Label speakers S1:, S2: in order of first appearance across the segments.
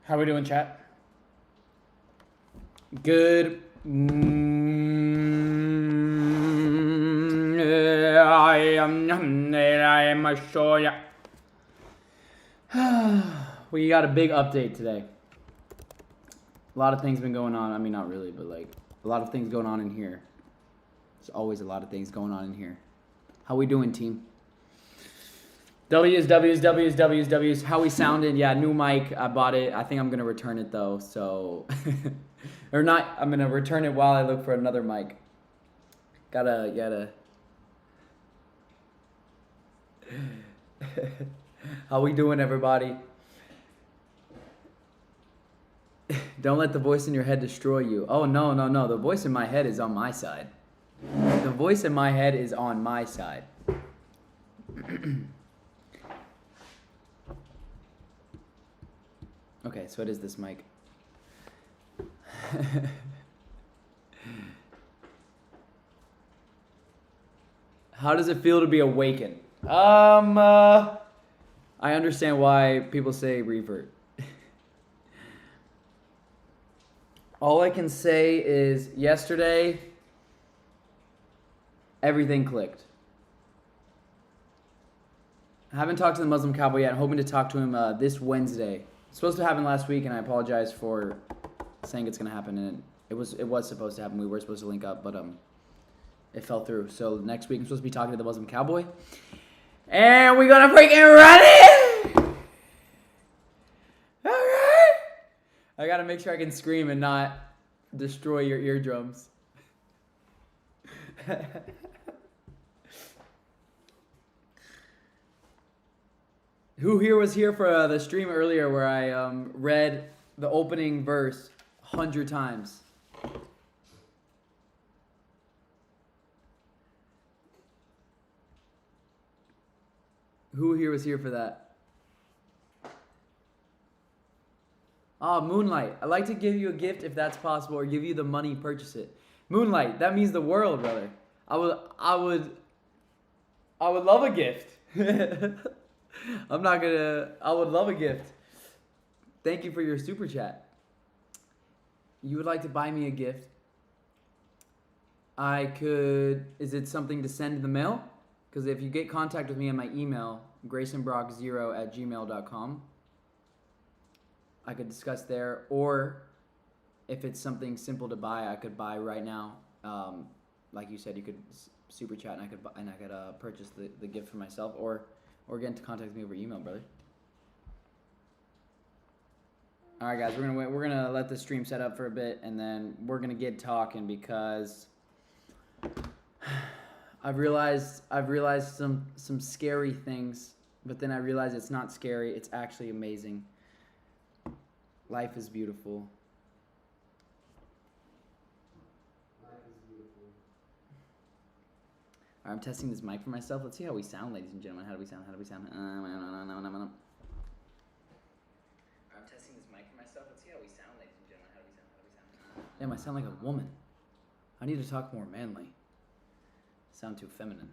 S1: How we doing, chat? Good. I am a sure. We got a big update today. A lot of things been going on. I mean, not really, but like a lot of things going on in here. There's always a lot of things going on in here. How we doing, team? W's. How we sounded? Yeah, new mic. I bought it. I think I'm gonna return it though. So, or not. I'm gonna return it while I look for another mic. Gotta. How we doing, everybody? Don't let the voice in your head destroy you. Oh no. The voice in my head is on my side. The voice in my head is on my side. Okay, so it is this mic. How does it feel to be awakened? I understand why people say revert. All I can say is yesterday, everything clicked. I haven't talked to the Muslim cowboy yet. I'm hoping to talk to him this Wednesday. It's supposed to happen last week, and I apologize for saying it's gonna happen. And it was supposed to happen. We were supposed to link up, but it fell through. So next week I'm supposed to be talking to the Muslim cowboy, and we're gonna freaking run it. All right. I gotta make sure I can scream and not destroy your eardrums. Who here was here for the stream earlier where I read the opening verse 100 times? Who here was here for that? Moonlight. I'd like to give you a gift if that's possible, or give you the money, purchase it. Moonlight, that means the world, brother. I would love a gift. I would love a gift. Thank you for your super chat. You would like to buy me a gift? Is it something to send in the mail? Because if you get contact with me on my email, graysonbrock0@gmail.com, I could discuss there. Or if it's something simple to buy, I could buy right now. Like you said, you could super chat and I could purchase the gift for myself, or get into contact with me over email, brother. All right, guys, we're gonna let the stream set up for a bit, and then we're gonna get talking because I've realized some scary things, but then I realize it's not scary. It's actually amazing. Life is beautiful. All right, I'm testing this mic for myself. Let's see how we sound, ladies and gentlemen. How do we sound? I'm testing this mic for myself. Let's see how we sound, ladies and gentlemen. How do we sound? Damn, I sound like a woman. I need to talk more manly. Sound too feminine.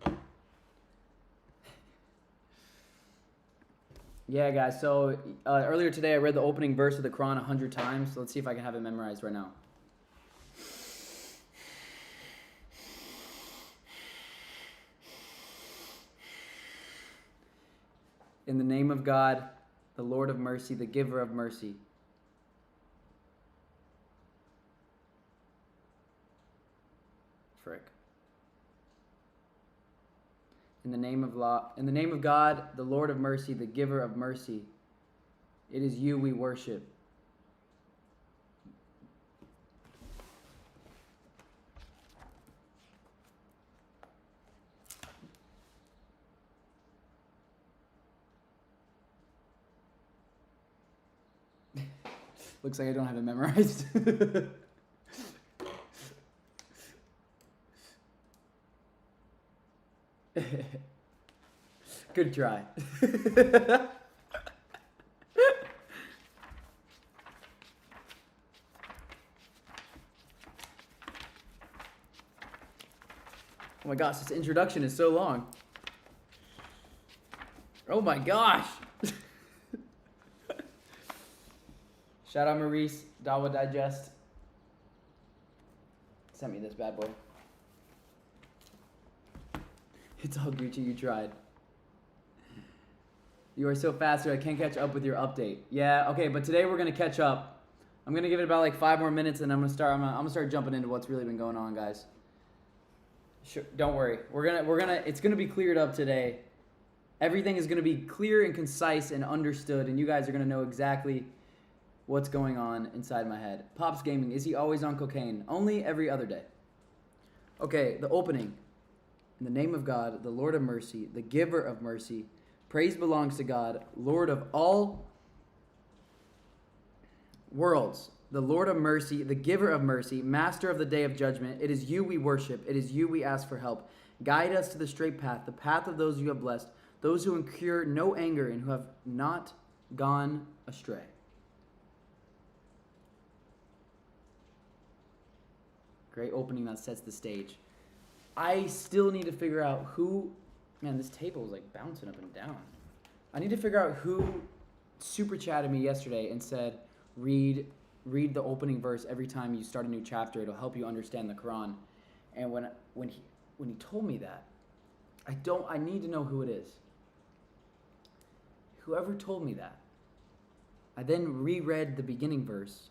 S1: Yeah, guys. So earlier today, I read the opening verse of the Quran 100 times. So let's see if I can have it memorized right now. In the name of God, the Lord of mercy, the giver of mercy. Frick. In the name of God, the Lord of mercy, the giver of mercy. It is you we worship. Looks like I don't have it memorized. Good try. Oh my gosh, this introduction is so long. Oh my gosh. Shout out Maurice, Dawa Digest. Send me this bad boy. It's all Gucci, you tried. You are so faster, I can't catch up with your update. Yeah, okay, but today we're gonna catch up. I'm gonna give it about like 5 more minutes, and I'm gonna start jumping into what's really been going on, guys. Sure, don't worry. It's gonna be cleared up today. Everything is gonna be clear and concise and understood, and you guys are gonna know exactly what's going on inside my head. Pops Gaming, is he always on cocaine? Only every other day. Okay, the opening. In the name of God, the Lord of mercy, the giver of mercy, praise belongs to God, Lord of all worlds, the Lord of mercy, the giver of mercy, master of the day of judgment. It is you we worship. It is you we ask for help. Guide us to the straight path, the path of those you have blessed, those who incur no anger and who have not gone astray. Great opening that sets the stage. I still need to figure out who... Man, this table is like bouncing up and down. I need to figure out who super chatted me yesterday and said, read the opening verse every time you start a new chapter. It'll help you understand the Quran. And when he told me that, I need to know who it is. Whoever told me that. I then reread the beginning verse.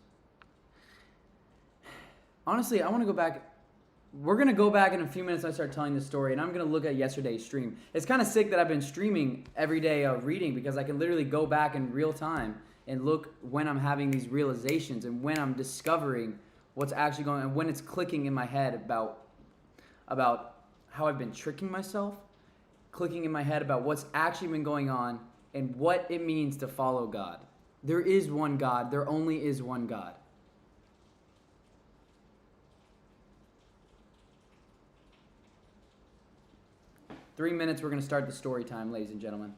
S1: Honestly, I want to go back. We're going to go back in a few minutes. I start telling this story, and I'm going to look at yesterday's stream. It's kind of sick that I've been streaming every day reading, because I can literally go back in real time and look when I'm having these realizations and when I'm discovering what's actually going on, and when it's clicking in my head about how I've been tricking myself, clicking in my head about what's actually been going on and what it means to follow God. There is one God. There only is one God. Three minutes, we're going to start the story time, ladies and gentlemen.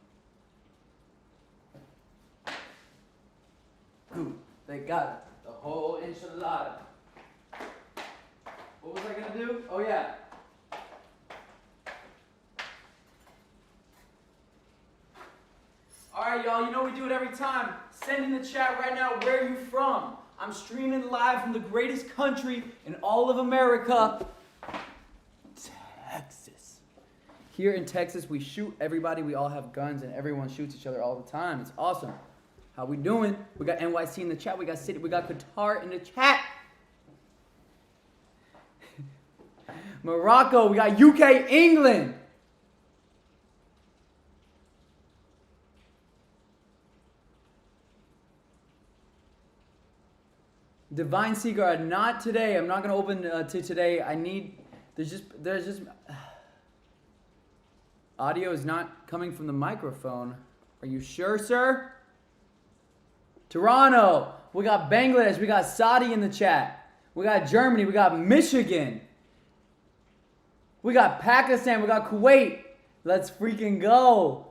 S1: Ooh, they got the whole enchilada. What was I going to do? Oh, yeah. All right, y'all, you know we do it every time. Send in the chat right now, where are you from? I'm streaming live from the greatest country in all of America, Texas. Here in Texas, we shoot everybody. We all have guns, and everyone shoots each other all the time. It's awesome. How we doing? We got NYC in the chat. We got City. We got Qatar in the chat. Morocco. We got UK, England. Divine Seeker, not today. I'm not going to open to today. There's just... Audio is not coming from the microphone. Are you sure, sir? Toronto. We got Bangladesh. We got Saudi in the chat. We got Germany. We got Michigan. We got Pakistan. We got Kuwait. Let's freaking go.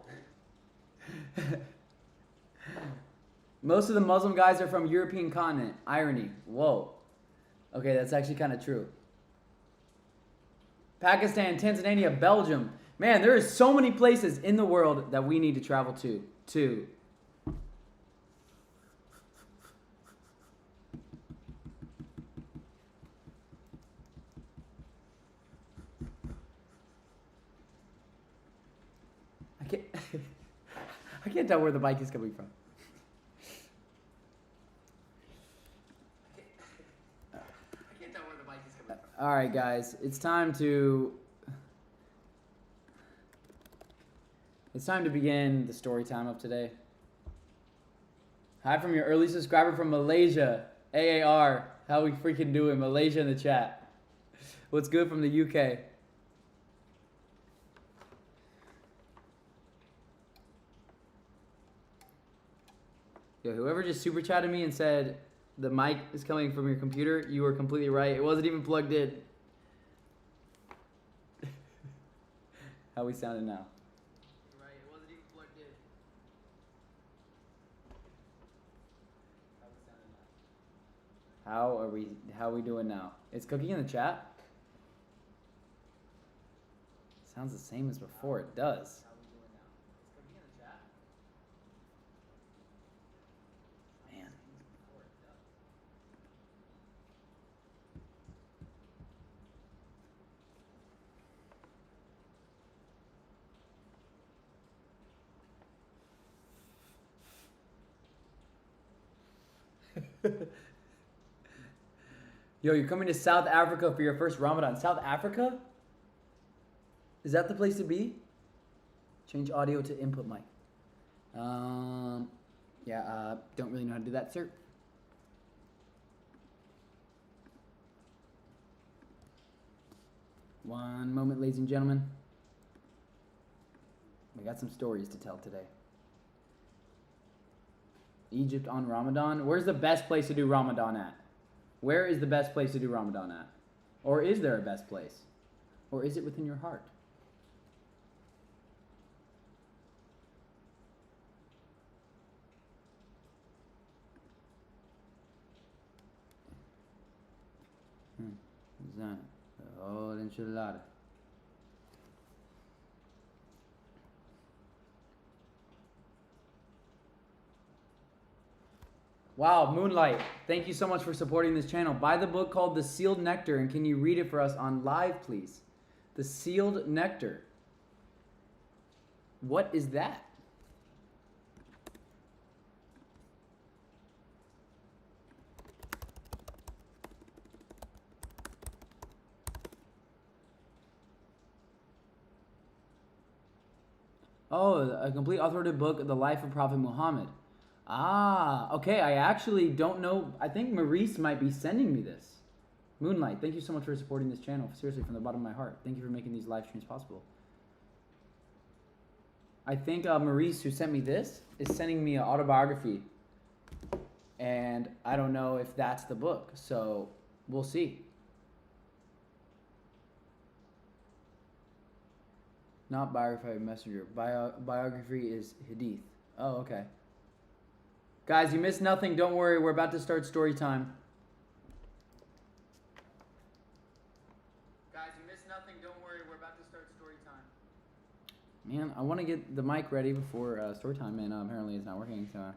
S1: Most of the Muslim guys are from European continent. Irony. Whoa. Okay, that's actually kind of true. Pakistan, Tanzania, Belgium. Man, there is so many places in the world that we need to travel to. I can't tell where the bike is coming from. All right, guys, it's time to begin the story time of today. Hi from your early subscriber from Malaysia, AAR. How we freaking doing? Malaysia in the chat. What's good from the UK? Yo, whoever just super chatted me and said the mic is coming from your computer, you were completely right. It wasn't even plugged in. How we sounding now? Right, it wasn't even plugged in. How we sounding now? How are we doing now? Is Cookie in the chat? Sounds the same as before. It does. How we doing now? Is Cookie in the chat? Man. Yo, you're coming to South Africa for your first Ramadan. South Africa? Is that the place to be? Change audio to input mic. Don't really know how to do that, sir. One moment, ladies and gentlemen. We got some stories to tell today. Egypt on Ramadan. Where's the best place to do Ramadan at? Where is the best place to do Ramadan at? Or is there a best place? Or is it within your heart? What's that? Oh, enchilada. Wow, Moonlight, thank you so much for supporting this channel. Buy the book called The Sealed Nectar, and can you read it for us on live, please? The Sealed Nectar. What is that? Oh, a complete authoritative book of the life of Prophet Muhammad. Ah, okay, I actually don't know. I think Maurice might be sending me this. Moonlight, thank you so much for supporting this channel. Seriously, from the bottom of my heart. Thank you for making these live streams possible. I think Maurice, who sent me this, is sending me an autobiography. And I don't know if that's the book, so we'll see. Not biography, messenger. Biography is Hadith. Oh, okay. Guys, you missed nothing. Don't worry. We're about to start story time. Guys, you missed nothing. Don't worry. We're about to start story time. Man, I want to get the mic ready before story time, and apparently it's not working, so...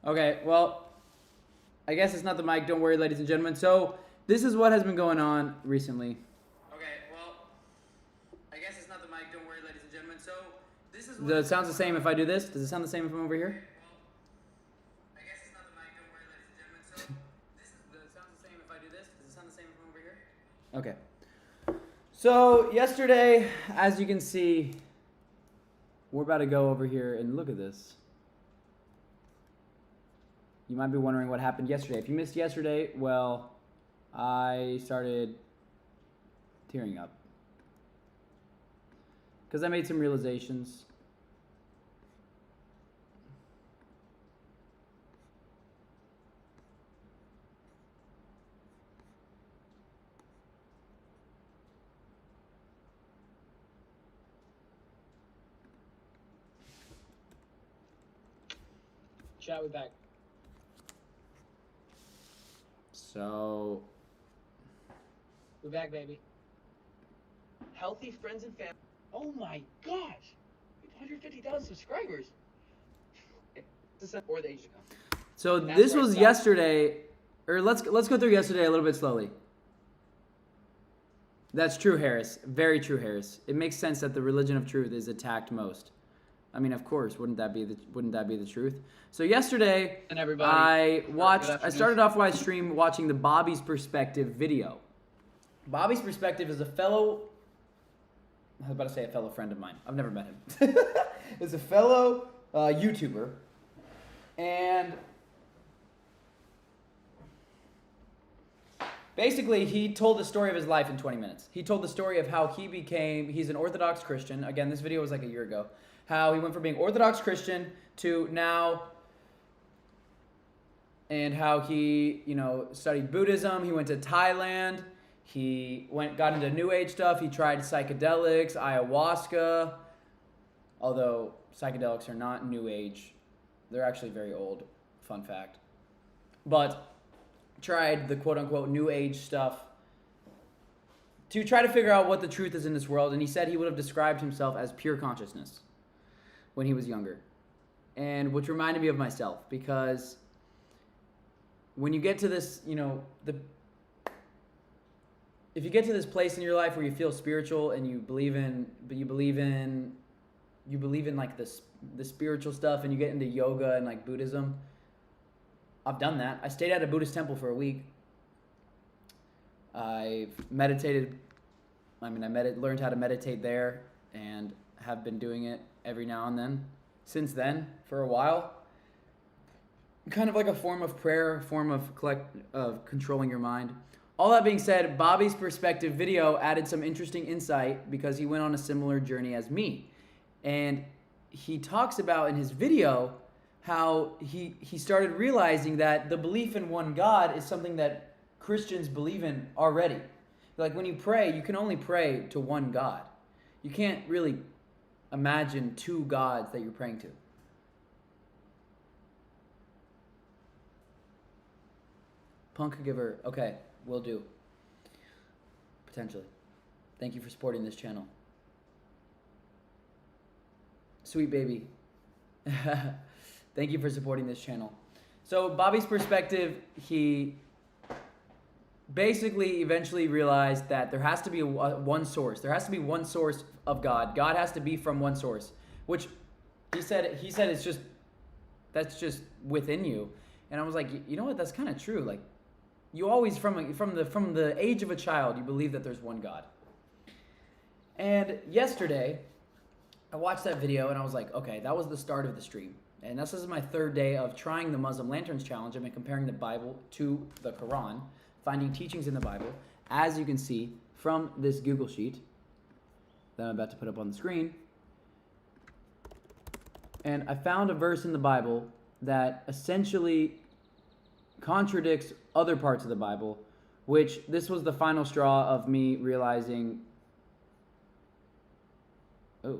S1: Okay, well, I guess it's not the mic. Don't worry, ladies and gentlemen. So, this is what has been going on recently. Okay, well, I guess it's not the mic. Don't worry, ladies and gentlemen. So, this is what... It sounds the same if I do this? Does it sound the same if I'm over here? Okay, well, I guess it's not the mic. Don't worry, ladies and gentlemen. So, it sounds the same if I do this? Does it sound the same if I'm over here? Okay. So, yesterday, as you can see, we're about to go over here and look at this. You might be wondering what happened yesterday. If you missed yesterday, well, I started tearing up. Because I made some realizations.
S2: Chat, we back.
S1: So,
S2: We're back, baby. Healthy friends and family. Oh my gosh! 150,000 subscribers. Or the age to come.
S1: so this was yesterday, or let's go through yesterday a little bit slowly. That's true, Harris. Very true, Harris. It makes sense that the religion of truth is attacked most. I mean, of course, wouldn't that be the truth? So yesterday,
S2: And everybody.
S1: I started off my stream watching the Bobby's Perspective video. Bobby's Perspective is a fellow, I was about to say a fellow friend of mine. I've never met him. It's a fellow YouTuber. And basically, he told the story of his life in 20 minutes. He told the story of how he's an Orthodox Christian. Again, this video was like a year ago. How he went from being Orthodox Christian to now, and how he, studied Buddhism. He went to Thailand. He got into New Age stuff. He tried psychedelics, ayahuasca. Although psychedelics are not New Age. They're actually very old. Fun fact. But tried the quote-unquote New Age stuff to try to figure out what the truth is in this world. And he said he would have described himself as pure consciousness when he was younger. And which reminded me of myself, because when you get to this, if you get to this place in your life where you feel spiritual and you believe in like the spiritual stuff, and you get into yoga and like Buddhism. I've done that. I stayed at a Buddhist temple for a week. I meditated. Learned how to meditate there, and have been doing it every now and then since then for a while. Kind of like a form of prayer, a form of controlling your mind. All that being said, Bobby's perspective video added some interesting insight because he went on a similar journey as me. And he talks about in his video how he started realizing that the belief in one God is something that Christians believe in already. Like when you pray, you can only pray to one God. You can't really imagine two gods that you're praying to. Punk giver, okay, will do. Potentially. Thank you for supporting this channel. Sweet baby. Thank you for supporting this channel. So Bobby's perspective, he basically eventually realized that there has to be one source. There has to be one source of God. God has to be from one source, which he said that's just within you. And I was like, you know what? That's kind of true. Like, you always from the age of a child, you believe that there's one God. And yesterday, I watched that video and I was like, okay, that was the start of the stream. And this is my third day of trying the Muslim Lanterns Challenge. I've been comparing the Bible to the Quran, finding teachings in the Bible, as you can see from this Google sheet that I'm about to put up on the screen. And I found a verse in the Bible that essentially contradicts other parts of the Bible, which this was the final straw of me realizing, oh, I'll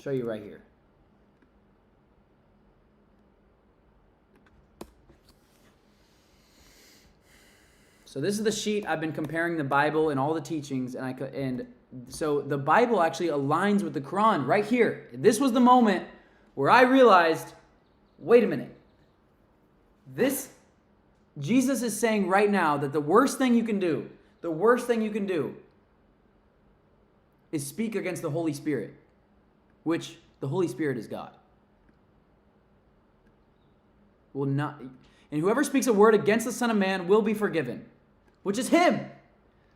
S1: show you right here. So this is the sheet I've been comparing the Bible and all the teachings, and so the Bible actually aligns with the Quran right here. This was the moment where I realized, wait a minute. Jesus is saying right now that the worst thing you can do is speak against the Holy Spirit, which the Holy Spirit is God. Will not, and whoever speaks a word against the Son of Man will be forgiven, which is him.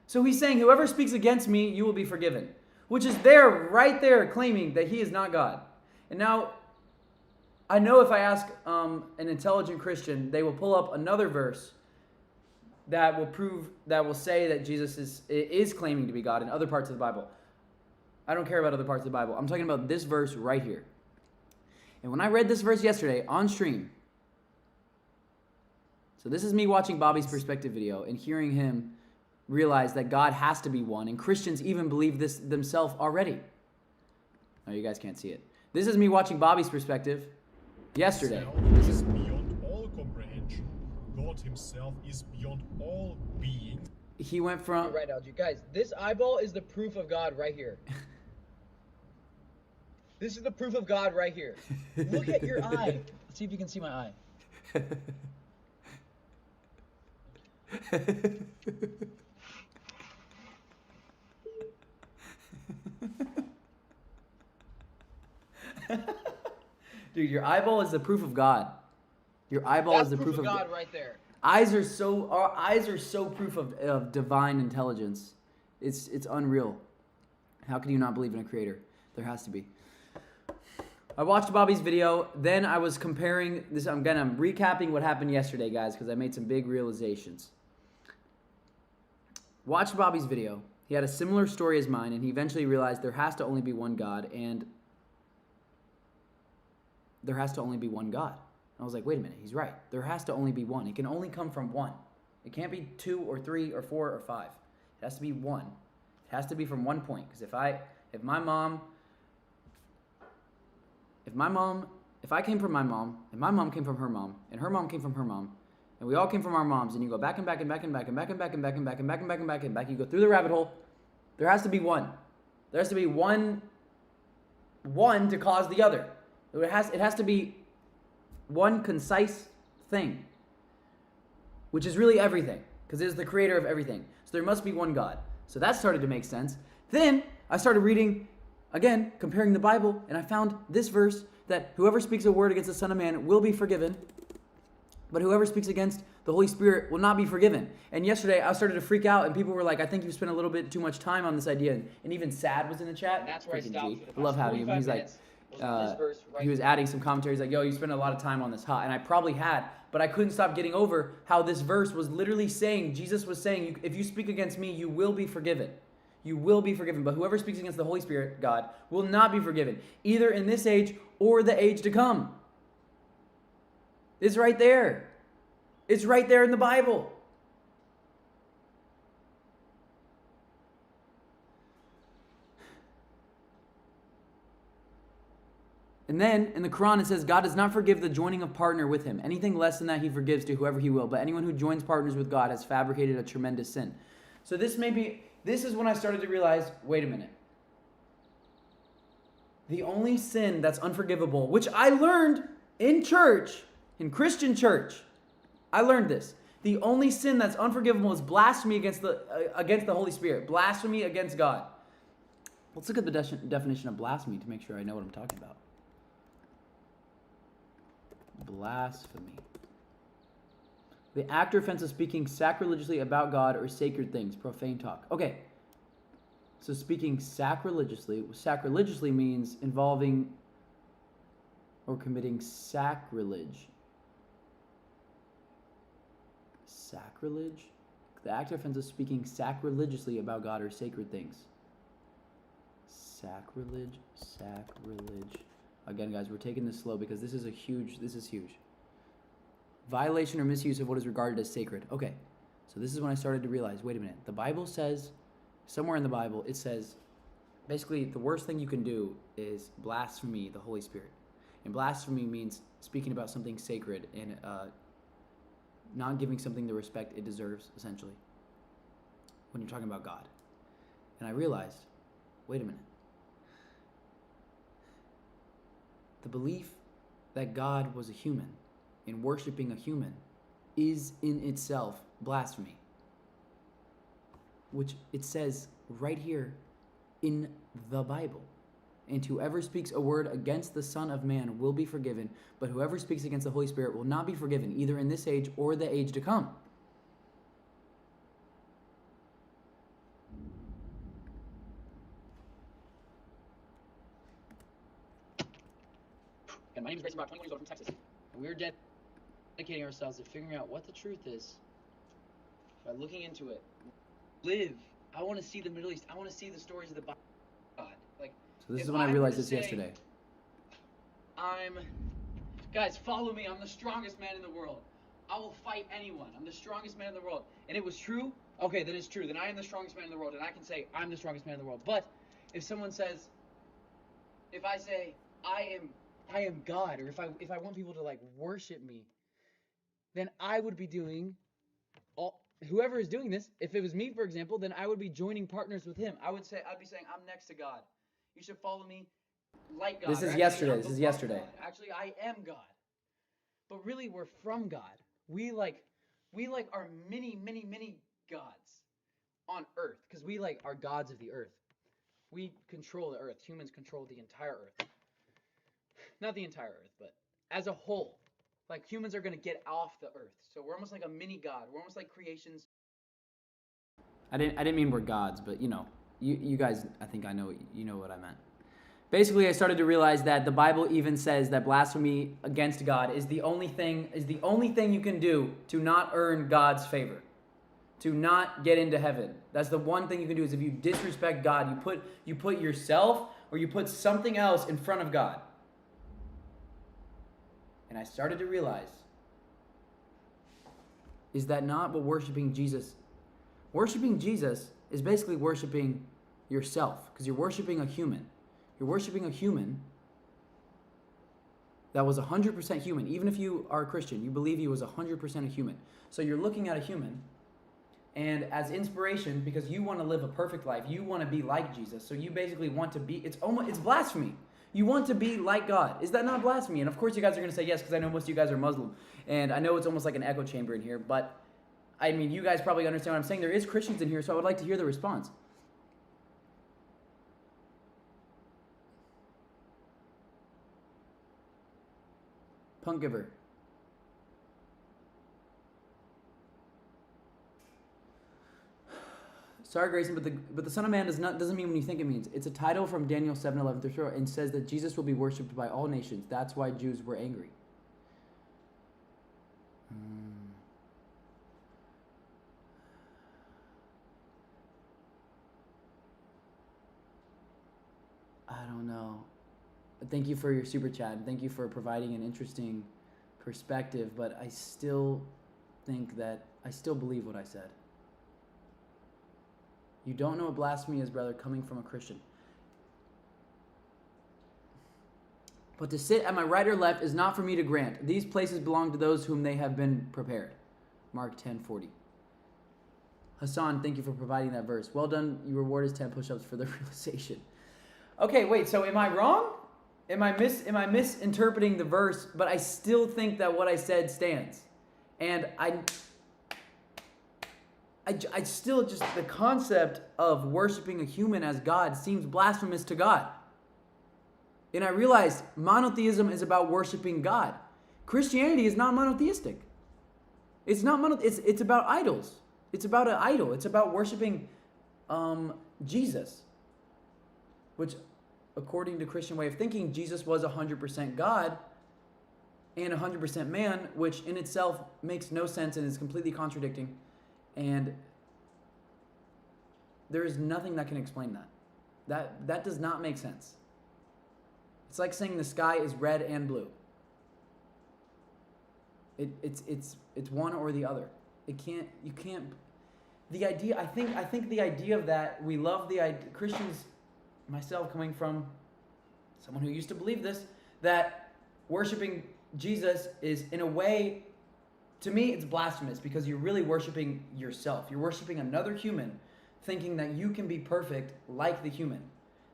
S1: So he's saying, whoever speaks against me, you will be forgiven, which is right there claiming that he is not God. And now, I know if I ask an intelligent Christian, they will pull up another verse that will say that Jesus is claiming to be God in other parts of the Bible. I don't care about other parts of the Bible. I'm talking about this verse right here. And when I read this verse yesterday on stream, so this is me watching Bobby's perspective video and hearing him realize that God has to be one, and Christians even believe this themselves already. No, you guys can't see it. This is me watching Bobby's perspective yesterday.
S3: Self is beyond all comprehension. God himself is beyond all being.
S1: He went from...
S2: You're right, Algie. Guys, this eyeball is the proof of God right here. This is the proof of God right here. Look at your eye. Let's see if you can see my eye.
S1: Dude, your eyeball is the proof of God. Your eyeball is the proof of
S2: God right there.
S1: Our eyes are so proof of divine intelligence. It's unreal. How can you not believe in a creator? There has to be. I watched Bobby's video, then I was comparing this. I'm recapping what happened yesterday, guys, because I made some big realizations. Watched Bobby's video. He had a similar story as mine, and he eventually realized there has to only be one God, and there has to only be one God. I was like, wait a minute, he's right. There has to only be one. It can only come from one. It can't be 2 or 3 or 4 or 5. It has to be 1. It has to be from one point. Because if I came from my mom, and my mom came from her mom, and her mom came from her mom, and we all came from our moms, and you go back and back and back and back and back and back and back and back and back and back and back and back, you go through the rabbit hole, there has to be one. There has to be one to cause the other. It has to be one concise thing, which is really everything, because it is the creator of everything. So there must be one God. So that started to make sense. Then I started reading, again, comparing the Bible, and I found this verse that whoever speaks a word against the Son of Man will be forgiven, but whoever speaks against the Holy Spirit will not be forgiven. And yesterday I started to freak out, and people were like, I think you've spent a little bit too much time on this idea. And even Sad was in the chat.
S2: And that's where I stopped for the
S1: I love
S2: past
S1: having him.
S2: 45
S1: He's like,
S2: minutes. This verse right
S1: he was adding some commentaries like, yo, you spent a lot of time on this, huh? And I probably had, but I couldn't stop getting over how this verse was literally saying, Jesus was saying, if you speak against me, you will be forgiven. You will be forgiven. But whoever speaks against the Holy Spirit, God, will not be forgiven, either in this age or the age to come. It's right there. It's right there in the Bible. And then in the Quran it says, God does not forgive the joining of partner with him. Anything less than that he forgives to whoever he will. But anyone who joins partners with God has fabricated a tremendous sin. So this is when I started to realize, wait a minute. The only sin that's unforgivable, which I learned in church, in Christian church, I learned this. The only sin that's unforgivable is blasphemy against the Holy Spirit. Blasphemy against God. Let's look at the definition of blasphemy to make sure I know what I'm talking about. Blasphemy. The act or offense of speaking sacrilegiously about God or sacred things, profane talk. Okay. So speaking sacrilegiously means involving or committing sacrilege. Sacrilege? The act or offense of speaking sacrilegiously about God or sacred things. Sacrilege. Again, guys, we're taking this slow because this is huge. Violation or misuse of what is regarded as sacred. Okay, so this is when I started to realize, wait a minute. The Bible says, somewhere in the Bible, it says, basically the worst thing you can do is blaspheme the Holy Spirit. And blasphemy means speaking about something sacred and not giving something the respect it deserves, essentially, when you're talking about God. And I realized, wait a minute. The belief that God was a human and worshiping a human is in itself blasphemy, which it says right here in the Bible. And whoever speaks a word against the Son of Man will be forgiven, but whoever speaks against the Holy Spirit will not be forgiven, either in this age or the age to come.
S2: And my name is Grayson Brock, 21 years old from Texas. And we're dedicating ourselves to figuring out what the truth is by looking into it. Live. I want to see the Middle East. I want to see the stories of the Bible. God. Like,
S1: So this is when I realized this yesterday.
S2: Guys, follow me. I'm the strongest man in the world. I will fight anyone. I'm the strongest man in the world. And it was true? Okay, then it's true. Then I am the strongest man in the world. And I can say I'm the strongest man in the world. But if someone says, if I say I am God, or if I want people to like worship me, then I would be doing whoever is doing this. If it was me, for example, then I would be joining partners with him. I'd be saying I'm next to God. You should follow me like God.
S1: This is yesterday. This is yesterday.
S2: Actually, I am God. But really, we're from God. We are many gods on earth, because we are gods of the earth. We control the earth. Humans control the entire earth. Not the entire earth, but as a whole. Like, humans are going to get off the earth. So we're almost like a mini god. We're almost like creations.
S1: I didn't mean we're gods, but you guys, I think I know what I meant. Basically, I started to realize that the Bible even says that blasphemy against God is the only thing you can do to not earn God's favor, to not get into heaven. That's the one thing you can do, is if you disrespect God, you put yourself or you put something else in front of God. And I started to realize Is that not what worshiping Jesus? Worshiping Jesus is basically worshiping yourself, because you're worshiping a human. You're worshiping a human that was 100% human. Even if you are a Christian, you believe he was 100% a human. So you're looking at a human, and as inspiration, because you want to live a perfect life, you want to be like Jesus. So you basically want to be, it's blasphemy. You want to be like God. Is that not blasphemy? And of course you guys are going to say yes, because I know most of you guys are Muslim. And I know it's almost like an echo chamber in here, but I mean, you guys probably understand what I'm saying. There is Christians in here, so I would like to hear the response. Punk giver. Sorry, Grayson, but the Son of Man doesn't mean what you think it means. It's a title from Daniel 7:11-12, and says that Jesus will be worshipped by all nations. That's why Jews were angry. I don't know. Thank you for your super chat, and thank you for providing an interesting perspective, but I still believe what I said. You don't know what blasphemy is, brother, coming from a Christian. But to sit at my right or left is not for me to grant. These places belong to those whom they have been prepared. Mark 10:40. Hassan, thank you for providing that verse. Well done. Your reward is 10 push-ups for the realization. Okay, wait, so am I wrong? Am I misinterpreting the verse? But I still think that what I said stands. And I still just, the concept of worshiping a human as God seems blasphemous to God. And I realized monotheism is about worshiping God. Christianity is not monotheistic. It's not it's about idols. It's about an idol. It's about worshiping Jesus. Which, according to Christian way of thinking, Jesus was 100% God and 100% man, which in itself makes no sense and is completely contradicting. And there is nothing that can explain that. That does not make sense. It's like saying the sky is red and blue. It's one or the other. You can't. The idea, I think the idea of that, we love the idea, Christians, myself coming from someone who used to believe this, that worshiping Jesus is, in a way, to me, it's blasphemous, because you're really worshiping yourself. You're worshiping another human, thinking that you can be perfect like the human.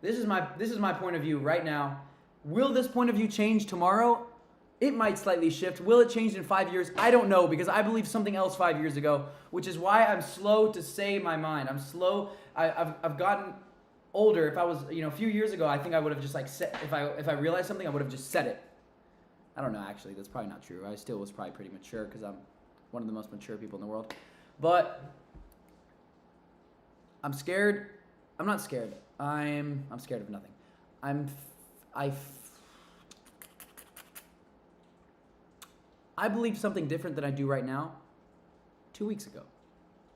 S1: This is my point of view right now. Will this point of view change tomorrow? It might slightly shift. Will it change in 5 years? I don't know, because I believed something else 5 years ago, which is why I'm slow to say my mind. I'm slow. I've gotten older. If I was, a few years ago, I think I would have just said, if I realized something, I would have just said it. I don't know, actually. That's probably not true. I still was probably pretty mature, because I'm one of the most mature people in the world. But I'm scared. I'm not scared. I'm scared of nothing. I believe something different than I do right now 2 weeks ago.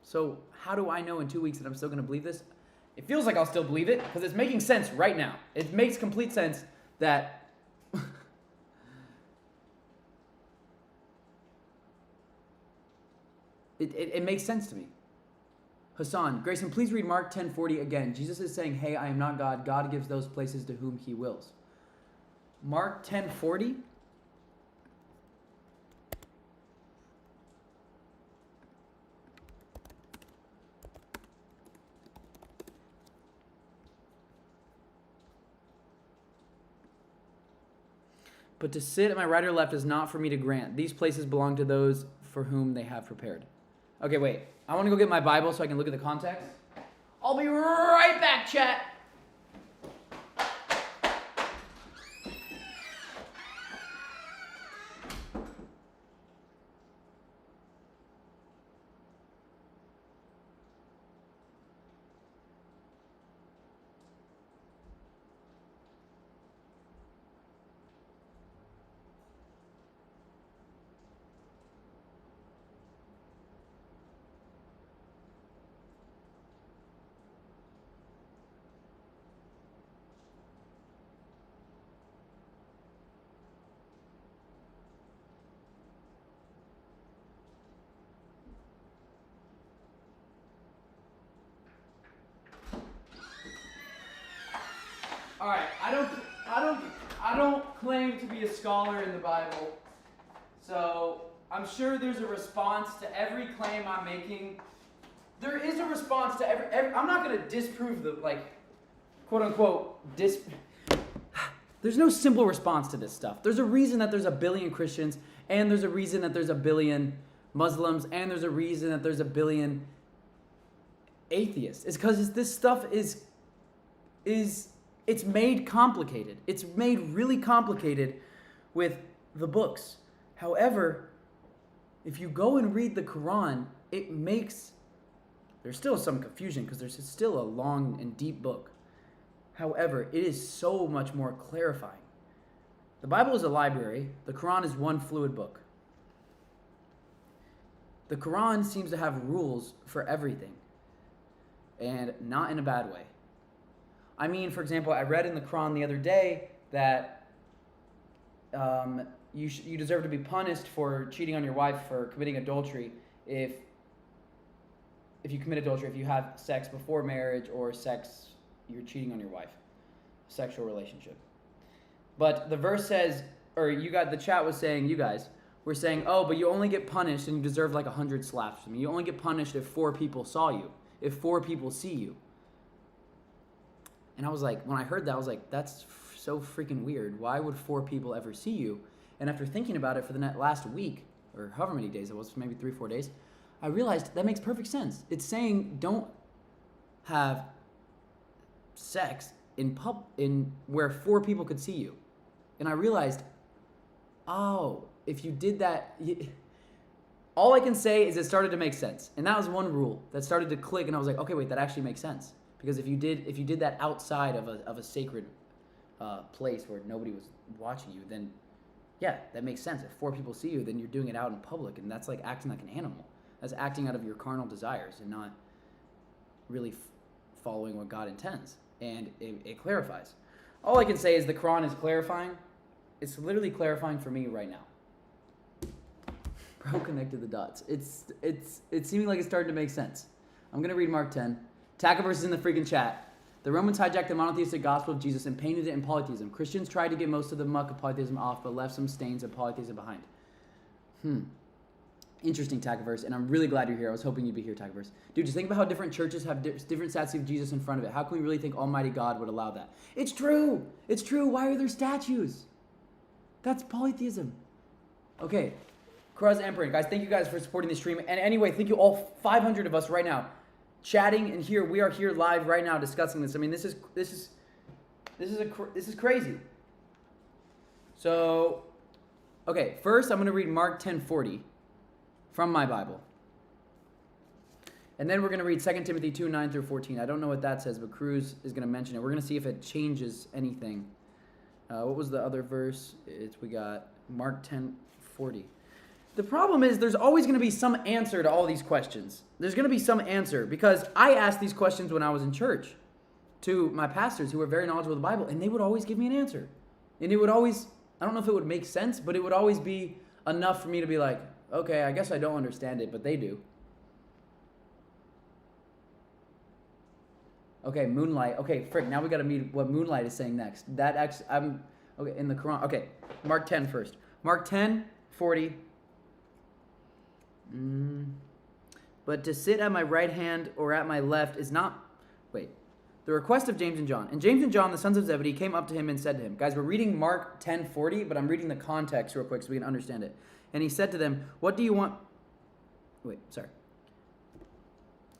S1: So how do I know in 2 weeks that I'm still going to believe this? It feels like I'll still believe it, because it's making sense right now. It makes complete sense that it makes sense to me. Hassan, Grayson, please read Mark 10:40 again. Jesus is saying, hey, I am not God. God gives those places to whom he wills. Mark 10:40. But to sit at my right or left is not for me to grant. These places belong to those for whom they have prepared. Okay, wait. I want to go get my Bible so I can look at the context. I'll be right back, chat. claim to be a scholar in the Bible, so I'm sure there's a response to every claim I'm making. There is a response to every I'm not going to disprove the, like, quote-unquote, There's no simple response to this stuff. There's a reason that there's a billion Christians, and there's a reason that there's a billion Muslims, and there's a reason that there's a billion atheists. It's because this stuff is it's made complicated. It's made really complicated with the books. However, if you go and read the Quran, there's still some confusion because there's still a long and deep book. However, it is so much more clarifying. The Bible is a library. The Quran is one fluid book. The Quran seems to have rules for everything, and not in a bad way. I mean, for example, I read in the Quran the other day that you deserve to be punished for cheating on your wife for committing adultery if you commit adultery, if you have sex before marriage or you're cheating on your wife, sexual relationship. But the verse says, or the chat was saying, you guys were saying, oh, but you only get punished and you deserve like 100 slaps from me. You only get punished if 4 people saw you, if 4 people see you. And I was like, when I heard that, I was like, that's so freaking weird. Why would 4 people ever see you? And after thinking about it for the last week, or however many days it was, maybe 3-4 days, I realized that makes perfect sense. It's saying don't have sex in where 4 people could see you. And I realized, oh, if you did that, all I can say is it started to make sense. And that was one rule that started to click, and I was like, okay, wait, that actually makes sense. Because if you did that outside of a sacred place where nobody was watching you, then yeah, that makes sense. If 4 people see you, then you're doing it out in public, and that's like acting like an animal. That's acting out of your carnal desires and not really following what God intends. And it clarifies. All I can say is the Quran is clarifying. It's literally clarifying for me right now. Bro connected the dots. It's seeming like it's starting to make sense. I'm going to read Mark 10. Attack verses in the freaking chat. The Romans hijacked the monotheistic gospel of Jesus and painted it in polytheism. Christians tried to get most of the muck of polytheism off, but left some stains of polytheism behind. Interesting, Takaverse, and I'm really glad you're here. I was hoping you'd be here, Takaverse. Dude, just think about how different churches have different statues of Jesus in front of it. How can we really think Almighty God would allow that? It's true. It's true. Why are there statues? That's polytheism. Okay, Kraz Emperor, guys, thank you guys for supporting the stream. And anyway, thank you all 500 of us right now chatting and here. We are here live right now discussing this. I mean, this is crazy. So, okay, first I'm going to read Mark 10:40. From my Bible. And then we're going to read 2 Timothy 2:9 through 14. I don't know what that says, but Cruz is going to mention it. We're going to see if it changes anything. What was the other verse? We got Mark 10:40. The problem is there's always going to be some answer to all these questions. There's going to be some answer because I asked these questions when I was in church to my pastors who were very knowledgeable of the Bible, and they would always give me an answer. And it would always, I don't know if it would make sense, but it would always be enough for me to be like, okay, I guess I don't understand it, but they do. Okay, moonlight. Okay, frick, now we got to meet what moonlight is saying next. Okay, in the Quran. Okay, Mark 10 first. Mark 10:40. But to sit at my right hand or at my left is not... Wait. The request of James and John. And James and John, the sons of Zebedee, came up to him and said to him... Guys, we're reading Mark 10:40, but I'm reading the context real quick so we can understand it. And he said to them, what do you want... Wait, sorry.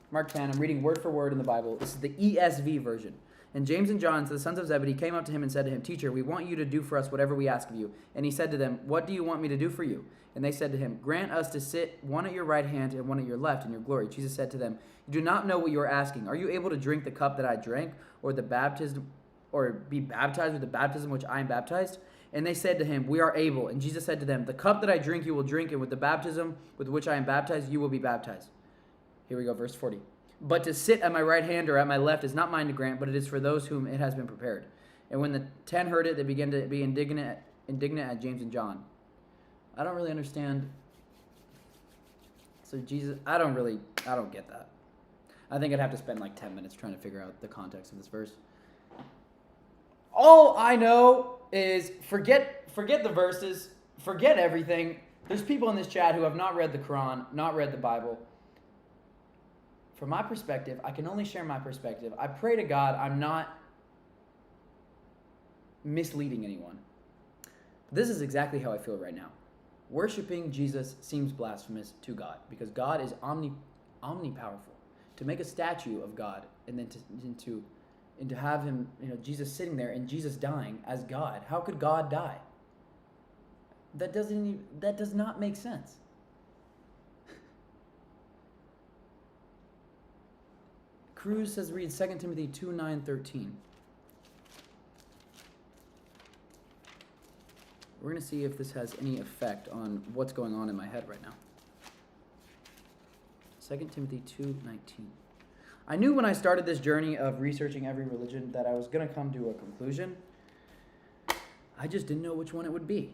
S1: Mark 10, I'm reading word for word in the Bible. This is the ESV version. And James and John, the sons of Zebedee, came up to him and said to him, Teacher, we want you to do for us whatever we ask of you. And he said to them, what do you want me to do for you? And they said to him, grant us to sit one at your right hand and one at your left in your glory. Jesus said to them, you do not know what you are asking. Are you able to drink the cup that I drank, or be baptized with the baptism which I am baptized? And they said to him, we are able. And Jesus said to them, the cup that I drink you will drink, and with the baptism with which I am baptized you will be baptized. Here we go, verse 40. But to sit at my right hand or at my left is not mine to grant, but it is for those whom it has been prepared. And when the 10 heard it, they began to be indignant at James and John. I don't really understand. So Jesus, I don't get that. I think I'd have to spend like 10 minutes trying to figure out the context of this verse. All I know is forget the verses, forget everything. There's people in this chat who have not read the Quran, not read the Bible. From my perspective, I can only share my perspective. I pray to God I'm not misleading anyone. This is exactly how I feel right now. Worshiping Jesus seems blasphemous to God because God is omnipowerful. To make a statue of God and then to have him, Jesus sitting there and Jesus dying as God. How could God die? That does not make sense. Cruz says read 2 Timothy 2:9-13. We're going to see if this has any effect on what's going on in my head right now. 2 Timothy 2:19. I knew when I started this journey of researching every religion that I was going to come to a conclusion. I just didn't know which one it would be.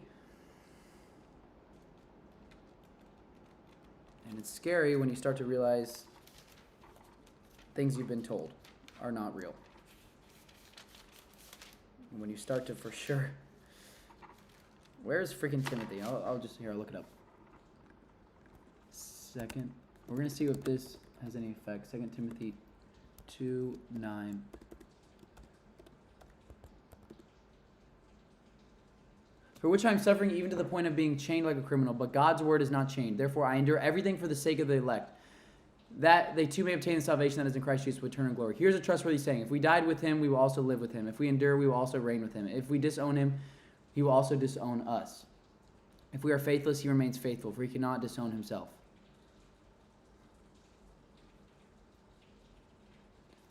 S1: And it's scary when you start to realize things you've been told are not real. And when you start to for sure... Where's freaking Timothy? I'll look it up. Second. We're going to see if this has any effect. 2 Timothy 2:9. For which I am suffering even to the point of being chained like a criminal, but God's word is not chained. Therefore I endure everything for the sake of the elect, that they too may obtain the salvation that is in Christ Jesus with eternal glory. Here's a trustworthy saying. If we died with him, we will also live with him. If we endure, we will also reign with him. If we disown him, he will also disown us. If we are faithless, he remains faithful, for he cannot disown himself.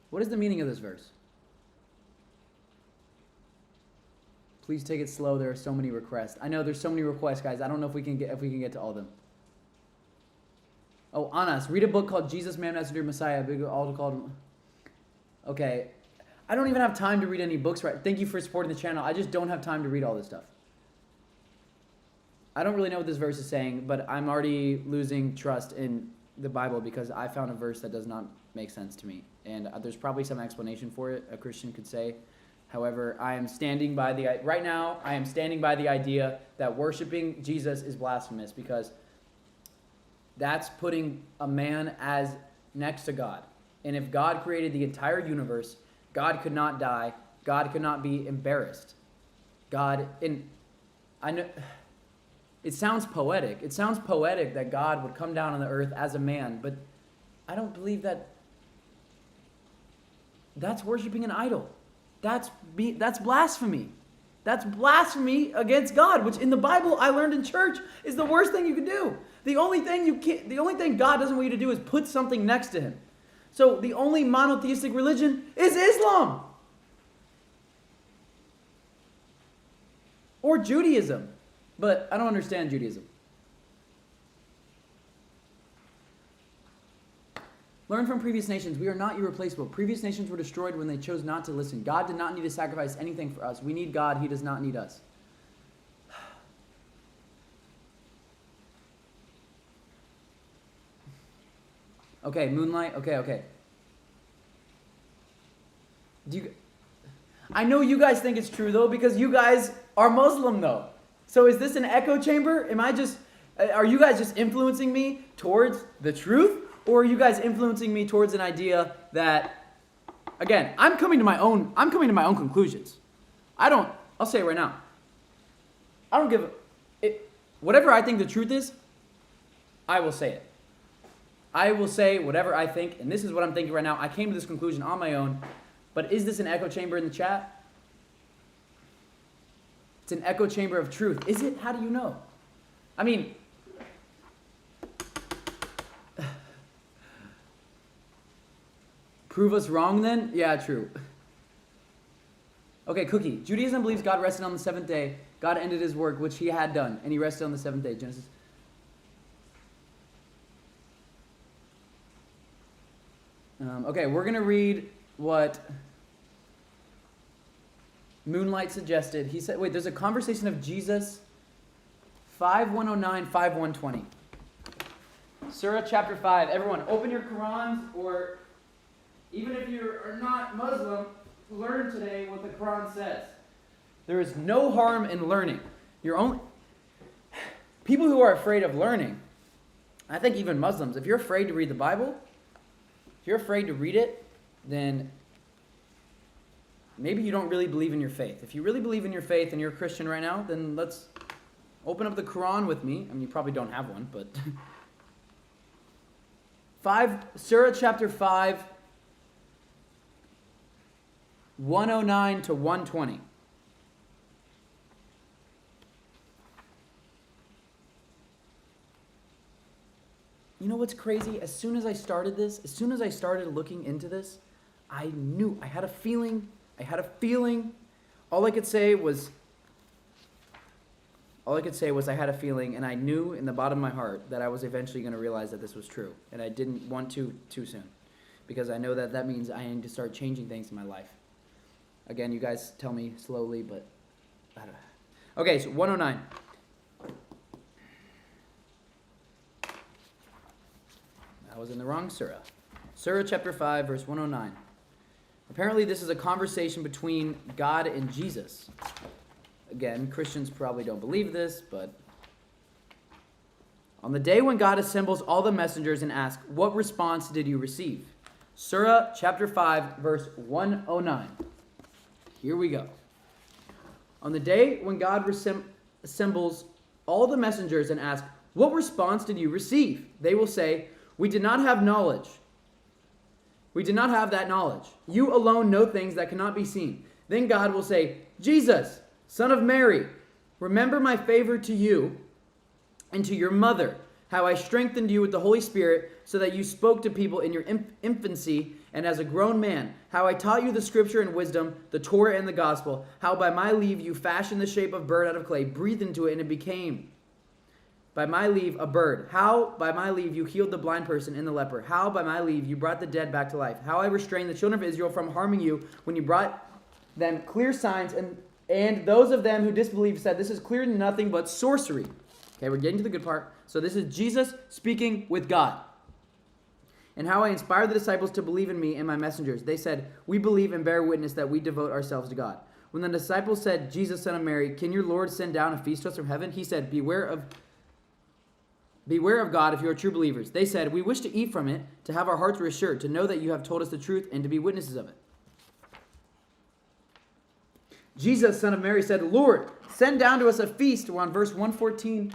S1: What is the meaning of this verse? Please take it slow. There are so many requests. I know there's so many requests, guys. I don't know if we can get to all of them. Oh, Anas, read a book called Jesus, Man, Messenger, Messiah. A big all called. Okay. I don't even have time to read any books right. Thank you for supporting the channel. I just don't have time to read all this stuff. I don't really know what this verse is saying, but I'm already losing trust in the Bible because I found a verse that does not make sense to me. And there's probably some explanation for it a Christian could say. However, right now I am standing by the idea that worshiping Jesus is blasphemous because that's putting a man as next to God. And if God created the entire universe, God could not die. God could not be embarrassed. I know it sounds poetic. It sounds poetic that God would come down on the earth as a man, but I don't believe that. That's worshiping an idol. That's blasphemy. That's blasphemy against God, which in the Bible I learned in church is the worst thing you could do. The only thing God doesn't want you to do is put something next to him. So the only monotheistic religion is Islam. Or Judaism. But I don't understand Judaism. Learn from previous nations. We are not irreplaceable. Previous nations were destroyed when they chose not to listen. God did not need to sacrifice anything for us. We need God. He does not need us. Okay, Moonlight. Okay. I know you guys think it's true, though, because you guys are Muslim, though. So is this an echo chamber? Are you guys just influencing me towards the truth? Or are you guys influencing me towards an idea that, again, I'm coming to my own conclusions. I'll say it right now. I don't give whatever I think the truth is, I will say it. I will say whatever I think, and this is what I'm thinking right now. I came to this conclusion on my own, but is this an echo chamber in the chat? It's an echo chamber of truth. Is it? How do you know? I mean, prove us wrong then? Yeah, true. Okay, Cookie. Judaism believes God rested on the seventh day. God ended his work, which he had done, and he rested on the seventh day. Genesis. Okay, we're going to read what Moonlight suggested. He said, there's a conversation of Jesus, 5:109, 5:120. Surah chapter 5. Everyone, open your Qurans, or even if you are not Muslim, learn today what the Quran says. There is no harm in learning. People who are afraid of learning, I think even Muslims, if you're afraid to read the Bible, if you're afraid to read it, then maybe you don't really believe in your faith. If you really believe in your faith and you're a Christian right now, then let's open up the Quran with me. I mean, you probably don't have one, but Surah chapter 5, 109 to 120. You know what's crazy? As soon as I started looking into this, I knew, I had a feeling. All I could say was I had a feeling, and I knew in the bottom of my heart that I was eventually going to realize that this was true. And I didn't want to too soon, because I know that means I need to start changing things in my life. Again, you guys tell me slowly, but I don't know. Okay, so 109. I was in the wrong surah. Surah chapter 5, verse 109. Apparently this is a conversation between God and Jesus. Again, Christians probably don't believe this, but on the day when God assembles all the messengers and asks, what response did you receive? Surah chapter 5, verse 109. Here we go. On the day when God assembles all the messengers and asks, what response did you receive? They will say, we did not have knowledge. We did not have that knowledge. You alone know things that cannot be seen. Then God will say, Jesus, Son of Mary, remember my favor to you and to your mother, how I strengthened you with the Holy Spirit so that you spoke to people in your infancy and as a grown man, how I taught you the scripture and wisdom, the Torah and the gospel, how by my leave you fashioned the shape of bird out of clay, breathed into it, and it became by my leave a bird. How by my leave you healed the blind person and the leper. How by my leave you brought the dead back to life. How I restrained the children of Israel from harming you when you brought them clear signs, and those of them who disbelieved said, this is clear nothing but sorcery. Okay, we're getting to the good part. So this is Jesus speaking with God. And how I inspired the disciples to believe in me and my messengers. They said, we believe and bear witness that we devote ourselves to God. When the disciples said, Jesus, Son of Mary, can your Lord send down a feast to us from heaven? He said, Beware of God if you are true believers. They said, we wish to eat from it, to have our hearts reassured, to know that you have told us the truth and to be witnesses of it. Jesus, Son of Mary, said, Lord, send down to us a feast. We're on verse 114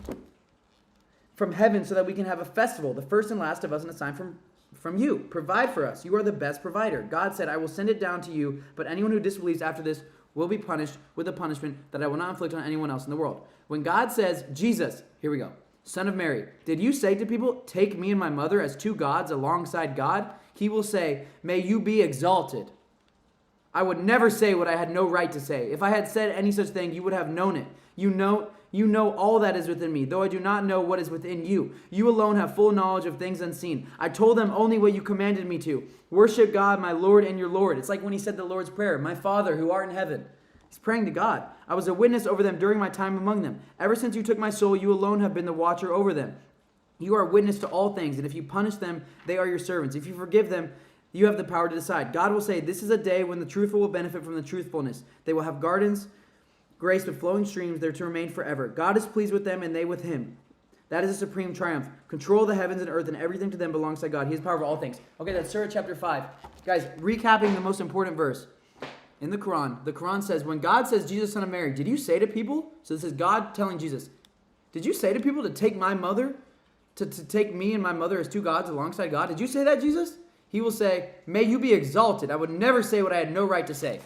S1: from heaven so that we can have a festival, the first and last of us, and a sign from you. Provide for us. You are the best provider. God said, I will send it down to you, but anyone who disbelieves after this will be punished with a punishment that I will not inflict on anyone else in the world. When God says, Jesus, here we go, Son of Mary, did you say to people, take me and my mother as two gods alongside God? He will say, may you be exalted. I would never say what I had no right to say. If I had said any such thing, you would have known it. You know all that is within me, though I do not know what is within you. You alone have full knowledge of things unseen. I told them only what you commanded me to. Worship God, my Lord and your Lord. It's like when he said the Lord's Prayer, my Father who art in heaven. He's praying to God. I was a witness over them during my time among them. Ever since you took my soul, you alone have been the watcher over them. You are a witness to all things, and if you punish them, they are your servants. If you forgive them, you have the power to decide. God will say, this is a day when the truthful will benefit from the truthfulness. They will have gardens graced with flowing streams there to remain forever. God is pleased with them, and they with him. That is a supreme triumph. Control of the heavens and earth, and everything to them belongs to God. He has power over all things. Okay, that's Surah chapter 5. Guys, recapping the most important verse. In the Quran says, when God says, Jesus, Son of Mary, did you say to people? So this is God telling Jesus, did you say to people to take my mother, to take me and my mother as two gods alongside God? Did you say that, Jesus? He will say, may you be exalted. I would never say what I had no right to say.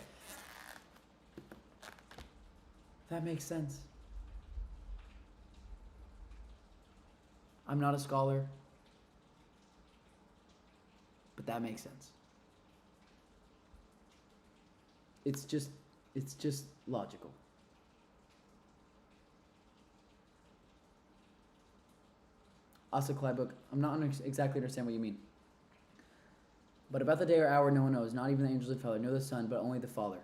S1: That makes sense. I'm not a scholar, but that makes sense. It's just logical. Asa Kleibuk, I'm not exactly understand what you mean. But about the day or hour no one knows, not even the angels of Father, nor the Son, but only the Father.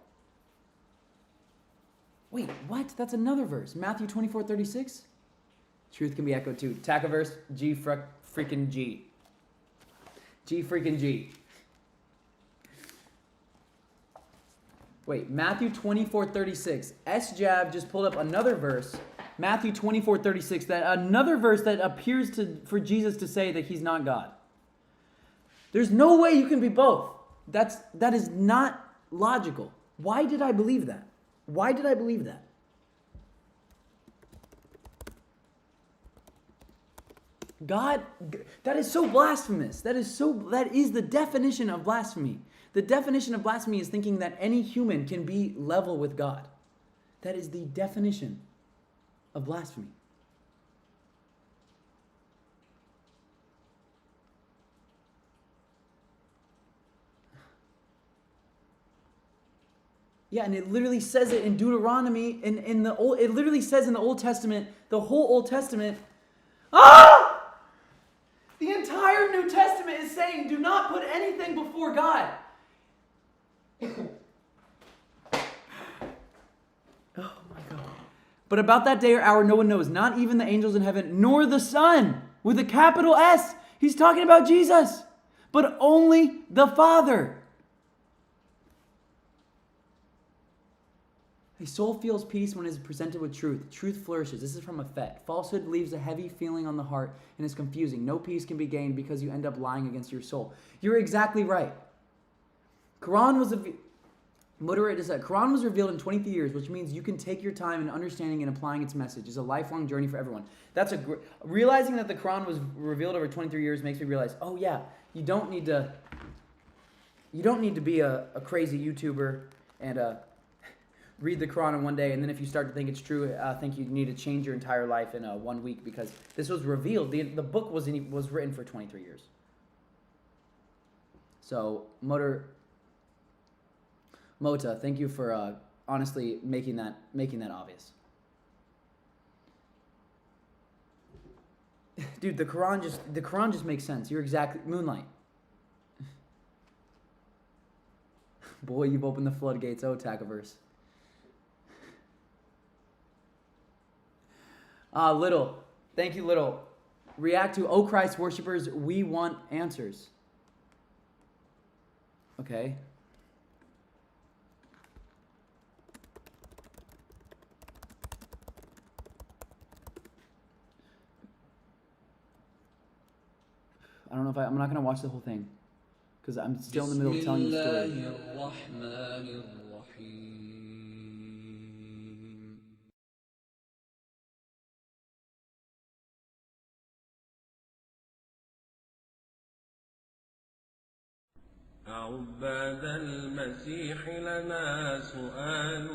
S1: Wait, what? That's another verse. Matthew 24:36. Truth can be echoed too. Tacaverse, G freaking G. G freaking G. Wait, Matthew 24:36. S-Jab just pulled up another verse. Matthew 24:36. Another verse that appears for Jesus to say that he's not God. There's no way you can be both. That is not logical. Why did I believe that? Why did I believe that? God, that is so blasphemous. That is the definition of blasphemy. The definition of blasphemy is thinking that any human can be level with God. That is the definition of blasphemy. Yeah, and it literally says it in Deuteronomy, it literally says in the Old Testament, the whole Old Testament, the entire New Testament is saying, do not put anything before God. Oh my God. But about that day or hour, no one knows, not even the angels in heaven, nor the Son, with a capital S. He's talking about Jesus, but only the Father. A soul feels peace when it is presented with truth. Truth flourishes. This is from Effect. Falsehood leaves a heavy feeling on the heart and is confusing. No peace can be gained because you end up lying against your soul. You're exactly right. Quran was revealed in 23 years, which means you can take your time in understanding and applying its message. It's a lifelong journey for everyone. Realizing that the Quran was revealed over 23 years makes me realize, oh yeah, you don't need to be a crazy YouTuber and read the Quran in one day, and then if you start to think it's true, I think you need to change your entire life in 1 week, because this was revealed. The book was written for 23 years. So, Mota, thank you for honestly making that obvious. Dude, the Quran just makes sense. You're exactly Moonlight. Boy, you've opened the floodgates. Oh, Tacaverse. Little. Thank you, Little. React to, oh Christ worshippers, we want answers. Okay. I don't know if I'm not going to watch the whole thing, because I'm still in the middle of telling the story.
S4: عباد المسيح لنا سؤال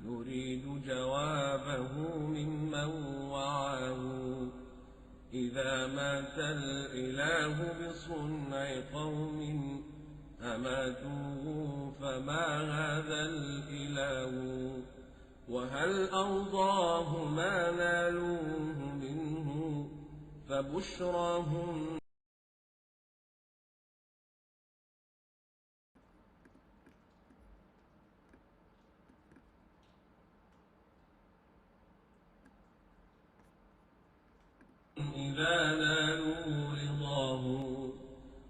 S4: نريد جوابه ممن وعاه إذا مات الإله بصنع قوم أماتوه فما هذا الإله وهل أرضاه ما نالوه منه فبشراهم إذا نالوا رضاه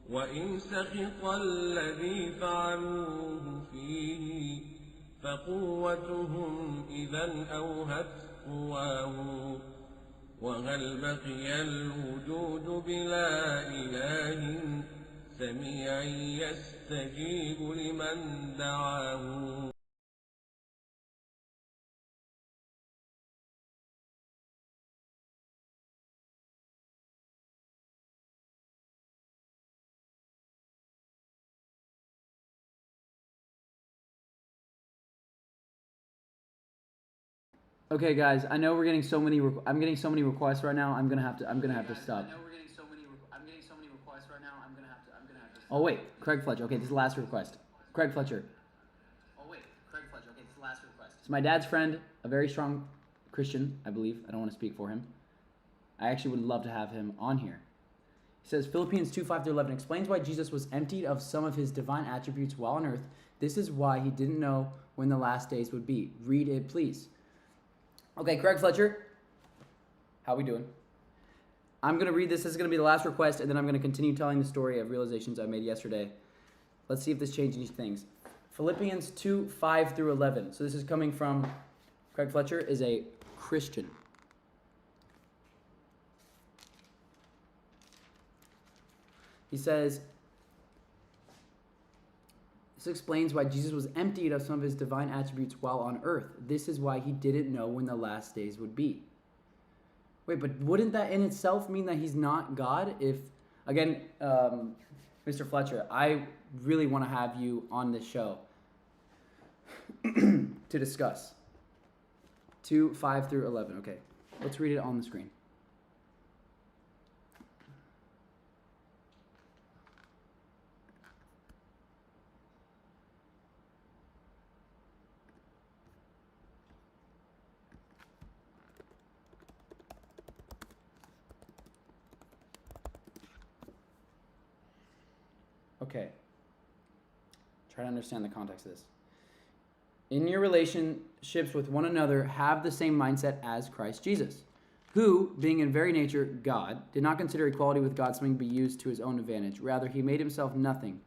S4: وإن سخط الذي فعلوه فيه فقوتهم إذا أوهت قواه وهل بقي الوجود بلا إله سميع يستجيب لمن دعاه
S1: Okay, guys, I know we're getting so many. I'm getting so many requests right now. I'm gonna have to stop.
S2: I know we're getting so many. I'm getting so many requests right now. I'm gonna have to stop.
S1: Oh wait, Craig Fletcher. Okay, this is the last request. Craig Fletcher.
S2: Oh wait, Craig Fletcher. Okay, this is the last request.
S1: It's my dad's friend, a very strong Christian, I believe. I don't want to speak for him. I actually would love to have him on here. He says, Philippians 2:5-11 explains why Jesus was emptied of some of his divine attributes while on earth. This is why he didn't know when the last days would be. Read it, please. Okay, Craig Fletcher, how we doing? I'm going to read this. This is going to be the last request, and then I'm going to continue telling the story of realizations I made yesterday. Let's see if this changes things. Philippians 2, 5 through 11. So this is coming from Craig Fletcher, is a Christian. He says, this explains why Jesus was emptied of some of his divine attributes while on earth. This is why he didn't know when the last days would be. Wait, but wouldn't that in itself mean that he's not God? If, again, Mr. Fletcher, I really want to have you on this show to discuss. 2, 5 through 11. Okay, let's read it on the screen. Okay. Try to understand the context of this. In your relationships with one another, have the same mindset as Christ Jesus, who, being in very nature God, did not consider equality with God something to be used to his own advantage. Rather, he made himself nothing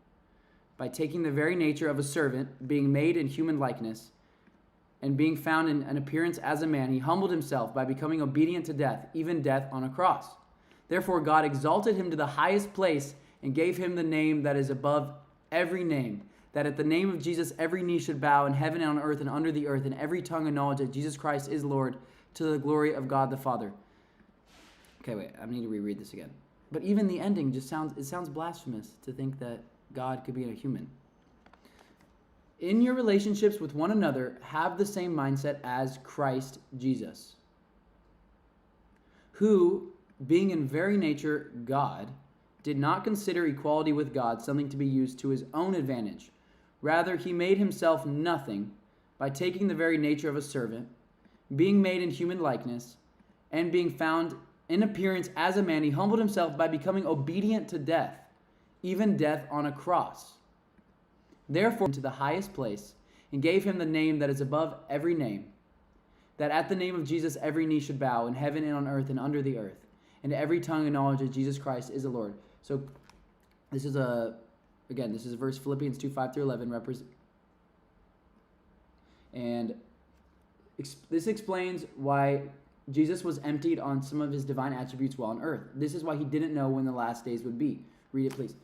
S1: by taking the very nature of a servant, being made in human likeness, and being found in an appearance as a man, he humbled himself by becoming obedient to death, even death on a cross. Therefore, God exalted him to the highest place and gave him the name that is above every name, that at the name of Jesus every knee should bow in heaven and on earth and under the earth, and every tongue acknowledge that Jesus Christ is Lord, to the glory of God the Father. Okay, wait, I need to reread this again. But even the ending sounds blasphemous to think that God could be a human. In your relationships with one another, have the same mindset as Christ Jesus, who, being in very nature God, did not consider equality with God something to be used to his own advantage. Rather, he made himself nothing by taking the very nature of a servant, being made in human likeness, and being found in appearance as a man, he humbled himself by becoming obedient to death, even death on a cross. Therefore, to the highest place, and gave him the name that is above every name, that at the name of Jesus every knee should bow in heaven and on earth and under the earth, and every tongue acknowledge that Jesus Christ is the Lord. So this is a verse, Philippians 2, 5 through 11, this explains why Jesus was emptied on some of his divine attributes while on earth. This is why he didn't know when the last days would be. Read it, please.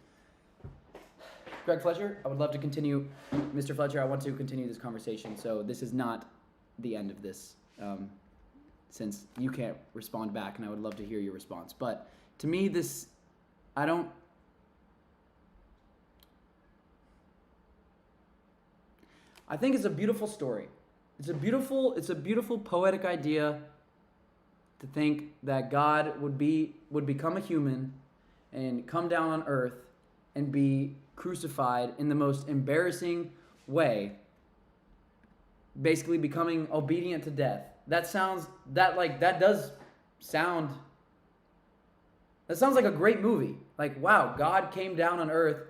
S1: Greg Fletcher, I would love to continue. Mr. Fletcher, I want to continue this conversation. So this is not the end of this, since you can't respond back, and I would love to hear your response. But to me, I think it's a beautiful story. It's a beautiful poetic idea to think that God would become a human and come down on earth and be crucified in the most embarrassing way, basically becoming obedient to death. That sounds like a great movie. Like, wow, God came down on earth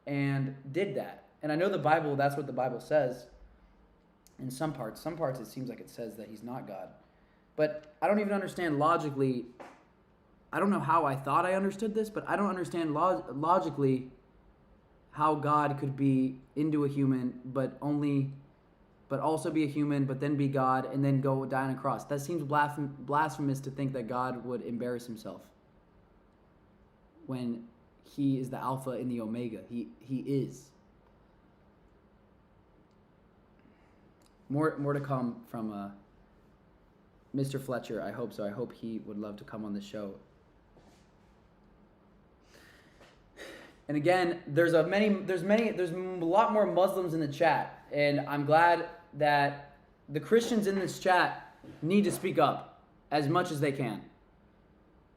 S1: and did that. And I know the Bible, that's what the Bible says in some parts. Some parts it seems like it says that he's not God. But I don't even understand logically. I don't know how I thought I understood this, but I don't understand logically how God could be into a human, but also be a human, but then be God, and then go die on a cross. That seems blasphemous to think that God would embarrass himself when he is the Alpha and the Omega. He is. More to come from Mr. Fletcher. I hope so. I hope he would love to come on the show. And again, there's a lot more Muslims in the chat, and I'm glad that the Christians in this chat need to speak up as much as they can,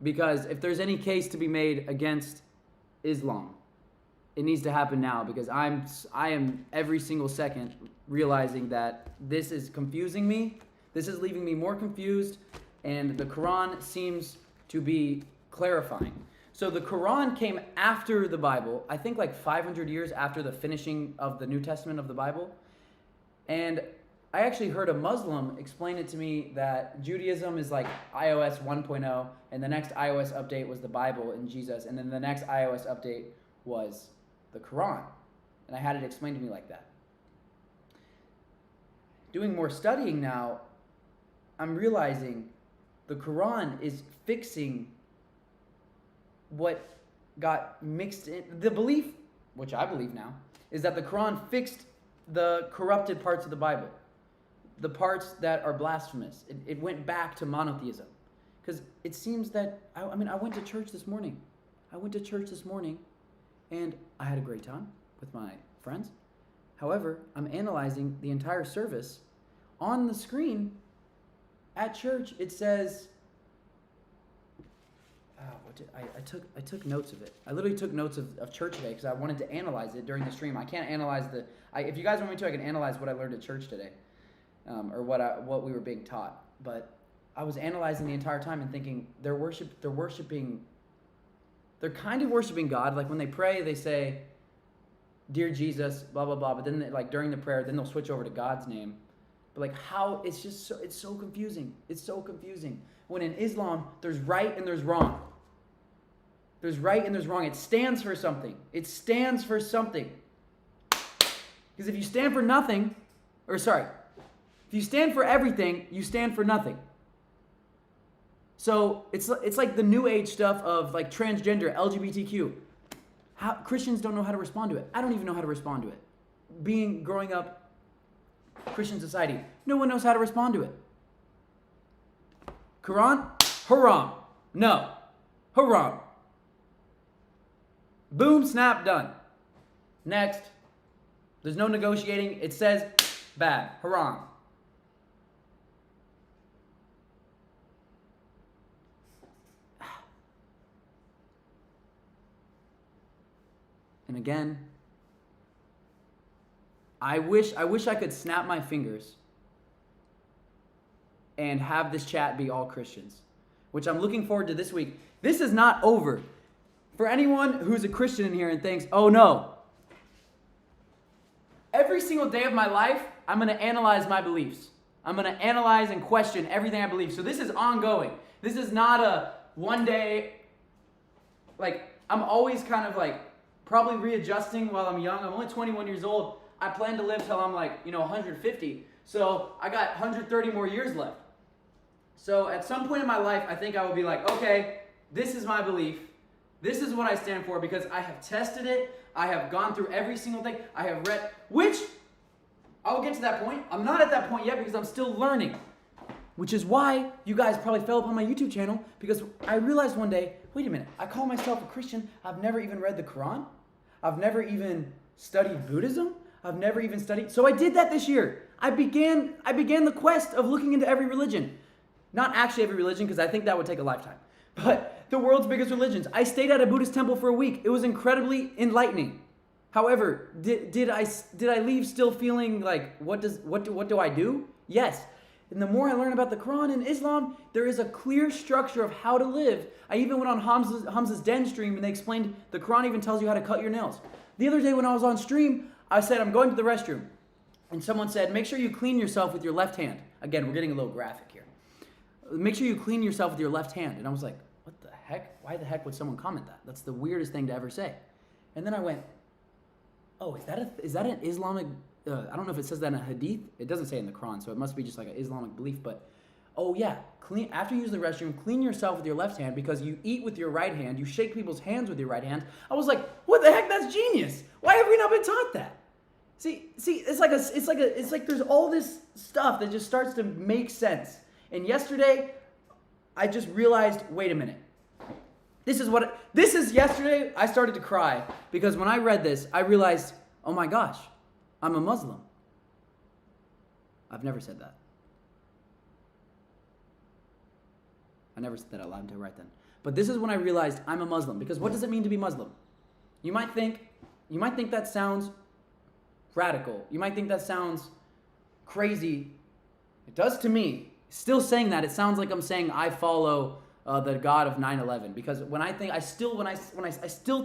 S1: because if there's any case to be made against Islam, it needs to happen now, because I am every single second realizing that this is confusing me. This is leaving me more confused, and the Quran seems to be clarifying. So the Quran came after the Bible, I think like 500 years after the finishing of the New Testament of the Bible. And I actually heard a Muslim explain it to me that Judaism is like iOS 1.0, and the next iOS update was the Bible and Jesus, and then the next iOS update was the Quran. And I had it explained to me like that. doing more studying now, I'm realizing the Quran is fixing what got mixed in. The belief, which I believe now, is that the Quran fixed the corrupted parts of the Bible, the parts that are blasphemous. It went back to monotheism. Because it seems that, I went to church this morning. And I had a great time with my friends. However, I'm analyzing the entire service. On the screen at church, it says, I took notes of it. I literally took notes of church today because I wanted to analyze it during the stream. I can't analyze if you guys want me to, I can analyze what I learned at church today, or what we were being taught. But I was analyzing the entire time and thinking they're kind of worshiping God. Like when they pray, they say, "Dear Jesus," blah blah blah. But then during the prayer, then they'll switch over to God's name. But how it's so confusing. It's so confusing. When in Islam, there's right and there's wrong. There's right and there's wrong. It stands for something. Because if you stand for nothing, if you stand for everything, you stand for nothing. So it's like the new age stuff of transgender, LGBTQ. Christians don't know how to respond to it. I don't even know how to respond to it. Growing up Christian society, no one knows how to respond to it. Quran, haram. No, haram. Boom, snap, done. Next. There's no negotiating. It says bad, haram. And again, I wish I could snap my fingers and have this chat be all Christians, which I'm looking forward to this week. This is not over. For anyone who's a Christian in here and thinks, oh no, every single day of my life, I'm going to analyze my beliefs. I'm going to analyze and question everything I believe. So this is ongoing. This is not a one day, I'm always kind of probably readjusting while I'm young. I'm only 21 years old. I plan to live till I'm 150. So I got 130 more years left. So at some point in my life, I think I will be okay, this is my belief. This is what I stand for because I have tested it. I have gone through every single thing. I have read, which I'll get to that point. I'm not at that point yet because I'm still learning, which is why you guys probably fell upon my YouTube channel, because I realized one day, wait a minute, I call myself a Christian. I've never even read the Quran. I've never even studied Buddhism. I've never even studied. So I did that this year. I began the quest of looking into every religion. Not actually every religion, because I think that would take a lifetime. But the world's biggest religions. I stayed at a Buddhist temple for a week. It was incredibly enlightening. However, did I leave still feeling what do I do? Yes. And the more I learn about the Quran and Islam, there is a clear structure of how to live. I even went on Hamza's Den stream and they explained the Quran even tells you how to cut your nails. The other day when I was on stream, I said, I'm going to the restroom. And someone said, make sure you clean yourself with your left hand. Again, we're getting a little graphic here. Make sure you clean yourself with your left hand. And I was like, what the heck? Why the heck would someone comment that? That's the weirdest thing to ever say. And then I went, oh, is that an Islamic, I don't know if it says that in a Hadith. It doesn't say in the Quran, so it must be just an Islamic belief. But, oh yeah, after you use the restroom, clean yourself with your left hand because you eat with your right hand. You shake people's hands with your right hand. I was like, what the heck? That's genius. Why have we not been taught that? See, it's like there's all this stuff that just starts to make sense. And yesterday, I just realized, wait a minute. This is yesterday, I started to cry because when I read this, I realized, oh my gosh, I'm a Muslim. I've never said that. I never said that out loud until right then. But this is when I realized I'm a Muslim, because what does it mean to be Muslim? You might think that sounds radical. You might think that sounds crazy. It does to me. Still saying that, it sounds like I'm saying I follow the God of 9/11, because when I still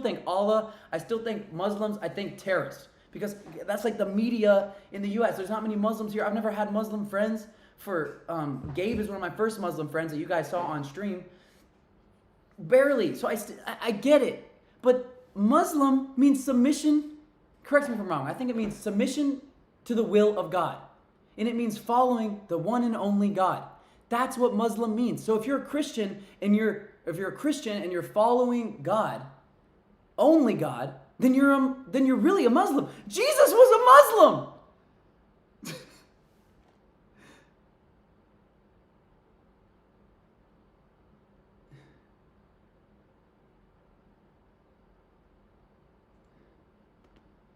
S1: think Allah, I still think Muslims, I think terrorists, because that's like the media in the U.S. There's not many Muslims here. I've never had Muslim friends. Gabe is one of my first Muslim friends that you guys saw on stream. Barely. So I get it, but Muslim means submission. Correct me if I'm wrong. I think it means submission to the will of God. and it means following the one and only God. That's what Muslim means. So if you're a Christian and you're following God, only God, then you're really a Muslim. Jesus was a Muslim.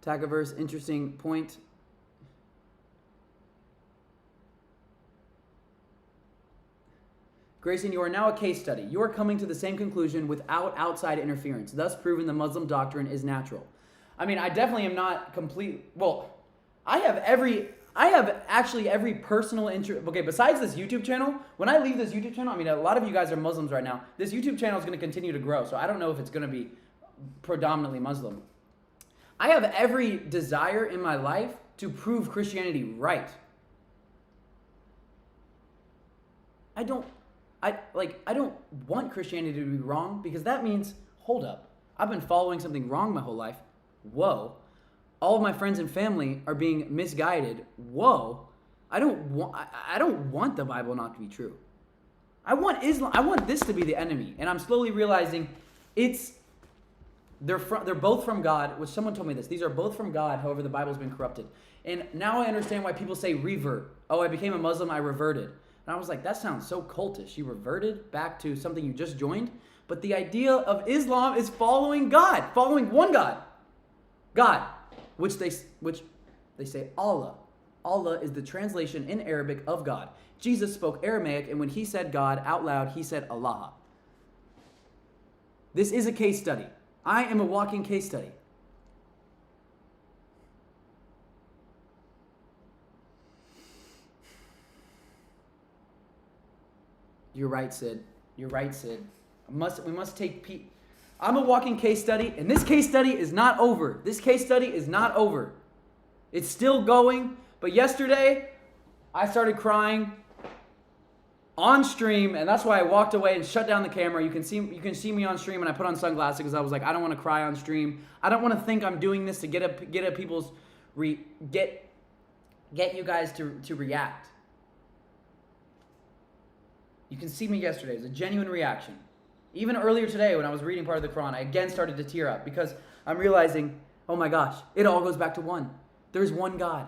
S1: Tagaverse, interesting point. Grayson, you are now a case study. You are coming to the same conclusion without outside interference, thus proving the Muslim doctrine is natural. I mean, I definitely am not complete. Well, I have actually every personal interest. Okay, besides this YouTube channel, when I leave this YouTube channel, I mean, a lot of you guys are Muslims right now. This YouTube channel is going to continue to grow, so I don't know if it's going to be predominantly Muslim. I have every desire in my life to prove Christianity right. I don't want Christianity to be wrong, because that means, hold up, I've been following something wrong my whole life. Whoa. All of my friends and family are being misguided. Whoa. I don't want the Bible not to be true. I want Islam. I want this to be the enemy, and I'm slowly realizing they're both from God, which someone told me this. These are both from God, however the Bible's been corrupted. And now I understand why people say revert. Oh, I became a Muslim, I reverted. And I was like, that sounds so cultish. You reverted back to something you just joined? But the idea of Islam is following God, following one God. God, which they say Allah. Allah is the translation in Arabic of God. Jesus spoke Aramaic, and when he said God out loud, he said Allah. This is a case study. I am a walking case study. You're right, Sid. You're right, Sid. We must take I'm a walking case study, and this case study is not over. This case study is not over. It's still going, but yesterday I started crying on stream, and that's why I walked away and shut down the camera. You can see me on stream, and I put on sunglasses because I was like, I don't want to cry on stream. I don't want to think I'm doing this to get you guys to react. You can see me yesterday. It was a genuine reaction. Even earlier today when I was reading part of the Quran, I again started to tear up because I'm realizing, oh my gosh, it all goes back to one. There's one God.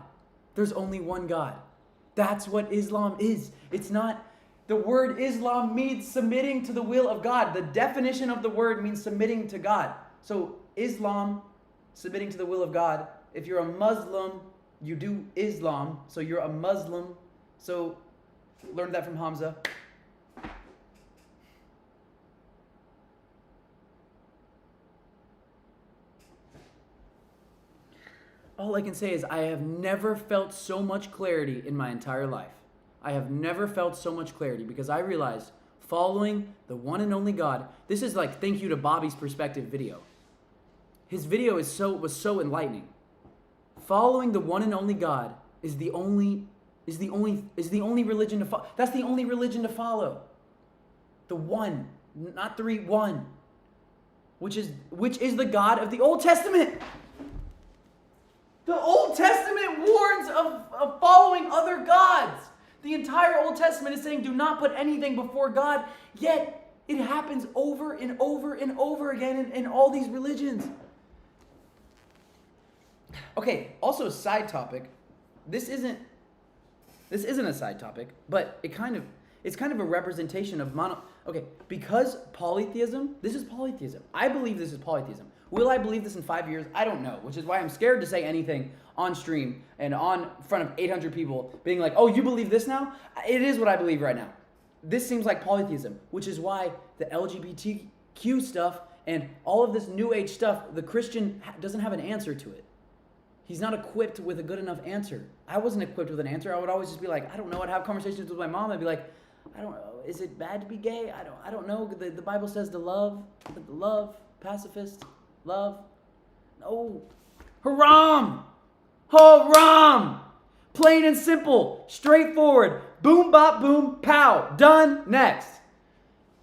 S1: There's only one God. That's what Islam is. It's not... The word Islam means submitting to the will of God. The definition of the word means submitting to God. So Islam, submitting to the will of God. If you're a Muslim, you do Islam. So you're a Muslim. So learned that from Hamza. All I can say is I have never felt so much clarity in my entire life. I have never felt so much clarity because I realized following the one and only God. This is like thank you to Bobby's perspective video. His video was so enlightening. Following the one and only God is the only religion to follow. That's the only religion to follow. The one, not three, one. Which is the God of the Old Testament. The Old Testament warns of following other gods. The entire Old Testament is saying do not put anything before God, yet it happens over and over and over again in all these religions. Okay, also a side topic. This isn't a side topic, but it's kind of a representation of because polytheism, this is polytheism. I believe this is polytheism. Will I believe this in 5 years? I don't know, which is why I'm scared to say anything on stream and on front of 800 people being like, oh, you believe this now? It is what I believe right now. This seems like polytheism, which is why the LGBTQ stuff and all of this New Age stuff, the Christian doesn't have an answer to it. He's not equipped with a good enough answer. I wasn't equipped with an answer. I would always just be like, I don't know. I'd have conversations with my mom. I'd be like, I don't know. Is it bad to be gay? I don't know. The Bible says to love, pacifist. Love. No. Haram. Haram. Plain and simple. Straightforward. Boom, bop, boom, pow. Done. Next.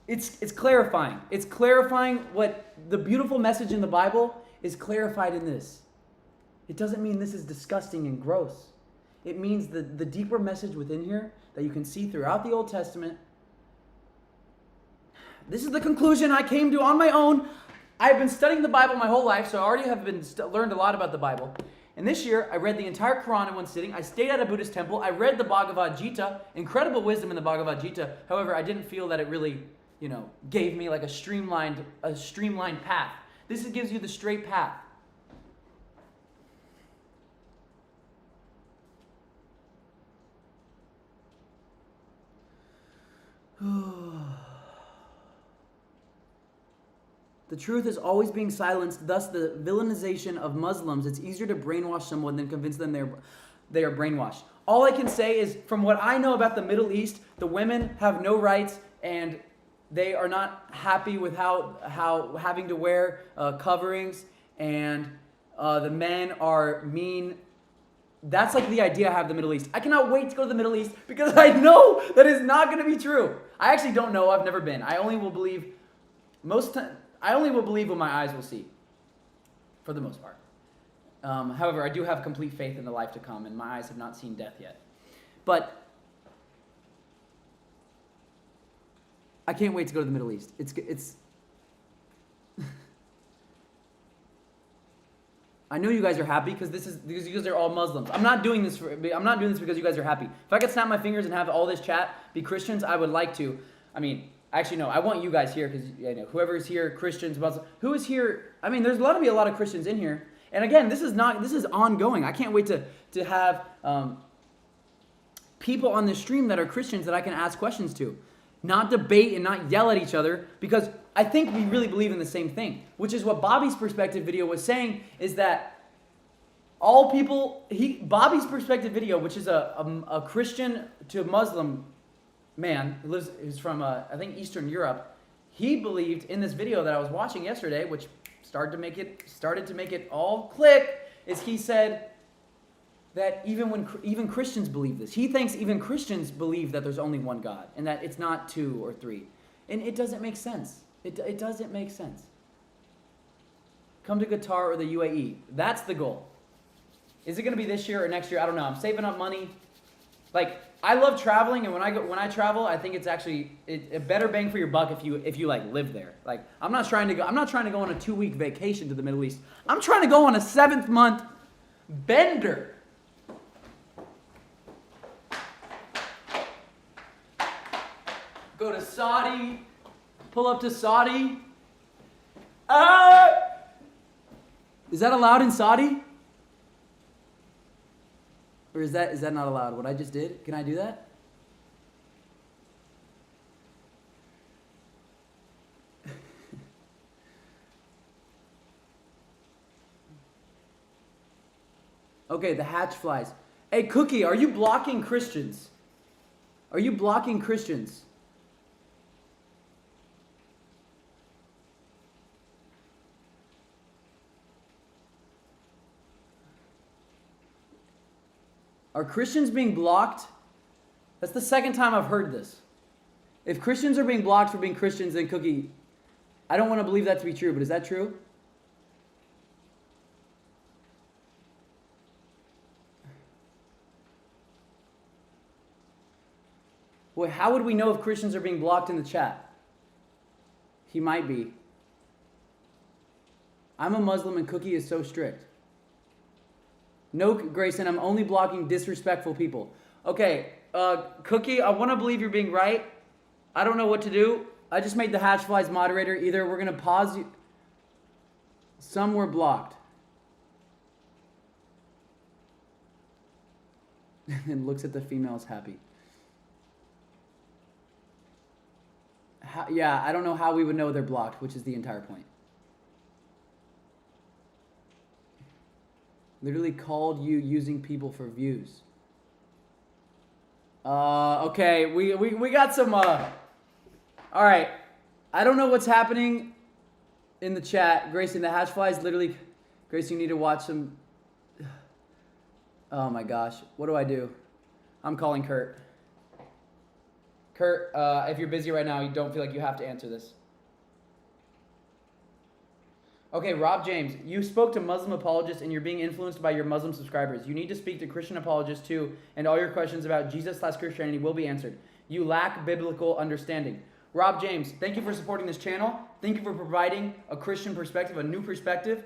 S1: It's clarifying. It's clarifying what the beautiful message in the Bible is clarified in this. It doesn't mean this is disgusting and gross. It means the deeper message within here that you can see throughout the Old Testament. This is the conclusion I came to on my own. I've been studying the Bible my whole life, so I already have learned a lot about the Bible. And this year, I read the entire Quran in one sitting. I stayed at a Buddhist temple. I read the Bhagavad Gita. Incredible wisdom in the Bhagavad Gita. However, I didn't feel that it really, gave me like a streamlined path. This gives you the straight path. The truth is always being silenced, thus the villainization of Muslims. It's easier to brainwash someone than convince them they are brainwashed. All I can say is, from what I know about the Middle East, the women have no rights and they are not happy with how having to wear coverings, and the men are mean. That's like the idea I have of the Middle East. I cannot wait to go to the Middle East because I know that is not going to be true. I actually don't know. I've never been. I only will believe what my eyes will see, for the most part. However, I do have complete faith in the life to come, and my eyes have not seen death yet. But I can't wait to go to the Middle East. It's. I know you guys are happy because you guys are all Muslims. I'm not doing this because you guys are happy. If I could snap my fingers and have all this chat be Christians, I would like to. I mean, actually, no. I want you guys here because whoever is here, Christians, Muslims, who is here. I mean, there's a lot of Christians in here. And again, this is ongoing. I can't wait to have people on this stream that are Christians that I can ask questions to, not debate and not yell at each other, because I think we really believe in the same thing, which is what Bobby's perspective video was saying, is that all people, Bobby's perspective video, which is a Christian to a Muslim man who's from I think Eastern Europe, he believed in this video that I was watching yesterday, which started to make it all click, is he said that even Christians believe this. He thinks even Christians believe that there's only one God and that it's not two or three. And it doesn't make sense. It doesn't make sense. Come to Qatar or the UAE. That's the goal. Is it going to be this year or next year? I don't know. I'm saving up money. Like, I love traveling, and when I travel, I think it's actually a better bang for your buck if you like live there. Like, I'm not trying to go on a 2-week vacation to the Middle East. I'm trying to go on a 7th-month bender. Go to Saudi, pull up to Saudi. Is that allowed in Saudi? Or is that not allowed? What I just did? Can I do that? Okay, the hatch flies. Hey, Cookie, are you blocking Christians? Are you blocking Christians? Are Christians being blocked? That's the second time I've heard this. If Christians are being blocked for being Christians, then Cookie, I don't want to believe that to be true, but is that true? Well, how would we know if Christians are being blocked in the chat? He might be. I'm a Muslim and Cookie is so strict. No, Grayson, I'm only blocking disrespectful people. Okay, Cookie, I want to believe you're being right. I don't know what to do. I just made the Hatchflies moderator. Either we're going to pause you. Some were blocked. And looks at the females happy. Yeah, I don't know how we would know they're blocked, which is the entire point. Literally called you using people for views. Okay, we got some, all right. I don't know what's happening in the chat. Grayson, the Hatchflies literally, Grayson, you need to watch some, oh my gosh. What do I do? I'm calling Kurt. Kurt, if you're busy right now, you don't feel like you have to answer this. Okay, Rob James, you spoke to Muslim apologists and you're being influenced by your Muslim subscribers. You need to speak to Christian apologists too, and all your questions about Jesus/Christianity will be answered. You lack biblical understanding. Rob James, thank you for supporting this channel. Thank you for providing a Christian perspective, a new perspective.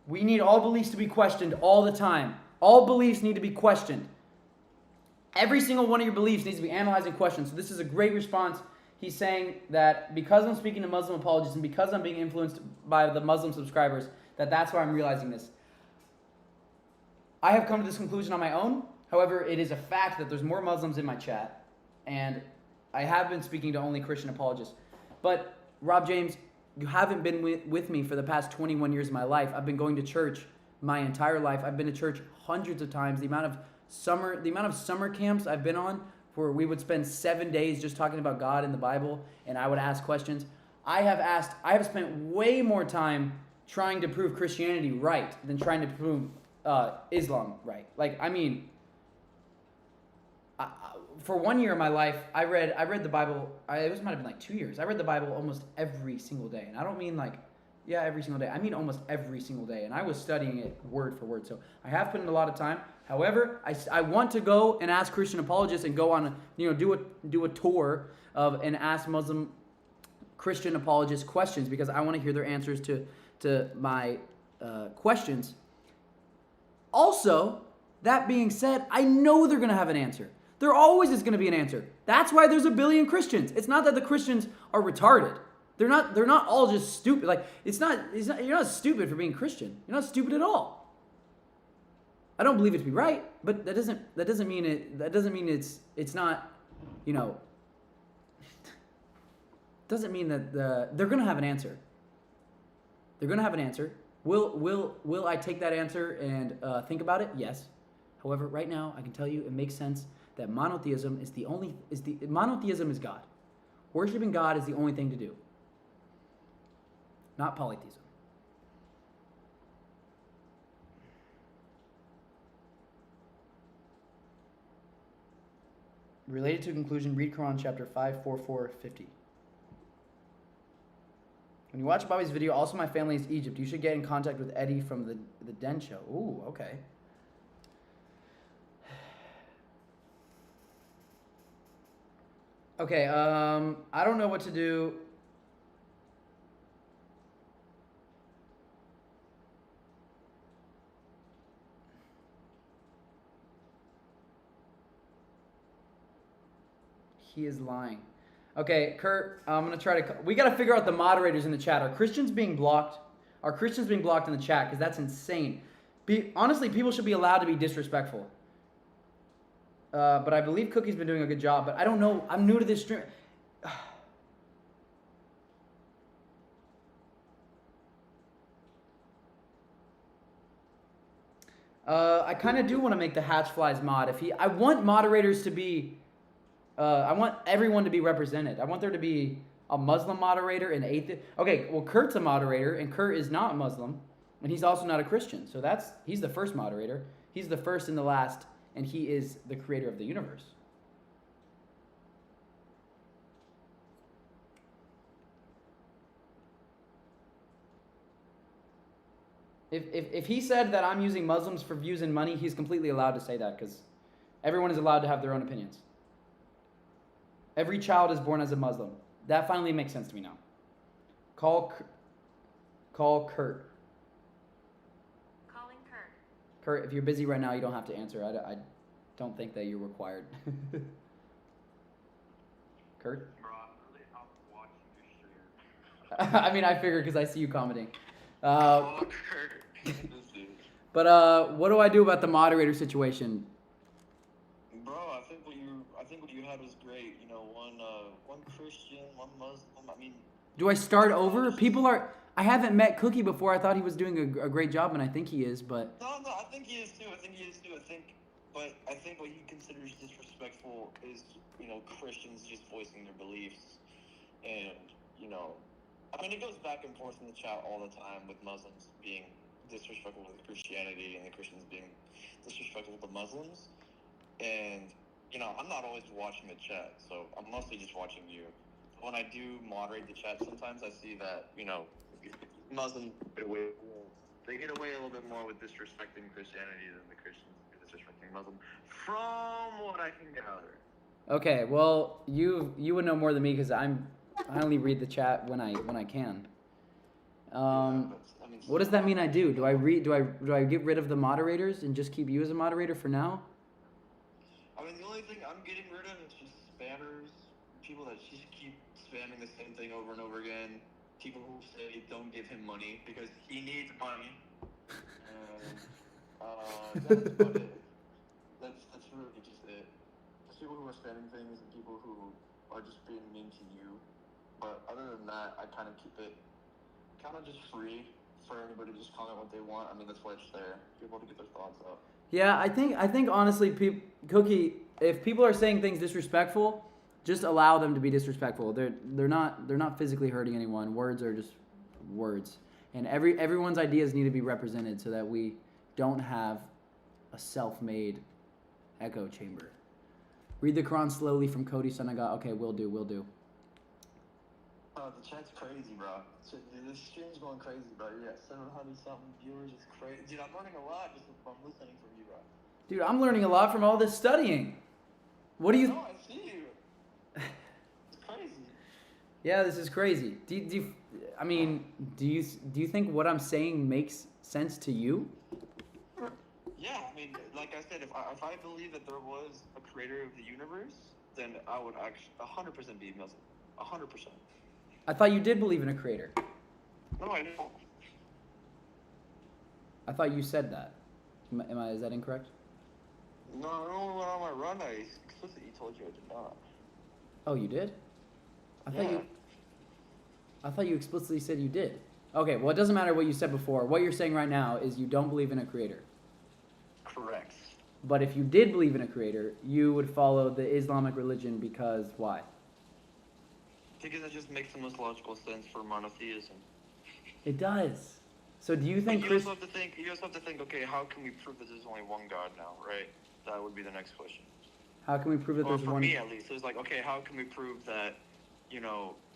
S1: We need all beliefs to be questioned all the time. All beliefs need to be questioned. Every single one of your beliefs needs to be analyzed and questioned. So this is a great response. He's saying that because I'm speaking to Muslim apologists and because I'm being influenced by the Muslim subscribers, that's why I'm realizing this. I have come to this conclusion on my own. However, it is a fact that there's more Muslims in my chat, and I have been speaking to only Christian apologists. But Rob James, you haven't been with me for the past 21 years of my life. I've been going to church my entire life. I've been to church hundreds of times. The amount of summer camps I've been on, where we would spend 7 days just talking about God and the Bible, and I would ask questions. I have spent way more time trying to prove Christianity right than trying to prove Islam right. For 1 year of my life, I read the Bible. It might have been like 2 years. I read the Bible almost every single day, and I don't mean every single day. I mean almost every single day, and I was studying it word for word. So I have put in a lot of time. However, I want to go and ask Christian apologists and go on do a tour of and ask Muslim Christian apologists questions, because I want to hear their answers to my questions. Also, that being said, I know they're going to have an answer. There always is going to be an answer. That's why there's a billion Christians. It's not that the Christians are retarded. They're not all just stupid. You're not stupid for being Christian. You're not stupid at all. I don't believe it to be right, but that doesn't mean it's not, doesn't mean that they're going to have an answer. They're going to have an answer. Will I take that answer and think about it? Yes. However, right now I can tell you it makes sense that monotheism monotheism is God. Worshiping God is the only thing to do. Not polytheism. Related to conclusion, read Quran chapter 54450. When you watch Bobby's video, also my family is Egypt. You should get in contact with Eddie from the Den Show. Ooh, okay. Okay, I don't know what to do. He is lying. Okay, Kurt, I'm going to try to... We got to figure out the moderators in the chat. Are Christians being blocked? Are Christians being blocked in the chat? Because that's insane. Honestly, people should be allowed to be disrespectful. But I believe Cookie's been doing a good job. But I don't know. I'm new to this stream. I kind of do want to make the Hatchflies mod. I want moderators to be... I want everyone to be represented. I want there to be a Muslim moderator and atheist. Okay, well, Kurt's a moderator, and Kurt is not Muslim, and he's also not a Christian. So he's the first moderator. He's the first and the last, and he is the creator of the universe. If he said that I'm using Muslims for views and money, he's completely allowed to say that, because everyone is allowed to have their own opinions. Every child is born as a Muslim. That finally makes sense to me now. Call Kurt.
S5: Calling Kurt.
S1: Kurt, if you're busy right now, you don't have to answer. I don't think that you're required. Kurt?
S6: Bro, I'm really watching your stream.
S1: I mean, I figured because I see you commenting.
S6: Oh, Kurt.
S1: But what do I do about the moderator situation?
S6: Bro, I think what you had was great. You know, one Christian, one Muslim. I mean,
S1: Do I start over? I haven't met Cookie before. I thought he was doing a great job, and I think he is, but...
S6: No, I think he is too. But I think what he considers disrespectful is, Christians just voicing their beliefs. And, I mean, it goes back and forth in the chat all the time with Muslims being disrespectful to Christianity and the Christians being disrespectful to Muslims. And, I'm not always watching the chat, so I'm mostly just watching you. When I do moderate the chat, sometimes I see that, Muslims get away. They get away a little bit more with disrespecting Christianity than the Christians do disrespecting Muslim, from what I can gather.
S1: Okay, well, you would know more than me because I only read the chat when I can. What does that mean I do? Do I get rid of the moderators and just keep you as a moderator for now?
S6: I mean, the only thing I'm getting rid of is just spammers, people that just keep spamming the same thing over and over again. People who say don't give him money because he needs money. And that's about it. That's really just it. There's people who are spamming things and people who are just being mean to you. But other than that, I kind of keep it kind of just free for everybody to just comment what they want. I mean, that's why it's there. People to get their thoughts out.
S1: Yeah, I think honestly, Cookie, if people are saying things disrespectful, just allow them to be disrespectful. They're not physically hurting anyone. Words are just words, and everyone's ideas need to be represented so that we don't have a self-made echo chamber. Read the Quran slowly from Cody Sanaga. Okay, will do.
S6: The chat's crazy, bro. This stream's going crazy, bro. Yeah, 700 something viewers is crazy. Dude, I'm learning a lot just from listening from you, bro.
S1: Dude, I'm learning a lot from all this studying. What do you?
S6: No, I see you. It's crazy.
S1: Yeah, this is crazy. Do you think what I'm saying makes sense to you?
S6: Yeah, I mean, like I said, if I believe that there was a creator of the universe, then I would actually 100% be Muslim. 100%.
S1: I thought you did believe in a creator.
S6: No, I don't.
S1: I thought you said that. Is that incorrect?
S6: No, I only went on my run. I explicitly told you I did not.
S1: Oh, you did?
S6: Yeah.
S1: I thought you explicitly said you did. Okay, well, it doesn't matter what you said before. What you're saying right now is you don't believe in a creator.
S6: Correct.
S1: But if you did believe in a creator, you would follow the Islamic religion because why?
S6: Because it just makes the most logical sense for monotheism.
S1: It does. So do you think
S6: You also have to think. Okay, how can we prove that there's only one God now, right? That would be the next question.
S1: How can we prove that
S6: Or
S1: there's
S6: for
S1: one?
S6: me, at least, it's like, okay, how can we prove that,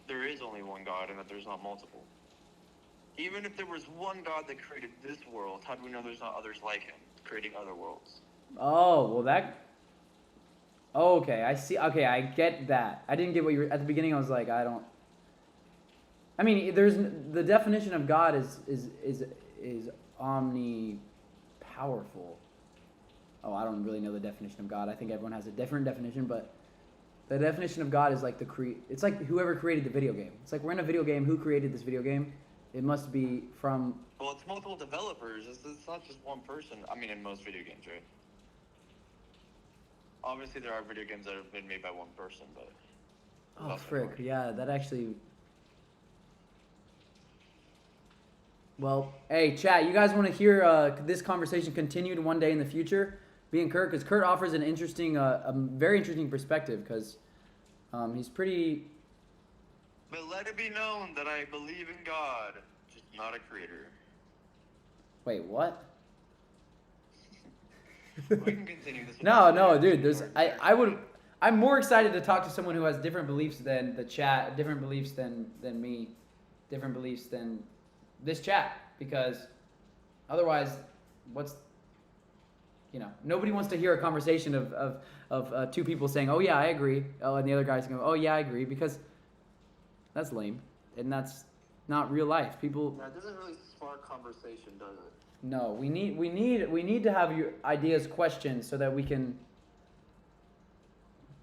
S6: there is only one God and that there's not multiple? Even if there was one God that created this world, how do we know there's not others like him creating other worlds?
S1: Oh, well that. Oh, okay, I see. Okay, I get that. I didn't get what you were at the beginning. I was like, I don't. I mean, there's the definition of God is omni powerful. Oh, I don't really know the definition of God. I think everyone has a different definition, but the definition of God is like it's like whoever created the video game. It's like we're in a video game. Who created this video game? It must be from.
S6: Well, it's multiple developers. It's not just one person. I mean, in most video games, right? Obviously, there are video games that have been made by one person, but.
S1: Oh, frick. Yeah, that actually. Well, hey, chat, you guys want to hear this conversation continued one day in the future? Being Kurt, because Kurt offers an interesting, a very interesting perspective, because he's pretty.
S6: But let it be known that I believe in God, just not a creator.
S1: Wait, what?
S6: We can continue this.
S1: No, dude. I'm more excited to talk to someone who has different beliefs than the chat, different beliefs than me, different beliefs than this chat, because otherwise, nobody wants to hear a conversation of two people saying, "Oh yeah, I agree," and the other guy's going, "Oh yeah, I agree," because that's lame, and that's not real life. People.
S6: That doesn't really spark conversation, does it?
S1: No, we need to have your ideas questioned so that we can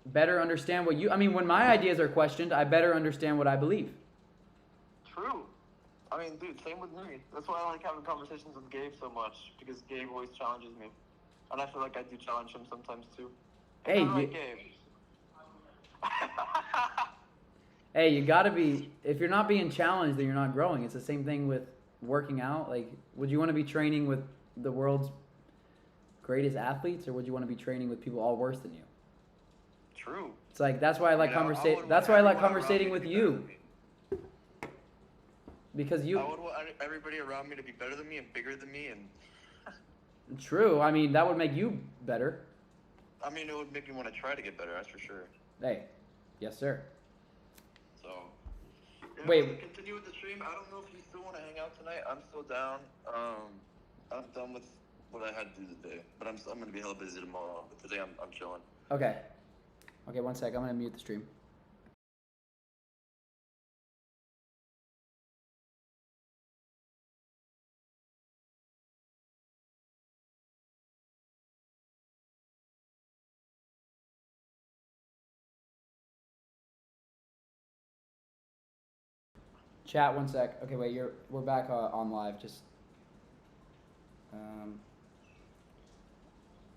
S1: better understand what you. I mean, when my ideas are questioned, I better understand what I believe.
S6: True. I mean, dude, same with me. That's why I like having conversations with Gabe so much, because Gabe always challenges me, and I feel like I do challenge him sometimes too.
S1: Hey,
S6: Gabe.
S1: Hey, you gotta be. If you're not being challenged, then you're not growing. It's the same thing with working out. Like, would you want to be training with the world's greatest athletes, or would you want to be training with people all worse than you?
S6: True.
S1: It's like that's why I like That's why I like conversating with you. Because you.
S6: I would want everybody around me to be better than me and bigger than me, and.
S1: True. I mean, that would make you better.
S6: I mean, it would make me want to try to get better. That's for sure.
S1: Hey, yes, sir.
S6: So, Yeah,
S1: Wait.
S6: so continue with the stream. I don't know if you still want to hang out tonight. I'm still down. I'm done with what I had to do today, but I'm gonna be hella busy tomorrow. But today I'm chilling.
S1: Okay. Okay, one sec. I'm gonna mute the stream. Chat, one sec. Okay, wait. We're back on live. Just.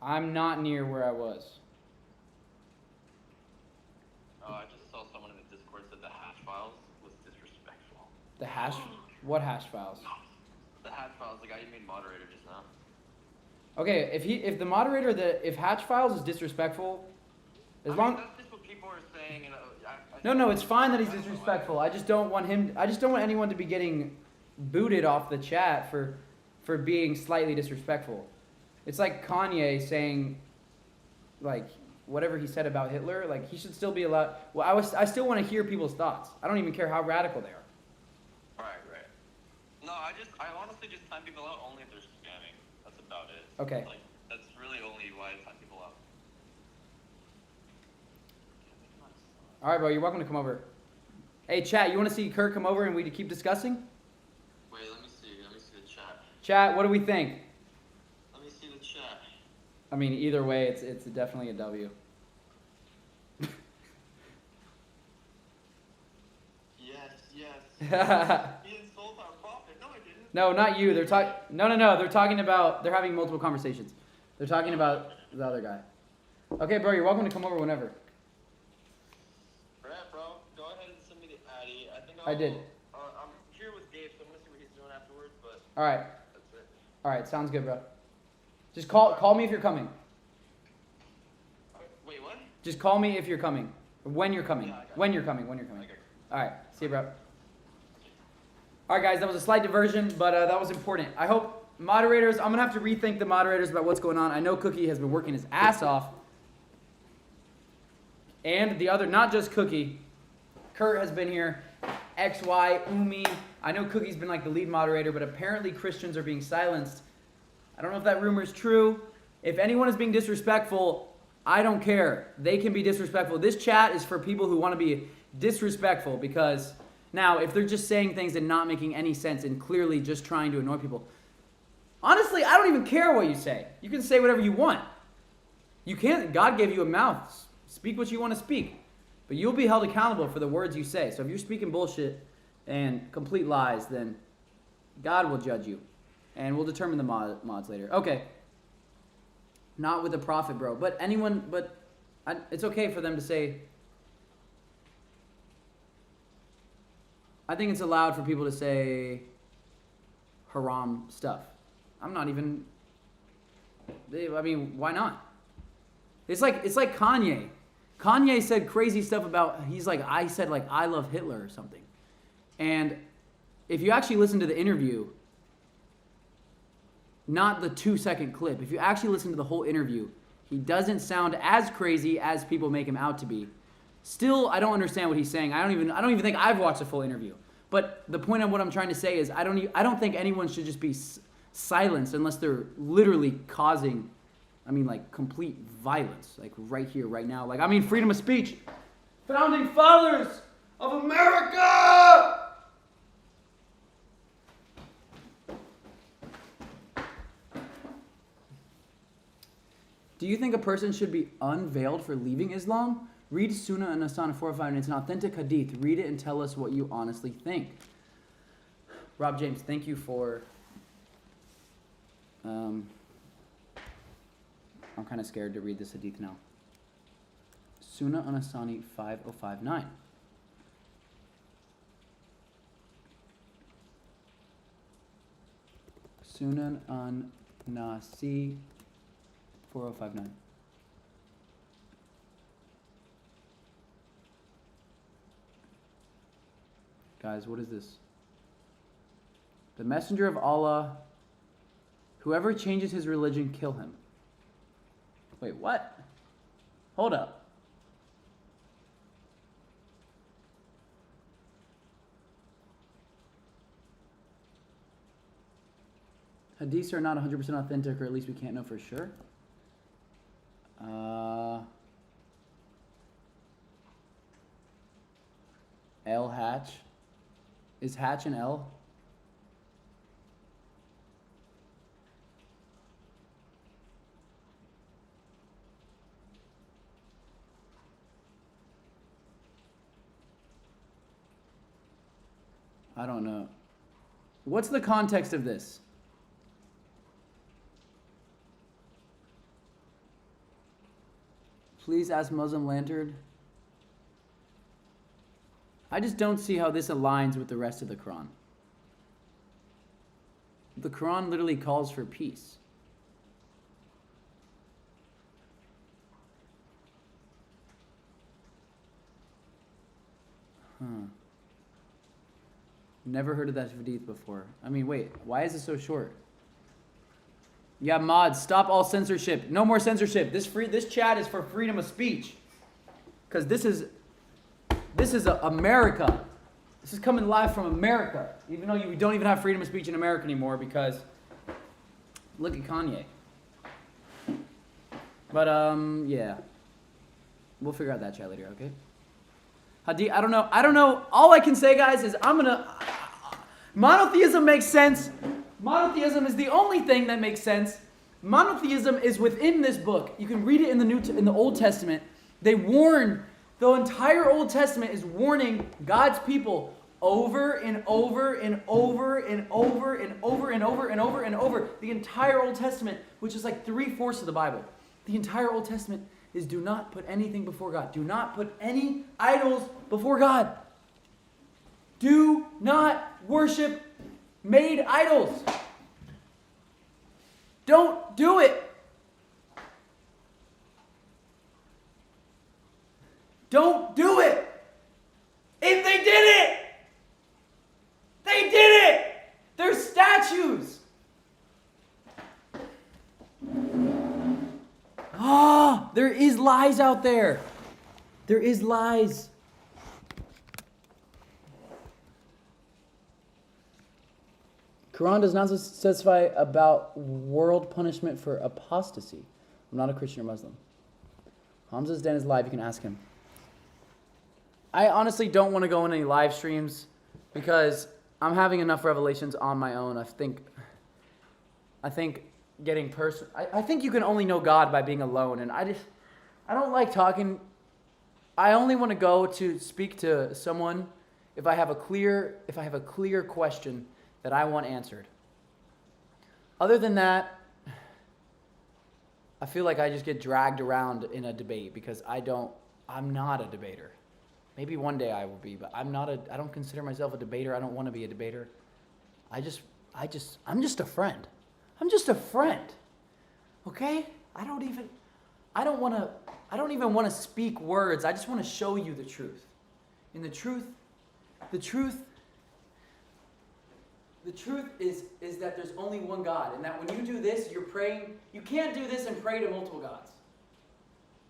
S1: I'm not near where I was.
S6: Oh, I just saw someone in the Discord said the hash files was disrespectful.
S1: The hash. What hash files?
S6: The hash files, the guy you made moderator just now.
S1: Okay, if the moderator if Hatch Files is disrespectful, as long.
S6: That's just what people are saying. And
S1: No, it's fine that he's disrespectful. I just don't want anyone to be getting booted off the chat for being slightly disrespectful. It's like Kanye saying, like, whatever he said about Hitler, like, he should still be allowed. Well, I still want to hear people's thoughts. I don't even care how radical they are.
S6: Right. No, I honestly just time people out only if they're scamming. That's about it.
S1: Okay.
S6: Like, that's really only why I time people out.
S1: All right, bro, you're welcome to come over. Hey, chat, you want to see Kurt come over and we keep discussing?
S6: Wait, let me see the chat.
S1: Chat, what do we think?
S6: Let me see the chat.
S1: I mean, either way, it's definitely a W.
S6: Yes. He insulted our prophet. No, I didn't.
S1: No, not you. They're talking. No. They're talking about. They're having multiple conversations. They're talking about the other guy. Okay, bro. You're welcome to come over whenever.
S6: Alright, bro. Go ahead and send me the Addy.
S1: I did.
S6: I'm here with Dave, so I'm gonna see what he's doing afterwards. But
S1: All right.
S6: that's it.
S1: All right. Sounds good, bro. Just call me if you're coming.
S6: Wait, what?
S1: Just call me if you're coming. When you're coming.
S6: Yeah, I got
S1: When
S6: it.
S1: you're coming. When you're coming.
S6: I got it.
S1: All right. See you, bro. All right, guys. That was a slight diversion, but that was important. I hope moderators. I'm gonna have to rethink the moderators about what's going on. I know Cookie has been working his ass off, and the other, not just Cookie. Kurt has been here. XY, Umi. I know Cookie's been like the lead moderator, but apparently Christians are being silenced. I don't know if that rumor is true. If anyone is being disrespectful, I don't care. They can be disrespectful. This chat is for people who want to be disrespectful because now, if they're just saying things and not making any sense and clearly just trying to annoy people, honestly, I don't even care what you say. You can say whatever you want. You can't. God gave you a mouth. Speak what you want to speak. But you'll be held accountable for the words you say. So if you're speaking bullshit and complete lies, then God will judge you. And we'll determine the mods later. Okay. Not with the prophet, bro. But anyone, it's okay for them to say. I think it's allowed for people to say haram stuff. I'm not even. I mean, why not? It's like Kanye. Kanye said crazy stuff about. I said I love Hitler or something. And if you actually listen to the interview, not the 2-second clip, if you actually listen to the whole interview, he doesn't sound as crazy as people make him out to be. Still, I don't understand what he's saying. I don't even think I've watched a full interview. But the point of what I'm trying to say is I don't think anyone should just be silenced unless they're literally causing, complete violence, right here, right now. Freedom of speech. Founding fathers of America! Do you think a person should be unveiled for leaving Islam? Read Sunnah and Asana 405. It's an authentic hadith. Read it and tell us what you honestly think. Rob James, thank you for... I'm kind of scared to read this hadith now. Sunnah and Asani 5059. Sunan an Nasi 4059. Guys, what is this? The messenger of Allah, whoever changes his religion, kill him. Wait, what? Hold up. Hadiths are not 100% authentic, or at least we can't know for sure. L Hatch. Is Hatch an L? I don't know. What's the context of this? Please ask Muslim Lantern. I just don't see how this aligns with the rest of the Quran. The Quran literally calls for peace. Never heard of that hadith before. I mean, wait, why is it so short? Yeah, mods, stop all censorship. No more censorship. This chat is for freedom of speech. Because this is America. This is coming live from America. Even though we don't even have freedom of speech in America anymore because look at Kanye. But yeah. We'll figure out that chat later, okay? Hadith, I don't know. All I can say, guys, is monotheism makes sense. Monotheism is the only thing that makes sense. Monotheism is within this book. You can read it in the Old Testament. They warn, the entire Old Testament is warning God's people over and over and over and over and over and over and over and over. The entire Old Testament, which is like 3/4 of the Bible. The entire Old Testament is do not put anything before God. Do not put any idols before God. Do not worship made idols. Don't do it. Don't do it. If they did it, they did it. They're statues. There is lies out there. There is lies. Quran does not specify about world punishment for apostasy. I'm not a Christian or Muslim. Hamza's den is live. You can ask him. I honestly don't want to go on any live streams because I'm having enough revelations on my own. I think getting personal. I think you can only know God by being alone, and I don't like talking. I only want to go to speak to someone if I have a clear question that I want answered. Other than that, I feel like I just get dragged around in a debate because I'm not a debater. Maybe one day I will be, but I don't consider myself a debater. I don't want to be a debater. I'm just a friend. I'm just a friend. Okay? I don't even want to speak words. I just want to show you the truth. And the truth is that there's only one God, and that when you do this, you're praying. You can't do this and pray to multiple gods.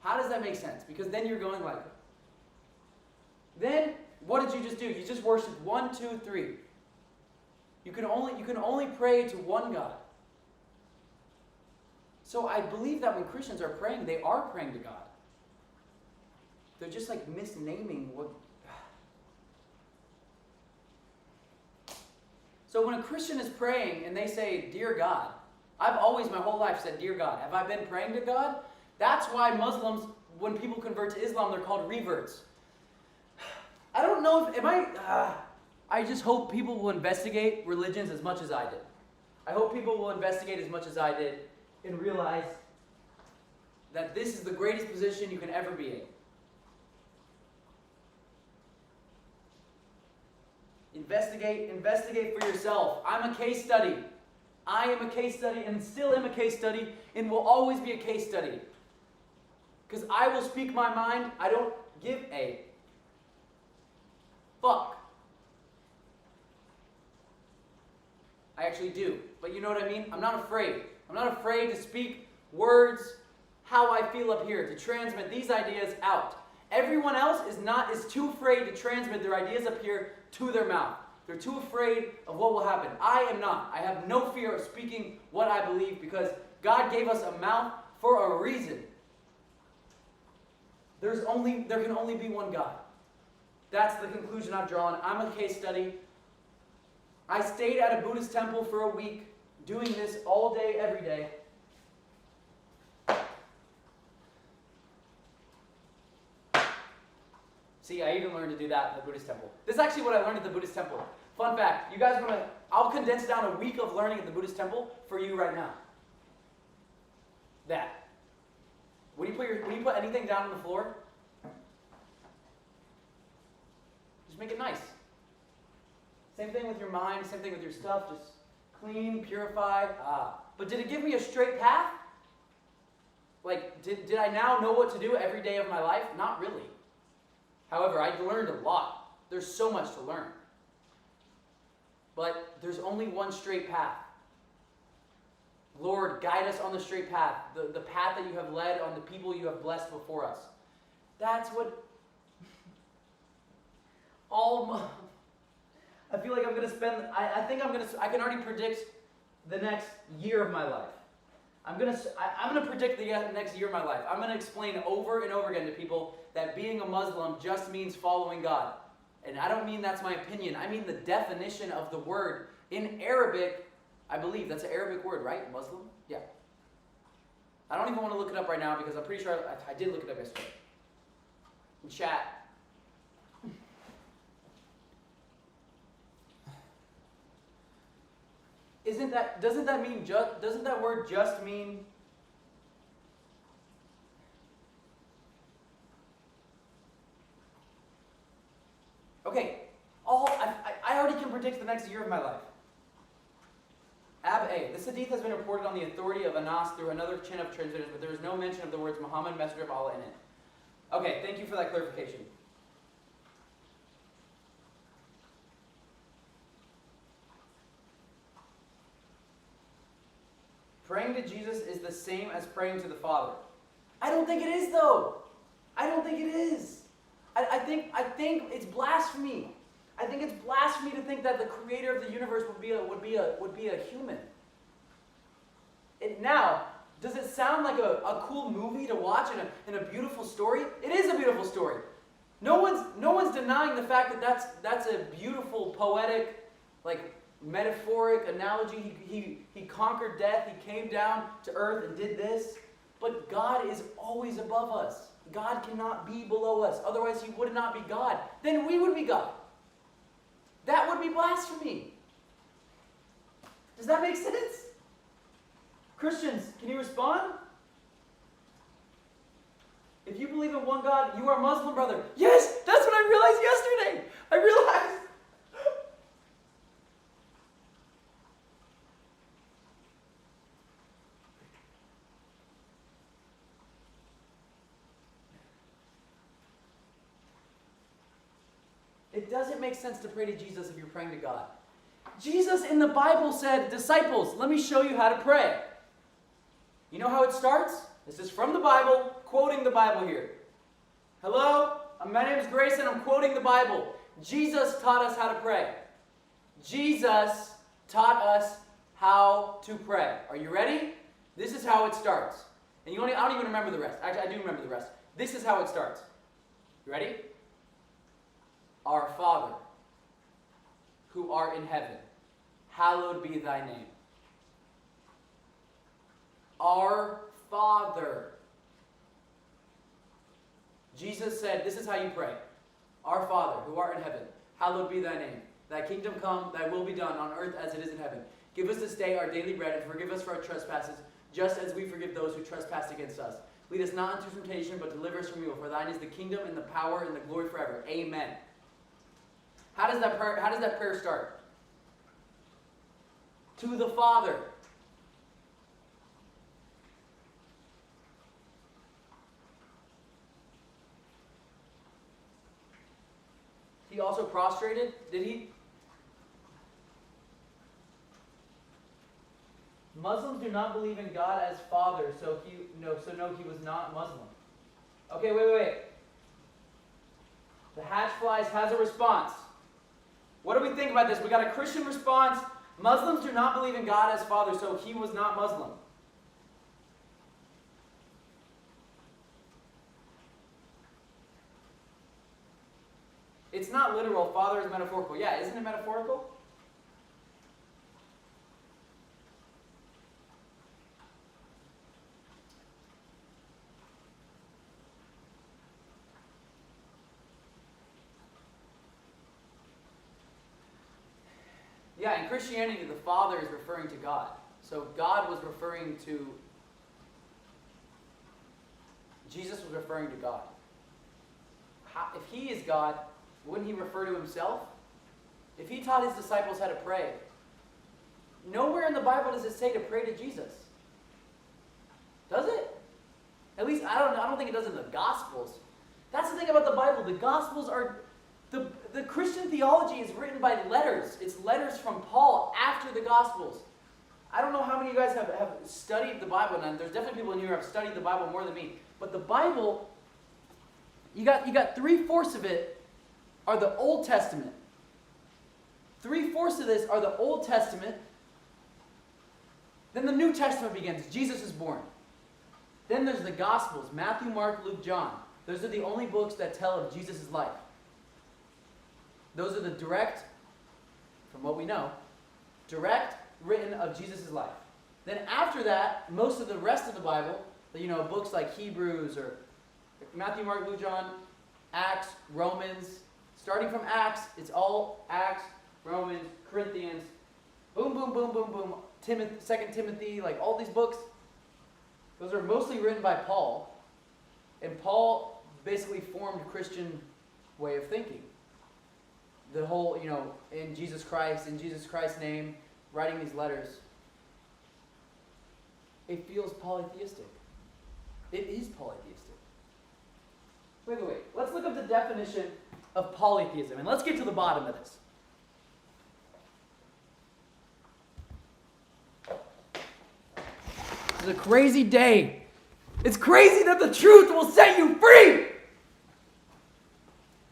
S1: How does that make sense? Because then you're going like, then what did you just do? You just worshiped 1, 2, 3. You can only pray to one God. So I believe that when Christians are praying, they are praying to God. They're just like misnaming what. So when a Christian is praying and they say, "Dear God," I've always my whole life said, "Dear God." Have I been praying to God? That's why Muslims, when people convert to Islam, they're called reverts. I don't know if I just hope people will investigate religions as much as I did. I hope people will investigate as much as I did and realize that this is the greatest position you can ever be in. Investigate for yourself. I'm a case study. I am a case study and still am a case study and will always be a case study. Because I will speak my mind. I don't give a fuck. I actually do. But you know what I mean? I'm not afraid. I'm not afraid to speak words how I feel up here, to transmit these ideas out. Everyone else is too afraid to transmit their ideas up here to their mouth. They're too afraid of what will happen. I am not. I have no fear of speaking what I believe because God gave us a mouth for a reason. There can only be one God. That's the conclusion I've drawn. I'm a case study. I stayed at a Buddhist temple for a week, doing this all day, every day. See, I even learned to do that in the Buddhist temple. This is actually what I learned at the Buddhist temple. Fun fact, you guys want to, I'll condense down a week of learning at the Buddhist temple for you right now. That. When you put anything down on the floor, just make it nice. Same thing with your mind, same thing with your stuff, just clean, purified. But did it give me a straight path? Like, did I now know what to do every day of my life? Not really. However, I learned a lot. There's so much to learn. But there's only one straight path. Lord, guide us on the straight path, the path that you have led on the people you have blessed before us. That's what I feel like I'm going to spend, I can already predict the next year of my life. I'm going to predict the next year of my life. I'm going to explain over and over again to people that being a Muslim just means following God. And I don't mean that's my opinion. I mean the definition of the word. In Arabic, I believe that's an Arabic word, right? Muslim? Yeah. I don't even want to look it up right now because I'm pretty sure I did look it up yesterday. In chat. Doesn't that word just mean okay, I already can predict the next year of my life. Ab A. This hadith has been reported on the authority of Anas through another chain of translators, but there is no mention of the words Muhammad, Messenger of Allah in it. Okay, thank you for that clarification. Praying to Jesus is the same as praying to the Father. I don't think it is, though. I don't think it is. I think it's blasphemy. I think it's blasphemy to think that the creator of the universe would be a human. Now, does it sound like a cool movie to watch and a beautiful story? It is a beautiful story. No one's denying the fact that that's a beautiful, poetic, like metaphoric analogy. He conquered death. He came down to earth and did this. But God is always above us. God cannot be below us. Otherwise, he would not be God. Then we would be God. That would be blasphemy. Does that make sense? Christians, can you respond? If you believe in one God, you are a Muslim, brother. Yes, that's what I realized yesterday. I realized. It doesn't make sense to pray to Jesus if you're praying to God. Jesus in the Bible said, disciples, let me show you how to pray. You know how it starts? This is from the Bible, quoting the Bible here. Hello, my name is Grace and I'm quoting the Bible. Jesus taught us how to pray. Jesus taught us how to pray. Are you ready? This is how it starts. And I don't even remember the rest. Actually, I do remember the rest. This is how it starts. You ready? Our Father, who art in heaven, hallowed be thy name. Our Father. Jesus said, this is how you pray. Our Father, who art in heaven, hallowed be thy name. Thy kingdom come, thy will be done on earth as it is in heaven. Give us this day our daily bread, and forgive us for our trespasses, just as we forgive those who trespass against us. Lead us not into temptation, but deliver us from evil. For thine is the kingdom and the power and the glory forever. Amen. How does that prayer start? To the Father. He also prostrated? Did he? Muslims do not believe in God as Father, so no, he was not Muslim. Okay, wait. The Hatchflies has a response. What do we think about this? We got a Christian response. Muslims do not believe in God as Father, so he was not Muslim. It's not literal. Father is metaphorical. Yeah, isn't it metaphorical? Yeah, in Christianity, the Father is referring to God. So God was referring to... Jesus was referring to God. If he is God, wouldn't he refer to himself? If he taught his disciples how to pray, nowhere in the Bible does it say to pray to Jesus. Does it? At least, I don't think it does in the Gospels. That's the thing about the Bible. The Gospels are... The Christian theology is written by letters. It's letters from Paul after the Gospels. I don't know how many of you guys have studied the Bible, and there's definitely people in here who have studied the Bible more than me. But the Bible, you got 3/4 of it are the Old Testament. 3/4 of this are the Old Testament. Then the New Testament begins. Jesus is born. Then there's the Gospels, Matthew, Mark, Luke, John. Those are the only books that tell of Jesus' life. Those are the direct, from what we know, direct written of Jesus' life. Then after that, most of the rest of the Bible, books like Hebrews or Matthew, Mark, Luke, John, Acts, Romans. Starting from Acts, it's all Acts, Romans, Corinthians, boom, boom, boom, boom, boom. 2 Timothy, like all these books. Those are mostly written by Paul. And Paul basically formed Christian way of thinking. The whole, in Jesus Christ's name, writing these letters. It feels polytheistic. It is polytheistic. Wait. Let's look up the definition of polytheism, and let's get to the bottom of this. This is a crazy day. It's crazy that the truth will set you free!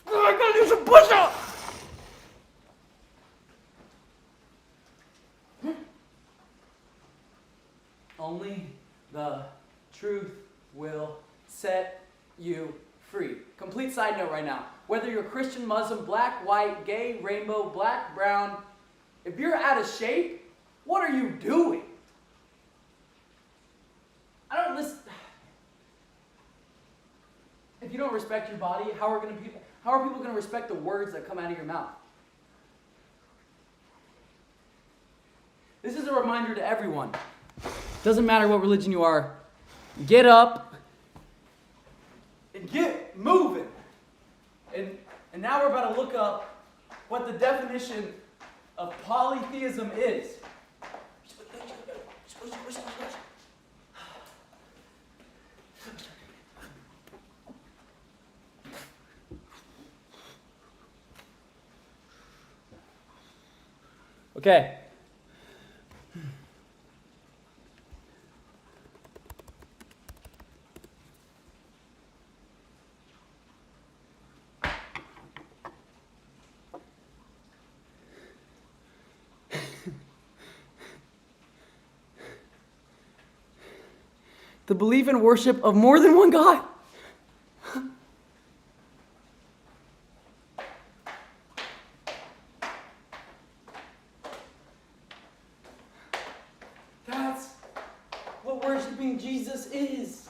S1: Oh, I gotta do some push-ups! Only the truth will set you free. Complete side note right now. Whether you're Christian, Muslim, black, white, gay, rainbow, black, brown, if you're out of shape, what are you doing? If you don't respect your body, how are people going to respect the words that come out of your mouth? This is a reminder to everyone. Doesn't matter what religion you are. Get up and get moving. And now we're about to look up what the definition of polytheism is. Okay. The belief and worship of more than one God. That's what worshiping Jesus is.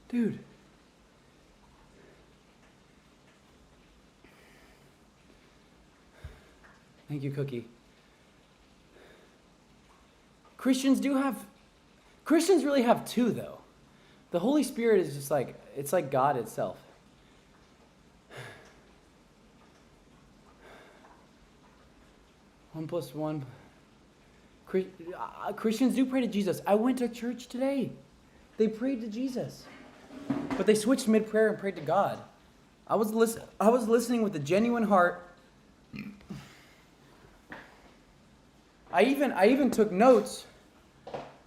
S1: Dude. Thank you, Cookie. Christians really have two, though. The Holy Spirit is just it's like God itself. One plus one. Christians do pray to Jesus. I went to church today. They prayed to Jesus. But they switched mid-prayer and prayed to God. I was listening with a genuine heart. I even took notes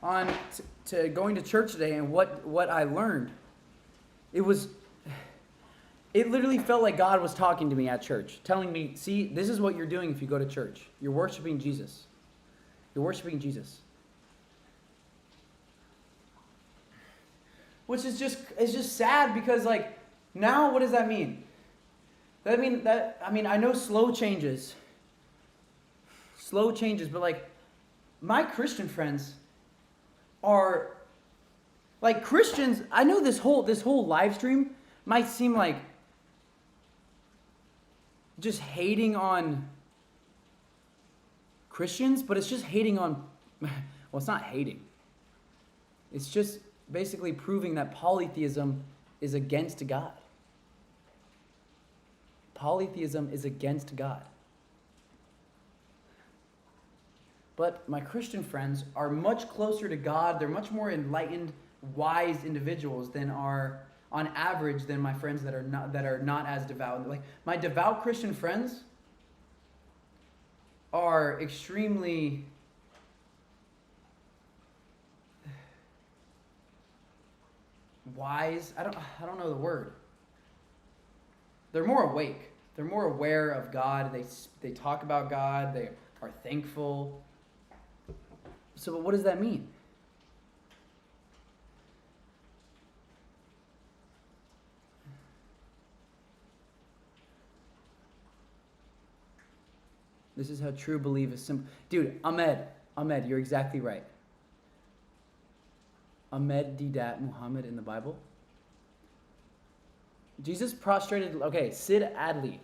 S1: on to going to church today and what I learned. it literally felt like God was talking to me at church, telling me, see, this is what you're doing if you go to church. You're worshiping Jesus. You're worshiping Jesus. Which is just sad because, like, now what does that mean? I know slow changes, but like, my Christian friends are, like, Christians. I know this whole live stream might seem like just hating on Christians, but it's just hating on, well, it's not hating. It's just basically proving that polytheism is against God. Polytheism is against God. But my Christian friends are much closer to God. They're much more enlightened, wise individuals than are, on average, than my friends that are not as devout. Like, my devout Christian friends are extremely wise. I don't know the word. They're more awake. They're more aware of God. They talk about God. They are thankful. So, but what does that mean? This is how true belief is simple. Dude, Ahmed, you're exactly right. Ahmed Didat Muhammad in the Bible. Jesus prostrated, okay, Sid Adli.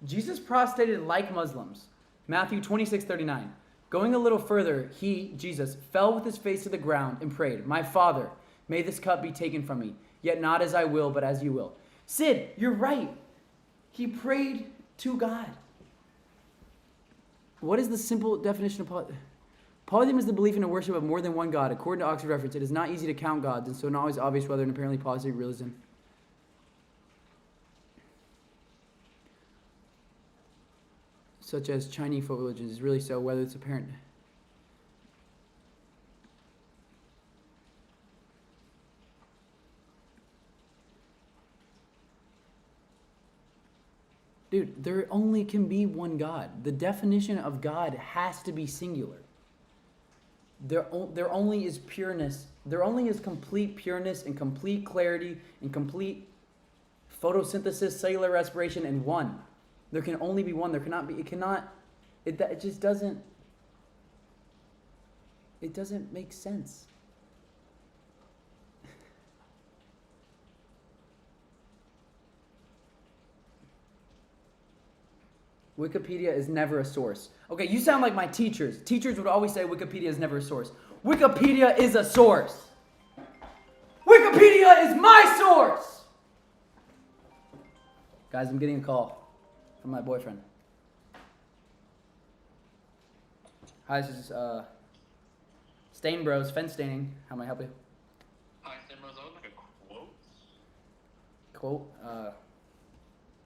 S1: Jesus prostrated like Muslims. Matthew 26:39. Going a little further, he, Jesus, fell with his face to the ground and prayed, "My Father, may this cup be taken from me, yet not as I will, but as you will." Sid, you're right. He prayed to God. What is the simple definition of polytheism? Polytheism is the belief in a worship of more than one God. According to Oxford Reference, it is not easy to count gods, and so not always obvious whether an apparently polytheistic realism. Such as Chinese folk religions, is really so, whether it's apparent. Dude, there only can be one God. The definition of God has to be singular. There only is pureness. There only is complete pureness and complete clarity and complete photosynthesis, cellular respiration, and one. There can only be one. There cannot be. It just doesn't. It doesn't make sense. Wikipedia is never a source. Okay, you sound like my teachers. Teachers would always say Wikipedia is never a source. Wikipedia is a source. Wikipedia is my source. Guys, I'm getting a call from my boyfriend. Hi, this is Stain Bros, fence staining. How may I help you?
S6: Hi, Stain Bros. I would like a quote.
S1: Quote?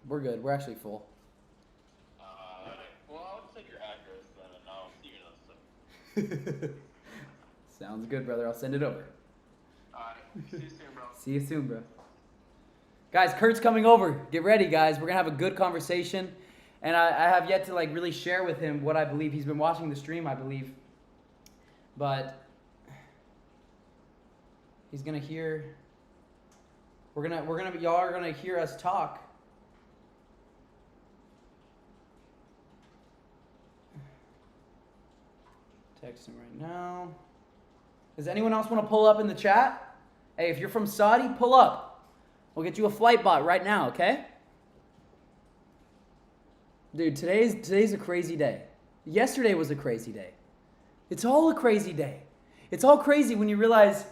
S1: We're good. We're actually full.
S6: Well, I'll take your address then, and I'll see you in a second.
S1: Sounds good, brother. I'll send it over.
S6: Alright, see you soon, bro.
S1: See you soon, bro. Guys, Kurt's coming over. Get ready, guys. We're going to have a good conversation. And I have yet to really share with him what I believe. He's been watching the stream, I believe. But he's going to hear... y'all are going to hear us talk. Text him right now. Does anyone else want to pull up in the chat? Hey, if you're from Saudi, pull up. We'll get you a flight bot right now, okay? Dude, today's a crazy day. Yesterday was a crazy day. It's all a crazy day. It's all crazy when you realize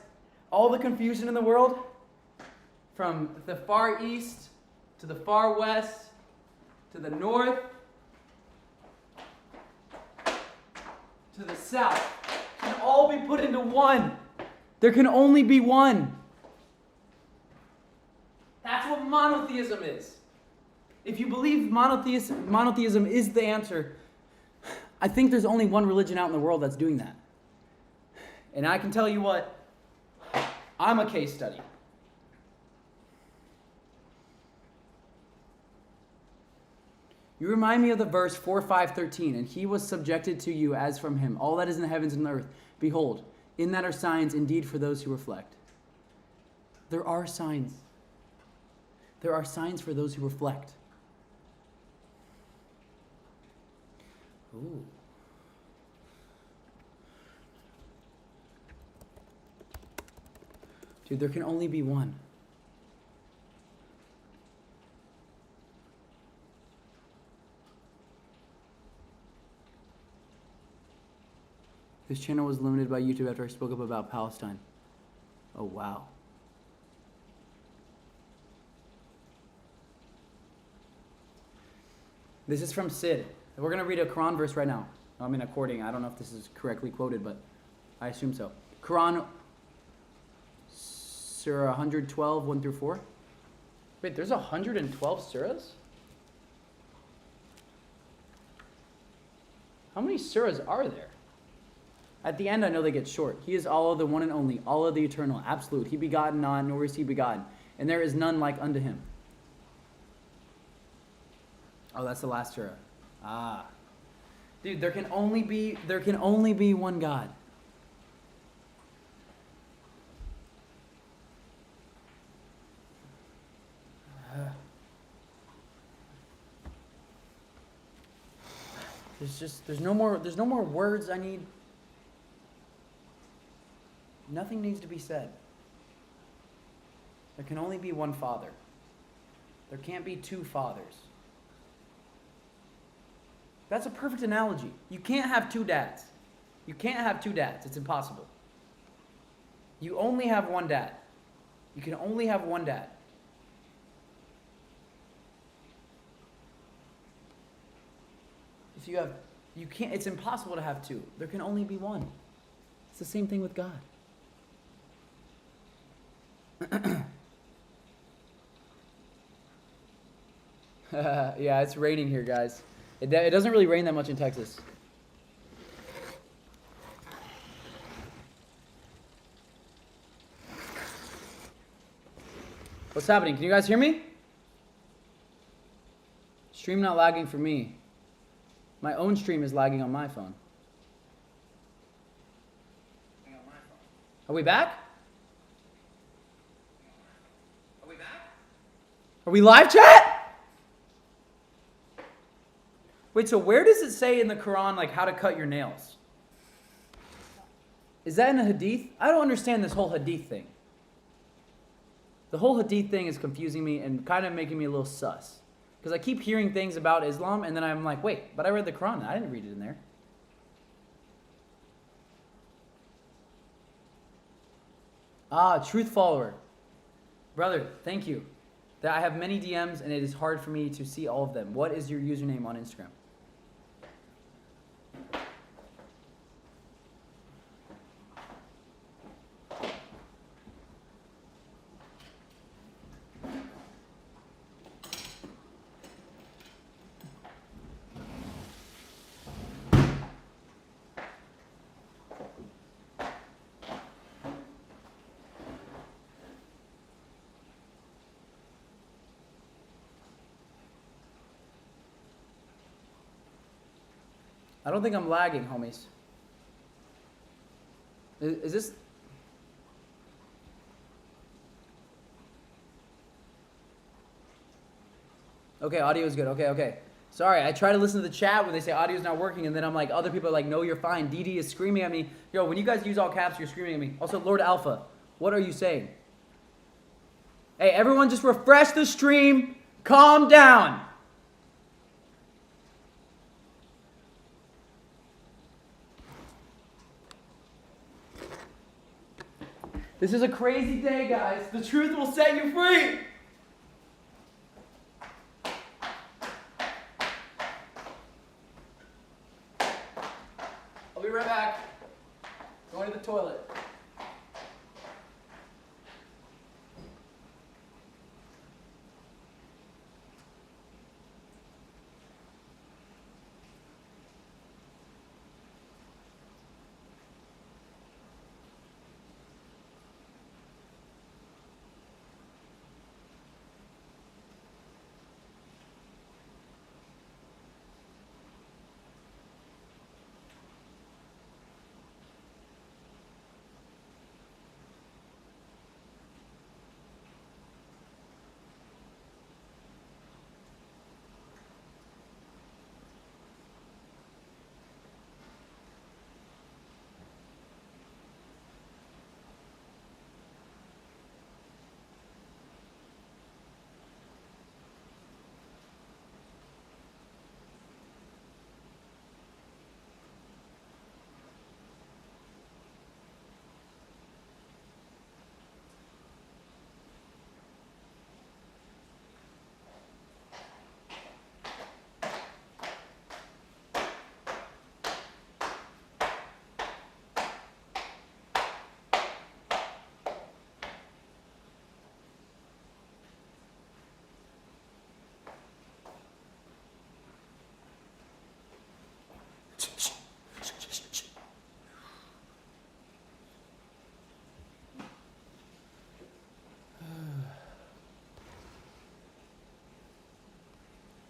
S1: all the confusion in the world, from the far east to the far west to the north to the south, can all be put into one. There can only be one. That's what monotheism is. If you believe monotheism is the answer, I think there's only one religion out in the world that's doing that. And I can tell you what, I'm a case study. You remind me of the verse 4:5-13, and he was subjected to you as from him, all that is in the heavens and the earth. Behold, in that are signs indeed for those who reflect. There are signs. There are signs for those who reflect. Ooh. Dude, there can only be one. This channel was limited by YouTube after I spoke up about Palestine. Oh, wow. This is from Sid. We're going to read a Quran verse right now. I mean, according, I don't know if this is correctly quoted, but I assume so. Quran, Surah 112, 1-4. Wait, there's 112 surahs? How many surahs are there? At the end, I know they get short. He is Allah, the one and only, Allah the eternal, absolute. He begotten not, nor is he begotten. And there is none like unto him. Oh, that's the last surah. Ah. Dude, there can only be one God. There's no more words I need. Nothing needs to be said. There can only be one Father. There can't be two fathers. That's a perfect analogy. You can't have two dads. You can't have two dads. It's impossible. You only have one dad. You can only have one dad. If you can't, it's impossible to have two. There can only be one. It's the same thing with God. Yeah, it's raining here, guys. It doesn't really rain that much in Texas. What's happening? Can you guys hear me? Stream not lagging for me. My own stream is lagging on my phone. Are we back? Are we live, chat? Wait, so where does it say in the Quran, like, how to cut your nails? Is that in a Hadith? I don't understand this whole Hadith thing. The whole Hadith thing is confusing me and kind of making me a little sus. Because I keep hearing things about Islam, and then I'm like, wait, but I read the Quran, and I didn't read it in there. Ah, truth follower. Brother, thank you. I have many DMs, and it is hard for me to see all of them. What is your username on Instagram? I don't think I'm lagging, homies. Is this... Okay, audio is good. Okay. Sorry, I try to listen to the chat when they say audio's not working, and then I'm like, other people are like, no, you're fine. DD is screaming at me. Yo, when you guys use all caps, you're screaming at me. Also, Lord Alpha, what are you saying? Hey, everyone just refresh the stream. Calm down. This is a crazy day, guys. The truth will set you free. I'll be right back. Going to the toilet.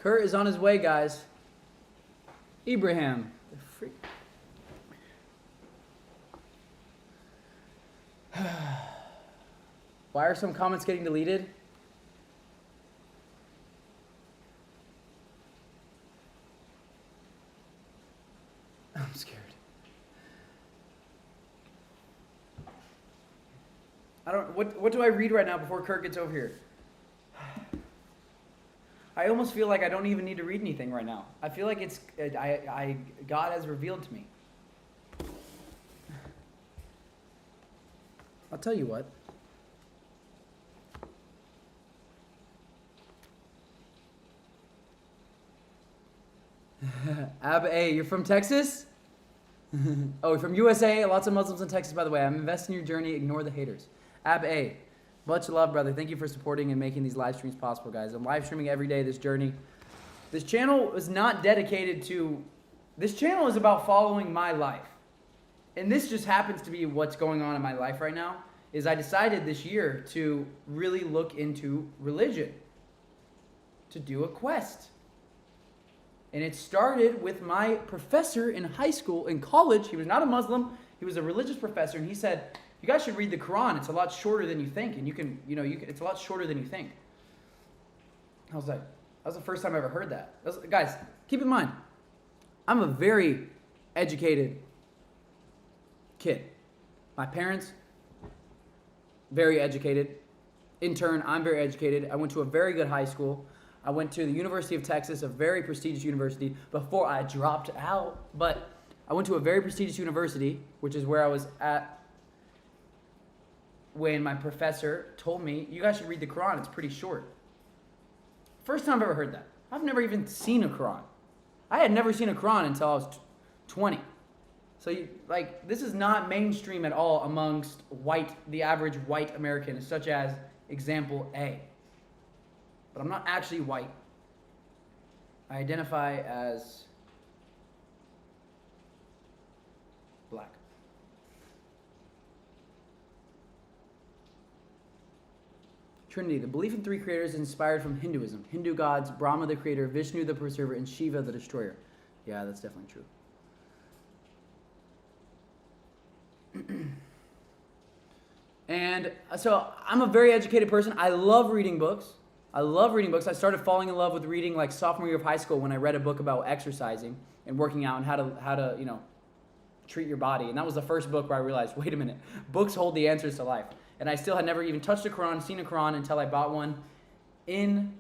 S1: Kurt is on his way, guys. Ibrahim. The freak. Why are some comments getting deleted? I'm scared. What do I read right now before Kurt gets over here? I almost feel like I don't even need to read anything right now. I feel like God has revealed to me. I'll tell you what. Ab A, you're from Texas? Oh, from USA. Lots of Muslims in Texas, by the way. I'm investing in your journey. Ignore the haters. Ab A, much love, brother. Thank you for supporting and making these live streams possible, guys. I'm live streaming every day this journey. This channel is not dedicated to... This channel is about following my life. And this just happens to be what's going on in my life right now, is I decided this year to really look into religion. To do a quest. And it started with my professor in high school, in college. He was not a Muslim. He was a religious professor. And he said, you guys should read the Quran. It's a lot shorter than you think. And it's a lot shorter than you think. I was like, that was the first time I ever heard that. Guys, keep in mind, I'm a very educated kid. My parents, very educated. In turn, I'm very educated. I went to a very good high school. I went to the University of Texas, a very prestigious university, before I dropped out. But I went to a very prestigious university, which is where I was at when my professor told me, you guys should read the Quran. It's pretty short. First time I've ever heard that. I've never even seen a Quran. I had never seen a Quran until I was 20. So, this is not mainstream at all amongst the average white American, such as example A. But I'm not actually white. I identify as black. Trinity. The belief in three creators is inspired from Hinduism. Hindu gods, Brahma the creator, Vishnu the preserver, and Shiva the destroyer. Yeah, that's definitely true. And so I'm a very educated person. I love reading books. I started falling in love with reading like sophomore year of high school when I read a book about exercising and working out and how to treat your body. And that was the first book where I realized, wait a minute, books hold the answers to life. And I still had never even touched a Quran, seen a Quran until I bought one in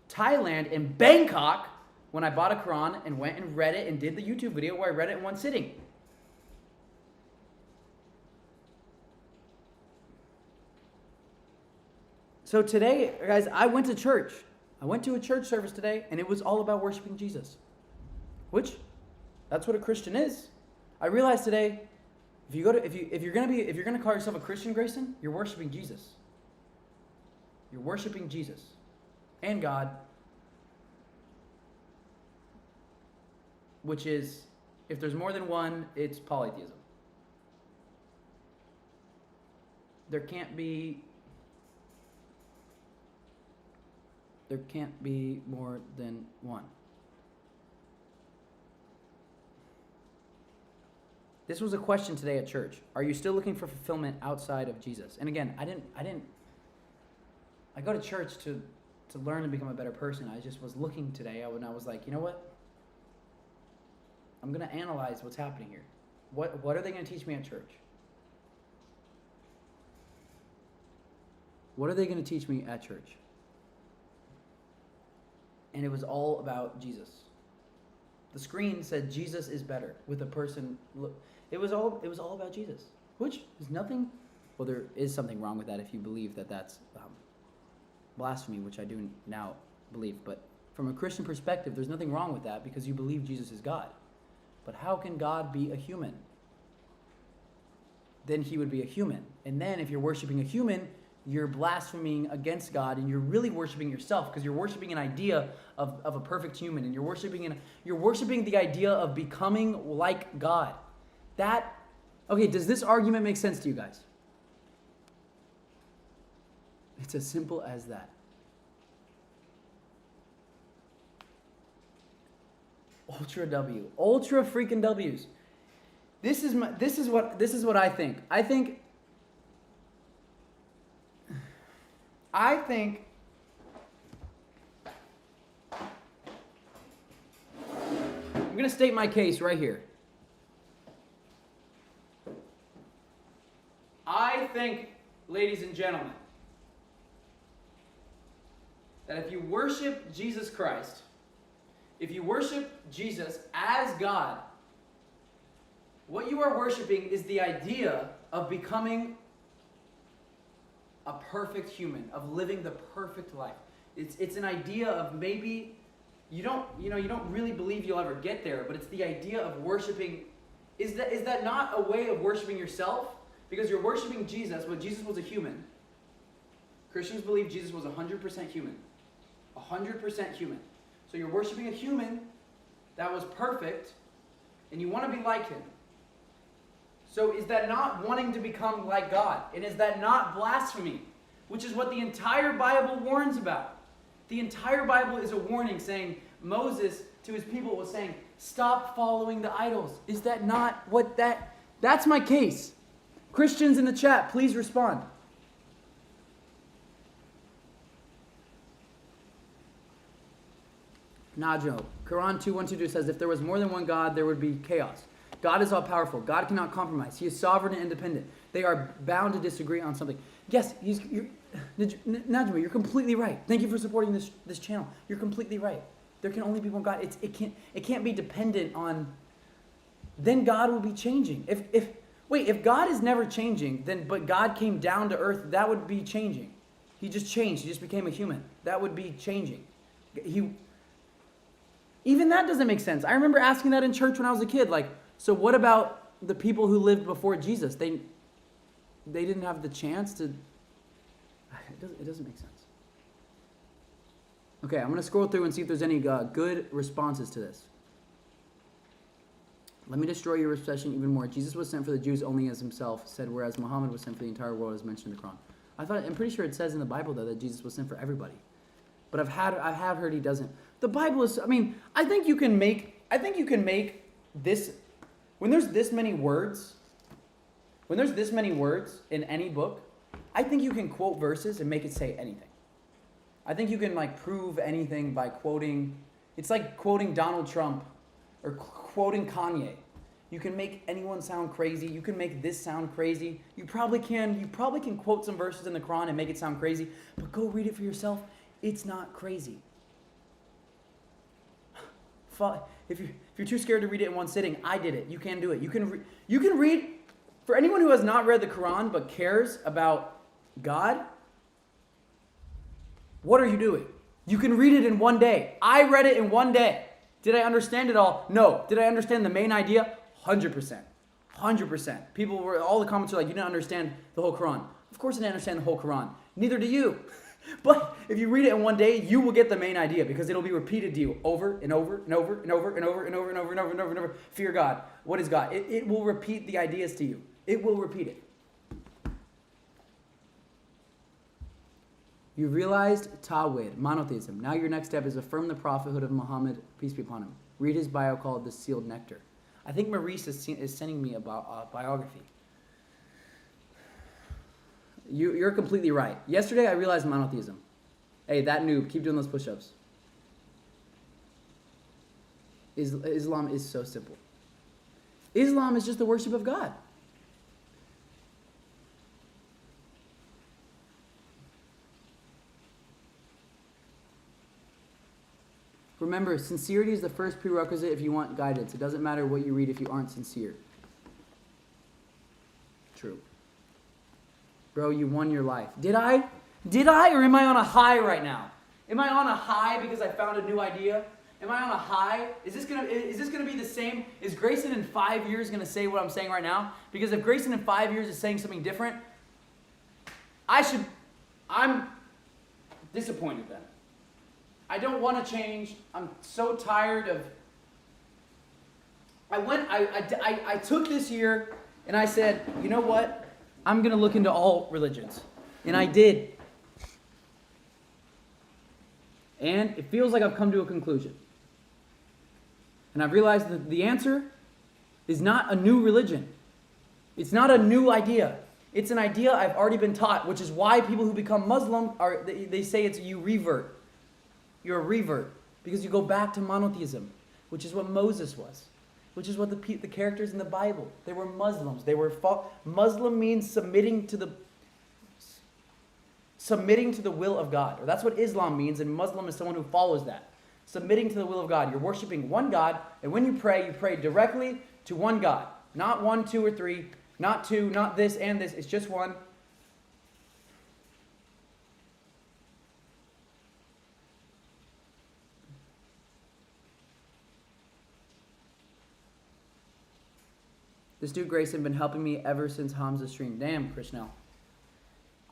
S1: Thailand, in Bangkok, when I bought a Quran and went and read it and did the YouTube video where I read it in one sitting. So today, guys, I went to church. I went to a church service today, and it was all about worshiping Jesus. Which, that's what a Christian is. I realized today, if you're gonna call yourself a Christian, Grayson, you're worshiping Jesus. You're worshiping Jesus and God, which is, if there's more than one, it's polytheism. There can't be more than one. This was a question today at church. Are you still looking for fulfillment outside of Jesus? And again, I go to church to learn and become a better person. I just was looking today and I was like, you know what? I'm going to analyze what's happening here. What are they going to teach me at church? What are they going to teach me at church? And it was all about Jesus. The screen said Jesus is better with a person. It was all about Jesus, which is nothing. Well, there is something wrong with that if you believe that that's blasphemy, which I do now believe. But from a Christian perspective, there's nothing wrong with that because you believe Jesus is God. But how can God be a human? Then he would be a human. And then if you're worshiping a human, you're blaspheming against God, and you're really worshiping yourself because you're worshiping an idea of a perfect human, and you're worshiping the idea of becoming like God. Okay, does this argument make sense to you guys? It's as simple as that. Ultra W. Ultra freaking W's. This is what I think. I think I'm going to state my case right here. I think, ladies and gentlemen, that if you worship Jesus Christ, if you worship Jesus as God, what you are worshiping is the idea of becoming a perfect human, of living the perfect life. It's an idea of maybe you don't really believe you'll ever get there, but it's the idea of worshiping. Is that not a way of worshiping yourself? Because you're worshiping Jesus, but Jesus was a human. Christians believe Jesus was 100% human. 100% human. So you're worshiping a human that was perfect, and you want to be like him. So is that not wanting to become like God? And is that not blasphemy? Which is what the entire Bible warns about. The entire Bible is a warning saying, Moses to his people was saying, stop following the idols. Is that not what that's my case. Christians in the chat, please respond. Najo, Quran 2122 says, if there was more than one God, there would be chaos. God is all-powerful. God cannot compromise. He is sovereign and independent. They are bound to disagree on something. Yes, Najma, you're completely right. Thank you for supporting this channel. You're completely right. There can only be one God. It can't be dependent on. Then God will be changing. If God is never changing, but God came down to earth, that would be changing. He just changed. He just became a human. That would be changing. Even that doesn't make sense. I remember asking that in church when I was a kid. Like, so what about the people who lived before Jesus? They didn't have the chance to. It doesn't make sense. Okay, I'm going to scroll through and see if there's any good responses to this. Let me destroy your obsession even more. Jesus was sent for the Jews only as himself said, whereas Muhammad was sent for the entire world as mentioned in the Quran. I'm pretty sure it says in the Bible though that Jesus was sent for everybody. But I have heard he doesn't. The Bible is, I think you can make this, when there's this many words in any book, I think you can quote verses and make it say anything. I think you can prove anything by quoting. It's like quoting Donald Trump or quoting Kanye. You can make anyone sound crazy. You can make this sound crazy. You probably can quote some verses in the Quran and make it sound crazy, but go read it for yourself. It's not crazy. If you're too scared to read it in one sitting, I did it. You can do it. You can read. For anyone who has not read the Quran but cares about God, what are you doing? You can read it in one day. I read it in one day. Did I understand it all? No. Did I understand the main idea? 100%. 100%. All the comments are like, you didn't understand the whole Quran. Of course I didn't understand the whole Quran. Neither do you. But if you read it in one day, you will get the main idea because it'll be repeated to you over and over and over and over and over and over and over and over and over and over. Fear God. What is God? It will repeat the ideas to you. It will repeat it. You realized Tawhid, monotheism. Now your next step is affirm the prophethood of Muhammad, peace be upon him. Read his bio called The Sealed Nectar. I think Maurice is sending me a biography. You're completely right. Yesterday I realized monotheism. Hey, that noob, keep doing those push-ups. Islam is so simple. Islam is just the worship of God. Remember, sincerity is the first prerequisite if you want guidance. It doesn't matter what you read if you aren't sincere. True. Bro, you won your life. Did I? Or am I on a high right now? Am I on a high because I found a new idea? Am I on a high? Is this gonna be the same? Is Grayson in 5 years gonna say what I'm saying right now? Because if Grayson in 5 years is saying something different, I'm disappointed then. I don't want to change. I'm so tired of. I took this year and I said, you know what? I'm going to look into all religions. And I did. And it feels like I've come to a conclusion. And I've realized that the answer is not a new religion. It's not a new idea. It's an idea I've already been taught, which is why people who become Muslim, they say it's you revert. You're a revert. Because you go back to monotheism, which is what Moses was. Which is what the characters in the Bible, they were Muslims. They were Muslim means submitting to the will of God. Or that's what Islam means, and Muslim is someone who follows that. Submitting to the will of God. You're worshiping one God, and when you pray directly to one God. Not 1, 2, or 3, not 2, not this and this. It's just one. This dude Grayson been helping me ever since Hamza's stream. Damn, Krishnel.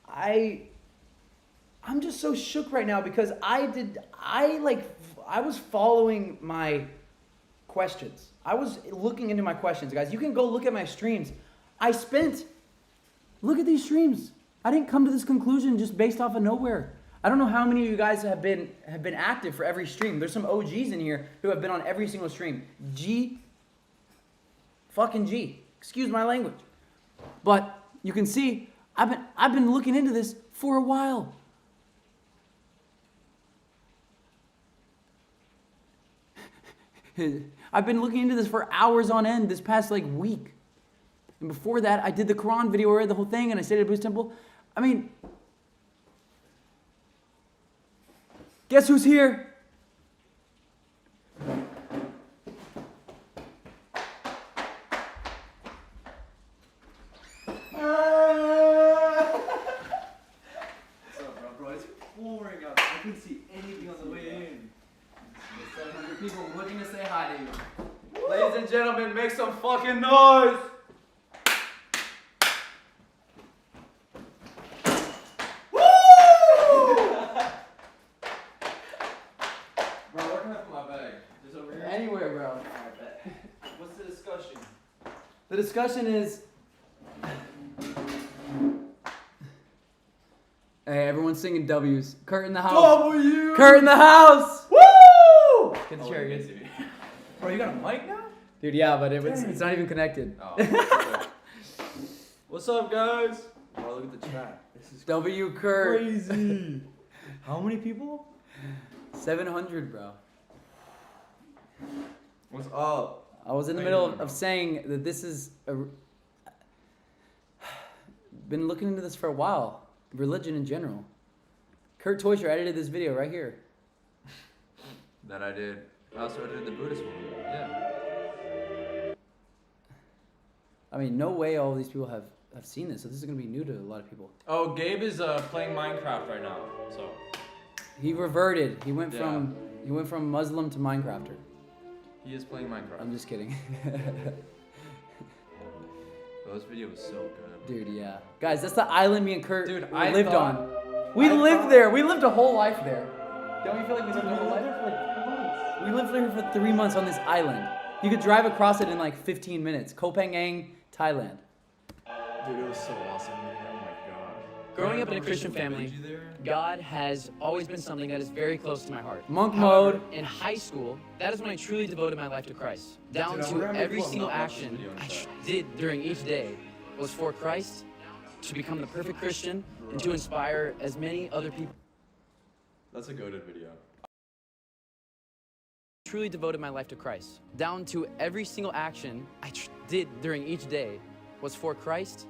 S1: I'm just so shook right now because I was following my questions. I was looking into my questions, guys. You can go look at my streams. Look at these streams. I didn't come to this conclusion just based off of nowhere. I don't know how many of you guys have been active for every stream. There's some OGs in here who have been on every single stream. Fucking G. Excuse my language. But you can see I've been looking into this for a while. I've been looking into this for hours on end this past week. And before that, I did the Quran video where I read the whole thing and I stayed at Buddhist temple. I mean, guess who's here? Couldn't see anything on the way in. There's 700 people looking to say hi to you. Ladies and gentlemen, make some fucking noise! Woo! Bro, where can I put my bag? Just over here? Anywhere, bro. Alright, bet. What's the discussion? The discussion is... Hey, everyone's singing W's. Kurt in the house. W! Kurt in the house! Woo! Get the chair, guys.
S5: Bro, you got a mic now?
S1: Dude, yeah, but it's not even connected.
S5: Oh. What's up, guys? Bro, look at the chat. This is
S1: W Kurt.
S5: crazy. How many people?
S1: 700, bro.
S5: What's up?
S1: I was in the middle of saying that this is been looking into this for a while. Religion in general. Kurt Toysher edited this video right here.
S5: That I did. I also edited the Buddhist one. Yeah.
S1: I mean, no way all these people have seen this, so this is going to be new to a lot of people.
S5: Oh, Gabe is playing Minecraft right now, so.
S1: He reverted. He went from Muslim to Minecrafter.
S5: He is playing Minecraft.
S1: I'm just kidding.
S5: Those videos so good.
S1: Dude, yeah. Guys, that's the island me and Kurt lived on.
S5: We
S1: lived there. We lived a whole life there. Don't you feel like we lived a whole life? There for 3 months. We lived there for 3 months on this island. You could drive across it in 15 minutes. Koh Phangan, Thailand.
S5: Dude, it was so awesome, man. Oh my god.
S2: Growing up in a Christian family, God has always been something that is very close to my heart.
S1: Monk
S2: However,
S1: mode.
S2: in high school, that is when I truly devoted my life to Christ. Down to every single action I did during each day was for Christ, to become the perfect Christian, and to inspire as many other people.
S5: That's a goated video.
S2: Truly devoted my life to Christ. Down to every single action I did during each day was for Christ,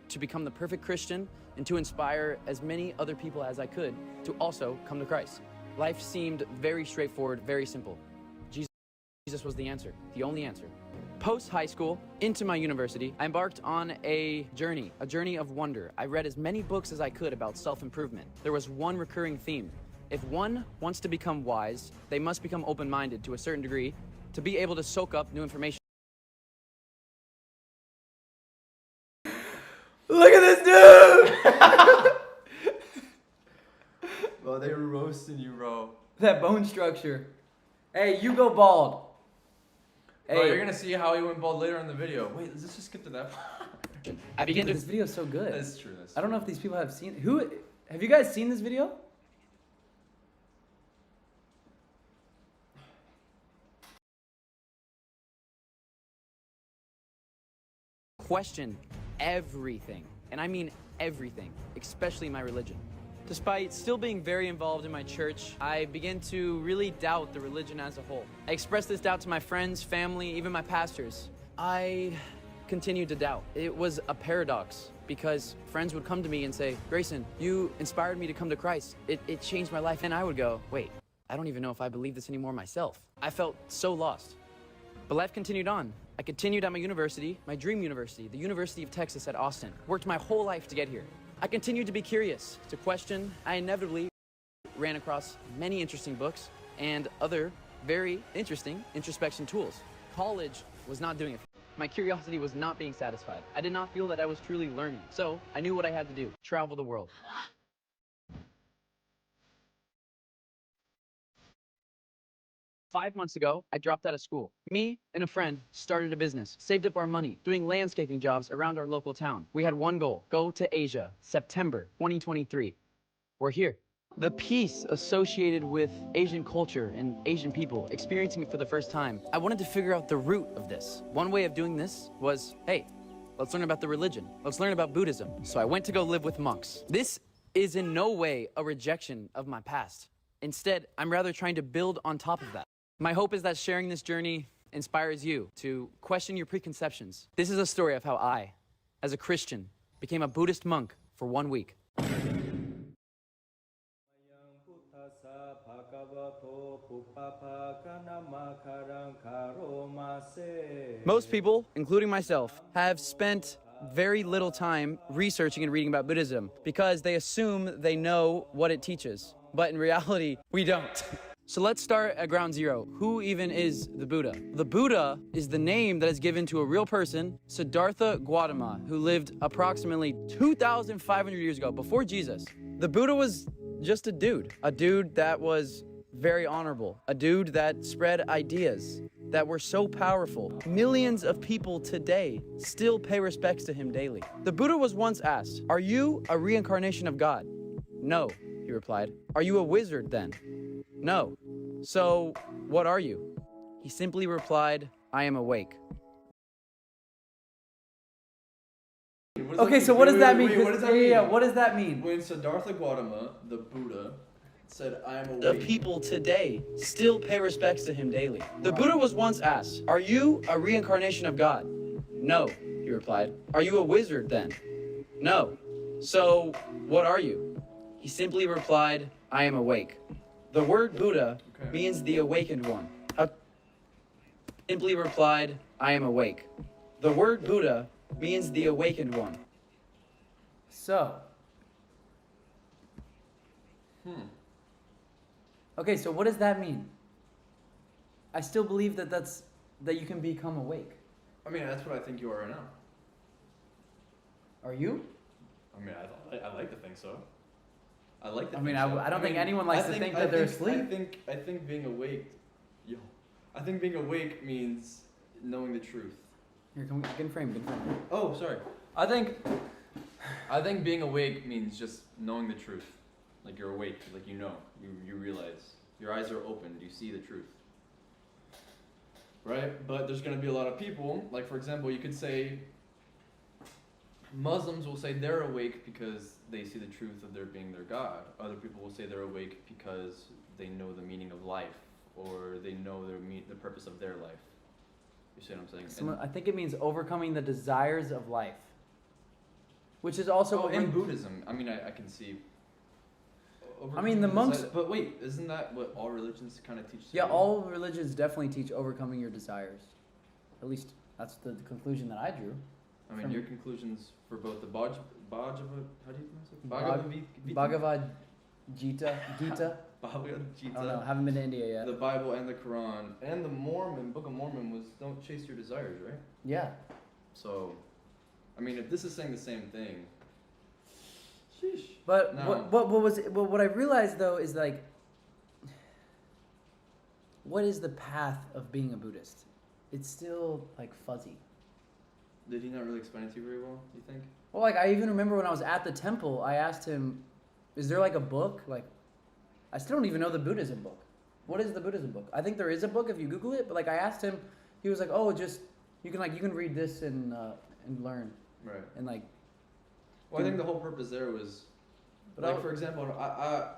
S2: to become the perfect Christian, and to inspire as many other people as I could to also come to Christ. Life seemed very straightforward, very simple. Jesus was the answer, the only answer. Post-high school, into my university, I embarked on a journey of wonder. I read as many books as I could about self-improvement. There was one recurring theme. If one wants to become wise, they must become open-minded to a certain degree to be able to soak up new information.
S1: Look at this dude!
S5: Bro, they were roasting you, bro.
S1: That bone structure. Hey, you go bald.
S5: Bro, you're gonna see how he went bald later in the video. Wait, let's just skip to that part.
S2: I began to...
S1: This video is so good.
S5: That's true.
S1: I don't know if these people have seen... Have you guys seen this video?
S2: question everything. And I mean everything, especially my religion. Despite still being very involved in my church, I began to really doubt the religion as a whole. I expressed this doubt to my friends, family, even my pastors. I continued to doubt. It was a paradox because friends would come to me and say, Grayson, you inspired me to come to Christ. It changed my life. And I would go, wait, I don't even know if I believe this anymore myself. I felt so lost. But life continued on. I continued at my university, my dream university, the University of Texas at Austin. Worked my whole life to get here. I continued to be curious, to question. I inevitably ran across many interesting books and other very interesting introspection tools. College was not doing it. My curiosity was not being satisfied. I did not feel that I was truly learning. So I knew what I had to do, travel the world. 5 months ago, I dropped out of school. Me and a friend started a business, saved up our money, doing landscaping jobs around our local town. We had one goal, go to Asia, September 2023. We're here. The peace associated with Asian culture and Asian people, experiencing it for the first time, I wanted to figure out the root of this. One way of doing this was, hey, let's learn about the religion. Let's learn about Buddhism. So I went to go live with monks. This is in no way a rejection of my past. Instead, I'm rather trying to build on top of that. My hope is that sharing this journey inspires you to question your preconceptions. This is a story of how I, as a Christian, became a Buddhist monk for 1 week. Most people, including myself, have spent very little time researching and reading about Buddhism because they assume they know what it teaches. But in reality, we don't. So let's start at ground zero. Who even is the Buddha? The Buddha is the name that is given to a real person, Siddhartha Gautama, who lived approximately 2,500 years ago, before Jesus. The Buddha was just a dude that was very honorable, a dude that spread ideas that were so powerful. Millions of people today still pay respects to him daily. The Buddha was once asked, "Are you a reincarnation of God?" "No," he replied. "Are you a wizard then?" "No." "So, what are you?" He simply replied, "I am awake."
S1: Okay, so what does that mean?
S5: What does that mean?
S1: Yeah, what does that mean?
S5: When Siddhartha Gautama, the Buddha, said, "I am awake."
S2: The people today still pay respects to him daily. The Buddha was once asked, "Are you a reincarnation of God?" "No," he replied. "Are you a wizard then?" "No." "So, what are you?" He simply replied, "I am awake." The word Buddha means the awakened one. Simply replied, "I am awake." The word Buddha means the awakened one.
S1: So. Okay, so what does that mean? I still believe that you can become awake.
S5: I mean, that's what I think you are right now.
S1: Are you?
S5: I mean, I like to think so. I like to
S1: I
S5: think
S1: mean,
S5: so.
S1: I don't think anyone likes to think that they're asleep.
S5: I think being awake, I think being awake means knowing the truth.
S1: Here, get in frame.
S5: Oh, sorry. I think being awake means just knowing the truth. Like you're awake, like you know, you realize. Your eyes are opened, you see the truth. Right? But there's going to be a lot of people, like for example, you could say, Muslims will say they're awake because they see the truth of there being their God. Other people will say they're awake because they know the meaning of life, or they know the purpose of their life. You see what I'm saying?
S1: I think it means overcoming the desires of life, which is also
S5: in Buddhism. I mean, I can see.
S1: I mean, the monks.
S5: But wait, isn't that what all religions kind of teach?
S1: Yeah, all religions definitely teach overcoming your desires. At least that's the conclusion that I drew.
S5: I mean, your conclusions for both the how do you pronounce it?
S1: Bhagavad Gita.
S5: Bhagavad Gita.
S1: Oh no, haven't been to India yet.
S5: The Bible and the Quran and the Book of Mormon was don't chase your desires, right?
S1: Yeah.
S5: So, I mean, if this is saying the same thing, sheesh.
S1: But what I realized though is like, what is the path of being a Buddhist? It's still like fuzzy.
S5: Did he not really explain it to you very well, you think?
S1: Well, like I even remember when I was at the temple, I asked him, is there like a book? Like, I still don't even know the Buddhism book. What is the Buddhism book? I think there is a book if you Google it, but like I asked him, he was like, oh, just, you can read this in and learn
S5: Right.
S1: and like.
S5: Well, I think the whole purpose there was,
S1: But
S5: like,
S1: I'll-
S5: for example, I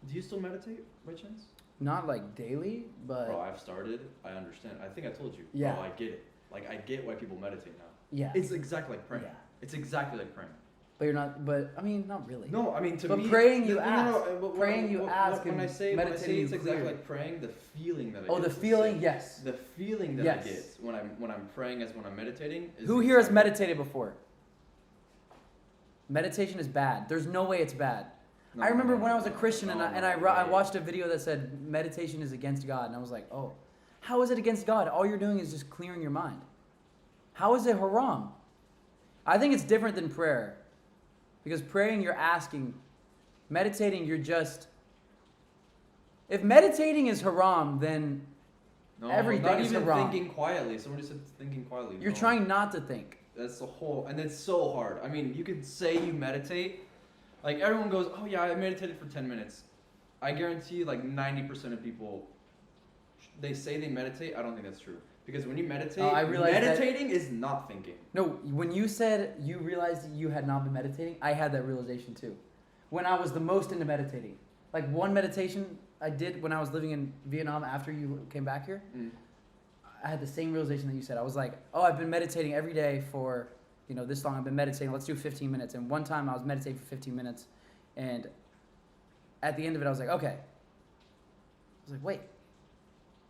S5: do you still meditate by chance?
S1: Not like daily, but
S5: Bro, I've started. I understand. I think I told you.
S1: Yeah.
S5: Bro, I get it. Like, I get why people meditate now.
S1: yeah.
S5: It's exactly like praying.
S1: Yeah.
S5: It's exactly like praying.
S1: But you're not. But I mean, not really.
S5: No, I mean to
S1: But
S5: me.
S1: praying you
S5: no,
S1: ask.
S5: but
S1: Praying you ask
S5: When
S1: and
S5: I say
S1: meditating
S5: it's
S1: you
S5: exactly
S1: clear.
S5: like praying, the feeling that I
S1: Oh,
S5: get.
S1: the
S5: is
S1: feeling,
S5: same.
S1: yes.
S5: The feeling that
S1: Yes.
S5: I get when I'm praying as when I'm meditating. Is
S1: Who here has
S5: exactly-
S1: meditated before? Meditation is bad. There's no way it's bad.
S5: No,
S1: I remember
S5: no,
S1: when I
S5: no,
S1: was a
S5: no,
S1: Christian
S5: no,
S1: and
S5: no,
S1: I
S5: wait.
S1: watched a video that said meditation is against God, and I was like, oh, how is it against God? All you're doing is just clearing your mind. How is it haram? I think it's different than prayer, because praying you're asking, meditating you're just. If meditating is haram, then
S5: No,
S1: everything
S5: not
S1: is
S5: even
S1: haram.
S5: thinking quietly. Somebody said thinking quietly.
S1: You're
S5: No.
S1: trying not to think.
S5: That's the whole, and it's so hard. I mean, you could say you meditate, like everyone goes, "Oh yeah, I meditated for 10 minutes." I guarantee, like 90% of people, they say they meditate. I don't think that's true because when you meditate,
S1: I realized that-
S5: meditating is not thinking.
S1: No, when you said you realized you had not been meditating, I had that realization too. When I was the most into meditating. Like one meditation I did when I was living in Vietnam after you came back here, I had the same realization that you said. I was like, oh, I've been meditating every day for, this long. I've been meditating. Let's do 15 minutes. And one time I was meditating for 15 minutes. And at the end of it, I was like, okay. I was like, wait.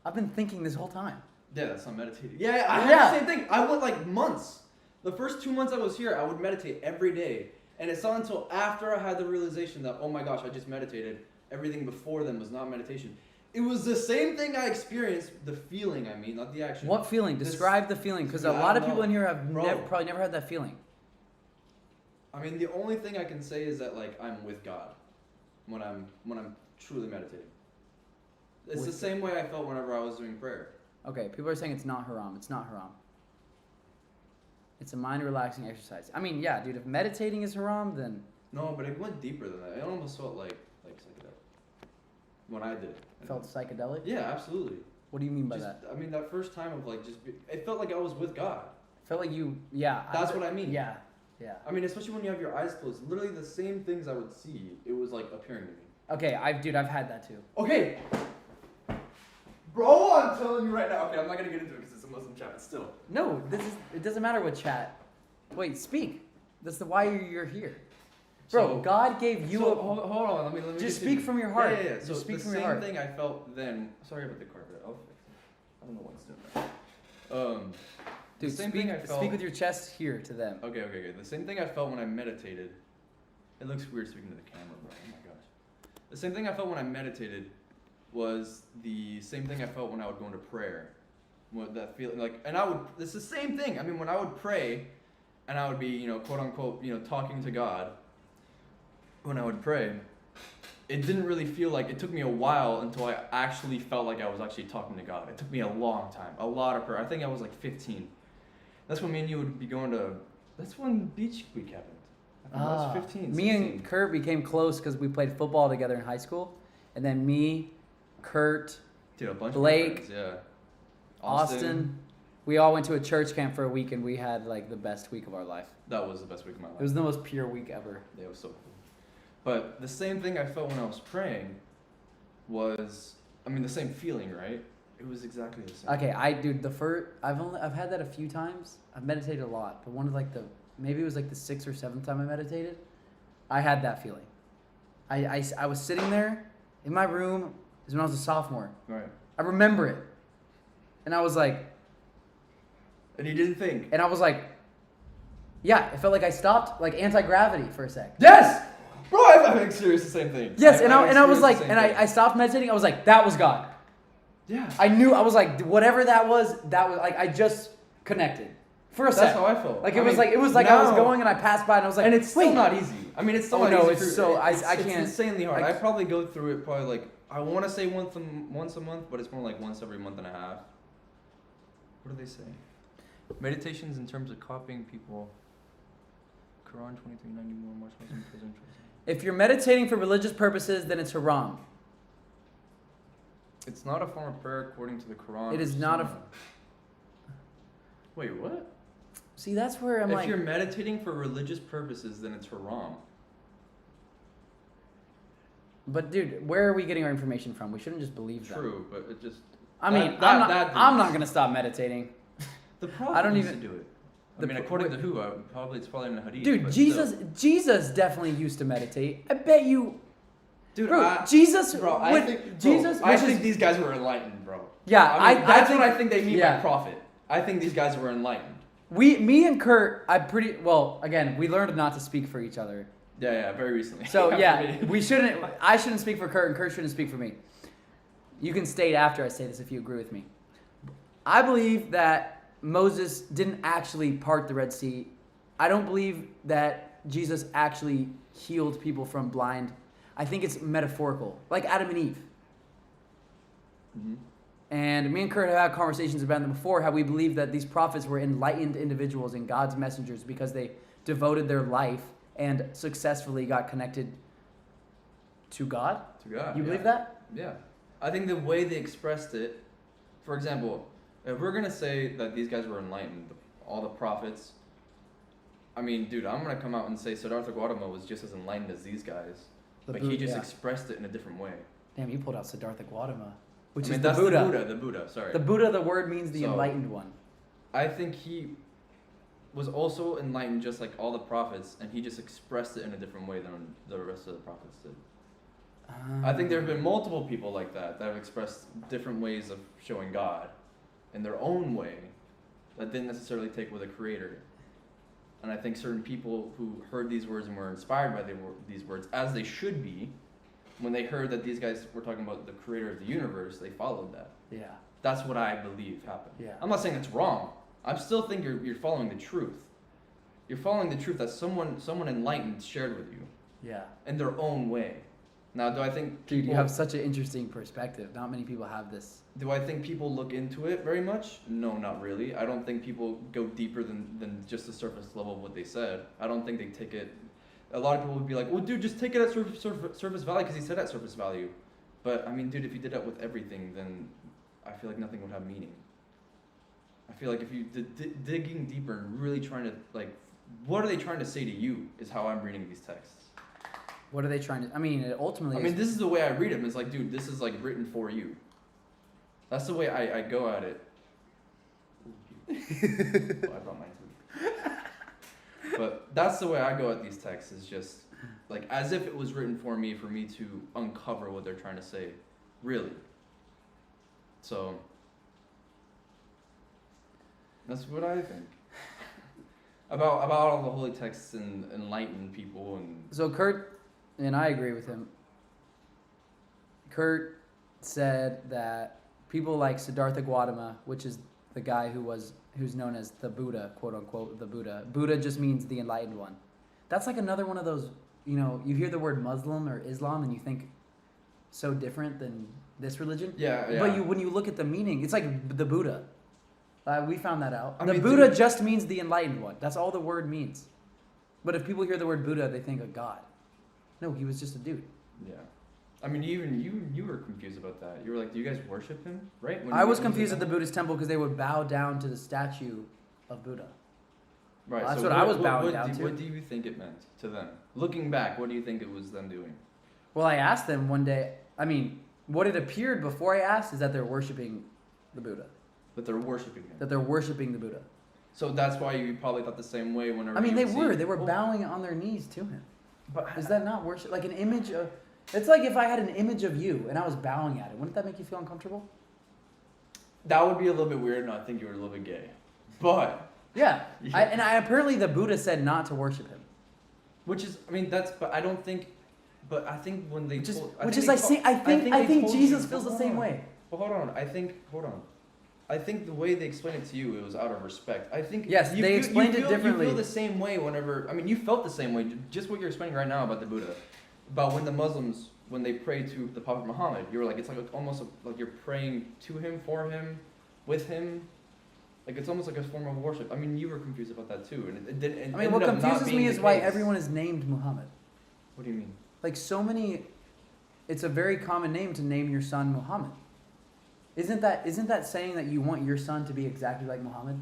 S1: I've been thinking this whole time.
S5: Yeah, that's not meditating. Yeah, I had
S1: Yeah.
S5: the same thing. I went like months. The first 2 months I was here, I would meditate every day. And it's not until after I had the realization that, oh my gosh, I just meditated. Everything before then was not meditation. It was the same thing I experienced, the feeling, I mean, not the action.
S1: What feeling?
S5: This-
S1: Describe the feeling. Because a
S5: Yeah, I
S1: lot of
S5: don't
S1: people
S5: know.
S1: in here have
S5: Bro.
S1: probably never had that feeling.
S5: I mean, the only thing I can say is that like I'm with God when I'm truly meditating. It's
S1: With
S5: the same way I felt whenever I was doing prayer.
S1: Okay, people are saying it's not haram. It's not haram. It's a mind relaxing exercise. I mean, yeah, dude, if meditating is haram, then
S5: No, but it went deeper than that. It almost felt like psychedelic when I did it.
S1: it felt psychedelic.
S5: Yeah, absolutely.
S1: What do you mean by
S5: Just,
S1: that?
S5: I mean, that first time of like it felt like I was with God.
S1: Felt like you, yeah.
S5: That's what I mean.
S1: Yeah, yeah.
S5: I mean, especially when you have your eyes closed. Literally the same things I would see, it was like appearing to me.
S1: Okay, I've had that too.
S5: Okay. Bro, I'm telling you right now. Okay, I'm not gonna get into it because it's a Muslim chat, but still.
S1: No, it doesn't matter what chat. Wait, speak. That's why you're here. Bro,
S5: So-
S1: God gave you
S5: So,
S1: a.
S5: hold on, let me
S1: Just
S5: continue.
S1: speak from your heart.
S5: Yeah.
S1: Just
S5: So
S1: speak
S5: the
S1: from your
S5: same
S1: heart.
S5: thing I felt then. Sorry about the carpet. I'll fix it. I don't know what's doing that.
S1: Dude,
S5: the same
S1: speak,
S5: thing I felt.
S1: speak with your chest here to them.
S5: Okay. The same thing I felt when I meditated. It looks weird speaking to the camera, bro. Oh my gosh. The same thing I felt when I meditated was the same thing I felt when I would go into prayer. What that feeling like, and it's the same thing. I mean, when I would pray, and I would be, quote unquote, talking to God. When I would pray, it didn't really feel like, it took me a while until I actually felt like I was actually talking to God. It took me a long time, a lot of prayer. I think I was like 15. That's when me and you would be going to, that's when beach week happened. I think I was 15,
S1: Me
S5: 16.
S1: and Kurt became close because we played football together in high school. And then me, Kurt,
S5: Dude, a bunch
S1: Blake,
S5: of my friends, yeah.
S1: Austin, we all went to a church camp for a week and we had like the best week of our life.
S5: That was the best week of my life.
S1: It was the most pure week ever.
S5: Yeah, it was so cool. But the same thing I felt when I was praying was, the same feeling, right? It was exactly the same.
S1: Okay, I've had that a few times. I've meditated a lot, but one of maybe it was like the 6th or 7th time I meditated, I had that feeling. I was sitting there in my room, it was when I was a sophomore.
S5: Right.
S1: I remember it. And I was like,
S5: And you didn't think.
S1: yeah, it felt like I stopped like anti-gravity for a sec.
S5: Yes! Bro, I've experienced the same thing.
S1: Yes, and I was
S5: experienced
S1: like,
S5: the same
S1: and
S5: thing.
S1: I stopped meditating. I was like, that was God.
S5: Yeah.
S1: I knew, I was like, whatever that was like, I just connected for a sec.
S5: That's how I felt.
S1: Like it was like I was going and I passed by and I was like,
S5: and it's still
S1: wait.
S5: not easy. It's still
S1: Oh,
S5: not
S1: no,
S5: easy.
S1: it's so- I
S5: It's
S1: can't-
S5: insanely hard.
S1: I
S5: I probably go through it probably like, I want to say once a month, but it's more like once every month and a half. What do they say? Meditations in terms of copying people. Quran 2390 more Muslims prison.
S1: If you're meditating for religious purposes, then it's haram.
S5: It's not a form of prayer according to the Quran.
S1: It is
S5: or
S1: not
S5: Sunnah. Wait, what?
S1: See, that's where I'm
S5: If
S1: like...
S5: you're meditating for religious purposes, then it's haram.
S1: But dude, where are we getting our information from? We shouldn't just believe that.
S5: True, but it just...
S1: I mean,
S5: that
S1: I'm not going to stop meditating.
S5: The Prophet
S1: I don't
S5: used
S1: even-
S5: to do it. I
S1: the
S5: mean,
S1: pro-
S5: according to who? It's probably in the Hadith.
S1: Dude,
S5: but
S1: Jesus
S5: still.
S1: Jesus definitely used to meditate. I bet you...
S5: Dude,
S1: Bro, Jesus...
S5: I
S1: with-
S5: think,
S1: Jesus...
S5: I
S1: which is-
S5: think these guys were enlightened, bro.
S1: Yeah,
S5: I mean, that's
S1: think,
S5: what I think they mean
S1: yeah.
S5: by prophet. I think these guys were enlightened.
S1: Me and Kurt, again, we learned not to speak for each other.
S5: Yeah, very recently.
S1: So yeah,
S5: After me.
S1: I shouldn't speak for Kurt and Kurt shouldn't speak for me. You can state after I say this if you agree with me. I believe that Moses didn't actually part the Red Sea. I don't believe that Jesus actually healed people from blind. I think it's metaphorical, like Adam and Eve.
S5: Mhm.
S1: And me and Kurt have had conversations about them before, how we believe that these prophets were enlightened individuals and God's messengers because they devoted their life and successfully got connected to God.
S5: To God.
S1: You
S5: yeah.
S1: believe that?
S5: Yeah. I think the way they expressed it, for example, if we're going to say that these guys were enlightened, all the prophets, I mean, dude, I'm going to come out and say Siddhartha Gautama was just as enlightened as these guys. But he just expressed it in a different way.
S1: Damn, you pulled out Siddhartha Gautama, which
S5: I mean,
S1: is
S5: that's
S1: the Buddha.
S5: The Buddha, sorry.
S1: The Buddha, the word means the
S5: So-
S1: enlightened one.
S5: I think he was also enlightened just like all the prophets, and he just expressed it in a different way than the rest of the prophets did. I think there have been multiple people like that have expressed different ways of showing God in their own way that didn't necessarily take with a creator. And I think certain people who heard these words and were inspired by these words, as they should be, when they heard that these guys were talking about the creator of the universe, they followed that.
S1: Yeah.
S5: That's what I believe happened.
S1: Yeah.
S5: I'm not saying it's wrong. I still think you're following the truth. You're following the truth that someone enlightened shared with you
S1: Yeah.
S5: in their own way. Now, do I think
S1: Dude, you
S5: people-
S1: have such an interesting perspective. Not many people have this.
S5: Do I think people look into it very much? No, not really. I don't think people go deeper than just the surface level of what they said. I don't think they take it. A lot of people would be like, well, dude, just take it at surface value because he said at surface value. But, I mean, dude, if you did that with everything, then I feel like nothing would have meaning. I feel like if you digging deeper and really trying to, like, what are they trying to say to you is how I'm reading these texts.
S1: What are they trying to... I mean, it ultimately
S5: I mean, this is the way I read them. It's like, dude, this is, like, written for you. That's the way I go at it. Oh, I brought mine too. But that's the way I go at these texts, is just, like, as if it was written for me to uncover what they're trying to say. Really. So, that's what I think. About all the holy texts and enlightened people and...
S1: So Kurt, and I agree with him, Kurt said that people like Siddhartha Gautama, which is the guy who's known as the Buddha, quote unquote, the Buddha. Buddha just means the enlightened one. That's like another one of those, you hear the word Muslim or Islam and you think so different than this religion.
S5: Yeah.
S1: But when you look at the meaning, it's like the Buddha. We found that out. The
S5: mean,
S1: Buddha
S5: dude,
S1: just means the enlightened one. That's all the word means. But if people hear the word Buddha, they think of God. No, he was just a dude.
S5: Yeah. I mean, even you were confused about that. You were like, do you guys worship him? Right? When
S1: I
S5: you
S1: was
S5: went into
S1: confused at the
S5: them?
S1: Buddhist temple because they would bow down to the statue of Buddha.
S5: Right.
S1: That's
S5: so
S1: what I was bowing down to.
S5: What do you think it meant to them? Looking back, what do you think it was them doing?
S1: Well, I asked them one day, what had appeared before I asked is that they're worshiping the Buddha.
S5: That they're worshiping him.
S1: That they're worshiping the Buddha.
S5: So that's why you probably thought the same way whenever
S1: They
S5: you
S1: were.
S5: see-
S1: They were
S5: Oh,
S1: bowing on their knees to him.
S5: But
S1: Is that not worship? Like an image of... It's like if I had an image of you and I was bowing at it. Wouldn't that make you feel uncomfortable?
S5: that would be a little bit weird, and I think you were a little bit gay. But
S1: Yeah.
S5: Yeah.
S1: Apparently the Buddha said not to worship him.
S5: which is, but I don't think. But I think when they told,
S1: I think
S5: told
S1: Jesus
S5: you-
S1: feels the
S5: hold
S1: same
S5: on.
S1: way.
S5: Well, hold on. I think the way they explained it to you, it was out of respect. I think
S1: Yes, they explained it differently.
S5: You feel the same way whenever. I mean, you felt the same way. Just what you're explaining right now about the Buddha, about when the Muslims, when they pray to the Prophet Muhammad, you were like, it's like almost like you're praying to him, for him, with him. Like it's almost like a form of worship. I mean, you were confused about that too, and it didn't.
S1: What confuses me is why everyone is named Muhammad.
S5: What do you mean?
S1: Like so many, it's a very common name to name your son Muhammad. Isn't that saying that you want your son to be exactly like Muhammad?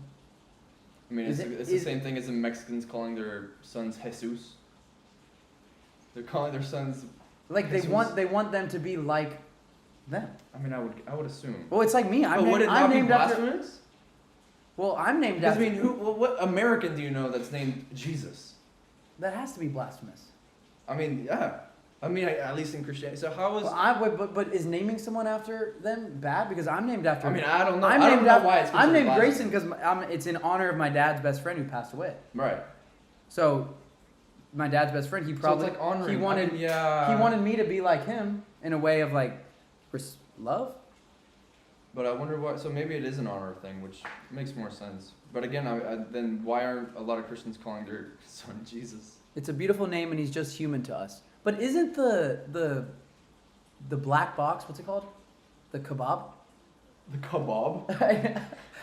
S5: I mean, it's the same thing as the Mexicans calling their sons Jesus. They're calling their sons
S1: like
S5: Jesus.
S1: they want them to be like them.
S5: I mean, I would assume.
S1: Well, it's like me.
S5: Would it not
S1: I'm
S5: be
S1: named after.
S5: blasphemous?
S1: Well, I'm named
S5: Because
S1: after.
S5: I mean, what American do you know that's named Jesus?
S1: That has to be blasphemous.
S5: I mean, yeah. I mean, at least in Christianity. So how is?
S1: Well, but is naming someone after them bad? Because I'm named after.
S5: I mean, I don't know.
S1: I'm
S5: I don't
S1: named
S5: know
S1: after,
S5: why it's
S1: I'm
S5: considered
S1: named Grayson
S5: blasphemy.
S1: because it's in honor of my dad's best friend who passed away.
S5: Right.
S1: So, my dad's best friend, he probably
S5: so it's like honoring.
S1: he wanted
S5: I mean, yeah.
S1: he wanted me to be like him in a way of like love.
S5: But I wonder why. So maybe it is an honor thing, which makes more sense. But again, then why aren't a lot of Christians calling their son Jesus?
S1: It's a beautiful name, and he's just human to us. But isn't the black box, what's it called? The kebab?
S5: The kebab?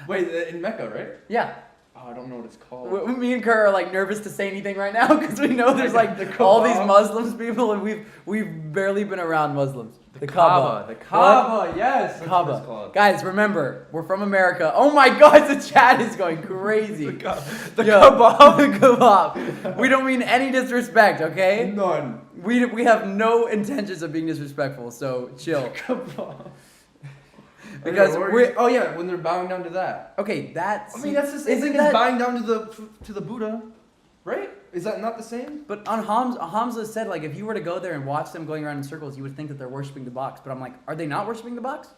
S5: Wait, in Mecca, right?
S1: Yeah.
S5: Oh, I don't know what it's called.
S1: Me and Kerr are like nervous to say anything right now because we know there's like
S5: The
S1: all
S5: kebab?
S1: these Muslims people, and we've barely been around Muslims.
S5: The Kaaba. The Kaaba, yes. That's what it's
S1: Kaaba.
S5: called.
S1: Guys, remember, we're from America. Oh my God, the chat is going crazy.
S5: The kebab.
S1: The kebab. We don't mean any disrespect, okay?
S5: None.
S1: We have no intentions of being disrespectful, so chill.
S5: Kebab.
S1: Because
S5: when they're bowing down to that.
S1: okay, that's.
S5: I mean, that's the same thing as bowing down to the Buddha, right? Is that not the same?
S1: But on Hamza said, like, if you were to go there and watch them going around in circles, you would think that they're worshiping the box. But I'm like, are they not worshiping the box?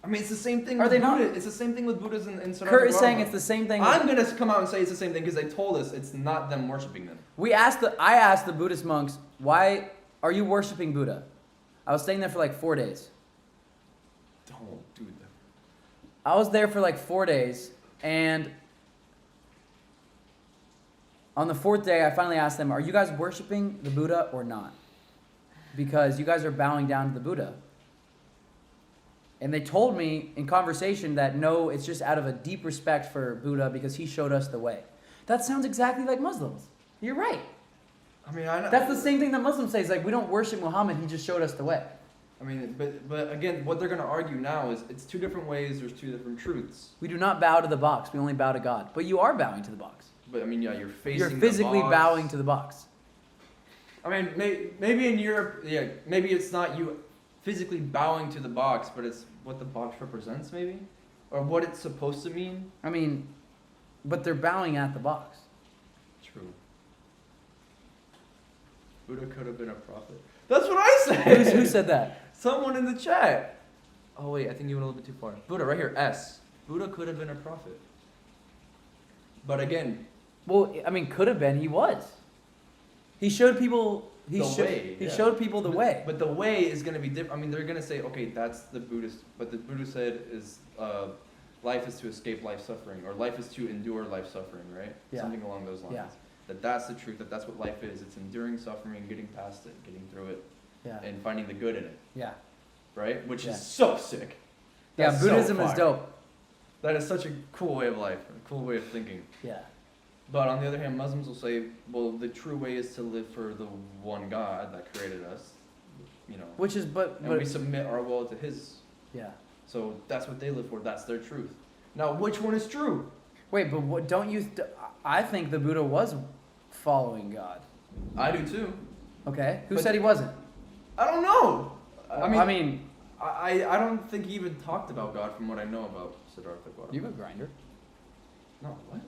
S5: I mean, it's the same thing.
S1: Are
S5: with
S1: they
S5: Buddha.
S1: not?
S5: It's the same thing with Buddhas in Siddhartha
S1: Kurt is saying
S5: Gautama.
S1: it's the same thing.
S5: I'm gonna come out and say it's the same thing because they told us it's not them worshiping them.
S1: I asked the Buddhist monks, why are you worshiping Buddha? I was staying there for like 4 days.
S5: Don't do that.
S1: I was there for like 4 days, and on the 4th day, I finally asked them, are you guys worshiping the Buddha or not? Because you guys are bowing down to the Buddha. And they told me in conversation that no, it's just out of a deep respect for Buddha because he showed us the way. That sounds exactly like Muslims. You're right.
S5: I mean, I know.
S1: That's the same thing that Muslims say. It's like, we don't worship Muhammad, he just showed us the way.
S5: I mean, but again, what they're gonna argue now is it's two different ways. There's two different truths.
S1: We do not bow to the box. We only bow to God. But you are bowing to the box.
S5: But I mean, yeah, you're facing.
S1: You're physically
S5: the box.
S1: bowing to the box.
S5: I mean, maybe in Europe, yeah, maybe it's not you physically bowing to the box, but it's what the box represents, maybe, or what it's supposed to mean.
S1: I mean, but they're bowing at the box.
S5: True. Buddha could have been a prophet. That's what I said.
S1: Who said that?
S5: Someone in the chat. Oh wait, I think you went a little bit too far. Buddha, right here, S. Buddha could have been a prophet. But again,
S1: Well, I mean, could have been. He was. He showed people. He showed people the way.
S5: But the way is going to be different. I mean, they're going to say, okay, that's the Buddhist. But the Buddha said is life is to escape life suffering, or life is to endure life suffering, right?
S1: Yeah.
S5: Something along those lines.
S1: Yeah.
S5: That's the truth. That's what life is. It's enduring suffering, getting past it, getting through it,
S1: Yeah.
S5: and finding the good in it,
S1: Yeah.
S5: right? Which
S1: Yeah.
S5: is so sick.
S1: Yeah.
S5: That's so
S1: Buddhism is
S5: fire.
S1: dope.
S5: That is such a cool way of life, a cool way of thinking.
S1: Yeah.
S5: But on the other hand, Muslims will say, well, the true way is to live for the one God that created us, you know.
S1: Which is,
S5: And we submit our will to His.
S1: yeah.
S5: So that's what they live for. That's their truth. Now, which one is true?
S1: Wait, but what don't you? I think the Buddha was following God.
S5: I do too.
S1: Okay. Who
S5: But-
S1: said he wasn't?
S5: I don't know.
S1: I mean,
S5: I don't think he even talked about God from what I know about Siddhartha Gautama.
S1: you have a grinder.
S5: No, what?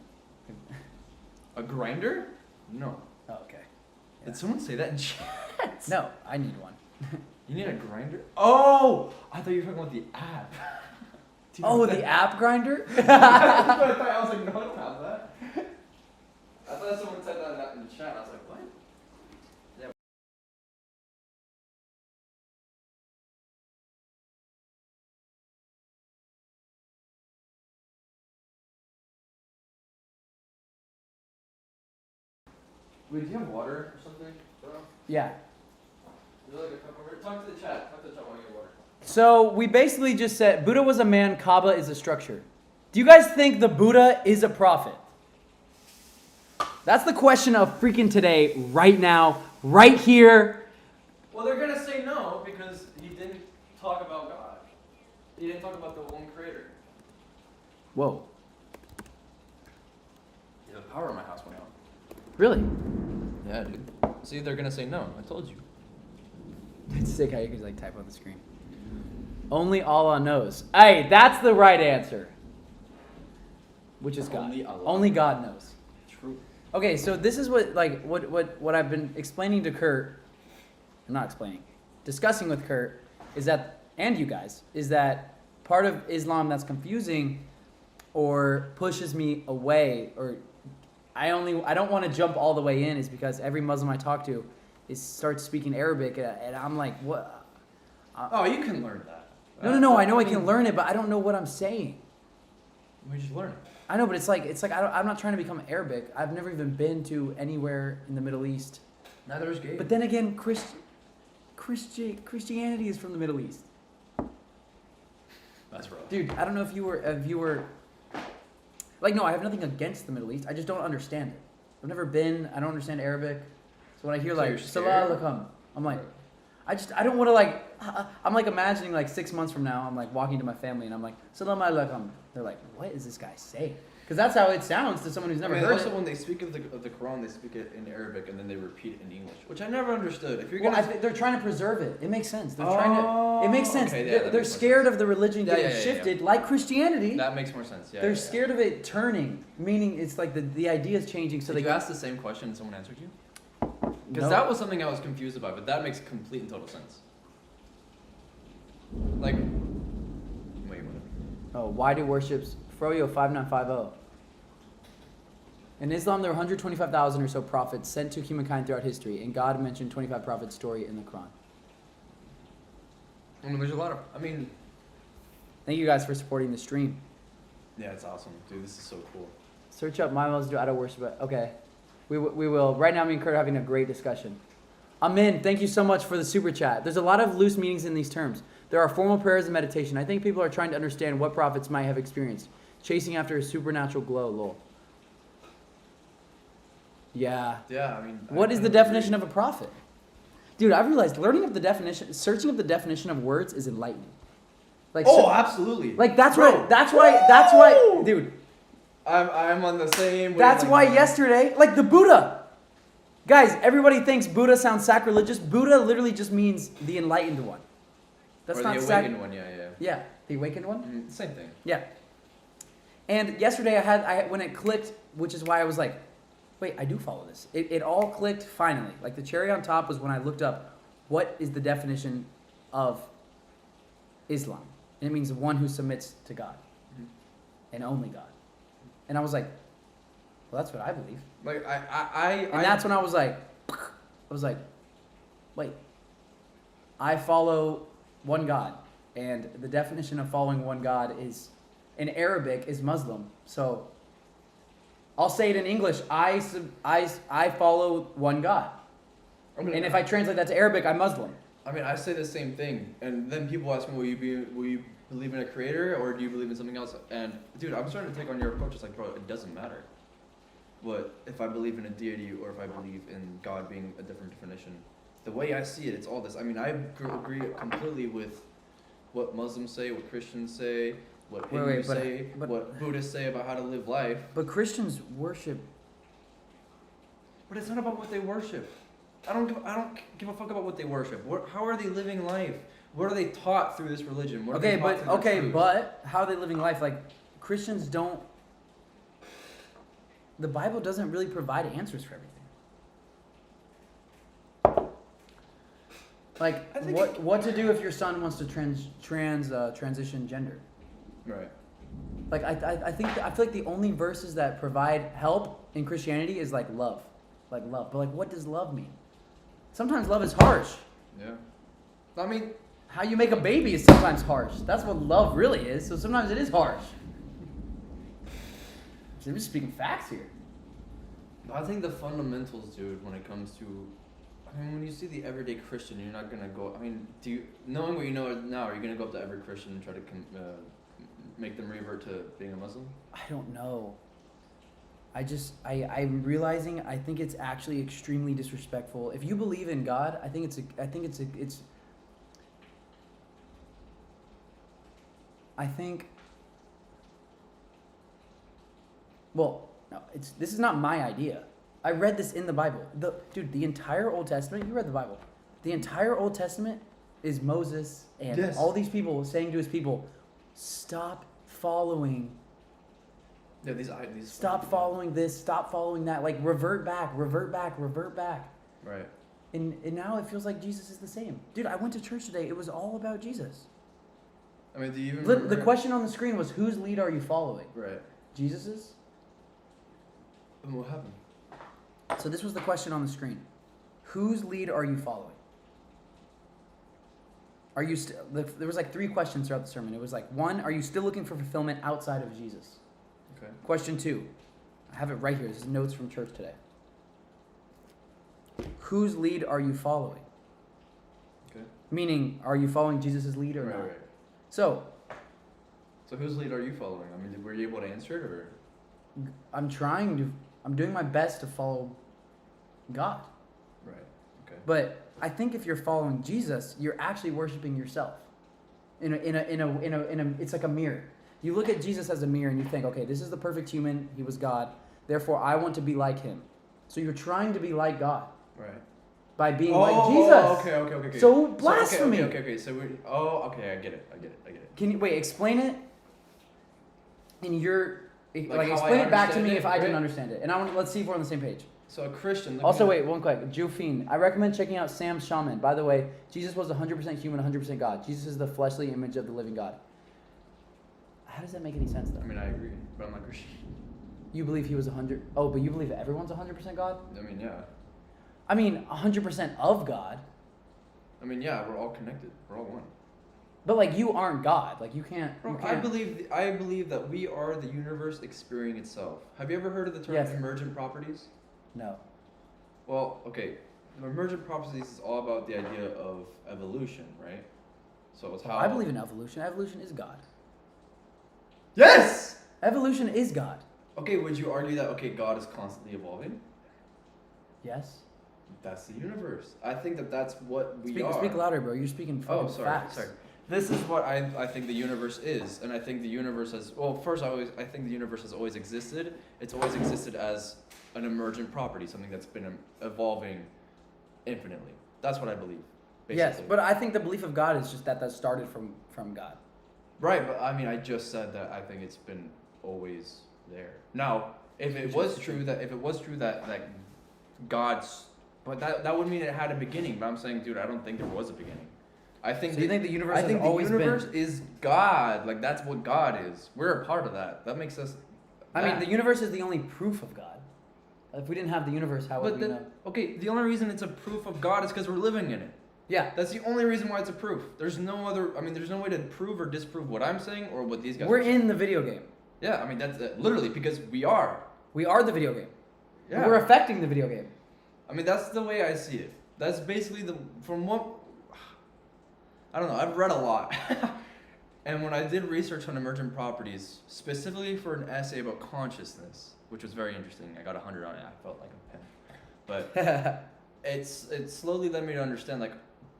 S5: A grinder? No.
S1: Oh, okay. Yeah.
S5: Did someone say that in chat?
S1: No, I need one.
S5: You need a grinder? Oh! I thought you were talking about the app. Do you know
S1: Oh,
S5: what
S1: the
S5: that-
S1: app grinder?
S5: That's what I thought. I was like, no, I don't have that. I thought someone said that in the chat. I was like, what? Yeah. Wait, do you have water or something, bro?
S1: Yeah.
S5: Is there like a cup over here? Talk to the chat. Talk to the chat while you get water.
S1: So we basically just said Buddha was a man, Kaaba is a structure. Do you guys think the Buddha is a prophet? That's the question of freaking today, right now, right here.
S5: Well, they're gonna say no because he didn't talk about God. He didn't talk about the one creator.
S1: Whoa.
S5: power in my house went out.
S1: Really?
S5: Yeah, dude. See, they're gonna say no. I told you.
S1: It's sick how you can like type on the screen. Only Allah knows. Hey, that's the right answer. Which is God.
S5: Only Allah.
S1: Only God knows.
S5: True.
S1: Okay, so this is what I've been explaining to Kurt. I'm not explaining. Discussing with Kurt is that, and you guys, is that part of Islam that's confusing or pushes me away, or I don't want to jump all the way in, is because every Muslim I talk to starts speaking Arabic, and I'm like, what?
S5: Oh, you can learn that.
S1: No. I know I can learn it, but I don't know what I'm saying.
S5: We just learn it.
S1: I know, but it's like I'm not trying to become Arabic. I've never even been to anywhere in the Middle East.
S5: Neither is Gabe.
S1: But then again, Christianity is from the Middle East.
S5: That's rough.
S1: Dude, I don't know if you were like, no, I have nothing against the Middle East. I just don't understand it. I've never been. I don't understand Arabic. So when I hear
S5: So
S1: like
S5: you're scared?
S1: Salah alaikum, I'm like, I don't want to like. I'm like imagining like 6 months from now, I'm like walking to my family and I'm like, Salam alaikum. They're like, what is this guy saying? Because that's how it sounds to someone who's never heard
S5: also
S1: it.
S5: when they speak of the Quran, they speak it in Arabic and then they repeat it in English, which I never understood. If you're
S1: Well,
S5: gonna,
S1: they're trying to preserve it. It makes sense. They're trying to. It makes sense.
S5: Okay, yeah,
S1: they're
S5: that makes more
S1: scared
S5: sense.
S1: of the religion
S5: Yeah,
S1: getting
S5: yeah, yeah,
S1: shifted, like Christianity.
S5: that makes more sense. Yeah.
S1: They're scared of it turning, meaning it's like the idea is changing. So
S5: Did
S1: they
S5: you ask the same question and someone answered you? Because
S1: No.
S5: that was something I was confused about, but that makes complete and total sense. Like, wait, what?
S1: Oh, why do worships Froyo 5950? In Islam, there are 125,000 or so prophets sent to humankind throughout history, and God mentioned 25 prophets' story in the Quran.
S5: I mean, there's a lot of. I mean,
S1: Thank you guys for supporting the stream.
S5: yeah, it's awesome, dude. This is so cool.
S1: Search up my Muslim, I don't worship it. Okay, we will. Right now, me and Kurt are having a great discussion. Amin, thank you so much for the super chat. There's a lot of loose meanings in these terms. There are formal prayers and meditation. I think people are trying to understand what prophets might have experienced, chasing after a supernatural glow, lol. Yeah.
S5: Yeah, I mean.
S1: What is the definition of a prophet? Dude, I've realized searching up the definition of words is enlightening. Like,
S5: Oh, absolutely.
S1: like that's
S5: Bro.
S1: why, dude,
S5: I'm on the same.
S1: that's
S5: wavelength
S1: why
S5: as you.
S1: yesterday, like the Buddha. Guys, everybody thinks Buddha sounds sacrilegious. Buddha literally just means the enlightened one. That's
S5: Or
S1: not
S5: the awakened one, yeah.
S1: Yeah, the awakened one?
S5: Same thing.
S1: Yeah. And yesterday I when it clicked, which is why I was like, wait, I do follow this. It all clicked finally. Like the cherry on top was when I looked up what is the definition of Islam. And it means one who submits to God. And only God. And I was like, well, that's what I believe.
S5: Like
S1: And that's when I was like, wait, I follow one God. And the definition of following one God is, in Arabic, is Muslim. So I'll say it in English. I follow one God. And if I translate that to Arabic, I'm Muslim.
S5: I mean, I say the same thing, and then people ask me, will you believe in a creator, or do you believe in something else? And dude, I'm starting to take on your approach. It's like, bro, it doesn't matter. What if I believe in a deity, or if I believe in God being a different definition? The way I see it, it's all this. I mean, I agree completely with what Muslims say, what Christians say, what Hindus say, what Buddhists say about how to live life.
S1: But Christians worship.
S5: But it's not about what they worship. I don't give a fuck about what they worship. How are they living life? What are they taught through this religion? What are they taught through their truth?
S1: But how are they living life? Like Christians don't. The Bible doesn't really provide answers for everything. Like what to do if your son wants to transition gender?
S5: Right.
S1: Like I feel like the only verses that provide help in Christianity is like love. But like what does love mean? Sometimes love is harsh.
S5: Yeah. I mean,
S1: How you make a baby is sometimes harsh. That's what love really is. So sometimes it is harsh. I'm just speaking facts here.
S5: I think the fundamentals, dude, when it comes to, I mean, when you see the everyday Christian, you're not gonna go. I mean, knowing what you know now, are you gonna go up to every Christian and try to make them revert to being a Muslim?
S1: I don't know. I'm realizing I think it's actually extremely disrespectful. If you believe in God, I think it's well, No, this is not my idea. I read this in the Bible. The entire Old Testament, you read the Bible. The entire Old Testament is Moses and
S5: Yes.
S1: all these people saying to his people, stop following.
S5: Yeah, these
S1: Stop following this, stop following that. Like, revert back.
S5: Right.
S1: And now it feels like Jesus is the same. Dude, I went to church today. It was all about Jesus.
S5: I mean, do you even
S1: The
S5: remember?
S1: question on the screen was, whose lead are you following?
S5: Right.
S1: Jesus's?
S5: And what happened?
S1: So this was the question on the screen. Whose lead are you following? Are you there was like 3 questions throughout the sermon. It was like, 1, are you still looking for fulfillment outside of Jesus?
S5: Okay.
S1: Question 2, I have it right here. This is notes from church today. Whose lead are you following?
S5: Okay.
S1: Meaning, are you following Jesus' lead or
S5: Right,
S1: not?
S5: right.
S1: So,
S5: So whose lead are you following? I mean, were you able to answer it, or?
S1: I'm doing my best to follow God.
S5: Right. Okay.
S1: But I think if you're following Jesus, you're actually worshiping yourself. It's like a mirror. You look at Jesus as a mirror and you think, okay, this is the perfect human. He was God. Therefore, I want to be like him. So you're trying to be like God
S5: Right.
S1: by being like Jesus.
S5: Okay.
S1: So blasphemy.
S5: Okay. So we. Oh, okay. I get it.
S1: Can you wait? Explain it. In your
S5: Like how
S1: explain
S5: I
S1: it back to me
S5: understand
S1: if
S5: it,
S1: I didn't
S5: right?
S1: understand it. And let's see if we're on the same page.
S5: So a Christian.
S1: Also, wait, one quick. Jufine, I recommend checking out Sam Shaman. By the way, Jesus was 100% human, 100% God. Jesus is the fleshly image of the living God. How does that make any sense, though?
S5: I mean, I agree, but I'm not Christian.
S1: You believe he was 100... Oh, but you believe everyone's 100% God?
S5: I mean, yeah.
S1: I mean, 100% of God.
S5: I mean, yeah. We're all connected. We're all one.
S1: But, like, you aren't God. Like, you can't...
S5: Bro,
S1: you
S5: I
S1: can't
S5: believe that we are the universe experiencing itself. Have you ever heard of the term
S1: Yes.
S5: emergent properties?
S1: No.
S5: Well, okay. Emergent properties is all about the idea of evolution, right? So it's how
S1: I believe in evolution. Evolution is God.
S5: Yes.
S1: Evolution is God.
S5: Okay, would you argue that God is constantly evolving?
S1: Yes.
S5: That's the universe. I think that's what we are.
S1: Speak louder, bro. You're speaking fucking facts.
S5: Sorry. This is what I think the universe is, and I think the universe has. Well, first, I think the universe has always existed. It's always existed as an emergent property, something that's been evolving infinitely. That's what I believe. Basically.
S1: Yes, but I think the belief of God is just that started from God.
S5: Right, but I mean, I just said that I think it's been always there. Now, if it was true that God's, but that would mean it had a beginning. But I'm saying, dude, I don't think there was a beginning. I think.
S1: So you think the universe has
S5: the
S1: always
S5: universe
S1: been?
S5: is God. Like that's what God is. We're a part of that. That makes us.
S1: I mean, the universe is the only proof of God. If we didn't have the universe, how would we know?
S5: Okay, the only reason it's a proof of God is because we're living in it.
S1: Yeah.
S5: That's the only reason why it's a proof. There's no other. I mean, there's no way to prove or disprove what I'm saying or what these guys.
S1: We're
S5: are saying.
S1: in the video game.
S5: Yeah, I mean that's literally because we are.
S1: We are the video game.
S5: Yeah.
S1: We're affecting the video game.
S5: I mean that's the way I see it. That's basically from what. I don't know. I've read a lot, and when I did research on emergent properties, specifically for an essay about consciousness, which was very interesting. I got 100 on it. I felt like a pen, but it slowly led me to understand like,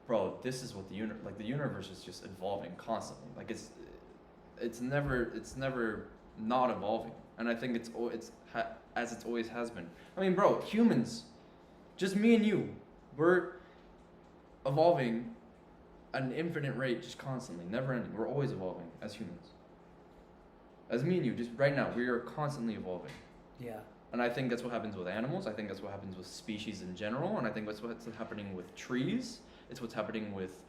S5: bro, this is what the universe is just evolving constantly. Like it's never not evolving, and I think it's as it always has been. I mean, bro, humans, just me and you, we're evolving at an infinite rate, just constantly, never ending. We're always evolving as humans. As me and you, just right now, we are constantly evolving.
S1: Yeah.
S5: And I think that's what happens with animals. I think that's what happens with species in general. And I think that's what's happening with trees. It's what's happening with.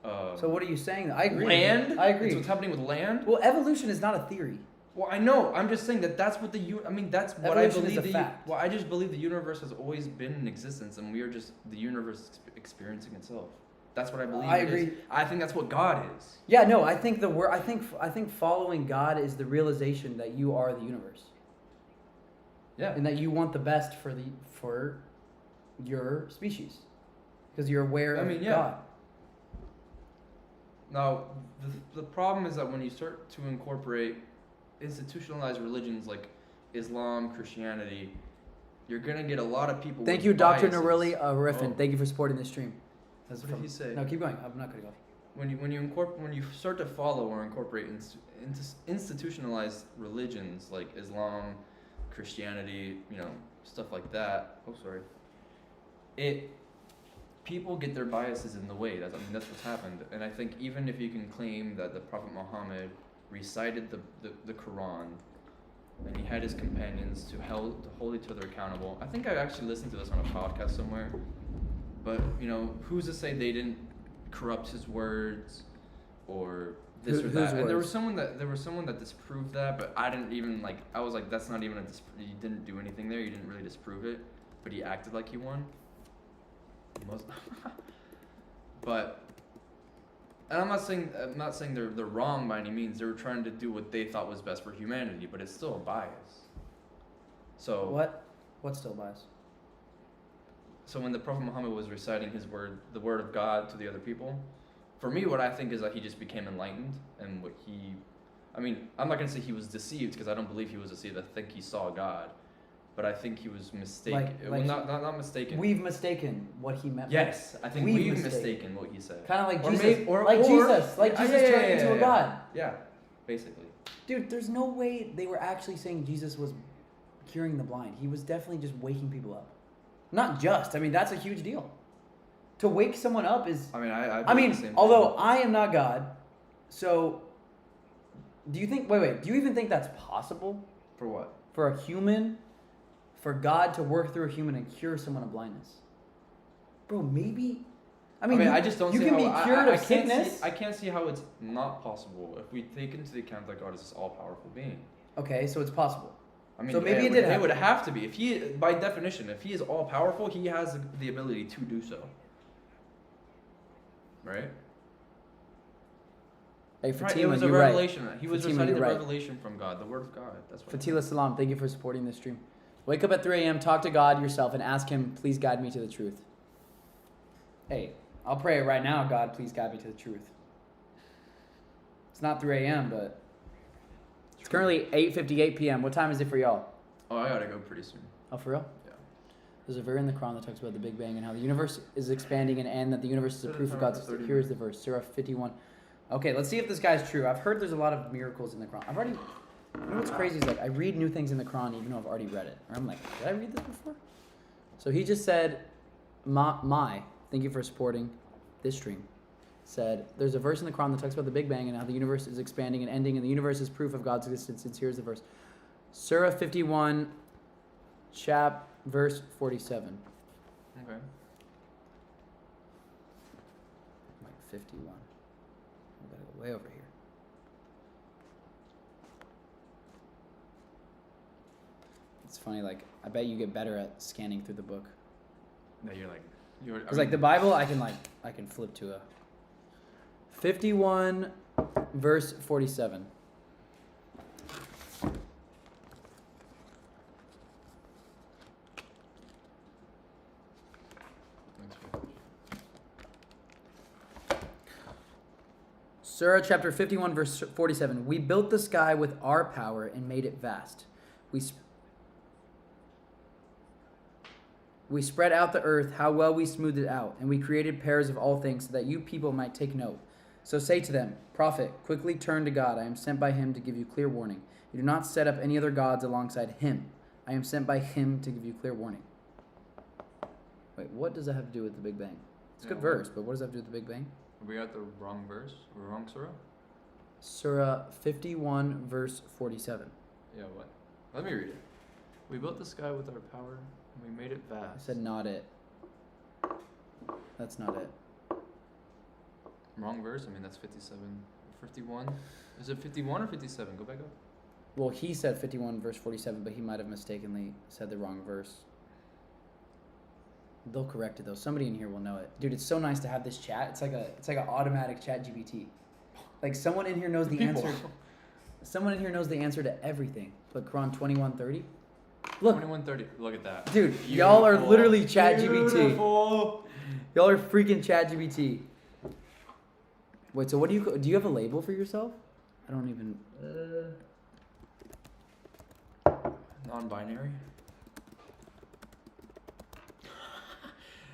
S1: So what are you saying? I agree.
S5: Land.
S1: I agree.
S5: It's what's happening with land.
S1: Well, evolution is not a theory.
S5: Well, I know. I'm just saying that's what that's what
S1: Evolution
S5: I believe.
S1: is a fact.
S5: Well, I just believe the universe has always been in existence, and we are just the universe experiencing itself. That's what I believe.
S1: I
S5: it
S1: agree.
S5: is. I think that's what God is.
S1: Yeah, no, I think I think following God is the realization that you are the universe.
S5: Yeah.
S1: And that you want the best for your species. Because you're aware of God.
S5: Now, the problem is that when you start to incorporate institutionalized religions like Islam, Christianity, you're going to get a lot of people
S1: Thank
S5: with
S1: you, Dr.
S5: biases.
S1: Narili Riffin.
S5: Oh.
S1: Thank you for supporting this stream.
S5: What did he say?
S1: No, keep going. I'm not cutting off.
S5: When you start to follow or incorporate institutionalized religions like Islam, Christianity, you know, stuff like that. Oh, sorry. People get their biases in the way. That's what's happened. And I think even if you can claim that the Prophet Muhammad recited the Quran and he had his companions to hold each other accountable. I think I actually listened to this on a podcast somewhere. But, you know, who's to say they didn't corrupt his words or this or that? And there was someone that disproved that, but I didn't even I was like, that's not even he didn't do anything there. He didn't really disprove it, but he acted like he won. But, and I'm not saying they're wrong by any means. They were trying to do what they thought was best for humanity, but it's still a bias. So
S1: What's still a bias?
S5: So when the Prophet Muhammad was reciting the word of God to the other people, for me, what I think is that he just became enlightened, and I'm not gonna say he was deceived because I don't believe he was deceived. I think he saw God. But I think he was mistaken. Not mistaken.
S1: We've mistaken what he meant.
S5: Yes, I think we've mistaken what he said.
S1: Kind of like
S5: or
S1: Jesus.
S5: Jesus.
S1: Jesus turned into a god.
S5: Yeah, basically.
S1: Dude, there's no way they were actually saying Jesus was curing the blind. He was definitely just waking people up. Not just. I mean, that's a huge deal. To wake someone up is...
S5: I mean, the same
S1: although
S5: thing.
S1: I am not God, so... Do you think... Wait. Do you even think that's possible?
S5: For what?
S1: For a human... For God to work through a human and cure someone of blindness. Bro, maybe...
S5: I just don't see how...
S1: You can be cured of sickness.
S5: I can't see how it's not possible if we take into account that God is this all-powerful being.
S1: Okay, so it's possible.
S5: I mean,
S1: so maybe it
S5: would have to be. If he, by definition, if he is all-powerful, he has the ability to do so. Right?
S1: Hey, Fatima,
S5: it was a revelation. Right. He was
S1: Fatima,
S5: reciting the
S1: right.
S5: revelation from God, the word of God. That's what
S1: Fatila Salam, thank you for supporting this stream. Wake up at 3 a.m., talk to God yourself, and ask him, please guide me to the truth. Hey, I'll pray it right now, God, please guide me to the truth. It's not 3 a.m., but it's currently 8:58 p.m. What time is it for y'all?
S5: Oh, I gotta go pretty soon.
S1: Oh, for real?
S5: Yeah.
S1: There's a verse in the Quran that talks about the Big Bang and how the universe is expanding and that the universe is a proof of God's... Here's the verse, Surah 51. Okay, let's see if this guy's true. I've heard there's a lot of miracles in the Quran. You know what's crazy is I read new things in the Quran even though I've already read it. Or I'm like, did I read this before? So he just said, thank you for supporting this stream. Said, there's a verse in the Quran that talks about the Big Bang and how the universe is expanding and ending and the universe is proof of God's existence. And here's the verse. Surah 51, verse 47.
S5: Okay.
S1: 51. I gotta go way over here. It's funny, I bet you get better at scanning through the book.
S5: No,
S1: Because the Bible, I can flip to a 51, verse 47. Surah chapter 51, verse 47. We built the sky with our power and made it vast. We spread out the earth, how well we smoothed it out, and we created pairs of all things so that you people might take note. So say to them, Prophet, quickly turn to God. I am sent by him to give you clear warning. You do not set up any other gods alongside him. I am sent by him to give you clear warning. Wait, what does that have to do with the Big Bang? It's a good verse, but what does that have to do with the Big Bang?
S5: Are we at the wrong verse? Or wrong surah?
S1: Surah 51, verse 47.
S5: Yeah, what? Let me read it. We built the sky with our power, and we made it vast.
S1: I said not it. That's not it.
S5: Wrong verse? I mean, that's 57. 51? Is it 51 or 57? Go back up.
S1: Well, he said 51, verse 47, but he might have mistakenly said the wrong verse. They'll correct it, though. Somebody in here will know it. Dude, it's so nice to have this chat. It's like an automatic chat GPT. Someone in here knows the answer. Someone in here knows the answer to everything. But Quran 21:30. Look.
S5: 21:30. Look at that.
S1: Dude,
S5: Beautiful.
S1: y'all are literally chat GPT.
S5: Beautiful.
S1: Y'all are freaking chat GPT. Wait, so what do you have a label for yourself? I don't even...
S5: Non-binary?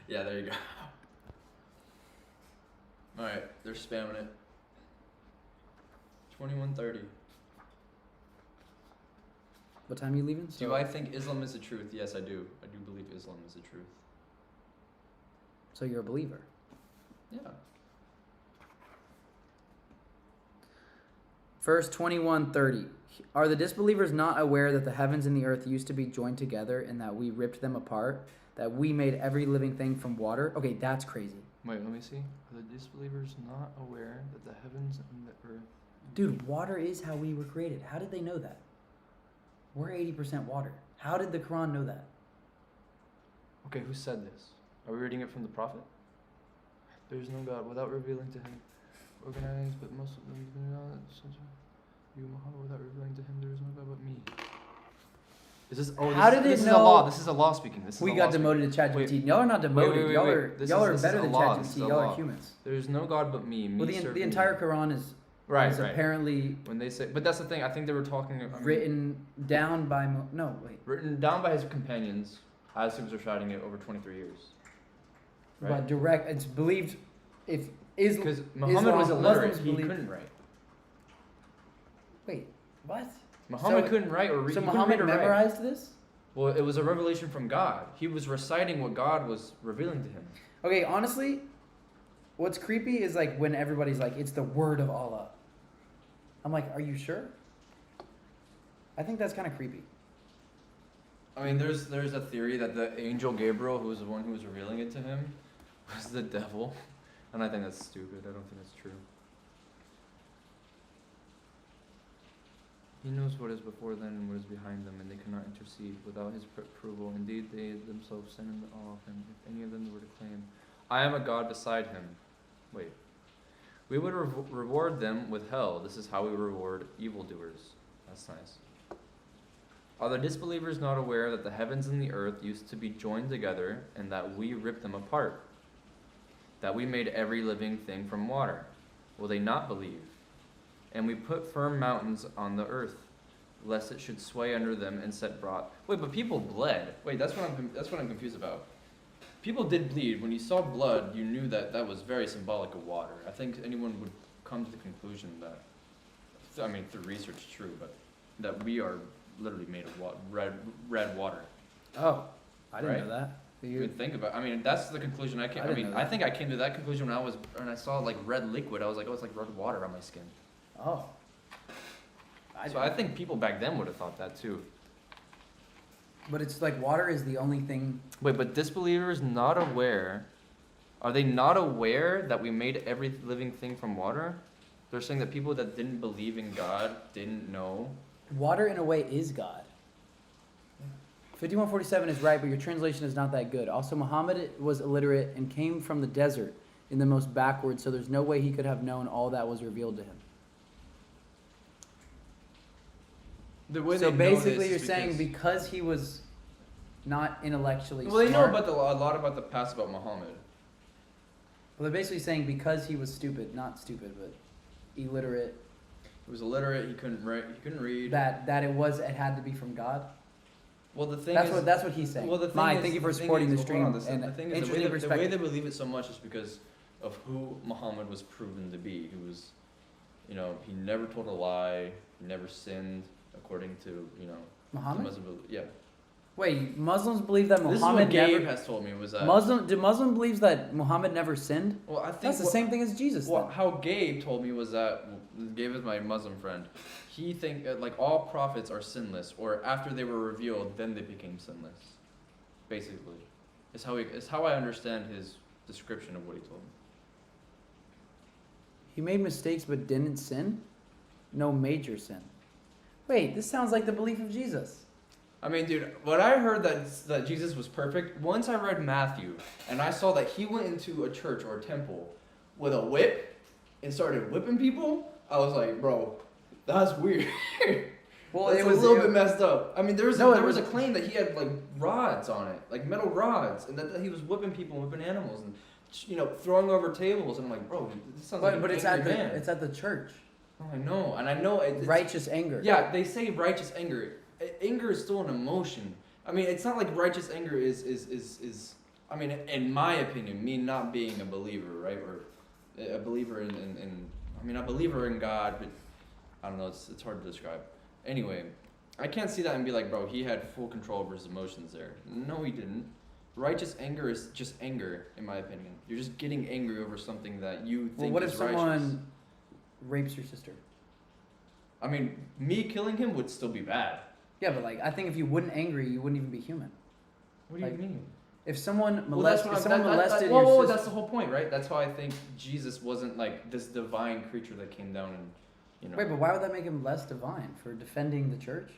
S5: Yeah, there you go. Alright, they're spamming it. 21:30.
S1: What time are you leaving?
S5: Do I think Islam is the truth? Yes, I do. I do believe Islam is the truth.
S1: So you're a believer.
S5: Yeah.
S1: Verse 21:30. Are the disbelievers not aware that the heavens and the earth used to be joined together and that we ripped them apart? That we made every living thing from water? Okay, that's crazy.
S5: Wait, let me see. Are the disbelievers not aware that the heavens and the earth...
S1: Dude, water is how we were created. How did they know that? We're 80% water. How did the Quran know that?
S5: Okay, who said this? Are we reading it from the Prophet? There is no God without revealing to him. Organized, but most of them do not. You, Muhammad, without revealing to him, there is no God but me. Is this? Oh,
S1: How did it
S5: this is
S1: know-
S5: Allah. This is Allah speaking. This is
S1: We
S5: Allah
S1: got demoted to
S5: Wait.
S1: ChatGPT. Y'all are not demoted.
S5: wait,
S1: y'all
S5: wait.
S1: are
S5: This
S1: y'all
S5: is-
S1: are
S5: this
S1: better
S5: is
S1: than
S5: Allah. This is
S1: ChatGPT. Y'all are
S5: Allah.
S1: humans.
S5: There is no God but me.
S1: Well, the entire Quran is
S5: right,
S1: is
S5: right.
S1: apparently
S5: When they say, but that's the thing. I think they were talking.
S1: written down by no wait.
S5: Written down by his companions as he was reciting it over 23 years. Right.
S1: But direct. It's believed if
S5: Because Muhammad was
S1: Islam-
S5: illiterate,
S1: Muslims
S5: he
S1: believe-
S5: couldn't write.
S1: Wait, what?
S5: Muhammad
S1: So-
S5: couldn't write or read.
S1: So
S5: he couldn't
S1: Muhammad
S5: read or write.
S1: memorized this?
S5: Well, it was a revelation from God. He was reciting what God was revealing to him.
S1: Okay, honestly, what's creepy is like when everybody's like, it's the word of Allah. I'm like, are you sure? I think that's kind of creepy.
S5: I mean, there's a theory that the angel Gabriel, who was the one who was revealing it to him, was the devil, and I think that's stupid. I don't think that's true. He knows what is before them and what is behind them, and they cannot intercede without his approval. Indeed, they themselves sin in awe of him. If any of them were to claim, I am a God beside him. Wait. We would reward them with hell. This is how we reward evildoers. That's nice. Are the disbelievers not aware that the heavens and the earth used to be joined together, and that we ripped them apart? That we made every living thing from water? Will they not believe? And we put firm mountains on the earth, lest it should sway under them and set broad. Wait, but people bled. Wait, that's what I'm confused about. People did bleed. When you saw blood, you knew that that was very symbolic of water. I think anyone would come to the conclusion that, I mean, through research, true, but that we are literally made of red water.
S1: Oh, I didn't
S5: Right?
S1: know that.
S5: You would think about. I mean, that's the conclusion I came.
S1: I
S5: I,
S1: didn't
S5: mean,
S1: know
S5: I
S1: that.
S5: think I came to that conclusion when I saw like red liquid. I was like, oh, it's like red water on my skin.
S1: Oh.
S5: So I think people back then would have thought that too.
S1: But it's like water is the only thing.
S5: Wait, but disbelievers not aware, are they not aware that we made every living thing from water? They're saying that people that didn't believe in God didn't know.
S1: Water in a way is God. 5147 is right, but your translation is not that good. Also, Muhammad was illiterate and came from the desert in the most backward, so there's no way he could have known all that was revealed to him.
S5: The way
S1: So
S5: they know
S1: basically,
S5: this
S1: you're
S5: is
S1: saying because he was not intellectually
S5: well, they know
S1: smart.
S5: about a lot about the past about Muhammad.
S1: Well, they're basically saying because he was stupid, not stupid, but illiterate,
S5: He was illiterate. He couldn't write. He couldn't read.
S1: that it had to be from God.
S5: Well, the thing
S1: That's
S5: is,
S1: that's what he's saying.
S5: well, the thing
S1: Mai,
S5: is,
S1: thank you for
S5: the thing
S1: supporting
S5: is-
S1: the
S5: well, hold
S1: stream.
S5: on,
S1: And
S5: the thing is,
S1: interesting
S5: the way
S1: perspective.
S5: they believe it so much is because of who Muhammad was proven to be. He was, he never told a lie. He never sinned, according to, the
S1: Muhammad?
S5: Muslim. Yeah.
S1: Wait, Muslims believe that
S5: This is
S1: Muhammad
S5: what Gabe
S1: never.
S5: has told me was that.
S1: Muslim believes that Muhammad never sinned.
S5: Well, I think
S1: That's the same thing as Jesus.
S5: Well,
S1: then.
S5: how Gabe told me was that Gabe is my Muslim friend. He think like all prophets are sinless, or after they were revealed, then they became sinless. Basically, is how I understand his description of what he told me.
S1: He made mistakes but didn't sin. No major sin. Wait, this sounds like the belief of Jesus.
S5: I mean, dude, when I heard that Jesus was perfect, once I read Matthew and I saw that he went into a church or a temple with a whip and started whipping people, I was like, bro, that's weird.
S1: Well,
S5: That's
S1: it was
S5: a little bit messed up. I mean, there was
S1: No, it
S5: there was a
S1: was-
S5: claim that he had like rods on it, like metal rods, and that he was whipping people and whipping animals and throwing over tables. And I'm like, bro, this sounds like
S1: But
S5: an
S1: it's at
S5: angry
S1: the
S5: man.
S1: it's at the church.
S5: Oh, I know, and I know it's
S1: Righteous anger.
S5: Yeah, they say righteous anger. Anger is still an emotion. I mean, it's not like righteous anger is. I mean, in my opinion, me not being a believer, right, or a believer a believer in God, but I don't know. It's hard to describe. Anyway, I can't see that and be like, bro, he had full control over his emotions there. No, he didn't. Righteous anger is just anger, in my opinion. You're just getting angry over something that you think
S1: Well, what
S5: is
S1: if
S5: righteous.
S1: someone rapes your sister?
S5: I mean, me killing him would still be bad.
S1: Yeah, but like I think if you wouldn't angry, you wouldn't even be human.
S5: What do you
S1: Like,
S5: mean?
S1: If someone
S5: Well, that's
S1: molested,
S5: what
S1: molested
S5: whoa,
S1: your
S5: whoa,
S1: sister,
S5: that's the whole point, right? That's why I think Jesus wasn't like this divine creature that came down and, you know.
S1: wait, but why would that make him less divine for defending the church?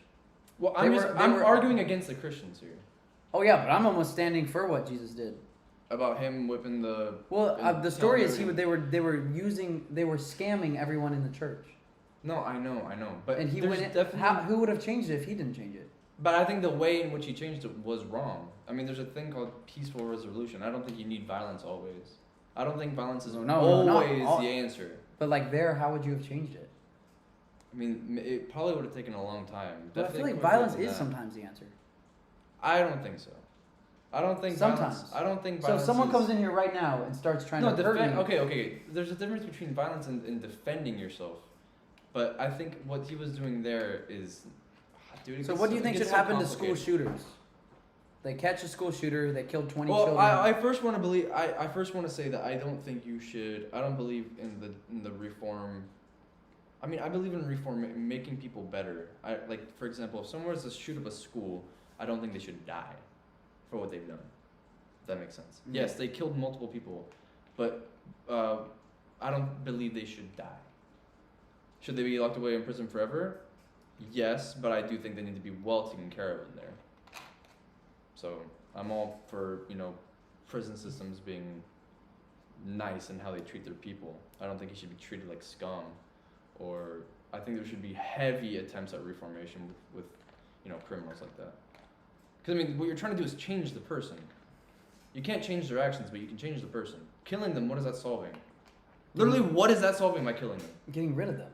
S5: Well,
S1: They
S5: I'm
S1: were-
S5: arguing against the Christians here
S1: Oh yeah, but I'm almost standing for what Jesus did.
S5: about him whipping the.
S1: Well,
S5: and
S1: the story is
S5: telling
S1: they were scamming everyone in the church,
S5: No, I know, but
S1: and he
S5: there's
S1: went.
S5: definitely.
S1: Who would have changed it if he didn't change it?
S5: But I think the way in which he changed it was wrong. I mean, there's a thing called peaceful resolution. I don't think you need violence always. I don't think violence is
S1: No, not
S5: always
S1: all-
S5: the answer.
S1: But like there, how would you have changed it?
S5: I mean, it probably would have taken a long time.
S1: But I feel
S5: Definitely
S1: like
S5: quicker
S1: violence
S5: than
S1: is
S5: that.
S1: sometimes the answer.
S5: I don't think so. I don't think
S1: Sometimes.
S5: violence. I don't think
S1: So
S5: violence.
S1: if someone
S5: is,
S1: comes in here right now and starts trying
S5: no,
S1: to hurt
S5: defend.
S1: me,
S5: Okay. There's a difference between violence and defending yourself. But I think what he was doing there is, dude. it
S1: so
S5: gets
S1: what do you
S5: it
S1: think should
S5: gets so
S1: happen to school
S5: complicated.
S1: shooters? They catch a school shooter. They killed 20
S5: Well,
S1: children.
S5: I first want to believe. I first want to say that I don't think you should. I don't believe in the reform. I mean, I believe in reform making people better. Like, for example, if someone was to shoot up a school, I don't think they should die for what they've done. If that makes sense.
S1: Mm.
S5: Yes, they killed multiple people, but I don't believe they should die. Should they be locked away in prison forever? Yes, but I do think they need to be well taken care of in there. So I'm all for, prison systems being nice in how they treat their people. I don't think it should be treated like scum, or I think there should be heavy attempts at reformation with criminals like that. Because I mean, what you're trying to do is change the person. You can't change their actions, but you can change the person. Killing them, what is that solving? Literally, what is that solving by killing them?
S1: Getting rid of them.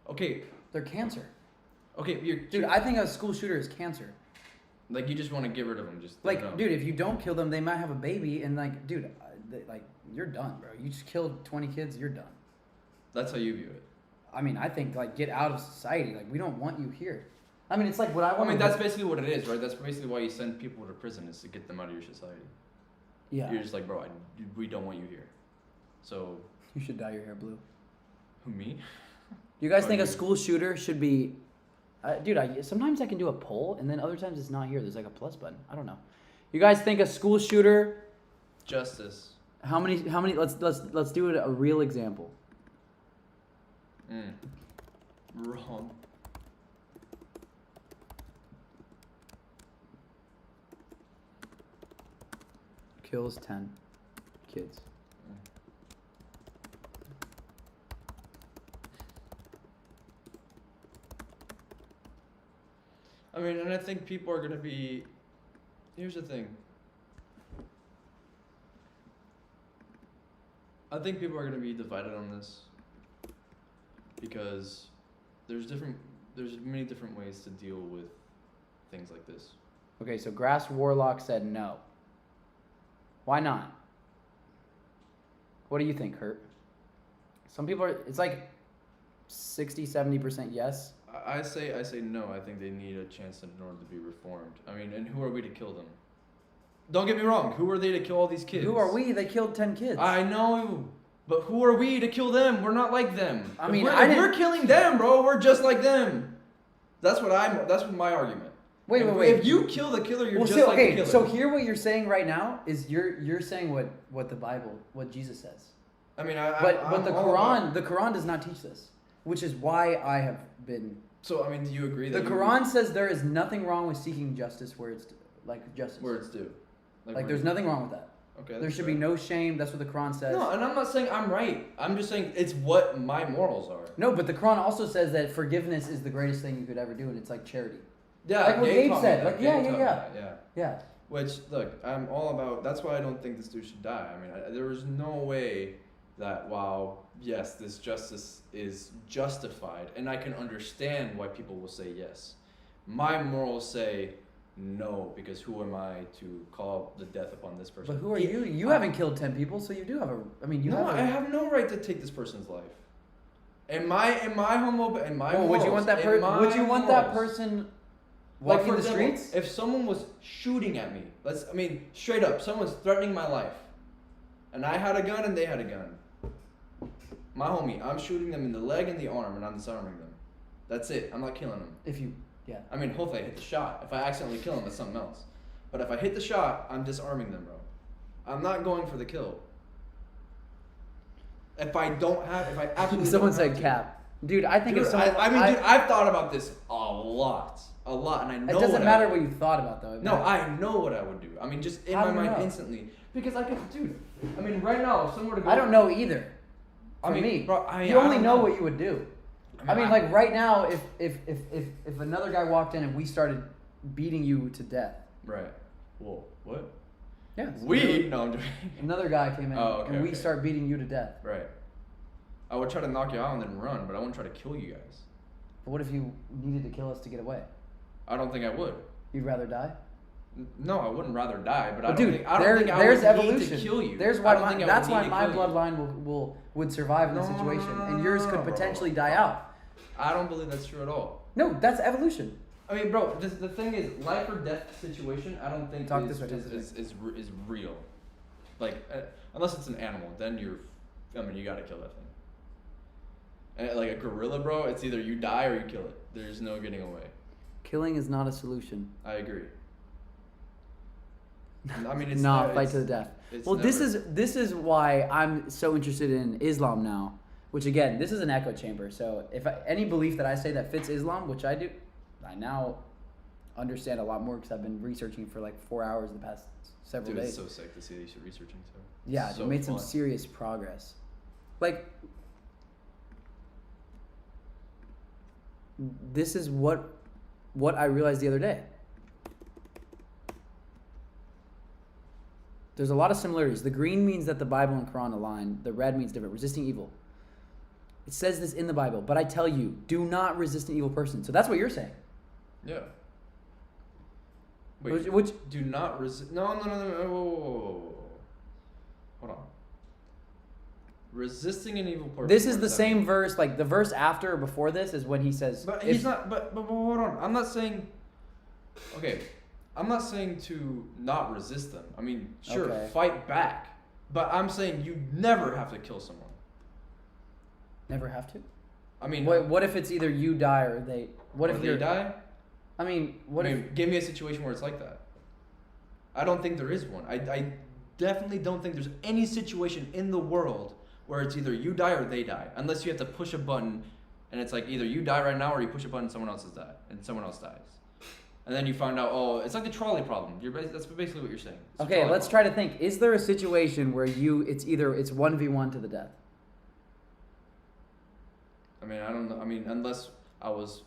S5: Okay,
S1: They're cancer.
S5: okay,
S1: Dude, I think a school shooter is cancer.
S5: like you just want to get rid of them, just
S1: Like,
S5: no.
S1: dude, if you don't kill them, they might have a baby, and like, dude, you're done, bro. You just killed 20 kids, you're done.
S5: That's how you view it.
S1: I mean, I think like get out of society. Like, we don't want you here. I mean, it's like what I
S5: I
S1: want.
S5: mean, that's basically what it is, right? That's basically why you send people to prison, is to get them out of your society.
S1: yeah.
S5: You're just like, bro, we don't want you here. So,
S1: You should dye your hair blue.
S5: who, me?
S1: You guys
S5: Oh,
S1: think a
S5: you.
S1: school shooter should be? Dude, sometimes I can do a poll, and then other times it's not here. There's like a plus button. I don't know. You guys think a school shooter?
S5: Justice.
S1: How many? Let's do it a real example.
S5: Wrong.
S1: Kills 10 kids.
S5: I mean, and I think people are gonna be. Here's the thing. I think people are gonna be divided on this because there's many different ways to deal with things like this.
S1: Okay, so Grass Warlock said no. Why not? What do you think, Kurt? Some people are. It's like 60-70% yes.
S5: I say no. I think they need a chance in order to be reformed. I mean, and who are we to kill them? Don't get me wrong. Who are they to kill all these kids?
S1: Who are we? They killed 10 kids.
S5: I know, but who are we to kill them? We're not like them.
S1: I mean,
S5: if we're killing them, bro, we're just like them. That's what my argument.
S1: Wait.
S5: If you kill the killer, you're just like the killer.
S1: So here, what you're saying right now is you're saying what the Bible, what Jesus says.
S5: I mean,
S1: But the Quran does not teach this, which is why I have been.
S5: So I mean, do you agree
S1: The
S5: that
S1: Quran says there is nothing wrong with seeking justice where it's justice.
S5: where it's due?
S1: Like there's nothing wrong with that.
S5: Okay.
S1: There should be no shame. That's what the Quran says.
S5: No, and I'm not saying I'm right. I'm just saying it's what my morals are.
S1: No, but the Quran also says that forgiveness is the greatest thing you could ever do, and it's like charity.
S5: Yeah,
S1: Like what Gabe
S5: taught me
S1: said.
S5: that.
S1: Like,
S5: Gabe
S1: yeah.
S5: taught me that, yeah.
S1: Yeah.
S5: Which, look, I'm all about. That's why I don't think this dude should die. I mean, there is no way that while yes, this justice is justified, and I can understand why people will say yes, my morals say no, because who am I to call the death upon this person?
S1: But who are you? You haven't killed 10 people, so you do have a. I mean, you
S5: No,
S1: have.
S5: I have no right to take this person's life. In my
S1: Would you want that
S5: morals,
S1: person?
S5: in my
S1: Would you want that
S5: morals.
S1: person Walking
S5: for
S1: the
S5: example,
S1: streets?
S5: if someone was shooting at me, straight up, someone's threatening my life, and I had a gun and they had a gun. My homie, I'm shooting them in the leg and the arm, and I'm disarming them. That's it. I'm not killing them.
S1: Yeah.
S5: I mean, hopefully I hit the shot. If I accidentally kill them, that's something else. But if I hit the shot, I'm disarming them, bro. I'm not going for the kill. If I absolutely
S1: Someone
S5: don't have
S1: said
S5: to.
S1: cap. Dude, I think
S5: Dude,
S1: if someone...
S5: dude, I've thought about this a lot, and I know.
S1: It doesn't
S5: what
S1: matter
S5: I
S1: what
S5: would
S1: you thought about, though.
S5: No, I know what I would do. I mean, just in
S1: How
S5: my
S1: do you
S5: mind
S1: know?
S5: instantly. Because I could, dude. I mean, right now, if someone were to go.
S1: I don't know either.
S5: I mean,
S1: me,
S5: bro,
S1: you
S5: I
S1: only
S5: don't
S1: know what you would do. I mean,
S5: I-
S1: like right now, if another guy walked in and we started beating you to death,
S5: Right. Whoa. What?
S1: yeah,
S5: No, I'm joking.
S1: another guy came in
S5: Oh, okay,
S1: and we
S5: okay.
S1: start beating you to death.
S5: Right. I would try to knock you out and then run, but I wouldn't try to kill you guys.
S1: But what if you needed to kill us to get away?
S5: I don't think I would.
S1: You'd rather die?
S5: No, I wouldn't rather die, but I
S1: But
S5: don't
S1: dude,
S5: think I
S1: there's
S5: would
S1: evolution.
S5: need to kill you.
S1: There's
S5: I
S1: why
S5: don't think I would
S1: that's
S5: need
S1: why
S5: to
S1: my
S5: kill you.
S1: bloodline would survive in this
S5: No,
S1: situation,
S5: no,
S1: and yours
S5: no,
S1: could
S5: bro.
S1: potentially die out.
S5: I don't believe that's true at all.
S1: No, that's evolution.
S5: I mean, bro, the thing is, life or death situation, I don't think
S1: Talk
S5: is
S1: this way, talk this
S5: is real. Like, unless it's an animal, then you gotta kill that thing. And, like a gorilla, bro, it's either you die or you kill it. There's no getting away.
S1: Killing is not a solution.
S5: I agree. I mean, it's
S1: Nah,
S5: not-
S1: fight
S5: it's-
S1: to the death.
S5: it's
S1: Well, this
S5: never-
S1: is why I'm so interested in Islam now. Which again, this is an echo chamber. So if any belief that I say that fits Islam, which I do, I now understand a lot more because I've been researching for like 4 hours the past several
S5: Dude,
S1: days.
S5: it's so sick to see that you're researching too.
S1: Yeah,
S5: so
S1: it made some
S5: fun.
S1: serious progress. Like, this is what I realized the other day. There's a lot of similarities. The green means that the Bible and Quran align. The red means different. Resisting evil. It says this in the Bible, but I tell you, do not resist an evil person. So that's what you're saying.
S5: Yeah. Wait,
S1: Which
S5: do not resist. No. Whoa. Hold on. Resisting an evil person.
S1: this is
S5: what
S1: the
S5: does that
S1: same
S5: mean?
S1: verse. Like the verse after or before this is when he says.
S5: But
S1: if-
S5: he's not. But hold on. I'm not saying. Okay, I'm not saying to not resist them. I mean, sure,
S1: Okay.
S5: fight back. But I'm saying you never have to kill someone.
S1: Never have to.
S5: I mean,
S1: What if it's either you die or they? What
S5: or
S1: if
S5: they
S1: you're?
S5: die?
S1: I mean, what
S5: I
S1: if?
S5: mean, give me a situation where it's like that. I don't think there is one. I definitely don't think there's any situation in the world where it's either you die or they die, unless you have to push a button, and it's like either you die right now or you push a button and someone else dies, and someone else dies, and then you find out, oh, it's like the trolley problem. That's basically what you're saying. It's a
S1: Okay,
S5: trolley
S1: let's
S5: problem.
S1: try to think. Is there a situation where it's 1v1 to the death?
S5: I mean, I don't know. I mean, unless I was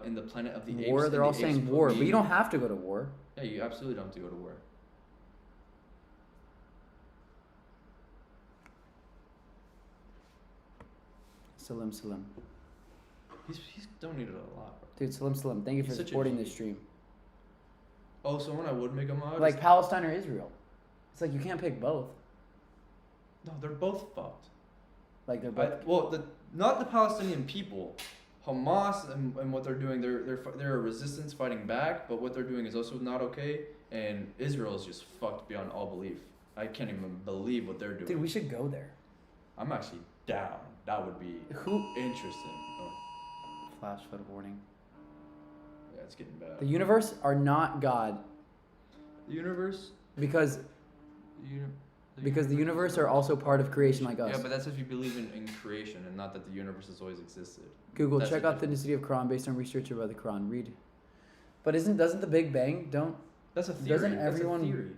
S5: in the Planet of the Apes.
S1: War?
S5: and
S1: They're
S5: the
S1: all
S5: apes
S1: saying
S5: put
S1: war,
S5: me-
S1: but you don't have to go to war.
S5: Yeah, you absolutely don't have to go to war.
S1: Salim.
S5: He's donated a lot, bro.
S1: Dude, Salim, thank you for
S5: He's such a
S1: supporting
S5: G.
S1: this stream.
S5: Oh, someone I would make a mod.
S1: Like Palestine or Israel. It's like you can't pick both.
S5: No, they're both fucked.
S1: Like they're both.
S5: Not the Palestinian people. Hamas and what they're doing, they're a resistance fighting back, but what they're doing is also not okay. And Israel is just fucked beyond all belief. I can't even believe what they're doing.
S1: Dude, we should go there.
S5: I'm actually down. That would be
S1: Who?
S5: interesting. Oh,
S1: Flash flood warning.
S5: yeah, it's getting bad.
S1: The universe are not God
S5: The universe.
S1: because the universe are also part of creation like us.
S5: Yeah, but that's if you believe in creation and not that the universe has always existed.
S1: Google,
S5: That's
S1: check
S5: the
S1: authenticity of Quran based on research about the Quran. Read. But doesn't the Big Bang
S5: That's a theory.
S1: Doesn't
S5: That's
S1: everyone-
S5: a theory.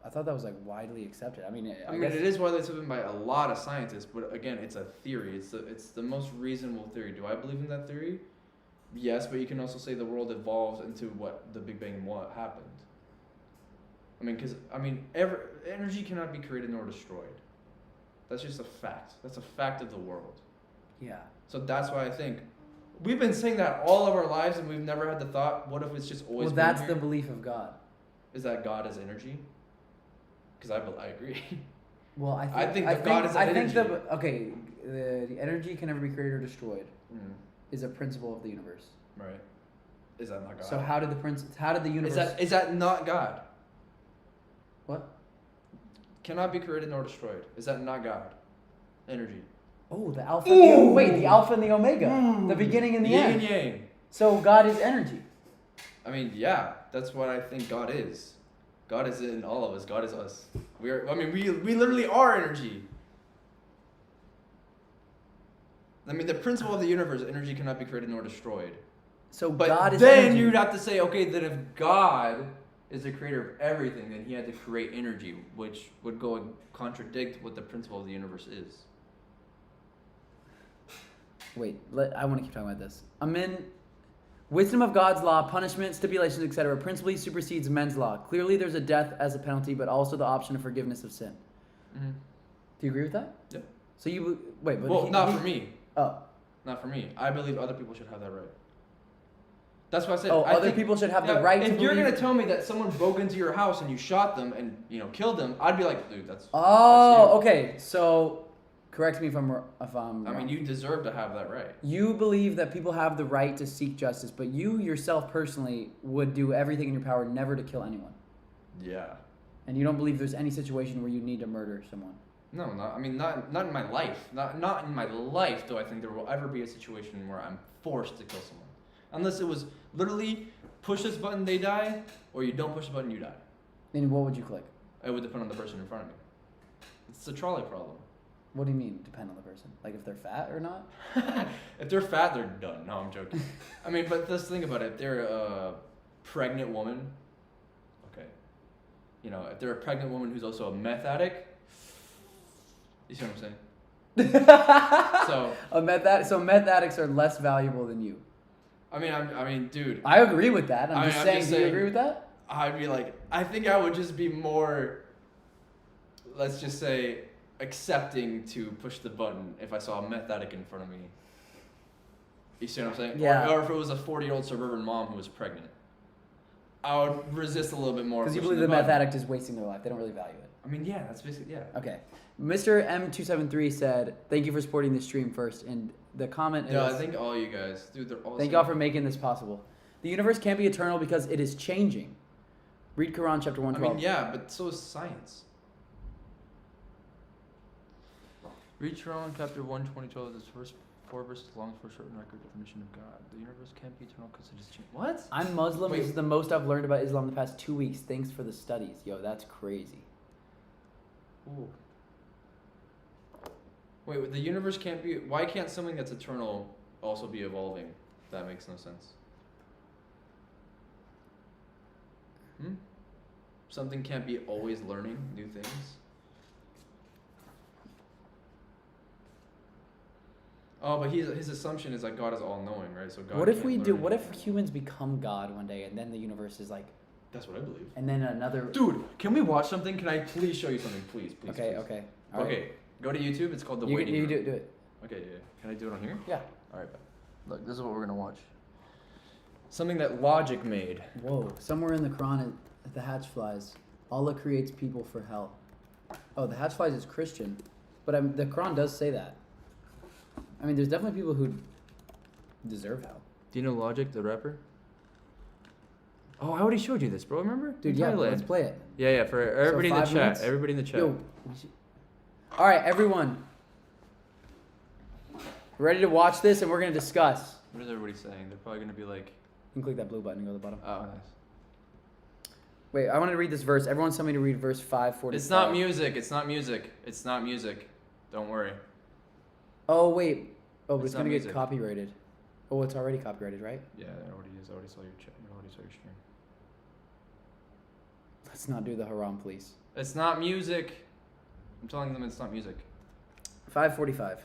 S1: I thought that was like widely accepted. I mean,
S5: I mean,
S1: guess
S5: it is widely accepted by a lot of scientists, but again, it's a theory. It's the most reasonable theory. Do I believe in that theory? Yes, but you can also say the world evolved into what the Big Bang and what happened. I mean, energy cannot be created nor destroyed. That's just a fact. That's a fact of the world.
S1: Yeah.
S5: So that's why I think we've been saying that all of our lives, and we've never had the thought, what if it's just always
S1: Well,
S5: been
S1: that's
S5: here?
S1: the belief of God.
S5: Is that God is energy? Because I agree.
S1: Well,
S5: I think that God is
S1: I
S5: energy.
S1: think the energy can never be created or destroyed
S5: Mm,
S1: is a principle of the universe.
S5: right. Is that not God?
S1: So how did the universe?
S5: Is that not God?
S1: What?
S5: Cannot be created nor destroyed. Is that not God? Energy.
S1: Oh, the alpha. The alpha and the omega, the beginning and the
S5: Yin
S1: end.
S5: and yang.
S1: So God is energy.
S5: I mean, yeah, that's what I think God is. God is in all of us. God is us. We literally are energy. I mean, the principle of the universe, energy cannot be created nor destroyed.
S1: So
S5: But
S1: God is
S5: then
S1: energy.
S5: you'd have to say, okay, that if God is the creator of everything, then he had to create energy, which would go and contradict what the principle of the universe is.
S1: Wait, I want to keep talking about this. Wisdom of God's law, punishment, stipulations, etc. principally supersedes men's law. Clearly, there's a death as a penalty, but also the option of forgiveness of sin.
S5: Mm-hmm.
S1: Do you agree with that?
S5: Yep.
S1: So you wait, but
S5: Well, not for me.
S1: Oh.
S5: Not for me. I believe other people should have that right. That's why I said.
S1: Other people should have the right to
S5: If you're
S1: believe.
S5: gonna tell me that someone broke into your house and you shot them and killed them, I'd be like, dude, that's.
S1: Oh,
S5: that's you.
S1: okay. So, correct me if I'm wrong.
S5: I mean, you deserve to have that right.
S1: You believe that people have the right to seek justice, but you yourself personally would do everything in your power never to kill anyone.
S5: Yeah.
S1: And you don't believe there's any situation where you need to murder someone.
S5: No, not in my life. Not in my life do I think there will ever be a situation where I'm forced to kill someone. Unless it was literally push this button, they die, or you don't push the button, you die.
S1: Then what would you click?
S5: It would depend on the person in front of me. It's a trolley problem.
S1: What do you mean, depend on the person? Like if they're fat or not?
S5: If they're fat, they're done. No, I'm joking. I mean, but let's think about it. If they're a pregnant woman, okay. If they're a pregnant woman who's also a meth addict, you see what I'm saying? So
S1: meth addicts are less valuable than you.
S5: I mean, dude.
S1: I agree with that. I'm just saying, do you
S5: saying,
S1: agree with that?
S5: I'd be like, I think I would just be more, let's just say, accepting to push the button if I saw a meth addict in front of me. You see what I'm saying?
S1: Yeah.
S5: Or if it was a 40-year-old suburban mom who was pregnant. I would resist a little bit more.
S1: Because you
S5: pushing
S1: believe the meth
S5: button.
S1: addict is wasting their life. They don't really value it.
S5: I mean, yeah, that's basically, yeah.
S1: Okay. Mr. M273 said, thank you for supporting the stream first. And the comment is...
S5: No, I thank all you guys. Dude, they're all
S1: Thank y'all for making this possible. The universe can't be eternal because it is changing. Read Quran chapter 112.
S5: I mean, yeah, but so is science. Read Quran chapter 1:12. This first 4 verses long for a short record definition of God. The universe can't be eternal because it is changing. What?
S1: I'm Muslim.
S5: Wait.
S1: This is the most I've learned about Islam the past 2 weeks. Thanks for the studies. Yo, that's crazy.
S5: Ooh. Wait, the universe can't be... Why can't something that's eternal also be evolving? That makes no sense. Something can't be always learning new things? Oh, but his assumption is that God is all-knowing, right? So God
S1: What if
S5: can't
S1: we
S5: learn
S1: do? What if
S5: anything.
S1: humans become God one day, and then the universe is like,
S5: That's what I believe.
S1: and then another.
S5: Dude, can we watch something? Can I please show you something? Please.
S1: Okay.
S5: Please.
S1: Okay. All right.
S5: Okay, go to YouTube. It's called The
S1: You
S5: Waiting Room.
S1: do it.
S5: Okay, yeah. Can I do it on here?
S1: Yeah.
S5: All right, look, this is what we're gonna watch. Something that Logic made.
S1: Whoa. Somewhere in the Quran, the hatch flies. Allah creates people for hell. Oh, the hatch flies is Christian, but the Quran does say that. I mean, there's definitely people who deserve hell.
S5: Do you know Logic, the rapper? Oh, I already showed you this, bro. Remember?
S1: Dude,
S5: In
S1: yeah.
S5: Thailand.
S1: Let's play it.
S5: Yeah, for everybody in the
S1: 5
S5: chat.
S1: minutes?
S5: Everybody in the chat.
S1: Yo. All right, everyone. Ready to watch this, and we're gonna discuss.
S5: What is everybody saying? They're probably gonna be like,
S1: You can click that blue button and go to the bottom.
S5: oh, nice.
S1: Wait, I wanted to read this verse. Everyone tell me to read verse 545.
S5: It's not music. It's not music. It's not music. Don't worry.
S1: Oh, wait. Oh, but
S5: It's
S1: it's going to
S5: not
S1: get
S5: music.
S1: copyrighted. Oh, it's already copyrighted, right?
S5: Yeah, it already is. I already saw your chat. I already saw your stream.
S1: Let's not do the haram, please.
S5: It's not music. I'm telling them it's not music.
S1: 545.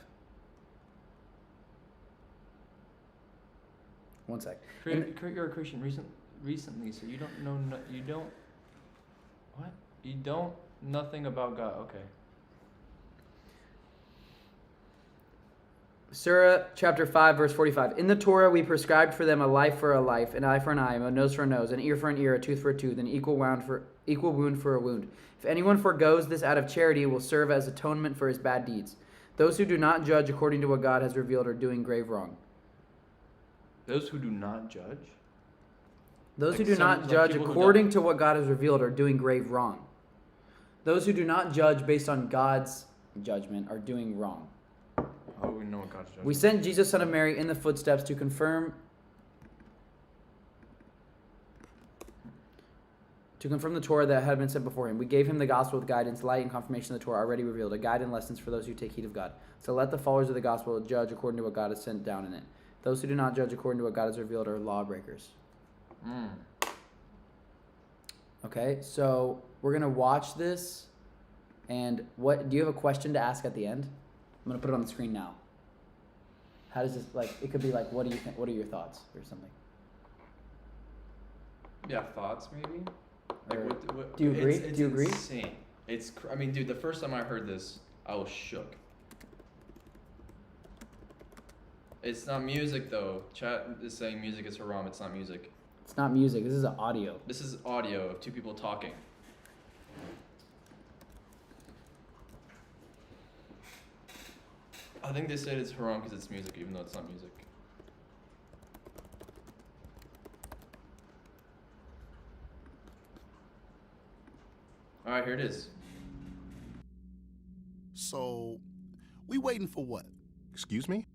S1: One sec.
S5: You're a Christian recently, so you don't know. You don't. What? You don't nothing about God. Okay.
S1: Surah chapter 5, verse 45. In the Torah, we prescribed for them a life for a life, an eye for an eye, a nose for a nose, an ear for an ear, a tooth for a tooth, an equal wound for a wound. If anyone forgoes this out of charity, it will serve as atonement for his bad deeds. Those who do not judge according to what God has revealed are doing grave wrong.
S5: Those who do not judge.
S1: Those who
S5: Like
S1: do
S5: some-
S1: not
S5: like
S1: judge
S5: people who
S1: according
S5: don't-
S1: to what God has revealed are doing grave wrong. Those who do not judge based on God's judgment are doing wrong.
S5: How do we know what God's judgment?
S1: We sent Jesus, son of Mary, in the footsteps to confirm the Torah that had been sent before him. We gave him the gospel with guidance, light, and confirmation of the Torah already revealed, a guide and lessons for those who take heed of God. So let the followers of the gospel judge according to what God has sent down in it. Those who do not judge according to what God has revealed are lawbreakers.
S5: Mm.
S1: Okay, so we're gonna watch this, and what do you have a question to ask at the end? I'm gonna put it on the screen now. How does this like? It could be like, what do you think? What are your thoughts or something?
S5: Yeah, thoughts maybe. Like
S1: Or
S5: what,
S1: do you agree?
S5: It's
S1: Do you agree?
S5: Insane. I mean, dude, the first time I heard this, I was shook. It's not music though. Chat is saying music is haram. It's not music.
S1: It's not music. This is an audio.
S5: This is audio of two people talking. I think they said it's haram because it's music, even though it's not music. All right, here it is.
S7: So, we waiting for what? Excuse me?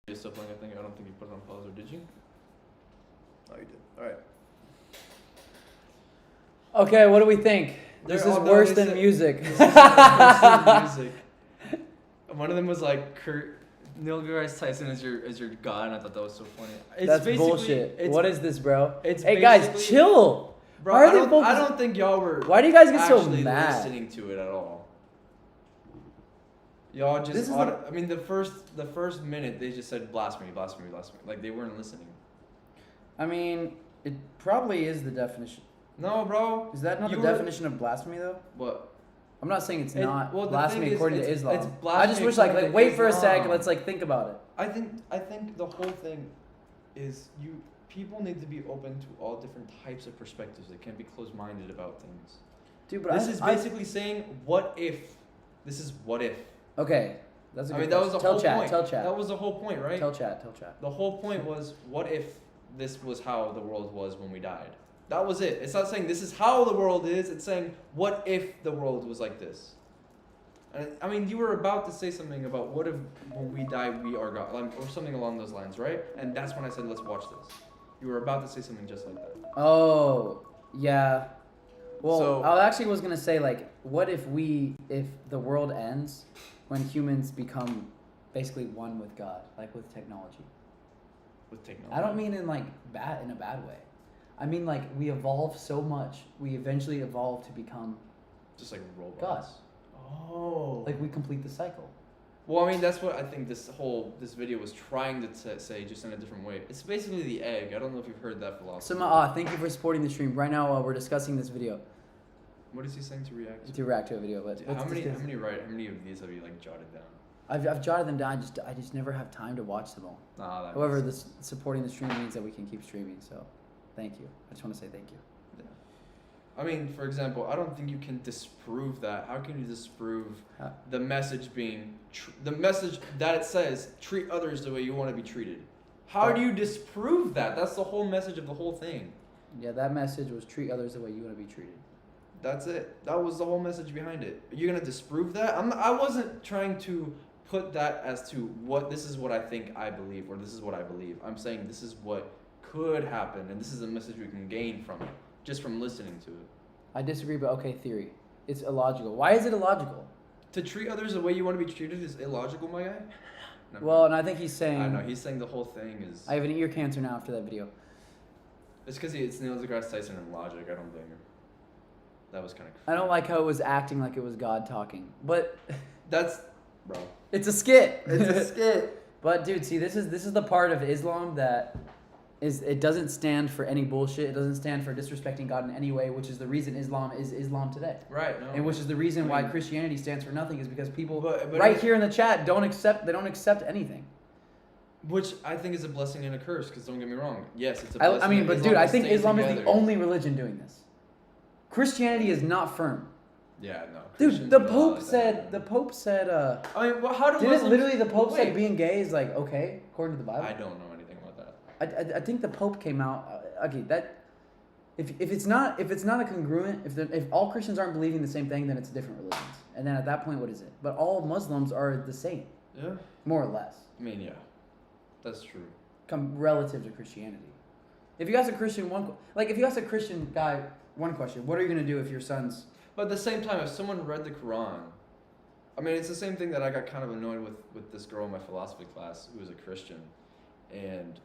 S5: You're still playing, I think. I don't think you put it on pause, or did you? Oh, you did. All right.
S1: Okay, what do we think? This
S5: They're
S1: is
S5: all- no,
S1: worse
S5: they
S1: than
S5: said-
S1: music.
S5: This is worse than music. One of them was like Neil deGrasse Tyson is your god, and I thought that was so funny. It's
S1: That's
S5: basically-
S1: bullshit.
S5: It's,
S1: What is this, bro?
S5: it's
S1: Hey guys,
S5: basically-
S1: chill.
S5: Bro,
S1: Why are
S5: I
S1: they
S5: don't,
S1: focused-
S5: I don't think y'all were.
S1: Why do you guys get so
S5: actually
S1: mad?
S5: listening to it at all? Y'all just.
S1: This is
S5: I mean, the first minute they just said blasphemy, blasphemy, blasphemy. Like they weren't listening.
S1: I mean, it probably is the definition.
S5: No, bro.
S1: Is that not
S5: You
S1: the
S5: were-
S1: definition of blasphemy, though?
S5: What?
S1: I'm not saying it's
S5: It-
S1: not
S5: well, the
S1: blasphemy
S5: thing is,
S1: according to
S5: it's-
S1: Islam.
S5: it's
S1: I just
S5: blasphemy
S1: wish, like
S5: according to
S1: wait for a sec.
S5: Islam.
S1: Let's think about it.
S5: I think the whole thing is people need to be open to all different types of perspectives. They can't be closed-minded about things.
S1: Dude, but
S5: This is basically saying, what if? This is what if.
S1: Okay, that's a good
S5: I mean, that was the
S1: question.
S5: whole point.
S1: Tell chat.
S5: That was the whole point, right?
S1: Tell chat.
S5: The whole point was, what if this was how the world was when we died? That was it. It's not saying this is how the world is. It's saying, what if the world was like this? And I mean, you were about to say something about what if when we die we are God, like, or something along those lines, right? And that's when I said, let's watch this. You were about to say something just like that.
S1: Oh, yeah. Well,
S5: So-
S1: I actually was gonna say, like, what if the world ends when humans become basically one with God, like with technology?
S5: With technology.
S1: I don't mean in a bad way. I mean like we evolve so much, we eventually evolve to become
S5: just like robots.
S1: God.
S5: Oh.
S1: Like we complete the cycle.
S5: Well, I mean, that's what I think this video was trying to say, just in a different way. It's basically the egg. I don't know if you've heard that philosophy.
S1: So, thank you for supporting the stream. Right now, we're discussing this video.
S5: What is he saying to react
S1: To react to a video, but
S5: How
S1: let's
S5: many
S1: discuss-
S5: of these have you like jotted down?
S1: I've jotted them down. I just never have time to watch them all.
S5: Nah, that
S1: However,
S5: makes
S1: this supporting the stream means that we can keep streaming. So, thank you. I just want to say thank you.
S5: sense. I mean, for example, I don't think you can disprove that. How can you disprove
S1: How-
S5: the message being the message that it says treat others the way you want to be treated? How do you disprove that? That's the whole message of the whole thing.
S1: Yeah, that message was treat others the way you want to be treated.
S5: That's it. That was the whole message behind it. You're gonna disprove that? I wasn't trying to put that as to what this is what I think I believe, or this is what I believe. I'm saying this is what could happen, and this is a message we can gain from it, just from listening to it.
S1: I disagree, but okay, theory. It's illogical. Why is it illogical?
S5: To treat others the way you want to be treated is illogical, my guy. No.
S1: Well, and I think he's saying.
S5: I know he's saying the whole thing is.
S1: I have an ear cancer now after that video.
S5: It's because it's Neil deGrasse Tyson and logic. I don't blame him. That was kind of.
S1: I don't like how it was acting like it was God talking, but
S5: That's, bro.
S1: it's a skit.
S5: It's a skit.
S1: But dude, see, this is the part of Islam that it doesn't stand for any bullshit. It doesn't stand for disrespecting God in any way, which is the reason Islam is Islam today.
S5: Right. No.
S1: And which is the reason why
S5: mean-
S1: Christianity stands for nothing, is because people
S5: But
S1: right here in the chat don't accept anything.
S5: Which I think is a blessing and a curse. Because don't get me wrong. Yes, it's a
S1: I
S5: blessing.
S1: mean,
S5: that
S1: but dude, I
S5: is
S1: think
S5: staying
S1: Islam is the
S5: together.
S1: only religion doing this. Christianity is not firm.
S5: Yeah. No.
S1: Dude,
S5: Christians
S1: the
S5: would allow
S1: Pope
S5: that to
S1: said.
S5: happen.
S1: The Pope said.
S5: I mean, well, how do
S1: Did it
S5: Muslims-
S1: literally? The Pope said
S5: Wait.
S1: being gay is like okay according to the Bible.
S5: I don't know anything about that.
S1: I think the Pope came out. Okay, that if it's not a congruent, if all Christians aren't believing the same thing, then it's different religions. And then at that point, what is it? But all Muslims are the same,
S5: Yeah.
S1: more or less,
S5: I mean, yeah. That's true.
S1: come relative to Christianity. If you ask a Christian if you ask a Christian guy one question, what are you gonna do if your son's?
S5: But at the same time, if someone read the Quran, I mean, it's the same thing that I got kind of annoyed with this girl in my philosophy class who was a Christian. And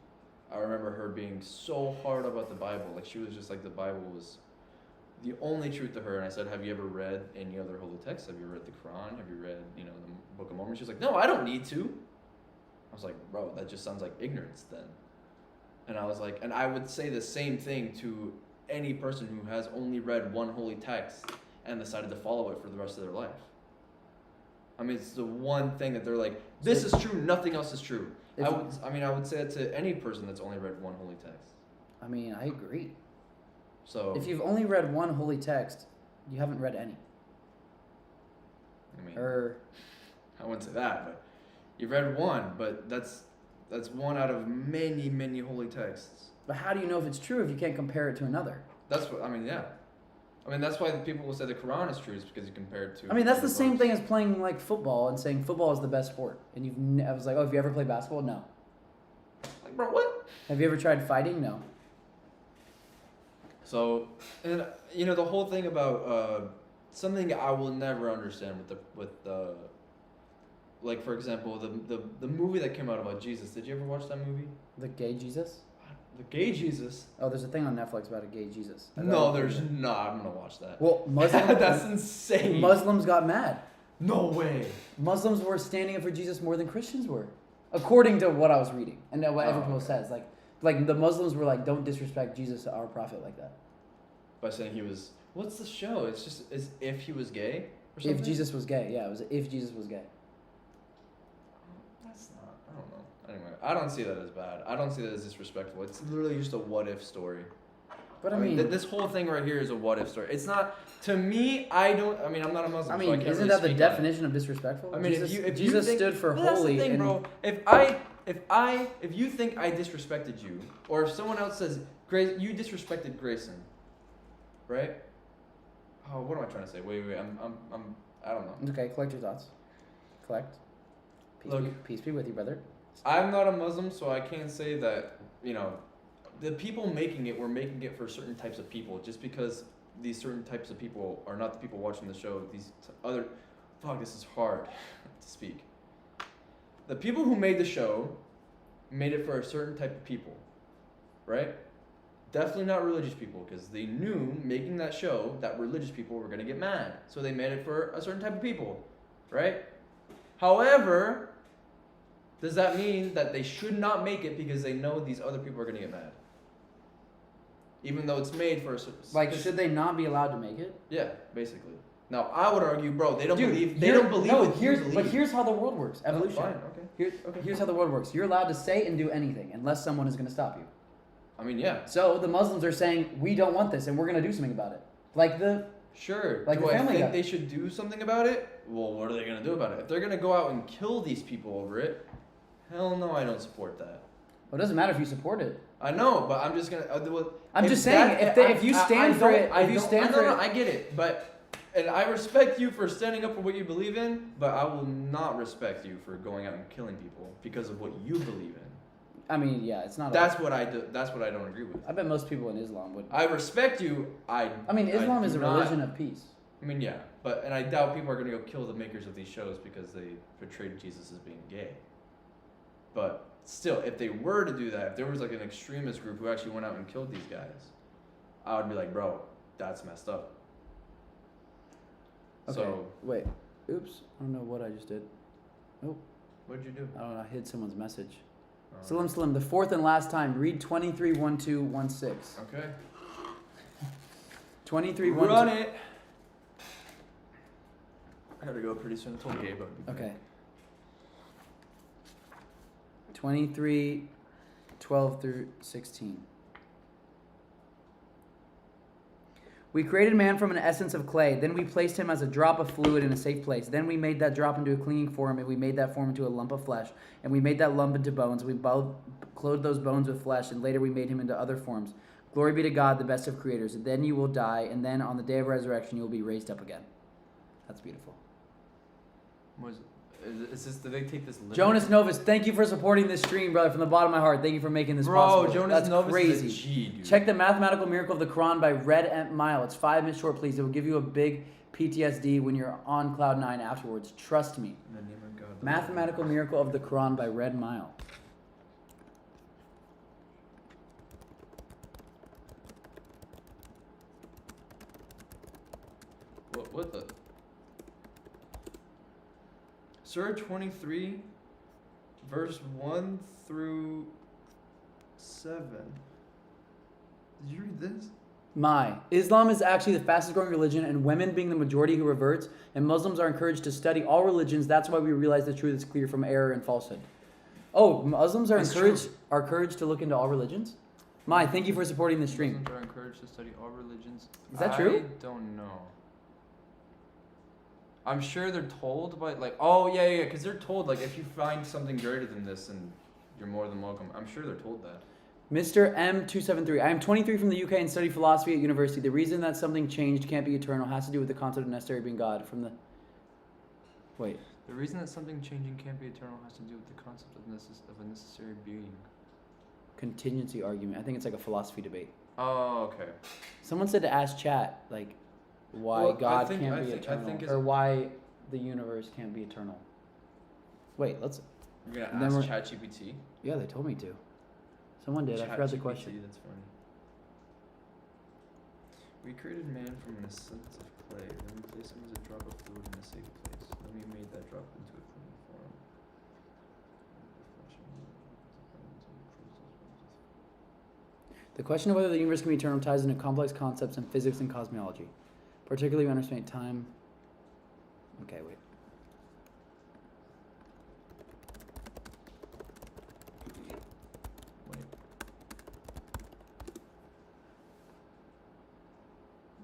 S5: I remember her being so hard about the Bible. Like, she was just like, the Bible was the only truth to her. And I said, have you ever read any other holy text? Have you read the Quran? Have you read, the Book of Mormon? She was like, no, I don't need to. I was like, bro, that just sounds like ignorance then. And I was like, and I would say the same thing to any person who has only read one holy text and decided to follow it for the rest of their life. I mean, it's the one thing that they're like, this is true, nothing else is true. I would say that to any person that's only read one holy text.
S1: I mean, I agree.
S5: So
S1: If you've only read one holy text, you haven't read any.
S5: I mean, I wouldn't say that, but you've read one, but that's one out of many, many holy texts.
S1: But how do you know if it's true if you can't compare it to another?
S5: That's what I mean. Yeah, I mean that's why people will say the Quran is true, is because you compare it to.
S1: I mean, that's the
S5: other
S1: same
S5: books.
S1: thing as playing like football and saying football is the best sport. And I was like, oh, have you ever played basketball? No.
S5: Like, bro, what?
S1: Have you ever tried fighting? No.
S5: So, and you know the whole thing about something I will never understand with the like, for example, the movie that came out about Jesus. Did you ever watch that movie?
S1: The gay Jesus?
S5: The gay Jesus?
S1: Oh, there's a thing on Netflix about a gay Jesus.
S5: No, there's not. I'm gonna watch that.
S1: Well, Muslims.
S5: That's insane.
S1: Muslims got mad.
S5: No way.
S1: Muslims were standing up for Jesus more than Christians were, according to what I was reading and what everyone says. Like the Muslims were like, don't disrespect Jesus, our prophet, like that.
S5: By saying he was. What's the show? It's just as if he was gay. Or something?
S1: If Jesus was gay, yeah, it was if Jesus was gay.
S5: That's not. I don't know. Anyway, I don't see that as bad. I don't see that as disrespectful. It's literally just a what if story.
S1: But I mean
S5: this whole thing right here is a what if story. It's not, to me, I'm not a Muslim.
S1: I mean,
S5: so I can't
S1: isn't
S5: really
S1: that the
S5: speak on it.
S1: definition of disrespectful?
S5: I mean,
S1: Jesus,
S5: if you
S1: Jesus
S5: think,
S1: stood for
S5: well,
S1: holy.
S5: That's the thing, bro. If you think I disrespected you, or if someone else says, Grace, you disrespected Grayson, right? Oh, what am I trying to say? Wait, I don't know.
S1: Okay, collect your thoughts. Collect. Peace be with you, brother.
S5: I'm not a Muslim, so I can't say that, the people making it were making it for certain types of people. Just because these certain types of people are not the people watching the show, this is hard to speak. The people who made the show made it for a certain type of people, right? Definitely not religious people, because they knew making that show that religious people were going to get mad. So they made it for a certain type of people, right? However, does that mean that they should not make it because they know these other people are going to get mad? Even though it's made for a certain...
S1: Like, should they not be allowed to make it?
S5: Yeah, basically. Now, I would argue, bro, they don't believe...
S1: But here's how the world works. Evolution.
S5: Oh, fine, okay.
S1: Here's how the world works. You're allowed to say and do anything unless someone is going to stop you.
S5: I mean, yeah.
S1: So the Muslims are saying, we don't want this and we're going to do something about it.
S5: Sure.
S1: Like
S5: do
S1: the
S5: I
S1: Family
S5: think
S1: Guy.
S5: they should do something about it? Well, what are they going to do about it? If they're going to go out and kill these people over it, hell no, I don't support that.
S1: Well, it doesn't matter if you support it.
S5: I know, but I'm just going to...
S1: I'm just saying, if you stand for it...
S5: No, I get it, but... And I respect you for standing up for what you believe in, but I will not respect you for going out and killing people because of what you believe in.
S1: I mean, yeah, it's not...
S5: That's what I don't agree with.
S1: I bet most people in Islam would...
S5: I respect you,
S1: Islam is a religion of peace.
S5: I mean, yeah, and I doubt people are going to go kill the makers of these shows because they portrayed Jesus as being gay. But still, if they were to do that, if there was like an extremist group who actually went out and killed these guys, I would be like, bro, that's messed up.
S1: Okay,
S5: so,
S1: wait. Oops, I don't know what I just did. Oh.
S5: What did you do?
S1: I don't know, I hid someone's message. Slim, the fourth and last time, read 23:12:16.
S5: Okay.
S1: 23:12.
S5: Run it. I gotta go pretty soon. I told Gabe I'd be
S1: Okay. 23:12-16. We created man from an essence of clay. Then we placed him as a drop of fluid in a safe place. Then we made that drop into a clinging form, and we made that form into a lump of flesh. And we made that lump into bones. We clothed those bones with flesh, and later we made him into other forms. Glory be to God, the best of creators. And then you will die, and then on the day of resurrection you will be raised up again. That's beautiful.
S5: Did they take this literally?
S1: Jonas Novus, thank you for supporting this stream, brother, from the bottom of my heart. Thank you for making this possible.
S5: Jonas Novus
S1: crazy.
S5: is a G, dude.
S1: Check the Mathematical Miracle of the Quran by Red Mile. It's 5 minutes short, please. It will give you a big PTSD when you're on cloud 9 afterwards. Trust me.
S5: In the name of God,
S1: Mathematical Miracle of the Quran by Red Mile.
S5: What the? Surah 23, verse 1 through 7. Did you read this?
S1: Islam is actually the fastest growing religion, and women being the majority who reverts, and Muslims are encouraged to study all religions. That's why we realize the truth is clear from error and falsehood. Oh, Muslims are encouraged to look into all religions? Thank you for supporting the stream.
S5: Muslims are encouraged to study all religions.
S1: Is that true?
S5: I don't know. I'm sure they're told, but yeah, because they're told, if you find something greater than this, and you're more than welcome. I'm sure they're told that.
S1: Mr. M273, I am 23 from the UK and study philosophy at university. The reason that something changed can't be eternal has to do with the concept of necessary being God.
S5: The reason that something changing can't be eternal has to do with the concept of a necessary being.
S1: contingency argument. I think it's like a philosophy debate.
S5: Oh, okay.
S1: Someone said to ask chat, like, why
S5: Well,
S1: God
S5: I think
S1: eternal,
S5: it's-
S1: or why the universe can't be eternal. Wait, let's.
S5: You're
S1: And
S5: gonna
S1: then
S5: ask ChatGPT?
S1: Yeah, they told me to. Someone did. I forgot the question.
S5: That's funny. We created man from an essence of clay, then we placed him as a drop of fluid in a safe place. Then we made that drop into a clean form.
S1: The question of whether the universe can be eternal ties into complex concepts in physics and cosmology, particularly when understanding time. Okay, wait.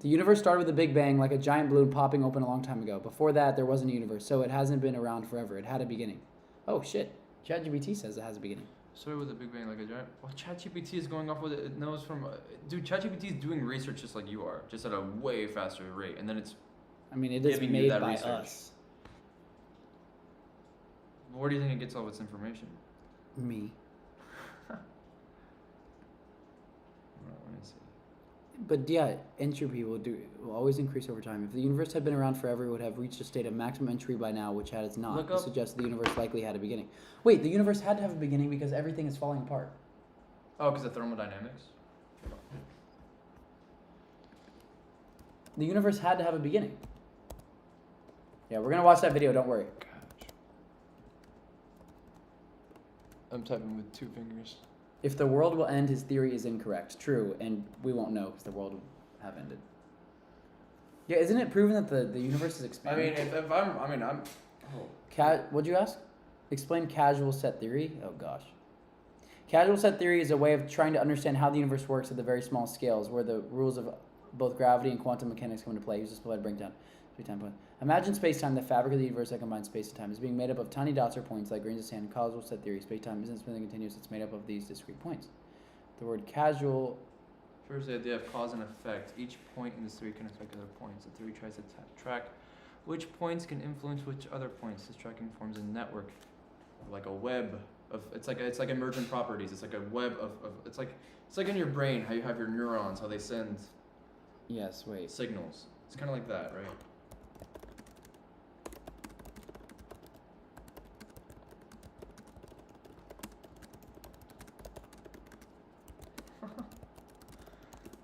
S1: The universe started with a Big Bang, like a giant balloon popping open a long time ago. Before that, there wasn't a universe, so it hasn't been around forever. It had a beginning. Oh, shit. ChatGPT says it has a beginning.
S5: Started with a Big Bang like a giant. Well, ChatGPT is going off with it. It knows from. Dude, ChatGPT is doing research just like you are, just at a way faster rate, and then it's.
S1: I mean, it is
S5: giving you
S1: made
S5: that
S1: by
S5: research.
S1: us.
S5: Where do you think it gets all its information?
S1: Me.
S5: Well, let me see.
S1: But yeah, entropy will always increase over time. If the universe had been around forever, it would have reached a state of maximum entropy by now, which it's not.
S5: Look
S1: This
S5: up-
S1: suggests the universe likely had a beginning. Wait, the universe had to have a beginning because everything is falling apart.
S5: Oh, because of thermodynamics?
S1: The universe had to have a beginning. Yeah, we're gonna watch that video. Don't worry.
S5: Gosh. I'm typing with 2 fingers.
S1: If the world will end, his theory is incorrect. True, and we won't know because the world will have ended. Yeah, isn't it proven that the universe is
S5: I
S1: expanding?
S5: mean, if I'm. Oh.
S1: What'd you ask? Explain casual set theory? Oh gosh. Casual set theory is a way of trying to understand how the universe works at the very small scales, where the rules of both gravity and quantum mechanics come into play. Use this to break down. Imagine space-time, the fabric of the universe that combines space and time, is being made up of tiny dots or points like grains of sand. Causal set theory. Space-time isn't smooth and continuous. It's made up of these discrete points. The word casual.
S5: First, the idea of cause and effect. Each point in this theory can affect other points. The theory tries to track which points can influence which other points. This tracking forms a network, like a web of. It's like emergent properties. It's like a web of. It's like in your brain how you have your neurons, how they send.
S1: Yes. Wait.
S5: Signals. It's kind of like that, right?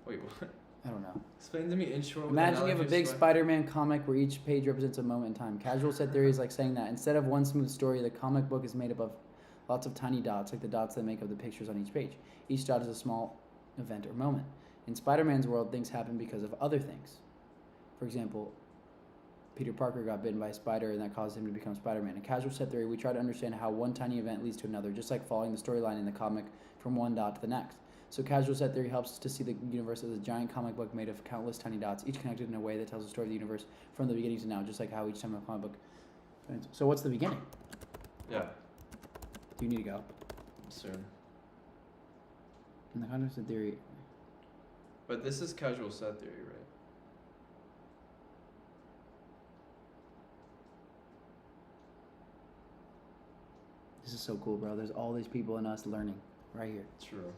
S5: Wait, what?
S1: I don't know.
S5: Explain to me in short.
S1: Imagine you have a big Spider-Man comic where each page represents a moment in time. Casual set theory is like saying that instead of one smooth story, the comic book is made up of lots of tiny dots, like the dots that make up the pictures on each page. Each dot is a small event or moment. In Spider-Man's world, things happen because of other things. For example, Peter Parker got bitten by a spider and that caused him to become Spider-Man. In casual set theory, we try to understand how one tiny event leads to another, just like following the storyline in the comic from one dot to the next. So casual set theory helps us to see the universe as a giant comic book made of countless tiny dots, each connected in a way that tells the story of the universe from the beginning to now, just like how each time a comic book. So what's the beginning?
S5: Yeah.
S1: You need to go.
S5: Soon.
S1: In the context of theory.
S5: But this is casual set theory, right?
S1: This is so cool, bro. There's all these people in us learning right here.
S5: True.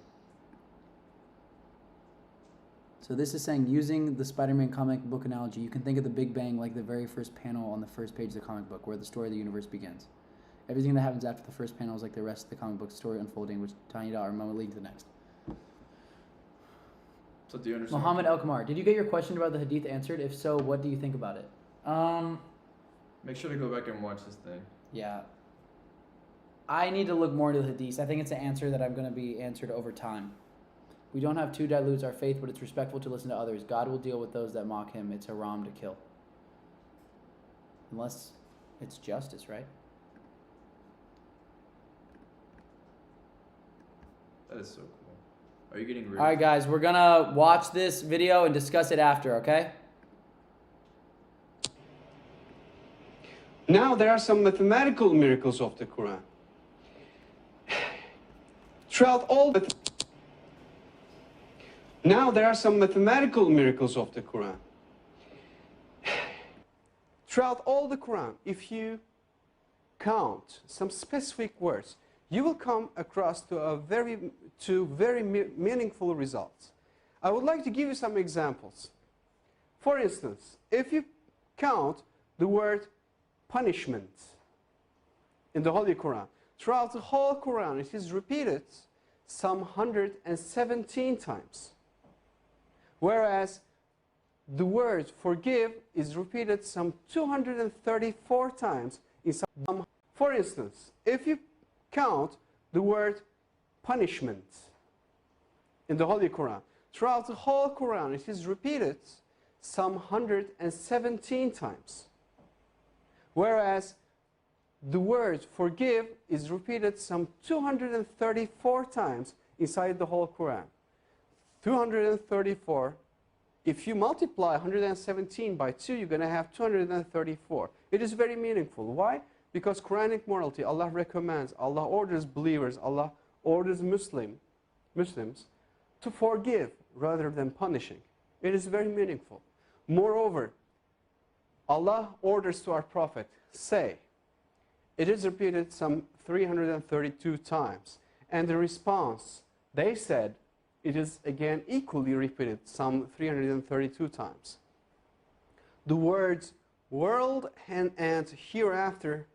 S1: So this is saying, using the Spider-Man comic book analogy, you can think of the Big Bang like the very first panel on the first page of the comic book, where the story of the universe begins. Everything that happens after the first panel is like the rest of the comic book story unfolding, which tiny dot or moment leading to the next.
S5: So do you understand?
S1: Muhammad El-Kamar, did you get your question about the Hadith answered? If so, what do you think about it?
S5: Make sure to go back and watch this thing.
S1: Yeah. I need to look more into the Hadith. I think it's an answer that I'm going to be answered over time. We don't have to dilute our faith, but it's respectful to listen to others. God will deal with those that mock him. It's haram to kill. Unless it's justice, right?
S5: That is so cool. Are you getting rid
S1: All right, guys, we're going to watch this video and discuss it after, okay?
S8: Now there are some mathematical miracles of the Quran. Throughout all the Now there are some mathematical miracles of the Quran. Throughout all the Quran, if you count some specific words, you will come across to to very meaningful results. I would like to give you some examples. For instance, if you count the word punishment in the Holy Quran, throughout the whole Quran, it is repeated some 117 times. Whereas the word forgive is repeated some 234 times in some. For instance, if you count the word punishment in the Holy Quran, throughout the whole Quran, it is repeated some 117 times. Whereas the word forgive is repeated some 234 times inside the whole Quran. 234. If you multiply 117 by 2, you're going to have 234. It is very meaningful. Why? Because Quranic morality, Allah recommends, Allah orders believers, Allah orders Muslims to forgive rather than punishing. It is very meaningful. Moreover, Allah orders to our Prophet, say, it is repeated some 332 times. And the response, they said, it is again equally repeated some 332 times. The words world and hereafter,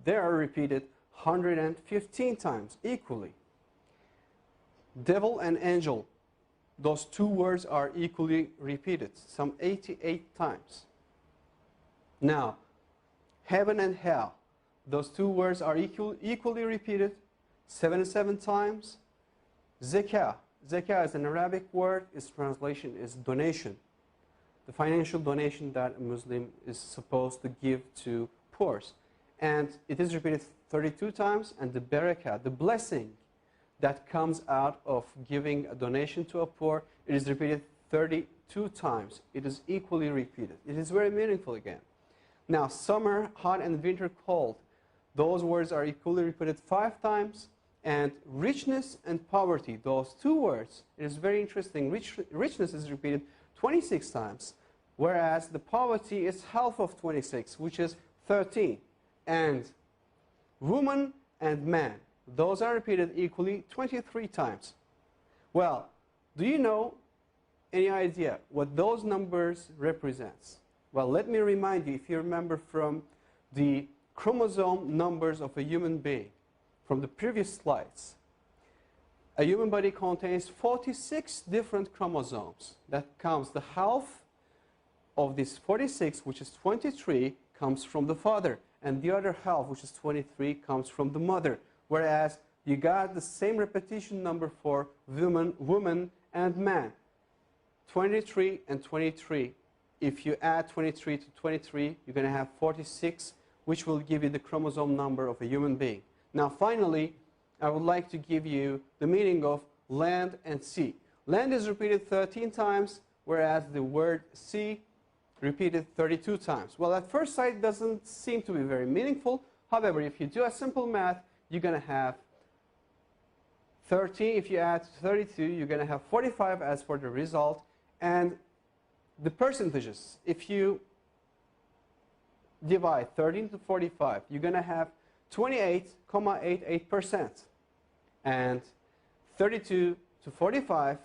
S8: they are repeated 115 times equally. Devil and angel, those two words are equally repeated some 88 times. Now, heaven and hell, those two words are equally repeated 77 times. Zakah. Zakah is an Arabic word. Its translation is donation. The financial donation that a Muslim is supposed to give to poor. And it is repeated 32 times. And the barakah, the blessing that comes out of giving a donation to a poor, it is repeated 32 times. It is equally repeated. It is very meaningful again. Now, summer hot and winter cold, those words are equally repeated 5 times. And richness and poverty, those two words, it is very interesting. Richness is repeated 26 times, whereas the poverty is half of 26, which is 13. And woman and man, those are repeated equally 23 times. Well, do you know any idea what those numbers represents? Well, let me remind you, if you remember from the chromosome numbers of a human being, from the previous slides, a human body contains 46 different chromosomes. That comes, the half of this 46, which is 23, comes from the father, and the other half, which is 23, comes from the mother. Whereas you got the same repetition number for woman and man, 23 and 23. If you add 23 to 23, you're going to have 46, which will give you the chromosome number of a human being. Now, finally, I would like to give you the meaning of land and sea. Land is repeated 13 times, whereas the word sea repeated 32 times. Well, at first sight, it doesn't seem to be very meaningful. However, if you do a simple math, you're going to have 13. If you add 32, you're going to have 45 as for the result. And the percentages, if you divide 13 to 45, you're going to have 28.88%, and 32 to 45,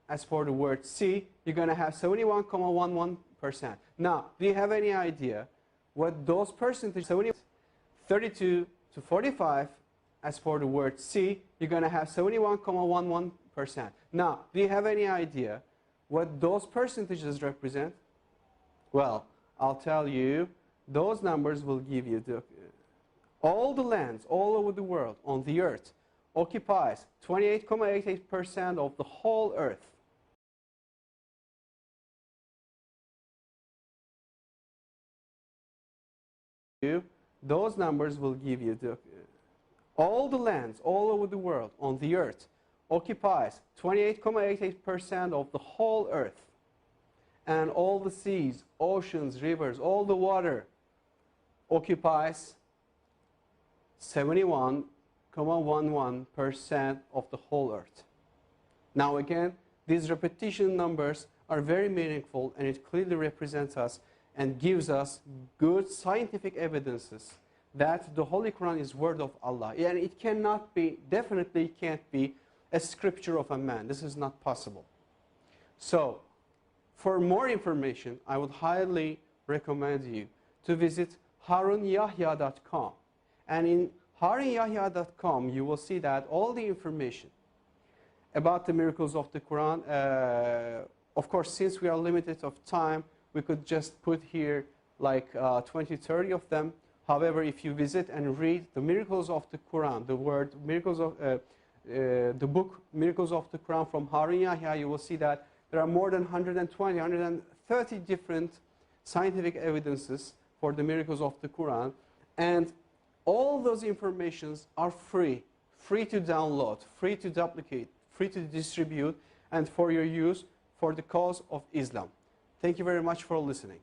S8: as for the word sea, you're going to have 71.11%. Now, do you have any idea what those percentages, 32 to 45, as for the word sea, you're going to have 71.11%. Now, do you have any idea what those percentages represent? Well, I'll tell you, those numbers will give you the all the lands all over the world on the earth occupies 28.88% of the whole earth. Those numbers will give you the all the lands all over the world on the earth occupies 28.88% of the whole earth. And all the seas, oceans, rivers, all the water occupies 71.11% of the whole earth. Now again, these repetition numbers are very meaningful, and it clearly represents us and gives us good scientific evidences that the Holy Quran is word of Allah. And it cannot be, definitely can't be a scripture of a man. This is not possible. So, for more information, I would highly recommend you to visit harunyahya.com. And in harunyahya.com, you will see that all the information about the miracles of the Quran, of course, since we are limited of time, we could just put here like 20, 30 of them. However, if you visit and read the miracles of the Quran, the word miracles of the book Miracles of the Quran from Harun Yahya, you will see that there are more than 120, 130 different scientific evidences for the miracles of the Quran. And all those informations are free to download, free to duplicate, free to distribute, and for your use for the cause of Islam. Thank you very much for listening.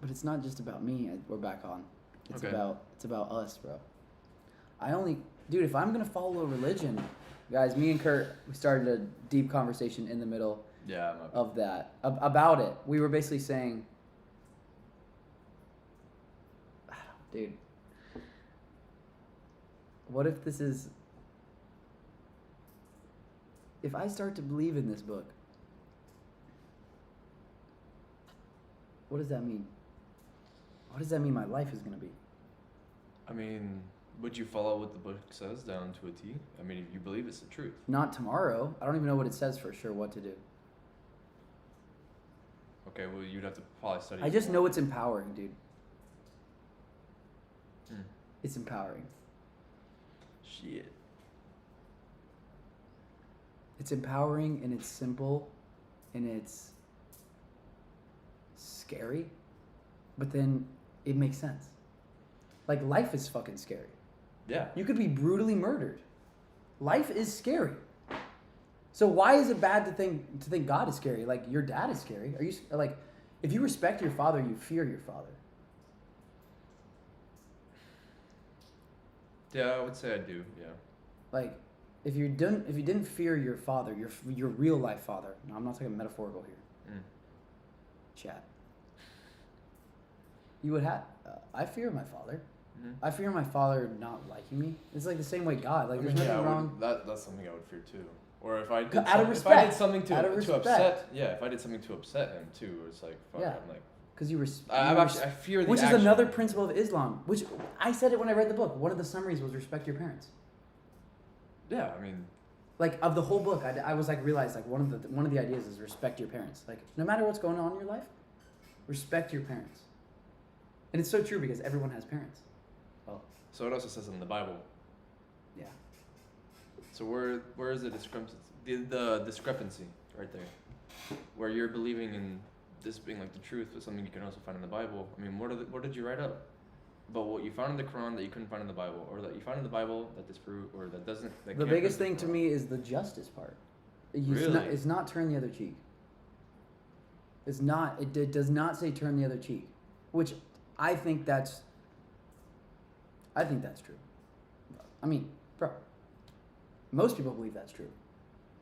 S1: But it's not just about me. We're back on. It's
S5: Okay.
S1: about us, bro. Dude, if I'm gonna follow a religion, guys, me and Kurt, we started a deep conversation in the middle
S5: Yeah.
S1: of that about it. We were basically saying, dude, what if this is? If I start to believe in this book, what does that mean? What does that mean my life is going to be?
S5: I mean, would you follow what the book says down to a T? I mean, if you believe it's the truth.
S1: Not tomorrow. I don't even know what it says for sure what to do.
S5: Okay, well, you'd have to probably study.
S1: I just know it's empowering, dude.
S5: Hmm.
S1: It's empowering.
S5: Shit.
S1: It's empowering and it's simple and it's scary, but then it makes sense. Like, life is fucking scary.
S5: Yeah.
S1: You could be brutally murdered. Life is scary. So why is it bad to think God is scary? Like, your dad is scary. Are you like, if you respect your father, you fear your father.
S5: Yeah, I would say I do. Yeah.
S1: Like, if you didn't fear your father, your real life father. No, I'm not talking metaphorical here. Chat. You would have. I fear my father.
S5: Mm-hmm.
S1: I fear my father not liking me. It's like the same way God. Like,
S5: I
S1: there's
S5: mean,
S1: nothing
S5: yeah,
S1: wrong.
S5: That's something I would fear too. Or if I did,
S1: Out of
S5: if I did
S1: respect.
S5: something to
S1: Out of respect.
S5: upset, yeah, if I did something to upset him too, it's like, fuck,
S1: Yeah.
S5: I'm like,
S1: Because you were.
S5: I fear the
S1: Which is
S5: action.
S1: another principle of Islam. Which I said it when I read the book. One of the summaries was respect your parents.
S5: Yeah, I mean,
S1: Like, of the whole book, I was like, realized like one of the ideas is respect your parents. Like, no matter what's going on in your life, respect your parents. And it's so true because everyone has parents. Well,
S5: so it also says in the Bible.
S1: yeah.
S5: So where is the discrepancy? The discrepancy right there, where you're believing in this being like the truth, but something you can also find in the Bible. I mean, what did you write up? But what you found in the Quran that you couldn't find in the Bible, or that you found in the Bible that disprove, or that doesn't. That
S1: The
S5: can't
S1: biggest
S5: prove
S1: thing
S5: the
S1: to
S5: Quran.
S1: me is the justice part.
S5: Really?
S1: It's not turn the other cheek. It's not. It does not say turn the other cheek, which I think that's true. I mean, bro, most people believe that's true.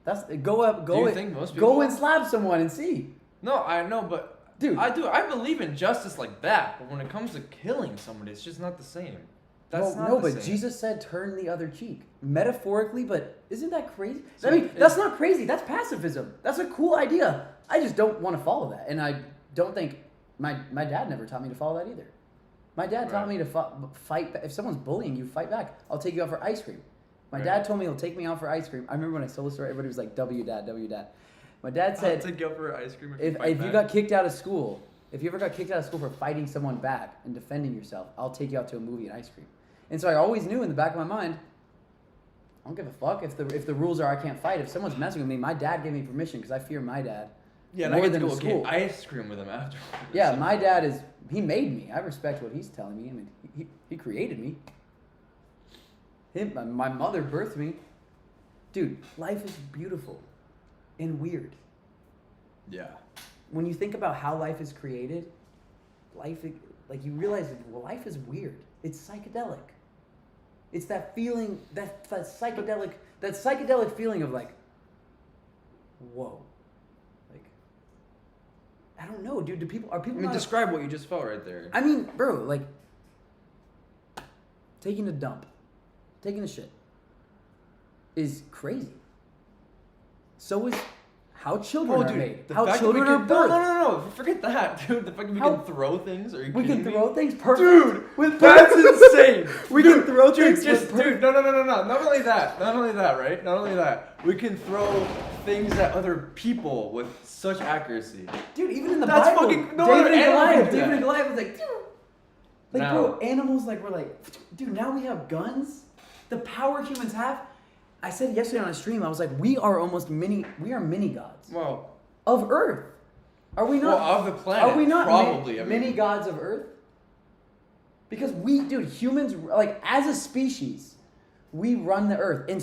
S5: Do you think most people?
S1: Go and slap someone and see.
S5: No, I know, but
S1: Dude.
S5: I do. I believe in justice like that, but when it comes to killing somebody, it's just not the same. That's not
S1: no,
S5: the
S1: but
S5: same.
S1: Jesus said turn the other cheek. Metaphorically, but isn't that crazy?
S5: So
S1: I mean,
S5: it's-
S1: that's not crazy. That's pacifism. That's a cool idea. I just don't want to follow that. And I don't think, my dad never taught me to follow that either. My dad taught me to fight. If someone's bullying you, fight back. I'll take you out for ice cream. My dad told me he'll take me out for ice cream. I remember when I told the story, everybody was like, W dad, W dad. My dad said,
S5: I'll take you out for ice cream
S1: if you got kicked out of school, if you ever got kicked out of school for fighting someone back and defending yourself, I'll take you out to a movie and ice cream. And so I always knew in the back of my mind, I don't give a fuck if the rules are I can't fight. If someone's messing with me, my dad gave me permission because I fear my dad.
S5: Yeah, and
S1: more
S5: I get to
S1: than
S5: go
S1: school.
S5: get ice cream with him after.
S1: Yeah, my dad he made me. I respect what he's telling me. I mean, he created me. My mother birthed me. Dude, life is beautiful and weird.
S5: Yeah.
S1: When you think about how life is created, you realize life is weird. It's psychedelic. It's that feeling, that psychedelic feeling of like, whoa. Like, I don't know, dude. Are people not
S5: describe what you just felt right there.
S1: I mean, bro, like, taking a dump, taking a shit is crazy. So is how children are made.
S5: The
S1: How
S5: fact
S1: children
S5: that we
S1: are
S5: can,
S1: birthed.
S5: No. Forget that, dude. The fact that we
S1: How-
S5: can throw things. Are you
S1: We
S5: kidding
S1: can
S5: me?
S1: throw things perfect.
S5: Dude,
S1: with
S5: that's insane.
S1: We can throw things.
S5: Dude, no. Not only that, right? Not only that, we can throw things at other people with such accuracy.
S1: Dude, even in the
S5: That's
S1: Bible,
S5: fucking- no other
S1: David and
S5: animal can
S1: Goliath.
S5: do
S1: David
S5: that.
S1: and Goliath was like, dude. Like,
S5: Now-
S1: bro, animals like we're like, dude. Now we have guns. The power humans have. I said yesterday on a stream, I was like, we are mini gods
S5: Well,
S1: of Earth. Are we not?
S5: of the planet.
S1: Are we not
S5: probably?
S1: mini gods of Earth? Because humans, like as a species, we run the Earth. And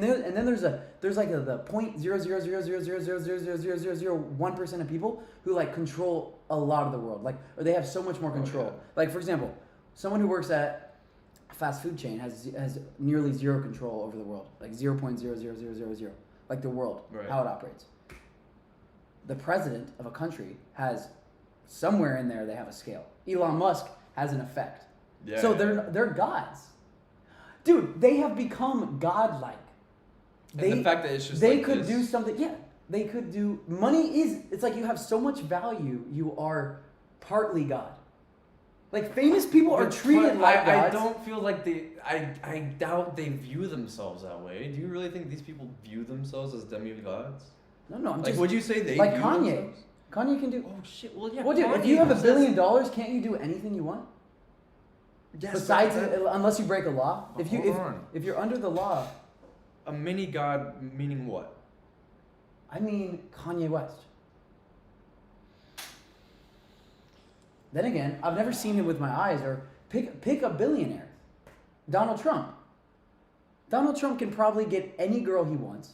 S1: then there's like the 0.00000000001% of people who like control a lot of the world, like, or they have so much more control.
S5: Okay.
S1: Like for example, someone who works at a fast food chain has nearly zero control over the world, like 0.00000, like the world,
S5: Right.
S1: how it operates. The president of a country has somewhere in there they have a scale. Elon Musk has an effect.
S5: Yeah.
S1: So they're gods. Dude, they have become godlike.
S5: And the fact that it's just
S1: they
S5: like
S1: could
S5: this.
S1: do something. Yeah, they could do. Money is. It's like you have so much value. You are partly God. Like famous people are treated like
S5: I
S1: gods.
S5: don't feel like I doubt they view themselves that way. Do you really think these people view themselves as demigods?
S1: No, I'm
S5: Like,
S1: just.
S5: would you say they
S1: like
S5: view
S1: Kanye?
S5: themselves?
S1: Kanye can do.
S5: Oh shit! Well, yeah.
S1: Well, dude, if
S5: Kanye
S1: you have $1
S5: says-
S1: billion, can't you do anything you want?
S5: Yes,
S1: Besides,
S5: but
S1: unless you break a law.
S5: But
S1: If you
S5: hold on.
S1: if you're under the law,
S5: a mini god meaning what?
S1: I mean Kanye West. Then again, I've never seen him with my eyes. Or pick a billionaire, Donald Trump. Donald Trump can probably get any girl he wants.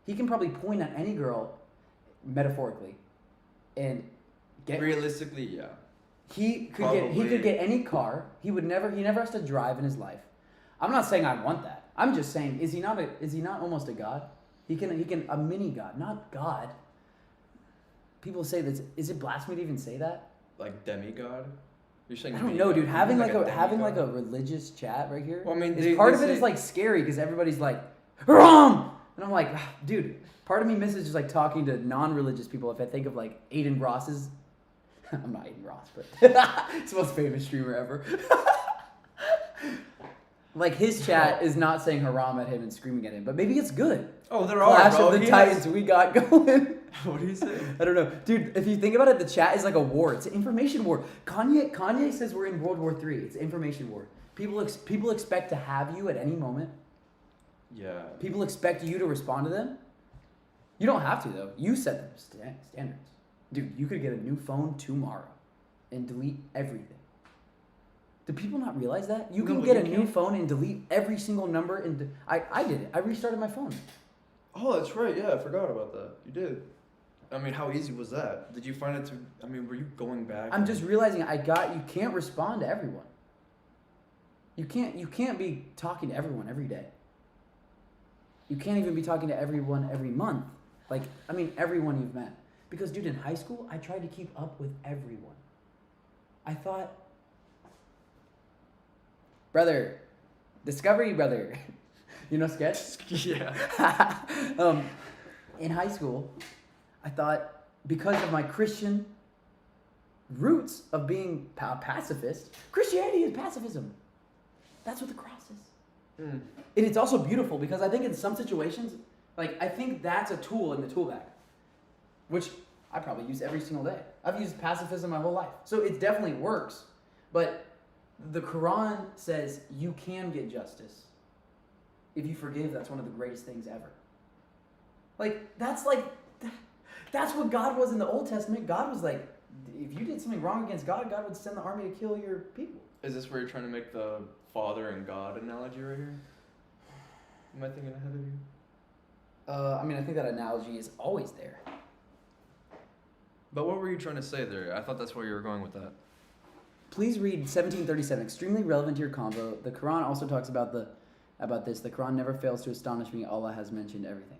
S1: He can probably point at any girl, metaphorically, and get.
S5: Realistically, yeah.
S1: He could
S5: Probably.
S1: get any car. He never has to drive in his life. I'm not saying I want that. I'm just saying, is he not almost a god? He can a mini god, not God. People say that. Is it blasphemy to even say that?
S5: Like demigod? You're saying
S1: I don't
S5: mini
S1: know,
S5: god.
S1: dude.
S5: You
S1: Having
S5: mean
S1: like
S5: demigod?
S1: a religious chat right here.
S5: Well, I mean,
S1: part
S5: they
S1: of it
S5: say-
S1: is like scary because everybody's like, Haram! And I'm like, dude. Part of me misses just like talking to non-religious people. If I think of like Aiden Ross's, I'm not Aiden Ross, but he's the most famous streamer ever. Like his chat is not saying haram at him and screaming at him, but maybe it's good.
S5: Oh, there
S1: Clash
S5: are, bro.
S1: of the
S5: He
S1: Titans
S5: has-
S1: we got going.
S5: What do you say?
S1: I don't know, dude. If you think about it, the chat is like a war. It's an information war. Kanye says we're in World War III. It's an information war. People expect to have you at any moment.
S5: Yeah.
S1: People expect you to respond to them. You don't have to though. You set the standards, dude. You could get a new phone tomorrow, and delete everything. Do people not realize that? You can
S5: No,
S1: get
S5: you
S1: a new
S5: can't.
S1: phone and delete every single number. And I did it. I restarted my phone.
S5: Oh, that's right. Yeah, I forgot about that. You did. I mean, how easy was that? Did you find it to? I mean, were you going back?
S1: I'm just realizing you can't respond to everyone. You can't be talking to everyone every day. You can't even be talking to everyone every month. Like, I mean, everyone you've met. Because, dude, in high school, I tried to keep up with everyone. I thought, brother, Discovery, brother. You know Sketch?
S5: Yeah.
S1: In high school, I thought because of my Christian roots of being a pacifist, Christianity is pacifism. That's what the cross is.
S5: Mm.
S1: And it's also beautiful because I think in some situations, like I think that's a tool in the tool bag, which I probably use every single day. I've used pacifism my whole life. So it definitely works. But the Quran says you can get justice. If you forgive, that's one of the greatest things ever. That's what God was in the Old Testament. God was like, if you did something wrong against God, God would send the army to kill your people.
S5: Is this where you're trying to make the father and God analogy right here? Am I thinking ahead of you?
S1: I mean, I think that analogy is always there.
S5: But what were you trying to say there? I thought that's where you were going with that.
S1: Please read 1737, extremely relevant to your convo. The Quran also talks about about this. The Quran never fails to astonish me. Allah has mentioned everything.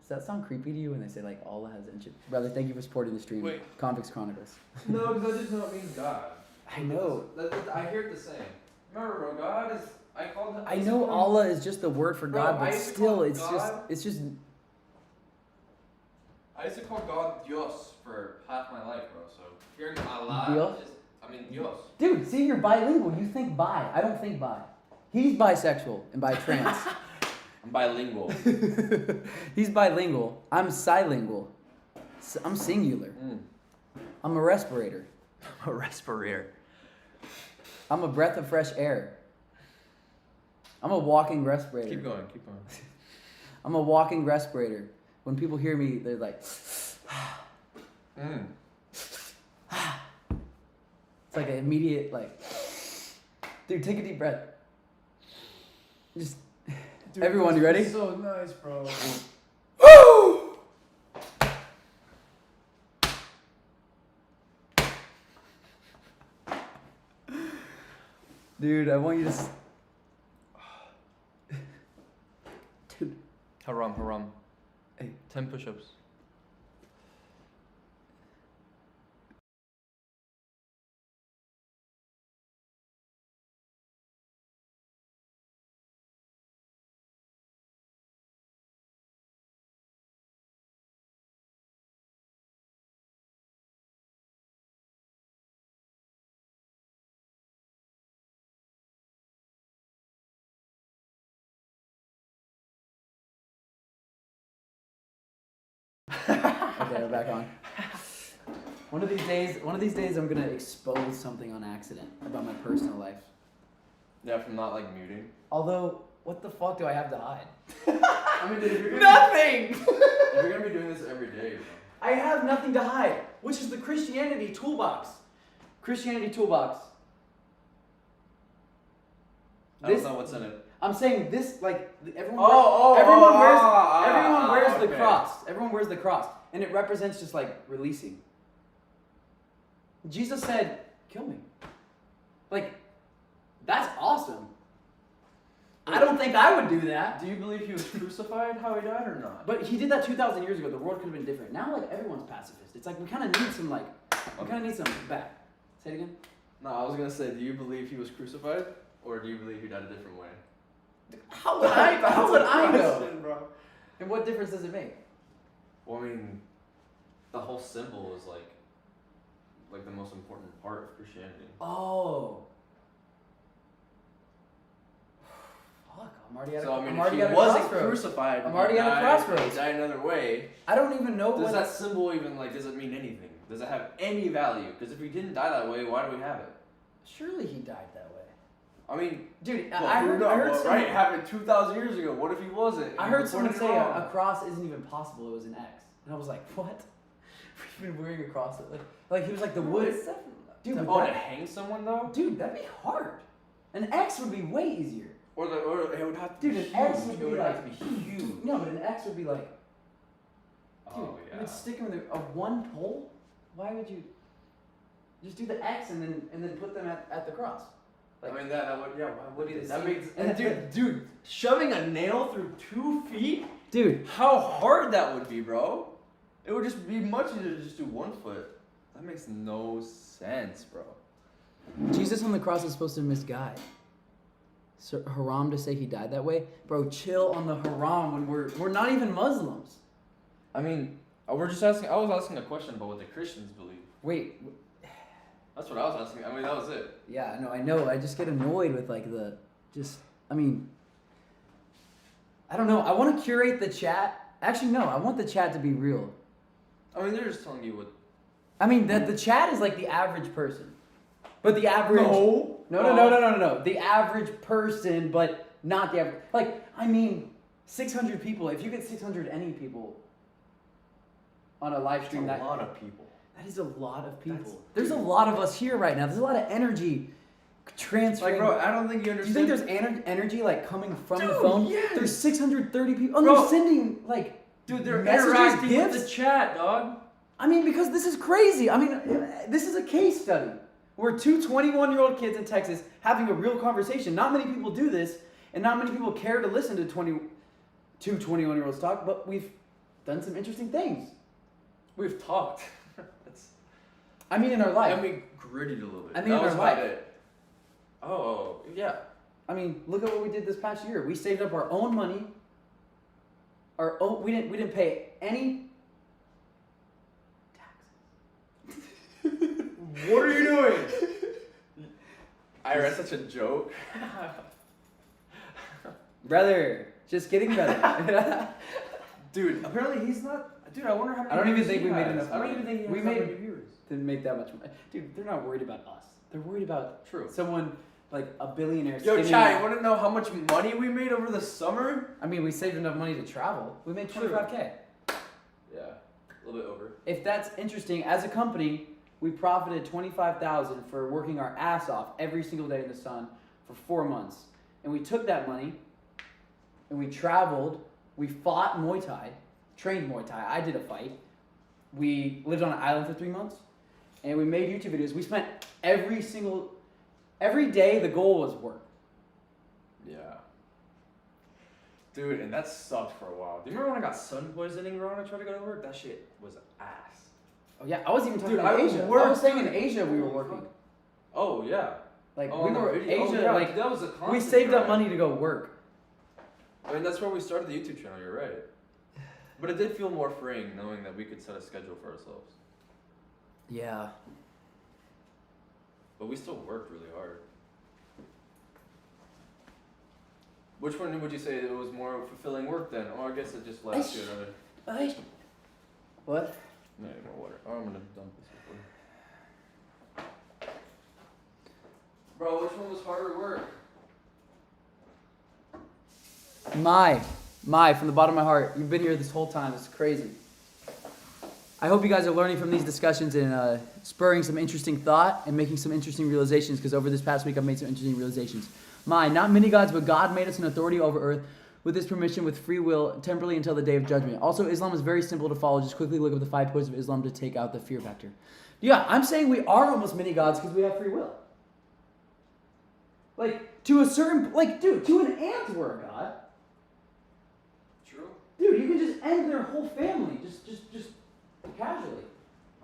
S1: Does that sound creepy to you when they say, like, Allah has mentioned? Brother, thank you for supporting the stream.
S5: Wait.
S1: Convicts Chronicles.
S5: No, because that just not mean God.
S1: I know.
S5: I hear it the same. Remember, bro, God is.
S1: I know Allah is just the word for
S5: Bro,
S1: God, but
S5: I used to
S1: still,
S5: call
S1: it's
S5: God-
S1: just.
S5: I used to call God Dios for half my life, bro. So hearing Allah
S1: Dios?
S5: Dios.
S1: Dude, see, you're bilingual. You think bi. I don't think bi. He's bisexual and bi trans.
S5: I'm bilingual.
S1: He's bilingual. I'm silingual. I'm singular. I'm a respirator.
S5: A respirator.
S1: I'm a breath of fresh air. I'm a walking respirator.
S5: Keep going.
S1: I'm a walking respirator. When people hear me, they're like, It's like an immediate, like, dude, take a deep breath. Just,
S5: Dude,
S1: everyone, you ready?
S5: So nice, bro.
S1: Woo! Dude, I want you to. Dude.
S5: Haram.
S1: Hey.
S5: 10 push-ups.
S1: Okay, we're back on. One of these days, I'm gonna expose something on accident about my personal life.
S5: Yeah, from not like muting.
S1: Although, what the fuck do I have to hide?
S5: I mean, if you're
S1: Nothing.
S5: if you're gonna be doing this every day, bro.
S1: I have nothing to hide, which is the Christianity toolbox. Christianity toolbox.
S5: I don't know what's in it.
S1: I'm saying this, like everyone.
S5: Oh,
S1: everyone wears the
S5: okay.
S1: cross. Everyone wears the cross, and it represents just like releasing. Jesus said, "Kill me." Like, that's awesome. I don't think I would do that.
S5: Do you believe he was crucified, how he died, or not?
S1: But he did that 2,000 years ago. The world could have been different. Now, like, everyone's pacifist. It's like we kind of need some, like, back. Say it again.
S5: No, I was gonna say, do you believe he was crucified, or do you believe he died a different way?
S1: How would I know?
S5: Question, bro.
S1: And what difference does it make?
S5: Well, I mean, the whole symbol is like the most important part of Christianity.
S1: Oh. Fuck, I'm already at a,
S5: So I mean,
S1: I'm
S5: if
S1: already
S5: he
S1: at a
S5: wasn't
S1: crossroads.
S5: crucified,
S1: I'm already
S5: he
S1: at a
S5: died-
S1: crossroads.
S5: He died another way.
S1: I don't even know
S5: Does
S1: what.
S5: that symbol even does it mean anything? Does it have any value? Because if he didn't die that way, why do we have it?
S1: Surely he died that way.
S5: I mean,
S1: Dude,
S5: well,
S1: I heard
S5: well,
S1: someone,
S5: right, it happened 2,000 years ago. What if he wasn't?
S1: I
S5: He
S1: heard
S5: reported
S1: someone
S5: it
S1: say
S5: wrong.
S1: a cross isn't even possible. It was an X, and I was like, what? We've been wearing a cross. Like he was like the wood. Dude,
S5: to hang someone though?
S1: Dude, that'd be hard. An X would be way easier.
S5: Or it would have to
S1: Dude,
S5: be
S1: an
S5: huge.
S1: X would
S5: It
S1: be
S5: would
S1: like
S5: have to be huge.
S1: No, but an X would be like. Dude,
S5: Oh
S1: you
S5: yeah.
S1: would stick them in a one pole. Why would you? Just do the X and then put them at the cross.
S5: I mean that would why would
S1: be the
S5: that
S1: same-
S5: makes
S1: and
S5: dude, shoving a nail through 2 feet?
S1: Dude,
S5: How hard that would be, bro? It would just be much easier to just do 1 foot. That makes no sense, bro.
S1: Jesus on the cross is supposed to misguide. So haram to say he died that way, bro. Chill on the haram when we're not even Muslims.
S5: I mean, we're just asking. I was asking a question about what the Christians believe.
S1: Wait,
S5: That's what I was asking. I mean, that was it.
S1: yeah, no, I know. I just get annoyed with like I mean, I don't know. I want to curate the chat. Actually, no, I want the chat to be real.
S5: I mean, they're just telling you what.
S1: I mean, the chat is like the average person. But the average...
S5: No.
S1: No. The average person, but not the average... Like, I mean, 600 people. If you get 600 any people on a live stream...
S5: That's a lot of people.
S1: That is a lot of people. There's a lot of us here right now. There's a lot of energy transferring...
S5: Like, bro, I don't think you
S1: Do you
S5: understand.
S1: think there's energy, like, coming from the
S5: Dude,
S1: phone?
S5: yes.
S1: There's 630 people. Oh,
S5: Bro.
S1: they're sending, like...
S5: Dude, they're
S1: messages,
S5: interacting with
S1: gifts?
S5: the chat, dog.
S1: I mean, because this is crazy. I mean, this is a case study. We're two 21-year-old kids in Texas having a real conversation. Not many people do this, and not many people care to listen to two 21-year-olds talk, but we've done some interesting things.
S5: We've talked.
S1: I mean, in our life.
S5: And we gritted a little bit.
S1: I mean,
S5: that
S1: in
S5: was
S1: our
S5: about
S1: life.
S5: it. Oh, yeah.
S1: I mean, look at what we did this past year. We saved up our own money. We didn't pay any taxes.
S5: What are you doing? Ira, that's such a joke.
S1: Brother, just getting better.
S5: Dude, apparently he's not. Dude, I wonder how many
S1: I don't even
S5: viewers
S1: think
S5: he
S1: we made
S5: has.
S1: enough
S5: I don't
S1: money.
S5: even think he has
S1: We
S5: that
S1: made-
S5: many viewers.
S1: Didn't make that much money. Dude, they're not worried about us. They're worried about
S5: True.
S1: someone like a billionaire.
S5: Yo,
S1: skimming-
S5: Chad, you want to know how much money we made over the summer?
S1: I mean, we saved enough money to travel. We made
S5: True.
S1: $25K.
S5: Yeah, a little bit over.
S1: If that's interesting, as a company, we profited $25,000 for working our ass off every single day in the sun for 4 months. And we took that money and we traveled. We fought Muay Thai, trained Muay Thai. I did a fight. We lived on an island for 3 months, and we made YouTube videos. We spent every day. The goal was work.
S5: Yeah. Dude, and that sucked for a while. Do you remember when I got sun poisoning, bro, when I tried to go to work? That shit was ass.
S1: Oh yeah, I was even talking
S5: Dude,
S1: about
S5: I
S1: Asia.
S5: worked,
S1: I was saying in
S5: dude.
S1: Asia we were working.
S5: Oh, yeah.
S1: Like
S5: Oh,
S1: we
S5: on the
S1: were
S5: video.
S1: Asia.
S5: Oh, yeah,
S1: like
S5: that was a
S1: we
S5: constant
S1: saved up
S5: grind.
S1: money to go work.
S5: I mean, that's where we started the YouTube channel, you're right. But it did feel more freeing knowing that we could set a schedule for ourselves.
S1: Yeah.
S5: But we still worked really hard. Which one would you say it was more fulfilling work then? Oh, I guess it just led to another.
S1: What?
S5: No, any more water. Oh, I'm gonna dump this before. Bro, which one was harder work?
S1: My, from the bottom of my heart, you've been here this whole time. It's crazy. I hope you guys are learning from these discussions and spurring some interesting thought and making some interesting realizations, because over this past week I've made some interesting realizations. Not many gods, but God made us an authority over earth with his permission, with free will, temporarily until the day of judgment. Also, Islam is very simple to follow. Just quickly look up the 5 points of Islam to take out the fear factor. Yeah, I'm saying we are almost many gods because we have free will. Like, to a certain, dude, to an ant we're a god.
S5: True.
S1: Dude, you can just end their whole family, just casually.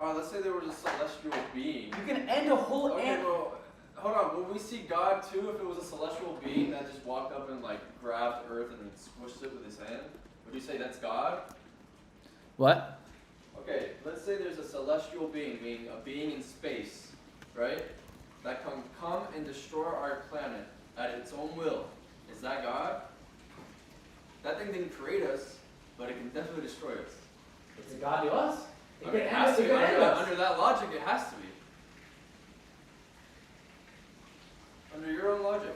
S5: Alright, let's say there was a celestial being.
S1: You can end a whole
S5: Okay,
S1: ant.
S5: well, hold on. Would we see God too if it was a celestial being that just walked up and like grabbed Earth and then squished it with his hand? Would you say that's God?
S1: What?
S5: Okay, let's say there's a celestial being, meaning a being in space, right? That can come and destroy our planet at its own will. Is that God? That thing didn't create us, but it can definitely destroy us.
S1: It's a god to us.
S5: I mean, it has to be. Under that logic, it has to be. Under your own logic.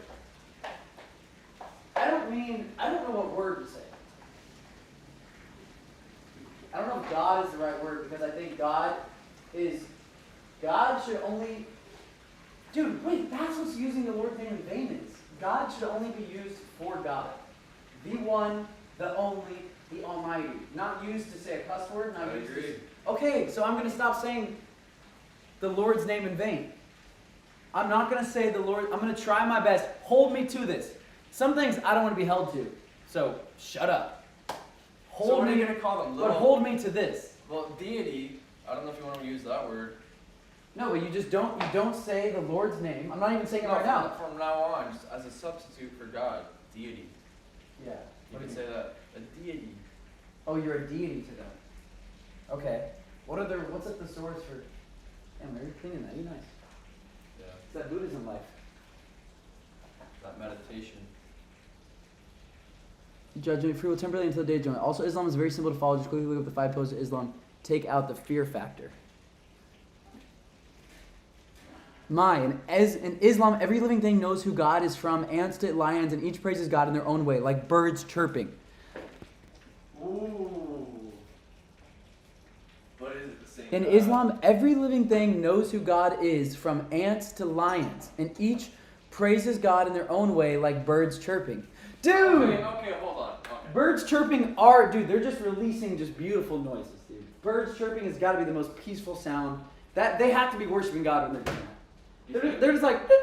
S1: I don't know what word to say. I don't know if God is the right word, because I think God should only, dude, wait, that's what's using the Lord's name in vain is. God should only be used for God. The one, the only, the almighty. Not used to say a cuss word, not
S5: I
S1: used
S5: agree.
S1: Okay, so I'm going to stop saying the Lord's name in vain. I'm not going to say the Lord, I'm going to try my best. Hold me to this. Some things I don't want to be held to. So, shut up.
S5: So
S1: Hold
S5: what are
S1: me,
S5: you going to call them?
S1: but hold me to this.
S5: Well, deity, I don't know if you want to use that word.
S1: No, but you don't say the Lord's name. I'm not even saying it
S5: No,
S1: right now.
S5: from now on, just as a substitute for God, deity.
S1: Yeah.
S5: You can say that. A deity.
S1: Oh, you're a deity to them. Okay. What's at the source for, damn, you're cleaning that. You're nice.
S5: Yeah.
S1: It's that Buddhism life.
S5: That meditation.
S1: Judgment, free will, temporarily until the day of judgment. Also, Islam is very simple to follow. Just quickly look up the 5 pillars of Islam. Take out the fear factor. In Islam, every living thing knows who God is, from ants to lions, and each praises God in their own way, like birds chirping.
S5: Ooh. But is it the same?
S1: In
S5: God?
S1: Islam, every living thing knows who God is, from ants to lions, and each praises God in their own way, like birds chirping. Dude!
S5: Okay, hold on. Okay.
S1: Birds chirping they're just releasing just beautiful noises, dude. Birds chirping has got to be the most peaceful sound. That they have to be worshiping God when they're doing that. They're just like.
S5: So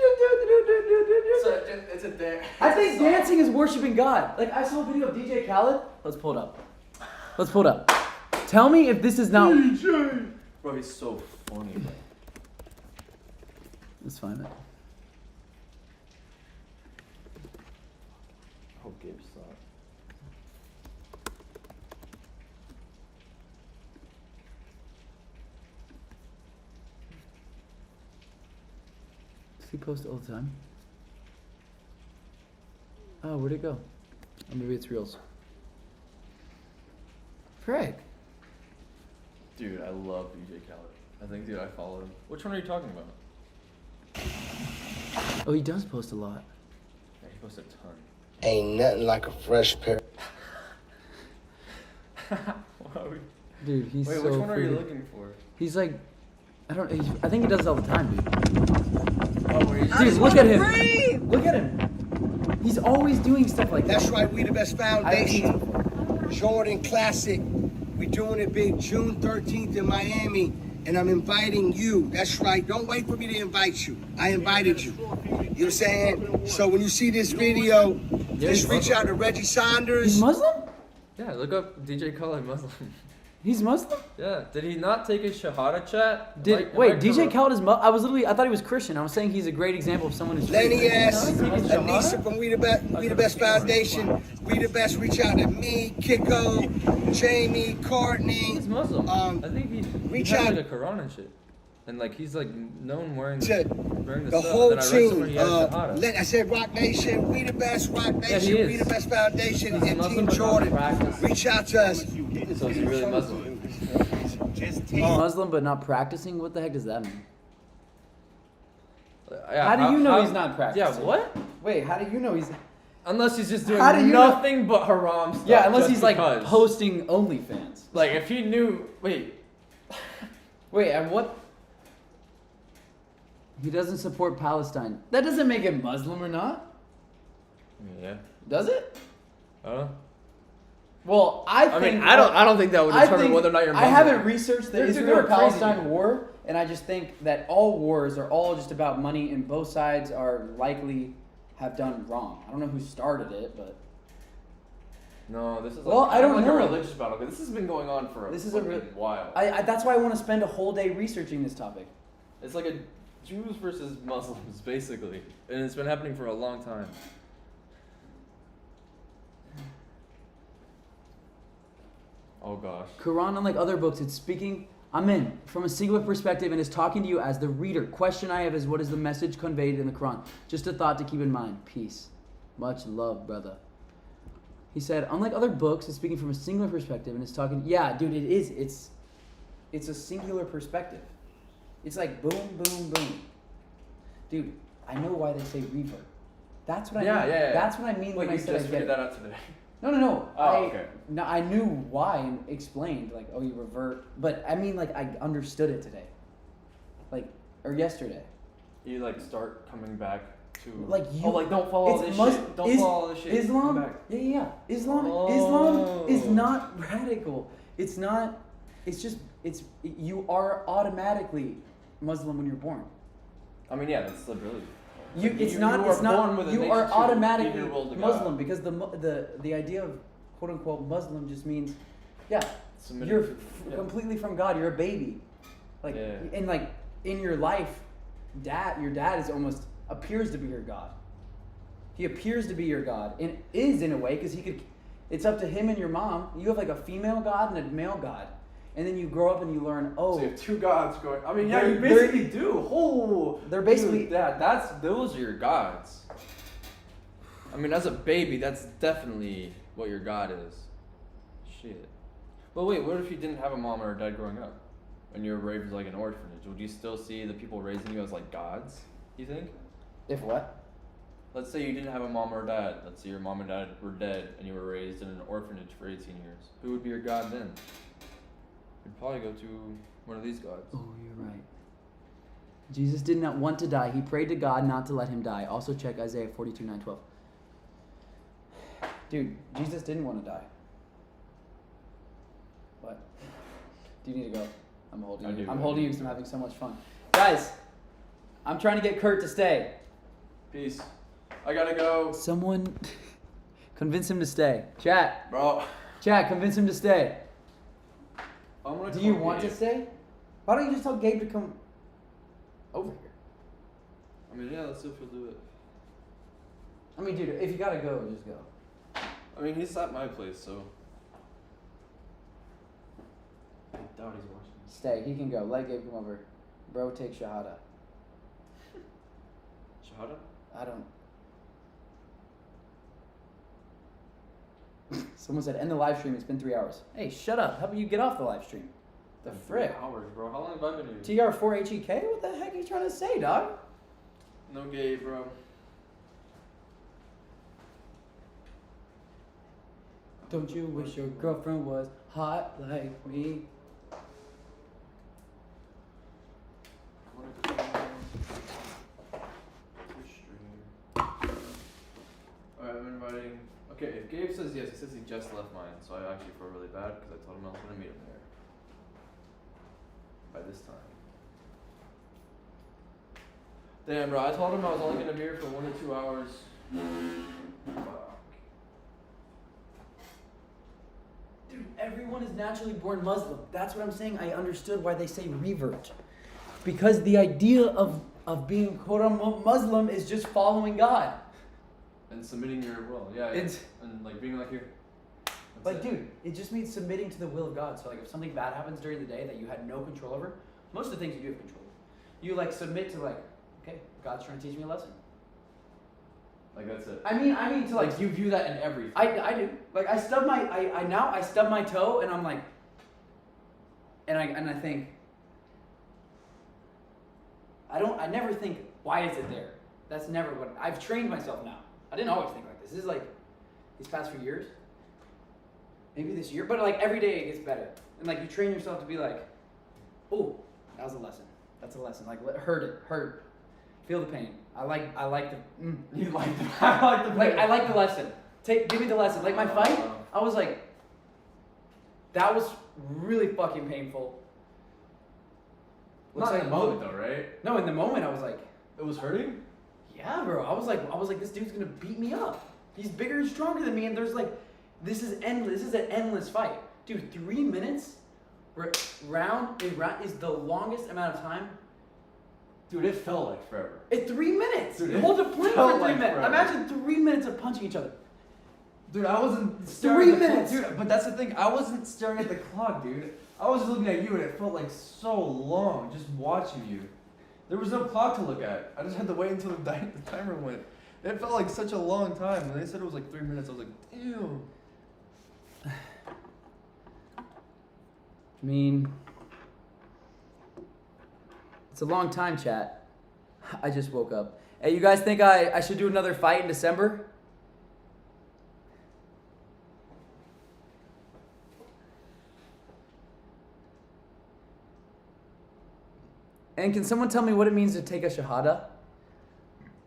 S5: it's a dance.
S1: I think dancing is worshiping God. Like I saw a video of DJ Khaled. Let's pull it up. Let's pull it up. Tell me if this is not.
S5: DJ. Bro, he's so funny. Bro.
S1: Let's find it.
S5: I hope Gabe saw it.
S1: Does he post all the time? Oh, where'd it go? Or maybe it's Reels. Craig.
S5: Dude, I love DJ Khaled. I think, dude, I follow him. Which one are you talking about?
S1: Oh, he does post a lot.
S5: Yeah, he posts a ton.
S9: Ain't nothing like a fresh pair.
S1: Dude, he's
S5: Wait,
S1: so
S5: which one are you
S1: free.
S5: looking for?
S1: He's like, I think he does it all the time, dude.
S5: Oh, where he's
S1: Dude, look at him. Look at him. He's always doing stuff like that.
S9: That's right, we the best foundation. Jordan Classic. We doing it big June 13th in Miami. And I'm inviting you. That's right. Don't wait for me to invite you. I invited you. You know what I'm saying? So when you see this video, just reach out to Reggie Saunders.
S1: He's Muslim?
S5: Yeah, look up DJ Khaled Muslim.
S1: He's Muslim?
S5: Yeah. Did he not take his Shahada chat?
S1: Wait, DJ Khaled is Muslim? I thought he was Christian. I was saying he's a great example of someone who's
S9: Lenny S,
S1: No, he's not.
S9: Anissa from We the Best Foundation. We the Best. Reach out to me, Kiko, Jamie, Courtney.
S5: He's Muslim. I think he
S9: reach
S5: has
S9: out-
S5: like a Quran and shit. And like he's like known wearing
S9: To
S5: the
S9: the
S5: stuff.
S9: whole
S5: And then I read somewhere
S9: team.
S5: he has Shahada.
S9: I said Rock Nation, We the Best, Rock Nation,
S5: he is.
S9: We the Best Foundation,
S5: He's
S9: and
S5: Muslim,
S9: Team
S5: but not
S9: Jordan.
S5: practicing.
S9: Reach out to us.
S5: So is he really Muslim?
S1: He's Muslim but not practicing? What the heck does that mean?
S5: Yeah,
S1: How do you know he's not practicing?
S5: Yeah, what?
S1: Wait, how do you know he's...
S5: Unless he's just doing
S1: How do you know-
S5: nothing but haram stuff.
S1: Yeah, unless
S5: just
S1: he's like
S5: because.
S1: posting OnlyFans.
S5: Like if he knew, wait,
S1: And what? He doesn't support Palestine. That doesn't make him Muslim or not.
S5: yeah,
S1: Does it?
S5: I don't know.
S1: Well, I think...
S5: I don't think that would determine whether or not you're Muslim.
S1: I haven't researched the
S5: They're
S1: Israel-Palestine
S5: crazy.
S1: war, and I just think that all wars are all just about money, and both sides are likely have done wrong. I don't know who started it, but...
S5: No, this is
S1: Well,
S5: like,
S1: I don't
S5: like
S1: know.
S5: a religious battle. This has been going on for
S1: This is a
S5: fucking while.
S1: that's why I want to spend a whole day researching this topic.
S5: It's like a Jews versus Muslims, basically, and it's been happening for a long time. Oh gosh.
S1: Quran, unlike other books, it's speaking, Amen, from a singular perspective and is talking to you as the reader. Question I have is, what is the message conveyed in the Quran? Just a thought to keep in mind. Peace. Much love, brother. He said, unlike other books, it's speaking from a singular perspective and it's talking, yeah, dude, it is. It's a singular perspective. It's like boom, boom, boom. Dude, I know why they say revert. That's what I mean.
S5: Yeah.
S1: That's what I mean
S5: Wait,
S1: when I
S5: you
S1: said I
S5: just
S1: get
S5: figured
S1: it.
S5: that out today?
S1: No.
S5: Oh, okay.
S1: No, I knew why and explained, like, oh, you revert. But I mean, like, I understood it today. Like, or yesterday.
S5: You like start coming back to
S1: Like you.
S5: Oh, like don't follow
S1: it's
S5: this
S1: must-
S5: shit. Don't
S1: is-
S5: follow all this shit.
S1: Islam.
S5: Come back.
S1: Yeah. Islam
S5: Oh.
S1: is not radical. It's not. It's just. You are automatically Muslim when you're born.
S5: I mean, yeah, that's liberally.
S1: You are
S5: nature
S1: automatically
S5: to give your will to God.
S1: Muslim because the idea of quote unquote Muslim just means, yeah,
S5: Submitting
S1: you're
S5: to- yeah.
S1: completely from God. You're a baby, like
S5: Yeah.
S1: and like in your life, your dad appears to be your God. He appears to be your God and is in a way because he could. It's up to him and your mom. You have like a female God and a male God, and then you grow up and you learn. Oh,
S5: So you have two gods going. I mean, yeah,
S1: They're-
S5: you basically do.
S1: they're basically-
S5: Dude, those are your gods. I mean, as a baby, that's definitely what your God is. Shit. But wait, what if you didn't have a mom or a dad growing up, and you were raised like an orphanage? Would you still see the people raising you as like gods? You think?
S1: if what?
S5: Let's say you didn't have a mom or a dad. Let's say your mom and dad were dead, and you were raised in an orphanage for 18 years. Who would be your God then? You'd probably go to one of these gods.
S1: Oh, you're right. Jesus did not want to die. He prayed to God not to let him die. Also check Isaiah 42:9-12. Dude, Jesus didn't want to die. What? Do you need to go? I'm holding
S5: I
S1: you.
S5: do.
S1: I'm holding you because I'm having so much fun. Guys, I'm trying to get Kurt to stay.
S5: Peace. I gotta go.
S1: Someone convince him to stay. Chat.
S5: Bro.
S1: Chat, convince him to stay.
S5: I'm gonna
S1: Do you
S5: call
S1: want
S5: Gabe.
S1: to stay? Why don't you just tell Gabe to come over here?
S5: I mean, yeah, let's see if he'll do it.
S1: I mean, dude, if you gotta go, just go.
S5: I mean, he's at my place, so. I doubt he's watching this.
S1: Stay. He can go. Let Gabe come over. Bro, take Shahada.
S5: Shahada?
S1: I don't. Someone said, end the live stream. It's been 3 hours. Hey, shut up. How about you get off the live stream? The frick?
S5: 3 hours, bro. How long have I been here?
S1: TR4HEK? What the heck are you trying to say, dog?
S5: No gay, bro.
S1: Don't you wish your girlfriend was hot like me?
S5: Alright, I'm inviting. Okay, if Gabe says yes, he says he just left mine, so I actually feel really bad because I told him I was going to meet him there. By this time. Damn, bro, I told him I was only going to be here for 1 to 2 hours. Fuck.
S1: Dude, everyone is naturally born Muslim. That's what I'm saying. I understood why they say revert. Because the idea of being quote-unquote Muslim is just following God.
S5: And submitting your will, yeah.
S1: It's-
S5: and like being like here. That's
S1: Like,
S5: it.
S1: dude, it just means submitting to the will of God. So, like, if something bad happens during the day that you had no control over, most of the things you do have control over. You, like, submit to, like, okay, God's trying to teach me a lesson.
S5: Like that's it.
S1: I mean to, like,
S5: You view that in everything.
S1: I do. Like, I stub my, I stub my toe, and I'm like, and I think, I never think, why is it there? That's never what, I've trained myself now. I didn't always think like this. This is like, these past few years, maybe this year, but like every day it gets better. And like you train yourself to be like, oh, that was a lesson. That's a lesson. Like, hurt. Feel the pain. I like the,
S5: You like the I like the
S1: like, I like the lesson. Give me the lesson. Like my fight, I was like, that was really fucking painful.
S5: Not in the moment though, right?
S1: No, in the moment I was like,
S5: It was hurting?
S1: yeah, bro. I was like, this dude's gonna beat me up. He's bigger and stronger than me, and there's like, this is endless. This is an endless fight, dude. 3 minutes, round is the longest amount of time.
S5: Dude, it felt like forever.
S1: It's 3 minutes.
S5: Dude,
S1: Hold the plane
S5: felt
S1: for 3
S5: like
S1: minutes.
S5: forever.
S1: Imagine 3 minutes of punching each other.
S5: Dude, I wasn't
S1: 3 minutes.
S5: Dude, but that's the thing. I wasn't staring at the clock, dude. I was just looking at you, and it felt like so long just watching you. There was no clock to look at. I just had to wait until the timer went. It felt like such a long time. When they said it was like 3 minutes, I was like, damn.
S1: I mean, it's a long time, chat. I just woke up. Hey, you guys think I should do another fight in December? And can someone tell me what it means to take a Shahada?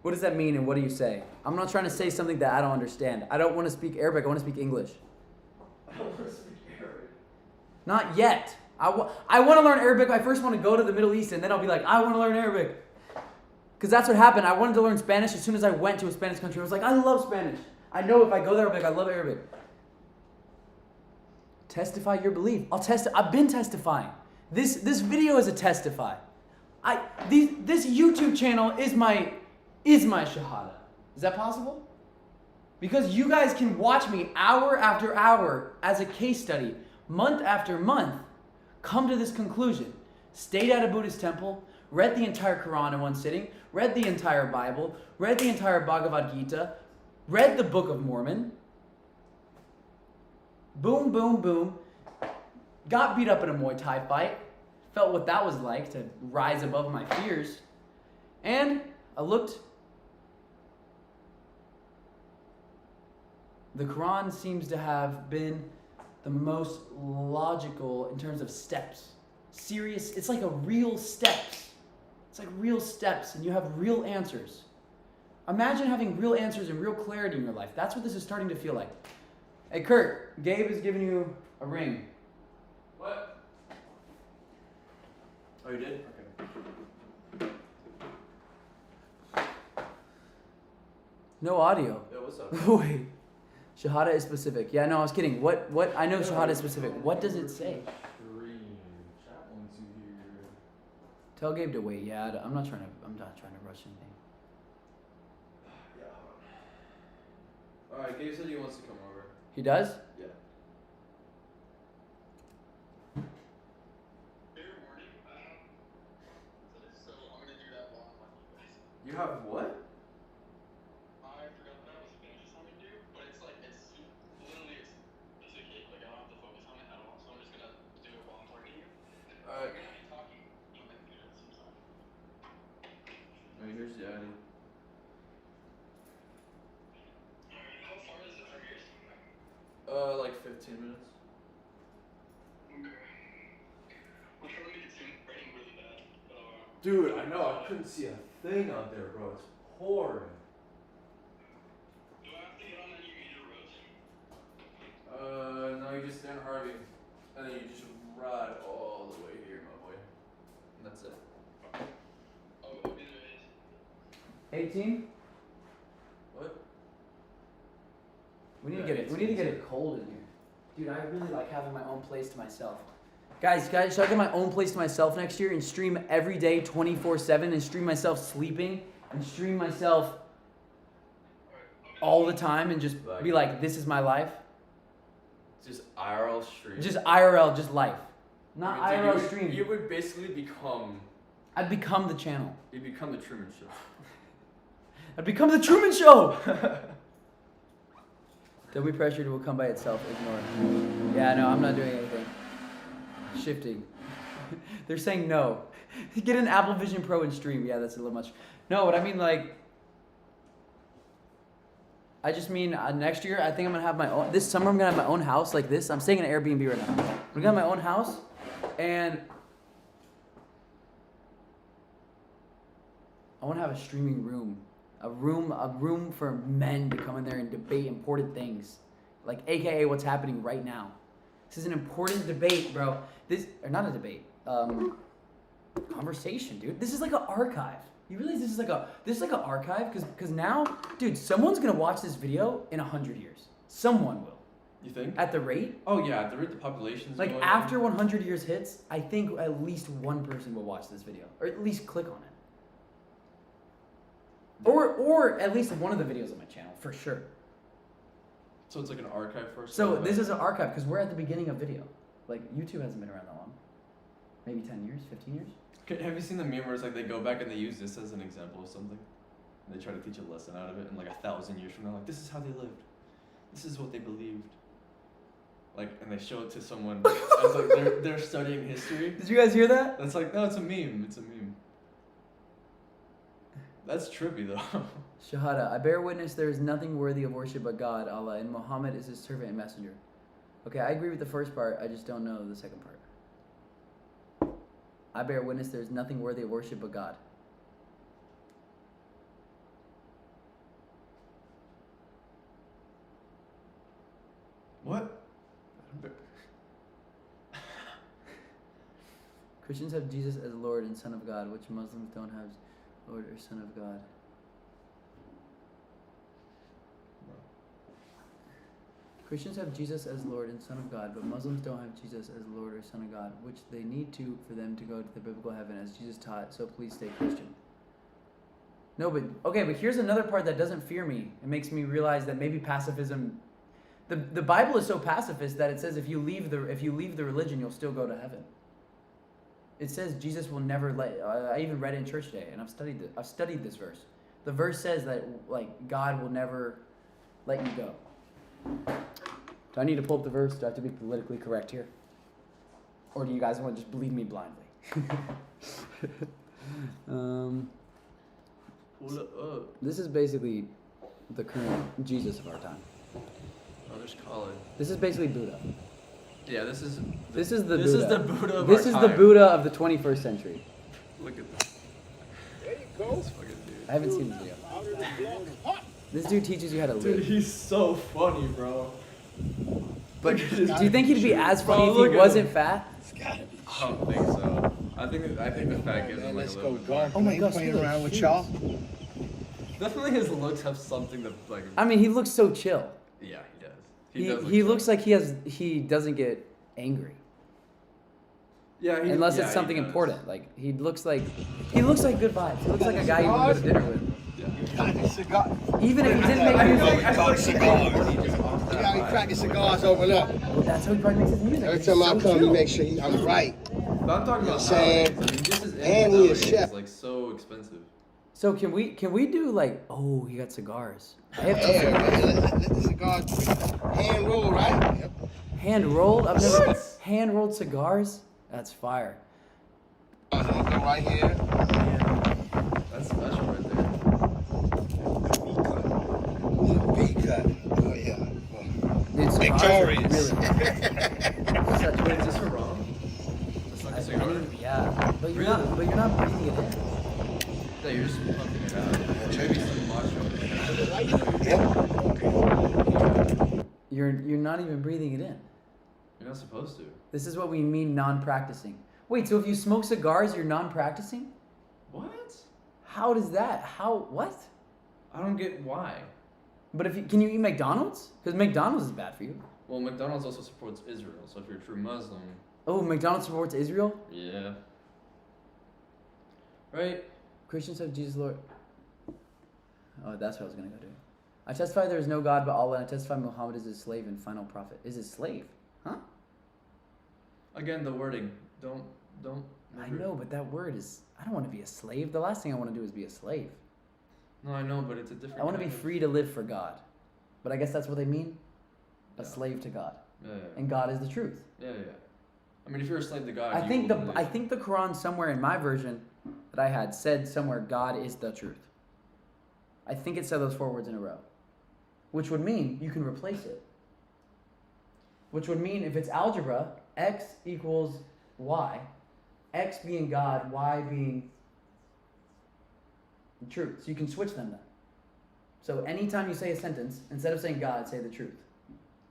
S1: What does that mean and what do you say? I'm not trying to say something that I don't understand. I don't want to speak Arabic. I want to speak English.
S5: I don't want to speak Arabic.
S1: Not yet. I want to learn Arabic. I first want to go to the Middle East, and then I'll be like, I want to learn Arabic. Because that's what happened. I wanted to learn Spanish as soon as I went to a Spanish country. I was like, I love Spanish. I know if I go there, I'll be like, I love Arabic. Testify your belief. I've been testifying. This video is a testify. This YouTube channel is my Shahada. Is that possible? Because you guys can watch me hour after hour as a case study, month after month, come to this conclusion. Stayed at a Buddhist temple, read the entire Quran in one sitting, read the entire Bible, read the entire Bhagavad Gita, read the Book of Mormon. Boom, boom, boom. Got beat up in a Muay Thai fight. Felt what that was like to rise above my fears. And I looked. The Quran seems to have been the most logical in terms of steps. Serious, it's like a real steps. It's like real steps, and you have real answers. Imagine having real answers and real clarity in your life. That's what this is starting to feel like. Hey, Kurt, Gabe is giving you a ring.
S5: What? Oh, you did? Okay.
S1: No audio.
S5: Yeah, what's up?
S1: Wait. Shahada is specific. Yeah, no, I was kidding. What? I know Shahada is specific. What does it say? Tell Gabe to wait. Yeah, I'm not trying to rush anything.
S5: Yeah. All right, Gabe said he wants to come over.
S1: He does?
S5: Yeah. You have what?
S6: I forgot that I was finished something to do, but it's literally it's a cake. Like I don't have to focus on it at all, so I'm just gonna do it while I'm talking to you.
S5: Alright.
S6: I'm gonna be talking. I'm gonna do it sometime.
S5: Alright, here's Daddy.
S6: How far is it from here?
S5: Like 15 minutes.
S6: Okay. We'll try to make it soon. Raining really bad.
S5: Dude, I know. I couldn't see a thing out there, bro. It's pouring.
S6: Do I have to get on any major roads?
S5: No, you just stand Harvey, and then you just ride all the way here, my boy. And that's it.
S6: Oh, it'll be the
S1: 18?
S5: What?
S1: We need
S5: Yeah,
S1: to get it. We need to get it cold in here. Dude, I really like having my own place to myself. Guys, should I get my own place to myself next year and stream every day 24/7 and stream myself sleeping and stream myself all the time and just be like, this is my life?
S5: Just IRL stream.
S1: Just IRL, just life. Not
S5: I mean, dude,
S1: IRL stream.
S5: You would basically become.
S1: I'd become the channel.
S5: You'd become the Truman Show.
S1: I'd become the Truman Show! Don't be pressured, it will come by itself. Ignore it. Yeah, no, I'm not doing anything. Shifting. They're saying no. Get an Apple Vision Pro and stream. Yeah, that's a little much. No, but I mean, like, I just mean next year, I think I'm going to have my own. This summer, I'm going to have my own house like this. I'm staying in an Airbnb right now. I'm going to have my own house, and I want to have a streaming room. A room for men to come in there and debate important things. Like, AKA what's happening right now. This is an important debate, bro. Not a debate. Conversation, dude. This is like an archive. You realize this is like an archive? Because now, dude, someone's gonna watch this video in 100 years. Someone will.
S5: You think?
S1: At the rate?
S5: Oh yeah, at the rate the population's
S1: like
S5: going
S1: after
S5: on.
S1: 100 years hits, I think at least one person will watch this video, or at least click on it. Or at least one of the videos on my channel, for sure.
S5: So it's like an archive for us.
S1: So this is an archive because we're at the beginning of video. Like, YouTube hasn't been around that long. Maybe 10 years, 15 years?
S5: Have you seen the meme where it's like they go back and they use this as an example of something? And they try to teach a lesson out of it, and like 1,000 years from now, like, this is how they lived. This is what they believed. Like, and they show it to someone as like they're studying history.
S1: Did you guys hear that?
S5: That's like, no, it's a meme. It's a meme. That's trippy though.
S1: Shahada, I bear witness there is nothing worthy of worship but God, Allah, and Muhammad is his servant and messenger. Okay, I agree with the first part, I just don't know the second part. I bear witness there is nothing worthy of worship but God.
S5: What?
S1: Christians have Jesus as Lord and Son of God, which Muslims don't have Lord or Son of God. Christians have Jesus as Lord and Son of God, but Muslims don't have Jesus as Lord or Son of God, which they need to for them to go to the biblical heaven as Jesus taught, so please stay Christian. No, but here's another part that doesn't fear me. It makes me realize that maybe pacifism, the Bible is so pacifist that it says if you leave the religion, you'll still go to heaven. It says Jesus will never let. I even read it in church today, and I've studied this verse. The verse says that like God will never let you go. Do I need to pull up the verse? Do I have to be politically correct here? Or do you guys want to just believe me blindly? This is basically the current Jesus of our time.
S5: Oh, there's Colin.
S1: This is basically Buddha.
S5: Yeah, this is the Buddha.
S1: This is the Buddha of the 21st century.
S5: Look at this.
S3: There you go.
S5: This fucking dude.
S1: I haven't seen this video. This dude teaches you how to live.
S5: Dude, he's so funny, bro.
S1: But do you think he'd be as funny if he wasn't fat?
S3: It's gotta be.
S5: I don't think so. I think the fat gives him like
S9: Let's
S5: a
S9: go,
S5: little bit
S9: go.
S5: more.
S1: Oh my gosh,
S9: Playing
S1: look at
S9: around
S1: those
S9: with y'all.
S5: Definitely his looks have something that like.
S1: I mean, he looks so chill.
S5: Yeah, he does.
S1: He
S5: does look
S1: looks like he doesn't get angry.
S5: Yeah,
S1: Unless it's something important. Like he looks like good vibes. He looks like a guy you would go to dinner with. Even if he didn't make music.
S9: He cracking cigars over there.
S1: Well, that's how he probably makes his music.
S9: Every
S1: He's
S9: time I
S1: so
S9: come,
S1: chill.
S9: he makes sure I'm right.
S5: But I'm talking about
S9: saying,
S5: nowadays. I mean, just his
S9: and he is
S5: nowadays
S9: chef.
S5: is like so expensive.
S1: So can we do like, oh, he got cigars. I have two
S9: Yeah,
S1: cigars.
S9: let the cigar hand roll, right? Yep.
S1: Hand rolled? I've never hand rolled cigars? That's fire.
S9: Go right here.
S5: That's special right there.
S9: B cut. Oh yeah.
S1: Dude, cigars are
S9: Victorious.
S1: Such
S5: Wait, is this for wrong? That's like a cigar?
S1: yeah, but you're not breathing it in.
S5: Yeah, you're just pumping it out. Maybe some macho.
S1: You're not even breathing it in.
S5: You're not supposed to.
S1: This is what we mean non-practicing. Wait, so if you smoke cigars, you're non-practicing?
S5: What?
S1: How does that? What?
S5: I don't get why.
S1: But can you eat McDonald's? Because McDonald's is bad for you.
S5: Well, McDonald's also supports Israel, so if you're a true Muslim,
S1: Oh, McDonald's supports Israel?
S5: yeah. Right?
S1: Christians have Jesus Lord. Oh, that's what I was going to go do. I testify there is no God but Allah, and I testify Muhammad is his slave and final prophet. Is his slave? Huh?
S5: Again, the wording. Don't.
S1: I know, but that word is... I don't want to be a slave. The last thing I want to do is be a slave.
S5: No, I know, but it's a different.
S1: I want to be
S5: kind of-
S1: free to live for God. But I guess that's what they mean? A
S5: Yeah.
S1: slave to God.
S5: Yeah.
S1: And God is the truth.
S5: Yeah. I mean, if you're a slave to God,
S1: I
S5: you
S1: think
S5: will
S1: the
S5: live.
S1: I think the Quran somewhere in my version that I had said somewhere God is the truth. I think it said those 4 words in a row. Which would mean you can replace it. Which would mean if it's algebra, x equals y, x being God, y being the truth. So you can switch them then. So anytime you say a sentence, instead of saying God, say the truth.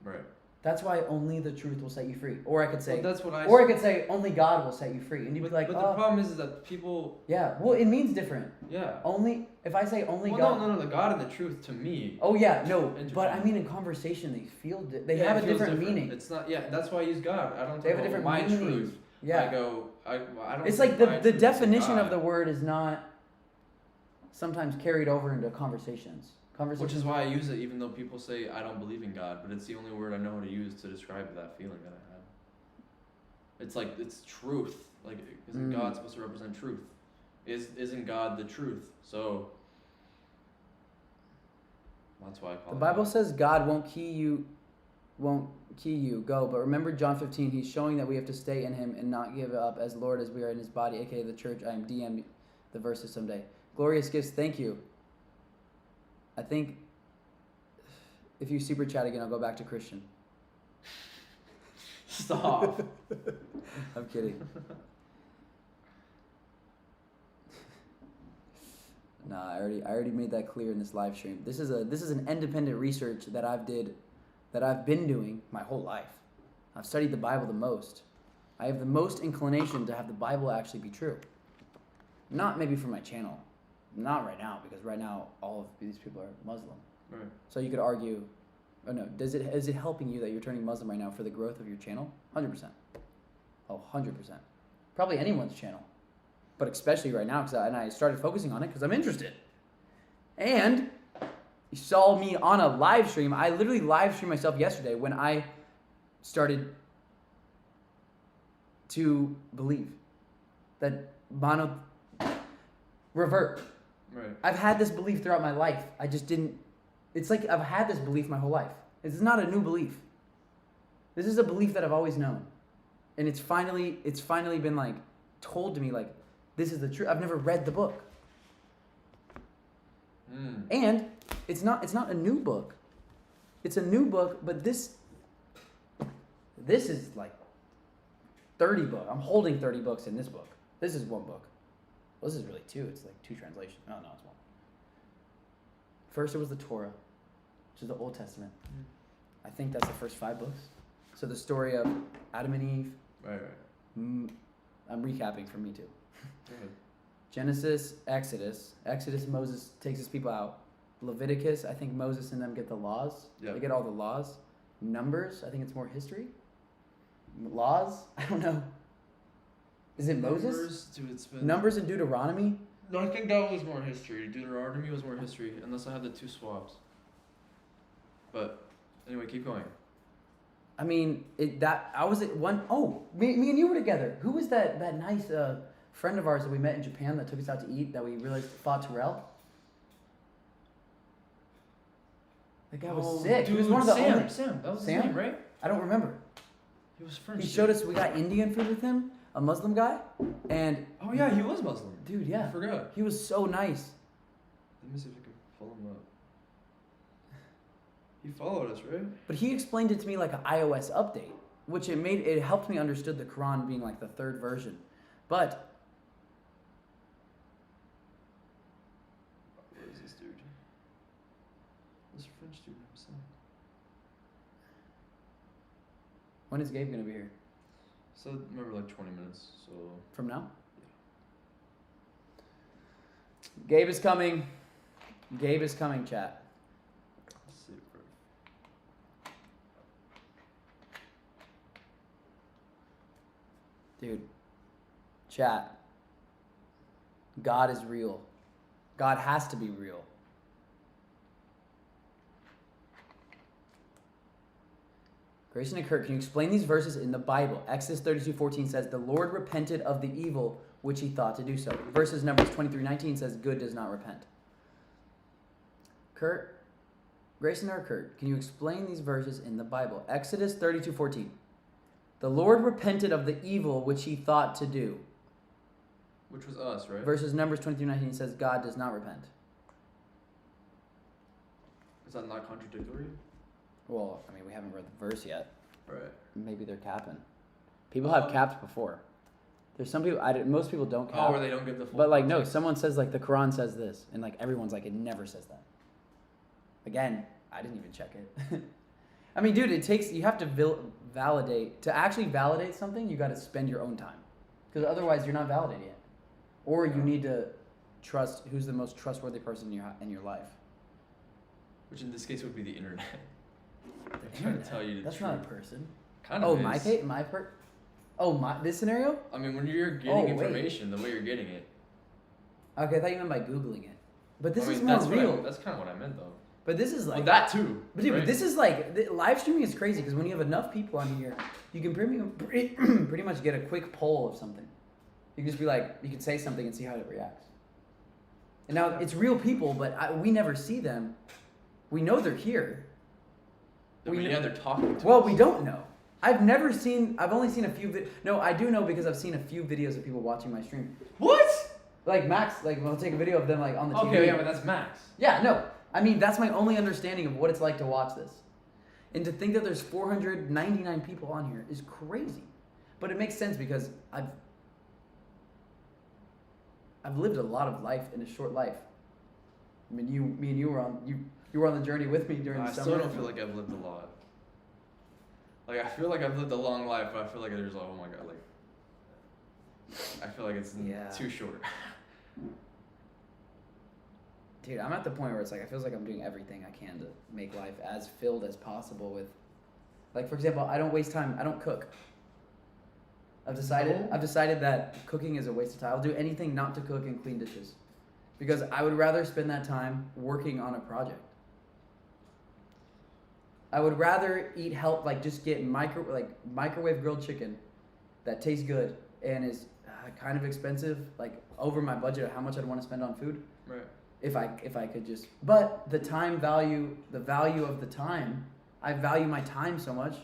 S5: Right.
S1: That's why only the truth will set you free. Or I could say,
S5: Well, that's what I.
S1: or I could say only God will set you free, and you'd
S5: But,
S1: be like,
S5: but
S1: oh,
S5: the problem is that people.
S1: yeah. Well, it means different.
S5: Yeah.
S1: Only if I say only
S5: Well,
S1: God.
S5: no. The God and the truth to me.
S1: Oh yeah, no. But
S5: Interchange.
S1: I mean, in conversation, they feel they
S5: Yeah,
S1: have
S5: it
S1: a
S5: feels
S1: different meaning.
S5: It's not. Yeah, that's why I use God. I don't.
S1: They have a
S5: talk
S1: different
S5: about my
S1: meaning.
S5: truth.
S1: Yeah.
S5: I go. I don't.
S1: It's
S5: say
S1: like
S5: my
S1: the
S5: truth, I say
S1: definition of
S5: God.
S1: the word is not sometimes carried over into conversations.
S5: Which is why I use it, even though people say I don't believe in God, but it's the only word I know how to use to describe that feeling that I have. It's like it's truth. Like, isn't God supposed to represent truth? Isn't God the truth? So that's why I call
S1: The
S5: it
S1: Bible
S5: God.
S1: says God won't key you, go. But remember John 15, he's showing that we have to stay in him and not give up as Lord as we are in his body, aka the church. I am DM the verses someday. Glorious gifts, thank you. I think if you super chat again, I'll go back to Christian.
S5: Stop.
S1: I'm kidding. Nah, I already made that clear in this live stream. This is an independent research that I've been doing my whole life. I've studied the Bible the most. I have the most inclination to have the Bible actually be true. Not maybe for my channel. Not right now, because right now all of these people are Muslim.
S5: Right.
S1: So you could argue, oh no, is it helping you that you're turning Muslim right now for the growth of your channel? 100%. Oh, 100%. Probably anyone's channel. But especially right now, and I started focusing on it because I'm interested. And you saw me on a live stream. I literally live streamed myself yesterday when I started to believe that revert.
S5: Right.
S1: I've had this belief throughout my life. I just didn't. It's like I've had this belief my whole life. This is not a new belief. This is a belief that I've always known, and it's finally been like told to me like this is the truth. I've never read the book, and it's not a new book. It's a new book, but this is like 30 books. I'm holding 30 books in this book. This is one book. Well, this is really two. It's like two translations. Oh, no, it's one. First, it was the Torah, which is the Old Testament. I think that's the first 5 books. So the story of Adam and Eve.
S5: Right.
S1: I'm recapping for me too.
S5: Go ahead.
S1: Genesis, Exodus. Exodus, Moses takes his people out. Leviticus, I think Moses and them get the laws.
S5: Yeah.
S1: They get all the laws. Numbers, I think it's more history. Laws, I don't know. Is it Moses?
S5: Dude, it's been...
S1: Numbers and Deuteronomy?
S5: No, I think that was more history. Deuteronomy was more history, unless I had the two swaps. But anyway, keep going.
S1: I mean, I was at one. Oh, me and you were together. Who was that nice friend of ours that we met in Japan that took us out to eat that we realized fought Terrell? That guy was sick. He was one of the only...
S5: Sam, that was
S1: Sam?
S5: his name, right?
S1: I don't remember.
S5: He was French.
S1: He showed us, we got Indian food with him, a Muslim guy, and...
S5: Oh yeah, he was Muslim.
S1: Dude, yeah.
S5: I forgot.
S1: He was so nice.
S5: Let me see if I can follow him up. He followed us, right?
S1: But he explained it to me like an iOS update, which it helped me understood the Quran being like the third version. But...
S5: Where is this dude? This French dude himself.
S1: When is Gabe gonna be here?
S5: So remember, like 20 minutes. So
S1: From now? Gabe is coming. Gabe is coming, chat.
S5: let's see, bro.
S1: Dude. Chat. God is real. God has to be real. Grayson and Kurt, can you explain these verses in the Bible? Exodus 32:14 says, the Lord repented of the evil which he thought to do so. Verses Numbers 23:19 says, good does not repent. Kurt, Grayson or Kurt, can you explain these verses in the Bible? Exodus 32:14. The Lord repented of the evil which he thought to do.
S5: Which was us, right?
S1: Verses Numbers 23:19 says, God does not repent.
S5: Is that not contradictory?
S1: Well, I mean, we haven't read the verse yet.
S5: Right.
S1: Maybe they're capping. People have capped before. There's some people, most people don't cap.
S5: Oh, where they don't get the full
S1: But like, no,
S5: context.
S1: someone says like the Quran says this, and like everyone's like, it never says that. Again, I didn't even check it. I mean, dude, you have to validate. To actually validate something, you got to spend your own time. Because otherwise, you're not validating it. Or you need to trust who's the most trustworthy person in your life.
S5: Which in this case would be the internet. They're
S1: The
S5: trying
S1: internet?
S5: to tell you the
S1: That's
S5: truth.
S1: not a person.
S5: Kind of
S1: Oh,
S5: is.
S1: this scenario?
S5: I mean, when you're getting
S1: Oh, wait.
S5: information, the way you're getting it.
S1: Okay, I thought you meant by Googling it. But this
S5: I mean,
S1: is more
S5: that's
S1: real.
S5: that's kind of what I meant, though.
S1: But this is like...
S5: Well, that too.
S1: But dude,
S5: right?
S1: but this is like... live streaming is crazy because when you have enough people on here, you can pretty much get a quick poll of something. You can just be like... You can say something and see how it reacts. And now, it's real people, but we never see them. We know they're here.
S5: I mean, yeah, they're talking to
S1: Well,
S5: us.
S1: we don't know. I've only seen a few No, I do know because I've seen a few videos of people watching my stream.
S5: What?
S1: Like Max, like we'll take a video of them like on the TV.
S5: Okay, yeah, but that's Max.
S1: Yeah, no. I mean, that's my only understanding of what it's like to watch this. And to think that there's 499 people on here is crazy. But it makes sense because I've lived a lot of life in a short life. I mean, me and you were on the journey with me during the
S5: I
S1: summer.
S5: still don't feel like I've lived a lot. Like, I feel like I've lived a long life, but I feel like there's, oh my god, like, I feel like it's too short.
S1: Dude, I'm at the point where it's like, I feel like I'm doing everything I can to make life as filled as possible with, like, for example, I don't waste time, I don't cook. I've decided that cooking is a waste of time. I'll do anything not to cook and clean dishes. Because I would rather spend that time working on a project. I would rather just get microwave grilled chicken that tastes good and is kind of expensive, like over my budget of how much I'd want to spend on food.
S5: Right.
S1: If I could just, but the value of the time, I value my time so much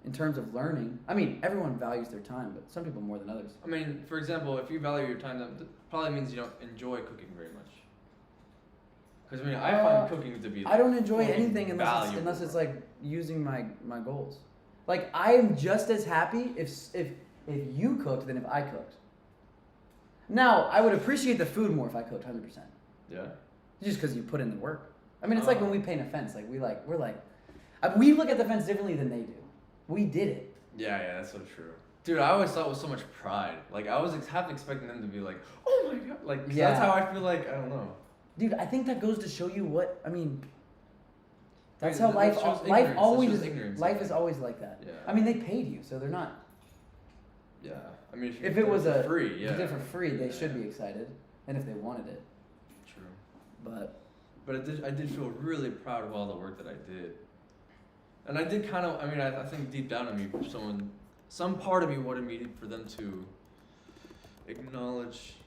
S1: in terms of learning. I mean, everyone values their time, but some people more than others.
S5: I mean, for example, if you value your time, that probably means you don't enjoy cooking very much. Because I mean, I find cooking to be.
S1: I don't enjoy anything unless
S5: valuable.
S1: it's like using my goals. Like I am just as happy if you cooked than if I cooked. Now I would appreciate the food more if I cooked 100%.
S5: Yeah.
S1: Just because you put in the work. I mean, it's like when we paint a fence. Like we look at the fence differently than they do. We did it.
S5: Yeah, that's so true. Dude, I always thought it was so much pride. Like I was half expecting them to be like, oh my god, like 'cause that's how I feel like. I don't know.
S1: Dude, I think that goes to show you what I mean. That's
S5: Right,
S1: how life
S5: that shows
S1: life
S5: ignorance. That
S1: always
S5: shows
S1: is.
S5: ignorance,
S1: Life
S5: I
S1: is
S5: think.
S1: always like that.
S5: Yeah.
S1: I mean, they paid you, so they're not.
S5: Yeah. I mean,
S1: If it was
S5: for
S1: a
S5: free, yeah.
S1: if you did it for free, they
S5: Yeah.
S1: should be excited, and if they wanted it.
S5: True.
S1: But
S5: But I did feel really proud of all the work that I did. And I did kind of, I mean, I think deep down in me, some part of me wanted me for them to acknowledge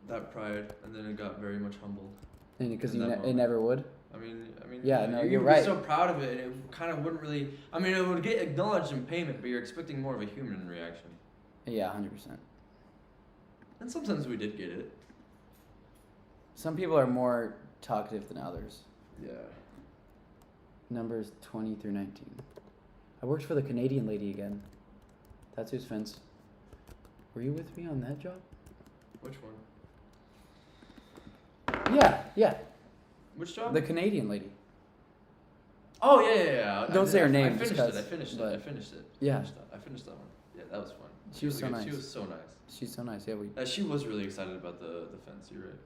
S5: that pride, and then it got very much humbled.
S1: because
S5: In that
S1: it
S5: moment.
S1: never would.
S5: I mean,
S1: Yeah, no, you're
S5: you'd
S1: right.
S5: be so proud of it, and it kind of wouldn't really, I mean, it would get acknowledged in payment, but you're expecting more of a human reaction.
S1: Yeah, 100%.
S5: And sometimes we did get it.
S1: Some people are more talkative than others.
S5: Yeah.
S1: Numbers 20 through 19. I worked for the Canadian lady again. That's whose fence. Were you with me on that job?
S5: Which one?
S1: Yeah.
S5: Which job?
S1: The Canadian lady.
S5: Oh, yeah.
S1: Don't say her name,
S5: I finished
S1: just
S5: it. I
S1: 'cause,
S5: finished it.
S1: but-
S5: I finished it.
S1: Yeah.
S5: I finished that one. Yeah, that was fun.
S1: She was
S5: really
S1: so
S5: good.
S1: nice.
S5: She was so nice.
S1: She's so nice. Yeah,
S5: She was really excited about the fence. You're right.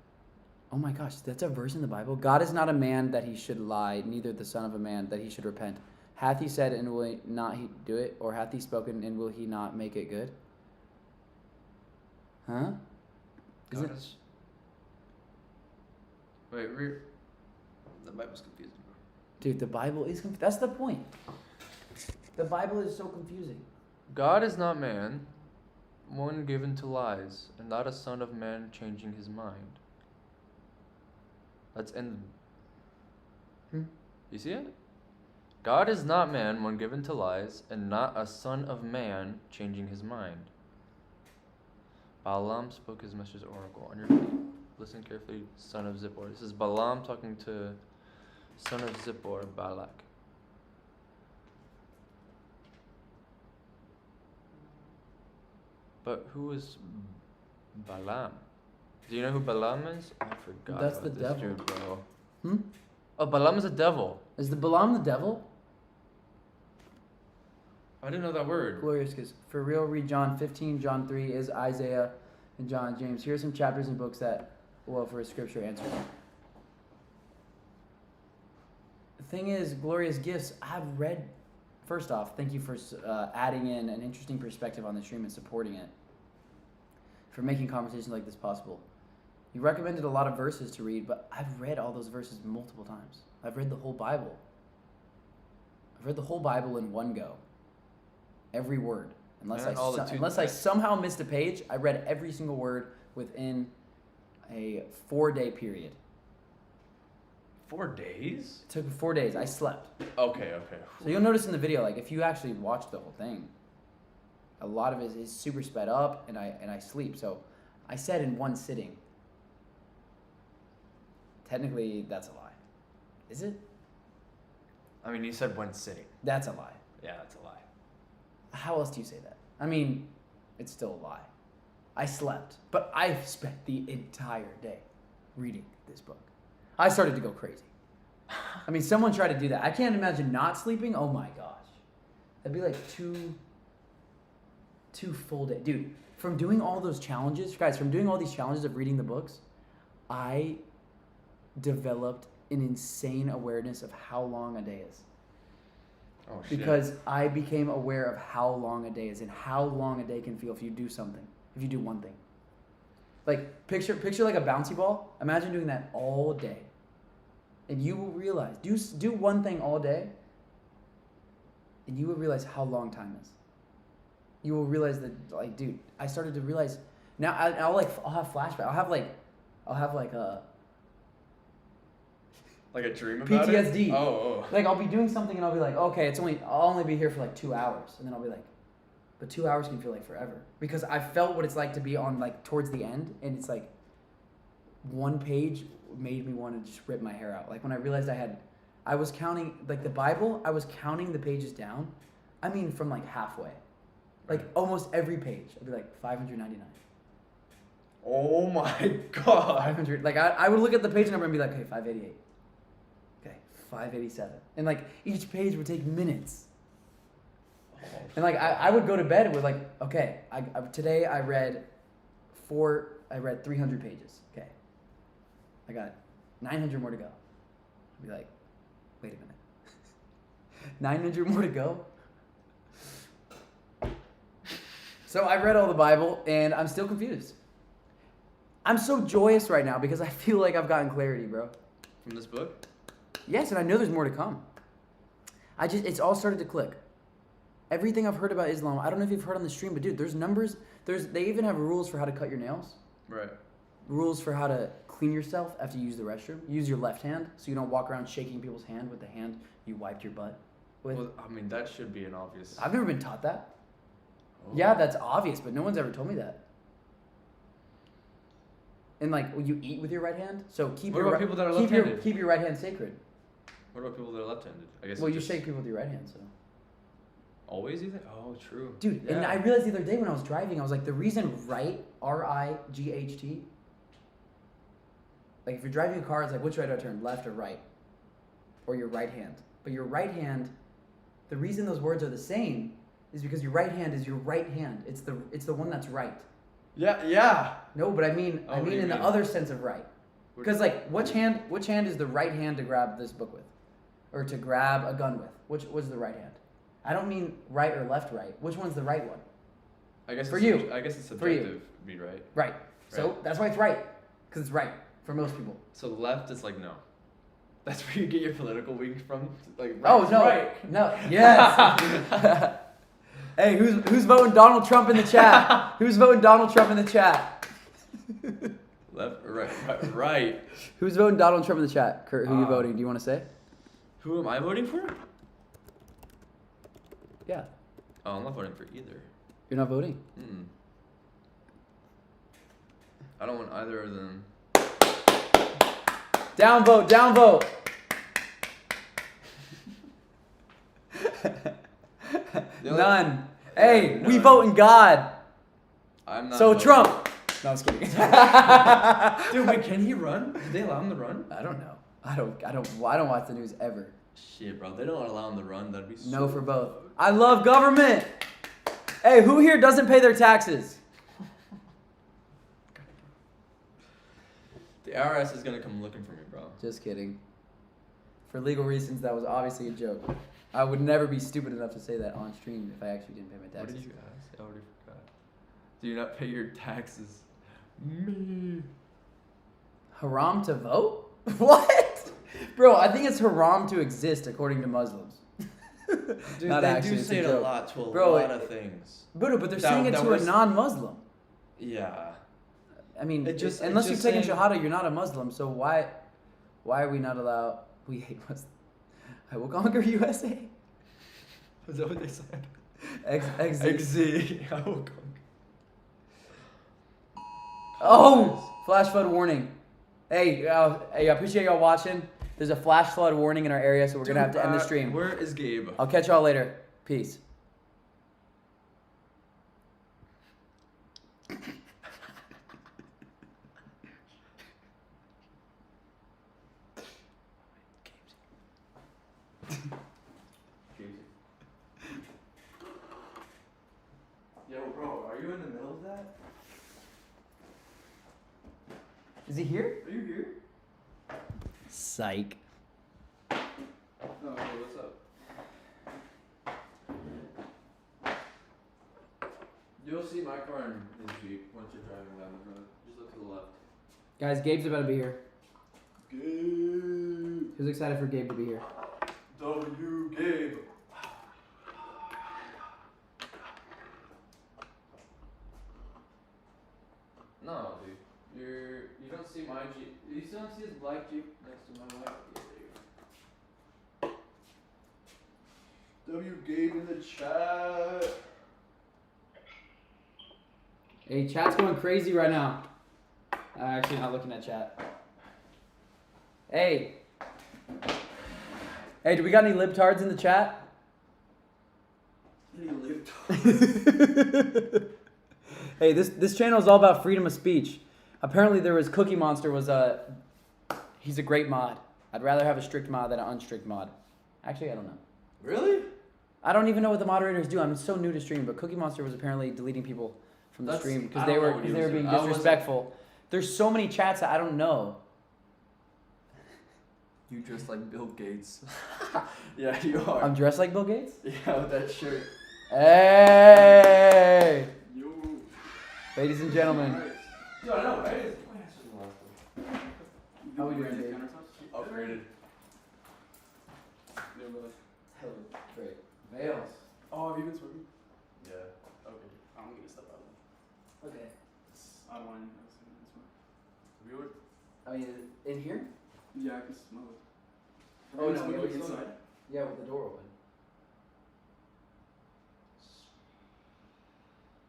S1: Oh my gosh, that's a verse in the Bible. God is not a man that he should lie, neither the son of a man that he should repent. Hath he said, and will he not he do it? Or hath he spoken, and will he not make it good? Huh? Is
S5: God
S1: it?
S5: is- Wait, the Bible's confusing.
S1: Dude, the Bible is that's the point. The Bible is so confusing.
S5: God is not man, one given to lies, and not a son of man changing his mind. That's in. You see it? God is not man, one given to lies, and not a son of man changing his mind. Balaam spoke his message oracle. On your feet, listen carefully, son of Zippor. This is Balaam talking to son of Zippor, Balak. But who is Balaam? Do you know who Balaam is? I forgot.
S1: That's
S5: about
S1: the
S5: this
S1: devil.
S5: dude, bro.
S1: Hmm?
S5: Oh, Balaam is a devil.
S1: Is the Balaam the devil?
S5: I didn't know that word.
S1: Glorious, because for real, read John 15, John 3 is Isaiah, and John James. Here are some chapters and books that, well, for a scripture answer. The thing is, glorious gifts, I've read, first off, thank you for adding in an interesting perspective on the stream and supporting it, for making conversations like this possible. You recommended a lot of verses to read, but I've read all those verses multiple times. I've read the whole Bible. I've read the whole Bible in one go. Every word. Unless I somehow missed a page, I read every single word within a 4-day period.
S5: 4 days?
S1: It took 4 days. I slept.
S5: Okay.
S1: So you'll notice in the video, like if you actually watch the whole thing, a lot of it is super sped up, and I sleep. So I said in one sitting. Technically, that's a lie. Is it?
S5: I mean, you said one sitting.
S1: That's a lie.
S5: Yeah, that's a lie.
S1: How else do you say that? I mean, it's still a lie. I slept, but I've spent the entire day reading this book. I started to go crazy. I mean, someone tried to do that. I can't imagine not sleeping. Oh my gosh. That'd be like two full days. Dude, from doing all those challenges, guys, from doing all these challenges of reading the books, I developed an insane awareness of how long a day is.
S5: Oh, shit.
S1: Because I became aware of how long a day is and how long a day can feel if you do something, if you do one thing. Like, picture like a bouncy ball. Imagine doing that all day. And you will realize, do one thing all day, and you will realize how long time is. You will realize that, like, dude, I started to realize, now I'll have flashback. I'll have like a
S5: Like a dream about
S1: PTSD.
S5: it? Oh.
S1: Like, I'll be doing something and I'll be like, okay, I'll only be here for like 2 hours. And then I'll be like, but 2 hours can feel like forever. Because I felt what it's like to be on, like, towards the end. And it's like, one page made me want to just rip my hair out. Like, when I realized I was counting, like, the Bible, I was counting the pages down. I mean, from like halfway. Like, almost every page. I'd be like, 599.
S5: Oh my god.
S1: 500. Like, I would look at the page number and be like, okay, 588. Okay, 587. And like, each page would take minutes. And like, I would go to bed with like, okay, today I read 300 pages. Okay. I got 900 more to go. I'd be like, wait a minute. 900 more to go? So I read all the Bible, and I'm still confused. I'm so joyous right now because I feel like I've gotten clarity, bro.
S5: From this book?
S1: Yes, and I know there's more to come. It's all started to click. Everything I've heard about Islam, I don't know if you've heard on the stream, but dude, there's numbers. They even have rules for how to cut your nails.
S5: Right.
S1: Rules for how to clean yourself after you use the restroom. Use your left hand so you don't walk around shaking people's hand with the hand you wiped your butt with.
S5: Well, I mean, that should be an obvious...
S1: I've never been taught that.
S5: Oh.
S1: Yeah, that's obvious, but no one's ever told me that. And like, well, you eat with your right hand, so keep
S5: What
S1: your
S5: about people that are left-handed?
S1: keep your right hand sacred.
S5: What about people that are left-handed? I guess.
S1: Well, you shake people with your right hand, so.
S5: Always, you think? Oh, true.
S1: Dude,
S5: Yeah.
S1: and I realized the other day when I was driving, I was like, the reason right, R-I-G-H-T, like if you're driving a car, it's like, which way do I turn, left or right? Or your right hand. But your right hand, the reason those words are the same is because your right hand is your right hand. It's the one that's right.
S5: Yeah.
S1: No, but I mean
S5: Oh, what do you
S1: in the
S5: mean?
S1: other sense of right. Because like, which hand is the right hand to grab this book with? Or to grab a gun with? What's the right hand? I don't mean right or left right. Which one's the right one?
S5: I guess
S1: For
S5: it's
S1: you.
S5: I guess it's
S1: For you.
S5: subjective. Be right.
S1: Right. So
S5: Right.
S1: that's why it's right. Because it's right for most people.
S5: So left is like no. That's where you get your political wings from. Like
S1: Oh,
S5: right is
S1: no.
S5: right.
S1: No. Yes. Hey, who's voting Donald Trump in the chat? Who's voting Donald Trump in the chat?
S5: Left or right? Right.
S1: Who's voting Donald Trump in the chat? Kurt, who you
S5: Ah.
S1: voting? Do you want to say?
S5: Who am I voting for?
S1: Yeah.
S5: Oh, I'm not voting for either.
S1: You're not voting?
S5: I don't want either of them.
S1: Downvote, downvote. None. Hey, we
S5: None.
S1: vote in God.
S5: I'm not.
S1: So
S5: voting.
S1: Trump. No, I'm just kidding.
S5: Dude, wait, can he run? Did they allow him to run?
S1: I don't know. I don't watch the news ever.
S5: Shit, bro. They don't allow him to run. That'd be so
S1: No for both. I love government. Hey, who here doesn't pay their taxes?
S5: The IRS is gonna come looking for me, bro.
S1: Just kidding. For legal reasons, that was obviously a joke. I would never be stupid enough to say that on stream if I actually didn't pay my
S5: What
S1: taxes.
S5: did you ask? I already forgot. Do you not pay your taxes? Me.
S1: Haram to vote? What? Bro, I think it's haram to exist according to Muslims.
S5: Dude,
S1: Not
S5: they
S1: actually,
S5: do
S1: it's
S5: say
S1: a
S5: it a
S1: joke.
S5: lot to a
S1: Bro,
S5: lot of things.
S1: But they're
S5: That-
S1: saying it
S5: that
S1: to a
S5: was-
S1: non-Muslim.
S5: Yeah.
S1: I mean,
S5: It just-
S1: unless
S5: it's
S1: you've
S5: just
S1: taken
S5: saying-
S1: Shahada, you're not a Muslim. So why are we not allowed? We hate Muslims. I will conquer USA.
S5: Is that what they said?
S1: XZ.
S5: I will conquer.
S1: Oh, flash flood warning. Hey, I appreciate y'all watching. There's a flash flood warning in our area, so we're gonna have to end the stream.
S5: Where is Gabe?
S1: I'll catch y'all later. Peace.
S5: Yo, bro, are you in the middle of that?
S1: Is he here?
S5: Are you here?
S1: Psych.
S5: No, hey, what's up? You'll see my car in his Jeep once you're driving down the road. Just look to the left.
S1: Guys, Gabe's about to be here.
S5: Gabe.
S1: Who's excited for Gabe to be here?
S5: W. Gabe. No, dude. You don't see my Jeep. You still don't see his black Jeep next to my white? Yeah, there you go. W. Gabe in the chat.
S1: Hey, chat's going crazy right now. I'm actually not looking at chat. Hey. Hey, do we got any libtards in the chat?
S5: Any libtards?
S1: Hey, this channel is all about freedom of speech. Apparently there was Cookie Monster he's a great mod. I'd rather have a strict mod than an unstrict mod. Actually, I don't know.
S5: Really?
S1: I don't even know what the moderators do. I'm so new to stream, but Cookie Monster was apparently deleting people from the
S5: That's-
S1: stream because
S5: I
S1: they
S5: don't know
S1: were
S5: what he
S1: being
S5: was doing. I wasn't-
S1: disrespectful. There's so many chats that I don't know.
S5: You dress like Bill Gates. Yeah, you are.
S1: I'm dressed like Bill Gates?
S5: Yeah, with that shirt.
S1: Hey!
S3: You.
S1: Ladies and gentlemen.
S5: Dude, I know, right?
S1: How we doing, babe?
S5: Upgraded.
S1: Hell, great. Veils.
S3: Oh, have you been smoking?
S5: Yeah.
S3: Okay. I'm gonna step out.
S1: Okay.
S3: I don't want to smoke. Really?
S1: I mean, in here?
S3: Yeah, I can smell it.
S1: Oh, no,
S3: smoking
S1: yeah, we
S3: inside?
S1: Yeah, with the door open.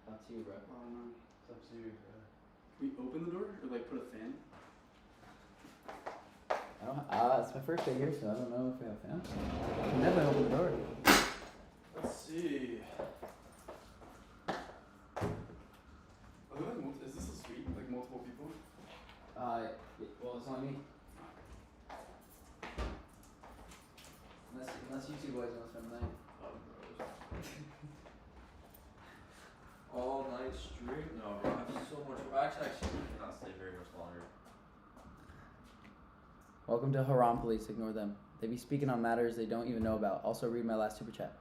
S1: Up to you, bro.
S3: Oh no.
S5: It's up to you.
S3: Can we open the door or like put a fan?
S1: I don't. It's my first day here, so I don't know if we have fans. I can definitely open the door.
S5: Let's see.
S3: Are there like is this a suite? Like multiple people?
S1: Well, it's not me. Unless you two boys want to spend the night.
S5: All night stream? No, bro. I have so much. Actually, cannot stay very much longer.
S1: Welcome to Haram Police. Ignore them. They be speaking on matters they don't even know about. Also, read my last super chat.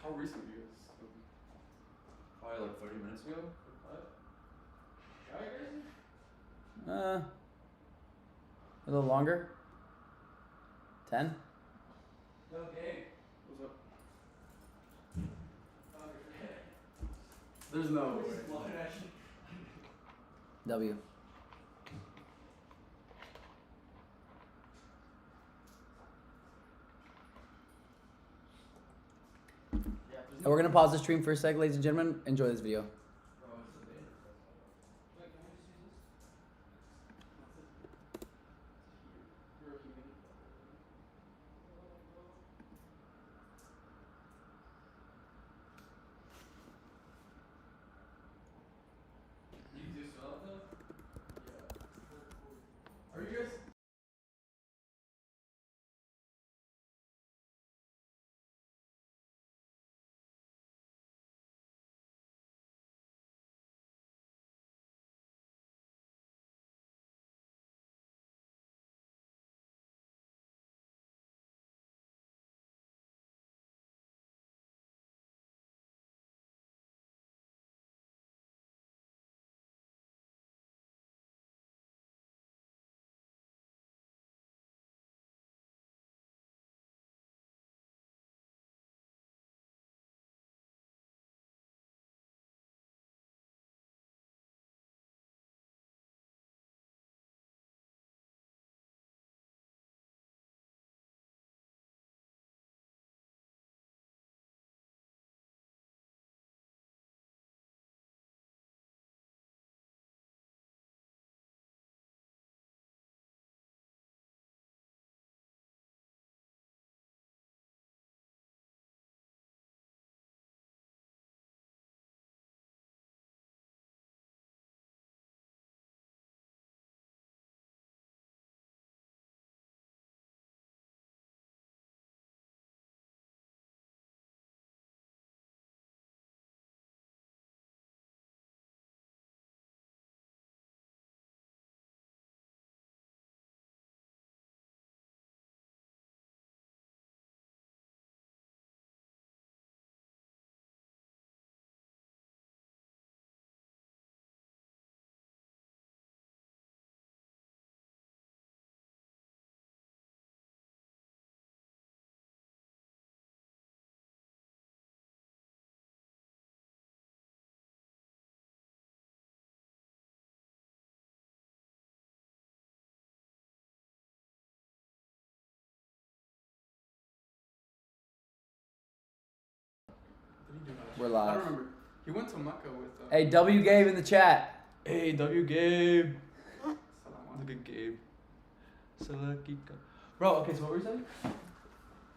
S3: How recent are you guys open?
S5: Probably like 30 minutes ago. What?
S1: A little longer. 10.
S5: Okay.
S3: What's up? There's no way.
S1: W. And we're gonna pause the stream for a sec, ladies and gentlemen. Enjoy this video.
S5: Are you guys?
S1: We're
S3: I
S1: live.
S3: don't remember. He went to Mecca with.
S1: Hey, W Gabe in the chat.
S5: Hey, W Gabe. Look at Gabe. Salakika. Bro, okay, so what were you saying?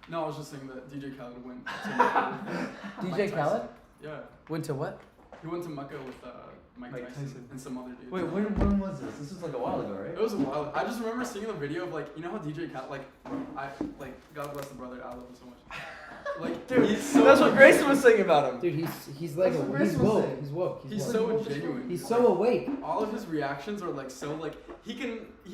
S3: No, I was just saying that DJ Khaled went to Mecca with
S1: DJ Khaled?
S3: Yeah.
S1: Went to what?
S3: He went to Mecca with
S10: Mike Tyson and some other dude.
S5: Wait, when was this? This was like a while ago, right?
S10: It was a while. I just remember seeing the video of like, you know how DJ Khaled, like God bless the brother, I love him so much. Like,
S5: Dude, that's what Grayson was saying about him.
S1: Dude, he's like
S5: That's what
S1: he's
S5: Grayson was
S1: woke.
S5: saying.
S1: He's woke.
S10: He's
S1: woke.
S10: so genuine.
S1: He's so awake.
S10: All of his reactions are like so like he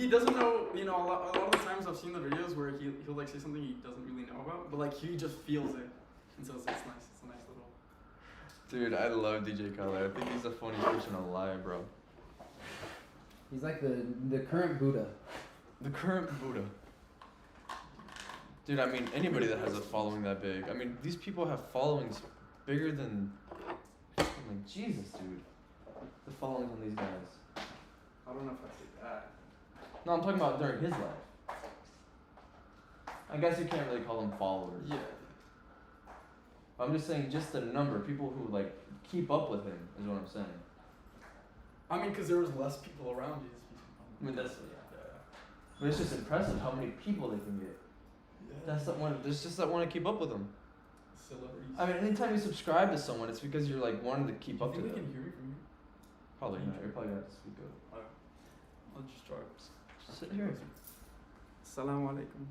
S10: doesn't know, you know, a lot of the times I've seen the videos where he'll like say something he doesn't really know about, but like he just feels it, and so it's nice. It's a nice little.
S5: Dude, I love DJ Khaled. I think he's the funniest person alive, bro.
S1: He's like the current Buddha.
S5: The current Buddha. Dude, I mean, anybody that has a following that big. I mean, these people have followings bigger than. I'm like, Jesus, dude. The followings on these guys.
S10: I don't know if I say that.
S5: No, I'm talking about during his life. I guess you can't really call them followers.
S10: Yeah.
S5: I'm just saying, just the number of people who like keep up with him is what I'm saying.
S10: I mean, because there was less people around Jesus.
S5: I mean, that's but it's just impressive how many people they can get. That's that one. There's just that want to keep up with them.
S10: Celebrities.
S5: I mean, anytime you subscribe to someone, it's because you're like wanting to keep up to
S10: You
S5: them.
S10: think they can hear me from here?
S5: Probably not. You're probably gonna have to speak up.
S10: I'll just try.
S5: Just sit here.
S10: Assalamu alaikum.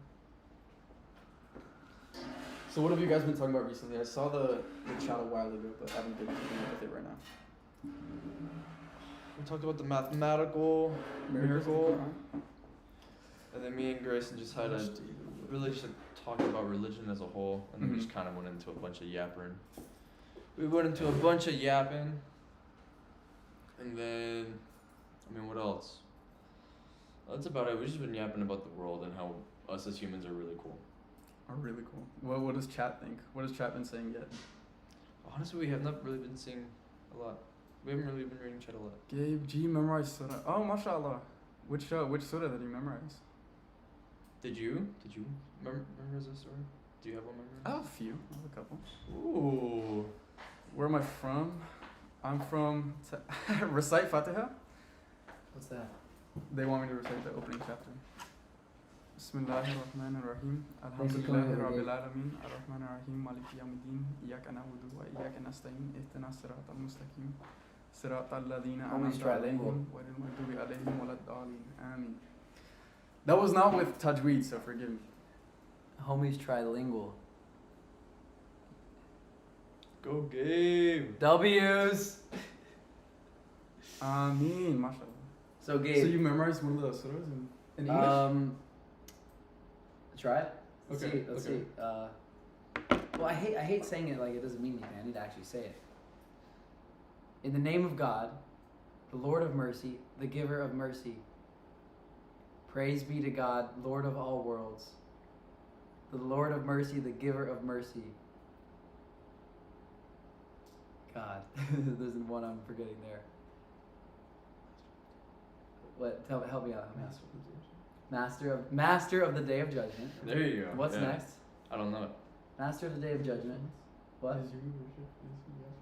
S10: So what have you guys been talking about recently? I saw the chat a while ago, but I haven't been keeping up with it right now.
S5: We talked about the mathematical miracle, and then me and Grayson just had a really just talking about religion as a whole, and then we just kind of went into a bunch of yapping. We went into a bunch of yapping, and then, I mean, what else? That's about it. We've just been yapping about the world and how us as humans are really cool.
S10: Are really cool. What does chat think? What has chat been saying yet?
S5: Honestly, we have not really been seeing a lot. We haven't really been reading chat a lot.
S10: Gabe G memorized surah. Oh, mashallah. Which surah did you memorize?
S5: Did you memorize this story? Do you have one memorized?
S10: I have a few. I have a couple.
S5: Ooh.
S10: Where am I from? I'm from recite Fatiha.
S1: What's that?
S10: They want me to recite the opening chapter. Bismillahirrahmanirrahim.
S1: Thanks for coming
S10: Alhamdulillahi
S1: over,
S10: Rabbil
S1: Gabe.
S10: Alamin. Ar-Rahmanir-Rahim. Maliki Yawmiddin. Iyyaka na'budu wa iyyaka nasta'in. Ihdina siratal mustaqim. Siratal ladhina
S1: Always
S10: an'amta
S1: trilingual.
S10: alayhim ghayril maghdubi alayhim waladdallin. Amin. That was not with tajweed, so forgive me.
S1: Homie's trilingual.
S5: Go Gabe.
S1: W's.
S10: Ameen, mashallah.
S1: So Gabe.
S10: So you memorized one of the surahs in English?
S1: Try it. Let's
S10: Okay,
S1: see. Let's
S10: okay.
S1: see. Well, I hate saying it like it doesn't mean anything. I need to actually say it. In the name of God, the Lord of mercy, the giver of mercy. Praise be to God, Lord of all worlds. The Lord of mercy, the giver of mercy. God, there's one I'm forgetting there. What? Help me out. Master of the day of judgment.
S5: There you go.
S1: What's
S5: Yeah.
S1: next?
S5: I don't know.
S1: Master of the day of judgment. What?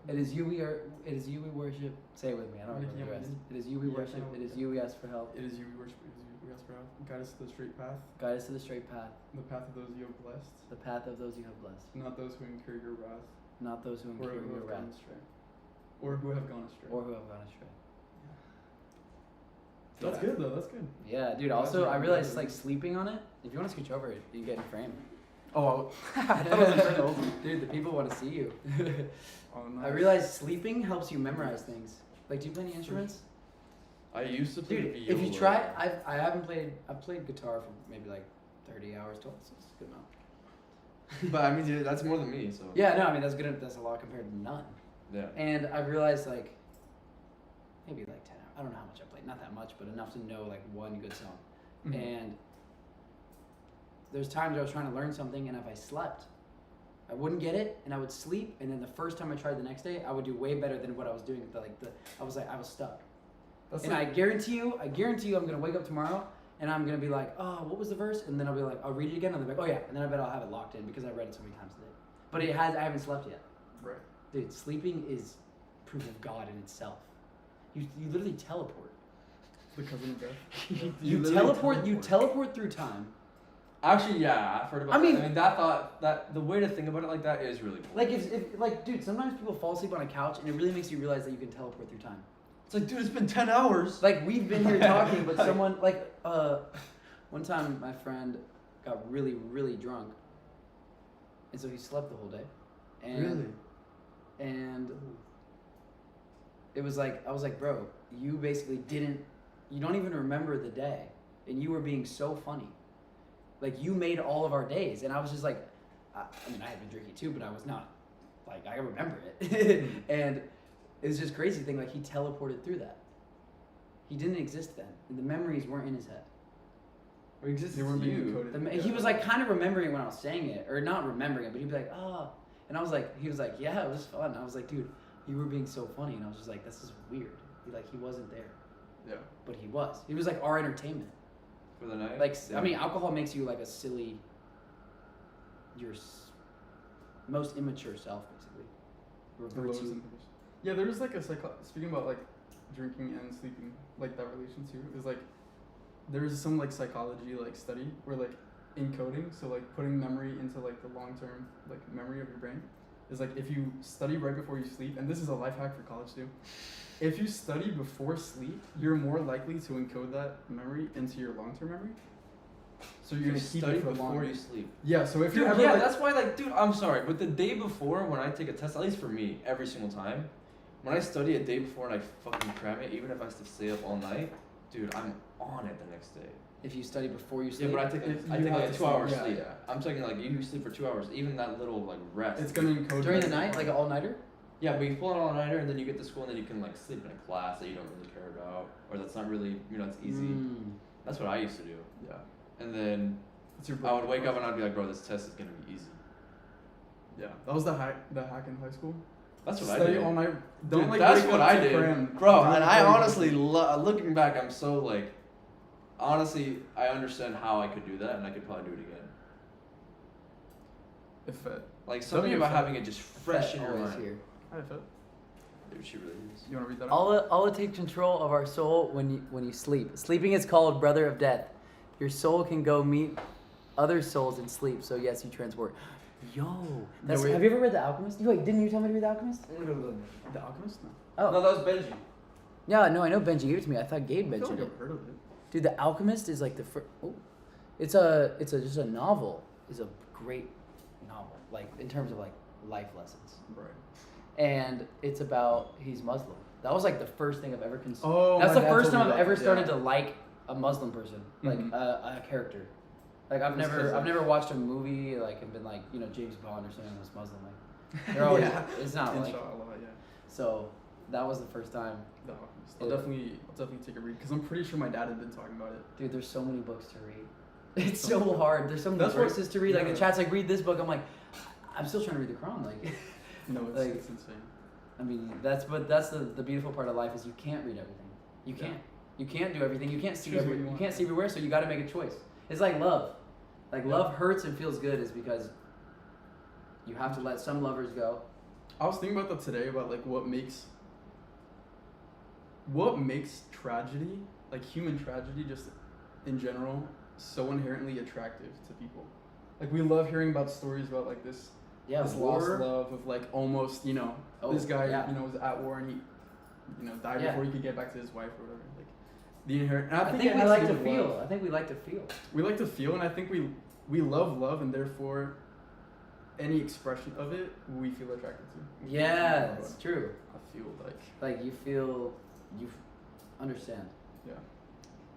S1: It is you we worship. Say it with me. I don't remember the rest. It is you we worship. It is you we ask for help.
S10: It is you we worship. It is you we ask for help. Guide us to the straight path.
S1: Guide us to the straight path.
S10: The path of those you have blessed.
S1: The path of those you have blessed.
S10: Not those who incur your wrath.
S1: Not those who incur
S10: who
S1: your
S10: have gone
S1: wrath.
S10: astray. Or who have gone astray.
S1: Or who have gone astray.
S10: That's good though. That's good.
S1: Yeah, dude. Also, I realized like sleeping on it. If you want to scooch over, you get in frame.
S10: Oh, that was a
S1: Dude, the people want to see you.
S10: Oh, nice.
S1: I realized sleeping helps you memorize things. Like, do you play any instruments?
S5: I used to play
S1: Dude,
S5: viola.
S1: if you try, I've played guitar for maybe like 30 hours total. So it's a good amount.
S5: But I mean, dude, that's more than me. So.
S1: Yeah, no, I mean that's good. That's a lot compared to none.
S5: Yeah.
S1: And I realized like maybe like 10 hours. I don't know how much I played. Not that much, but enough to know like one good song.
S10: Mhm.
S1: And there's times I was trying to learn something, and if I slept, I wouldn't get it, and I would sleep. And then the first time I tried the next day, I would do way better than what I was doing. I was stuck.
S10: That's
S1: And I guarantee you, I'm gonna wake up tomorrow, and I'm gonna be like, oh, what was the verse? And then I'll be like, I'll read it again, and I'll be like, oh yeah, and then I bet I'll have it locked in because I read it so many times today. But I haven't slept yet.
S10: Right.
S1: Dude, sleeping is proof of God in itself. You literally teleport.
S10: It's the cousin of death.
S1: You teleport through time.
S5: Actually, yeah, I've heard about.
S1: I mean,
S5: that the way to think about it like that is really cool.
S1: Like if dude, sometimes people fall asleep on a couch, and it really makes you realize that you can teleport through time.
S5: It's like, dude, it's been 10 hours.
S1: Like, we've been here talking, but someone, like, one time my friend got really, really drunk. And so he slept the whole day. And, and it was like, I was like, bro, you basically you don't even remember the day. And you were being so funny. Like, you made all of our days. And I was just like, I mean, I had been drinking too, but I was not, like, I remember it. And it was just crazy thing, like, he teleported through that. He didn't exist then. And the memories weren't in his head.
S5: Or exists
S10: They weren't being
S5: you.
S10: encoded.
S1: He was like kind of remembering when I was saying it, or not remembering it, but he'd be like, ah. And I was like, he was like, yeah, it was fun. I was like, dude, you were being so funny. And I was just like, this is weird. He wasn't there.
S5: Yeah.
S1: But he was. He was like our entertainment.
S5: For the night?
S1: Like, I mean, alcohol makes you like a silly, your most immature self, basically. Reverts you.
S10: Yeah, there was like a speaking about like drinking and sleeping, like that relation too. It was like there was some like psychology like study where like encoding, so like putting memory into like the long term like memory of your brain, is like if you study right before you sleep, and this is a life hack for college too. If you study before sleep, you're more likely to encode that memory into your long term memory. So you're gonna keep it for
S5: before
S10: longer.
S5: you sleep.
S10: Yeah, so if
S5: Dude,
S10: you're ever
S5: yeah,
S10: like,
S5: that's why, like, dude, I'm sorry, but the day before when I take a test, at least for me, every single time, when I study a day before and I fucking cram it, even if I have to stay up all night, dude, I'm on it the next day.
S1: If you study before you sleep.
S5: Yeah, but I take
S10: you
S5: like
S10: have
S5: a
S10: to
S5: 2 hour
S10: sleep,
S5: sleep.
S10: yeah.
S5: I'm talking like you sleep for 2 hours, even that little like rest.
S10: it's gonna encode
S1: During the
S10: that-
S1: night, like an all-nighter?
S5: Yeah, but you pull it all nighter and then you get to school and then you can like sleep in a class that you don't really care about, or that's not really, it's easy. That's what I used to do.
S10: Yeah.
S5: And then
S10: It's your
S5: I would wake up and I'd be like, bro, this test is gonna be easy.
S10: Yeah, that was the hack in high school.
S5: That's what
S10: Study
S5: I did.
S10: all night.
S5: Dude,
S10: Don't like
S5: that's
S10: wake
S5: what
S10: up
S5: I
S10: to
S5: did,
S10: cram.
S5: bro.
S10: Do it
S5: And I
S10: before you
S5: honestly,
S10: sleep.
S5: looking back, I'm so like, honestly, I understand how I could do that, and I could probably do it again.
S10: If
S5: Like something about having it just fresh in your
S1: Always
S5: mind.
S1: here.
S5: Dude, she really is.
S10: You want to read that?
S1: All it takes control of our soul when you sleep. Sleeping is called brother of death. Your soul can go meet other souls in sleep. So yes, you transport. Yo, that's, have you ever read The Alchemist? Wait, didn't you tell me to read The Alchemist?
S10: The Alchemist? No.
S1: Oh.
S5: No, that was Benji.
S1: Yeah, no, I know Benji gave it to me. I thought Gabe
S10: I feel
S1: mentioned
S10: like
S1: it.
S10: I've heard of it.
S1: Dude, The Alchemist is like the first. Oh, it's just a novel. It's a great novel, like in terms of like life lessons.
S10: Right.
S1: And it's about he's Muslim. That was like the first thing I've ever consumed.
S10: Oh,
S1: That's
S10: my
S1: the
S10: dad
S1: first
S10: told
S1: time
S10: me
S1: I've
S10: about
S1: ever
S10: that,
S1: started
S10: yeah.
S1: to like a Muslim person, like
S10: Mhm.
S1: a character. Like I've never watched a movie like and been like James Bond or something that's Muslim. Like they're always it's not like
S10: Inshallah, yeah.
S1: so. That was the first time.
S10: The Alchemist. I'll definitely take a read because I'm pretty sure my dad had been talking about it.
S1: Dude, there's so many books to read. It's so hard. There's so many
S10: That's what-
S1: verses to read. Like
S10: yeah.
S1: the chat's like, read this book. I'm like, I'm still trying to read the Quran. Like,
S10: No, it's,
S1: Like-
S10: it's insane.
S1: I mean, that's the beautiful part of life is you can't read everything. You
S10: Yeah.
S1: can't. You can't do everything. You can't see
S10: Choose what you
S1: you
S10: want.
S1: can't see everywhere. So you got to make a choice. It's like love. Like
S10: Yeah.
S1: love hurts and feels good is because you have to let some lovers go.
S10: I was thinking about that today about like what makes tragedy, like human tragedy, just in general, so inherently attractive to people. Like we love hearing about stories about like this lost
S1: war.
S10: love of like almost this guy was at war and he died
S1: Yeah.
S10: before he could get back to his wife or whatever. Like the inherent. And
S1: I think
S10: it
S1: we
S10: has
S1: like
S10: do
S1: to
S10: with
S1: feel.
S10: love.
S1: I think we like to feel.
S10: We like to feel, and I think we love love, and therefore any expression of it we feel attracted to.
S1: Yeah, that's true.
S10: I feel
S1: Like you understand.
S10: yeah,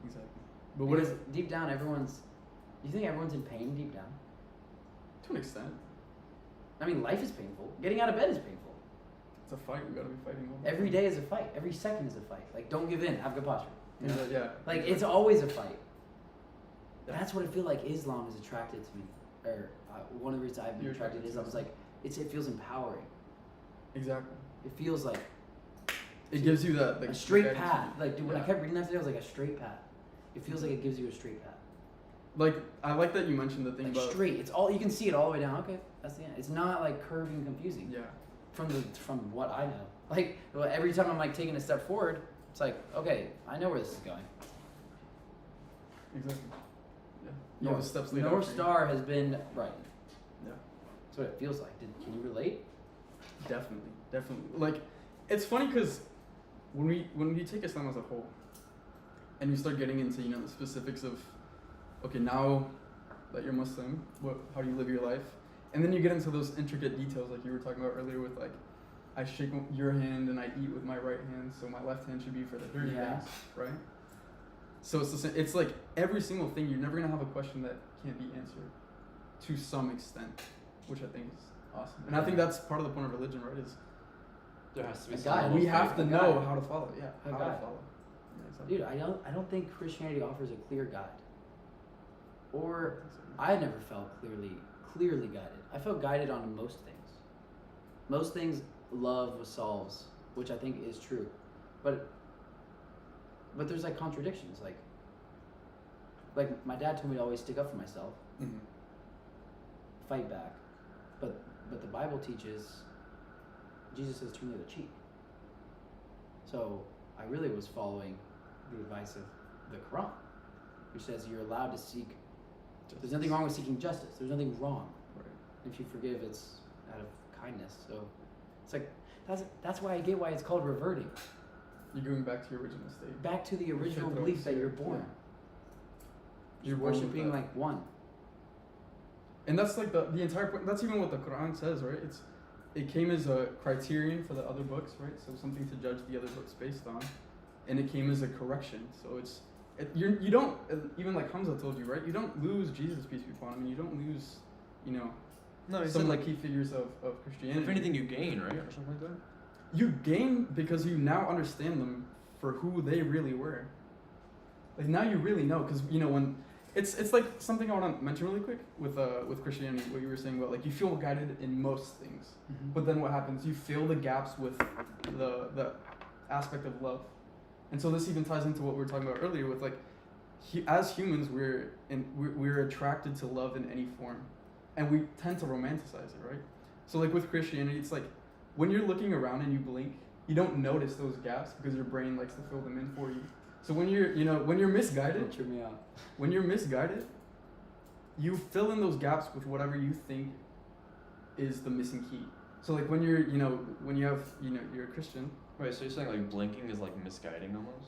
S10: exactly. But what
S1: Because
S10: is
S1: deep down you think everyone's in pain deep down?
S10: to an extent?
S1: I mean, life is painful. Getting out of bed is painful.
S10: It's a fight. We gotta be fighting all the
S1: Every
S10: time.
S1: day is a fight. Every second is a fight. Like, don't give in. Have good posture. You know?
S10: Yeah.
S1: Like, it's always a fight. That's what I feel like Islam is attracted to me. Or one of the reasons I've been
S10: You're
S1: attracted to Islam is like, it feels empowering.
S10: Exactly.
S1: It feels like
S10: It gives you that like,
S1: a straight
S10: attitude.
S1: path. Like, dude, when I
S10: Yeah.
S1: kept reading that today, I was like, a straight path. It feels like it gives you a straight path.
S10: Like I like that you mentioned the thing
S1: Like
S10: about
S1: straight. It's all you can see it all the way down. Okay, that's the end. It's not like curvy and confusing.
S10: Yeah.
S1: From what I know. Like every time I'm like taking a step forward, it's like, okay, I know where this is going.
S10: Exactly. Yeah. You have the steps laid out
S1: North
S10: for you.
S1: Star has been right.
S10: Yeah.
S1: That's what it feels like. Can you relate?
S10: Definitely. Like, it's funny because when we take Islam as a whole, and you start getting into the specifics of, okay, now that you're Muslim, how do you live your life, and then you get into those intricate details like you were talking about earlier with like, I shake your hand and I eat with my right hand, so my left hand should be for the dirty things, right? So it's the same. It's like every single thing, you're never gonna have a question that can't be answered to some extent, which I think is awesome. And I think that's part of the point of religion, right? Is
S5: There has to be
S1: A
S5: some
S1: guide.
S5: level
S10: we
S5: of
S10: have
S5: faith.
S10: to know how to follow. Yeah,
S1: A
S10: how to
S1: guide.
S10: follow. Yeah, exactly.
S1: Dude, I don't think Christianity offers a clear guide. Or I never felt clearly guided. I felt guided on most things. Most things love solves, which I think is true. But there's like contradictions. Like my dad told me to always stick up for myself,
S10: Mhm.
S1: fight back. But the Bible teaches, Jesus says, turn the other cheek. So I really was following the advice of the Quran, which says you're allowed to seek. There's nothing wrong with seeking justice. There's nothing wrong.
S10: Right.
S1: If you forgive, it's out of kindness. So it's like that's why I get why it's called reverting
S10: You're going back to your original state.
S1: back to the original
S10: Fitros,
S1: belief that you're
S10: yeah.
S1: born.
S10: You're
S1: You're
S10: born with
S1: worshiping
S10: that.
S1: like one.
S10: And that's like the entire point. That's even what the Quran says, right? It came as a criterion for the other books, right? So something to judge the other books based on, and it came as a correction. So you don't, even like Hamza told you, right? You don't lose Jesus, peace be upon him, and you don't lose,
S5: No, he
S10: some
S5: said
S10: like key figures of Christianity.
S5: if anything, you gain, right, or something like that.
S10: You gain because you now understand them for who they really were. Like now you really know, because when it's like something I want to mention really quick with Christianity, what you were saying about like you feel guided in most things, but then what happens? You fill the gaps with the aspect of love, and so this even ties into what we were talking about earlier with like as humans we're attracted to love in any form, and we tend to romanticize it, right? So like with Christianity, it's like when you're looking around and you blink, you don't notice those gaps because your brain likes to fill them in for you. So when you're misguided,
S1: Don't trip me out.
S10: when you're misguided, you fill in those gaps with whatever you think is the missing key. So like when you're a Christian.
S5: Wait, so you're saying like blinking is like misguiding almost?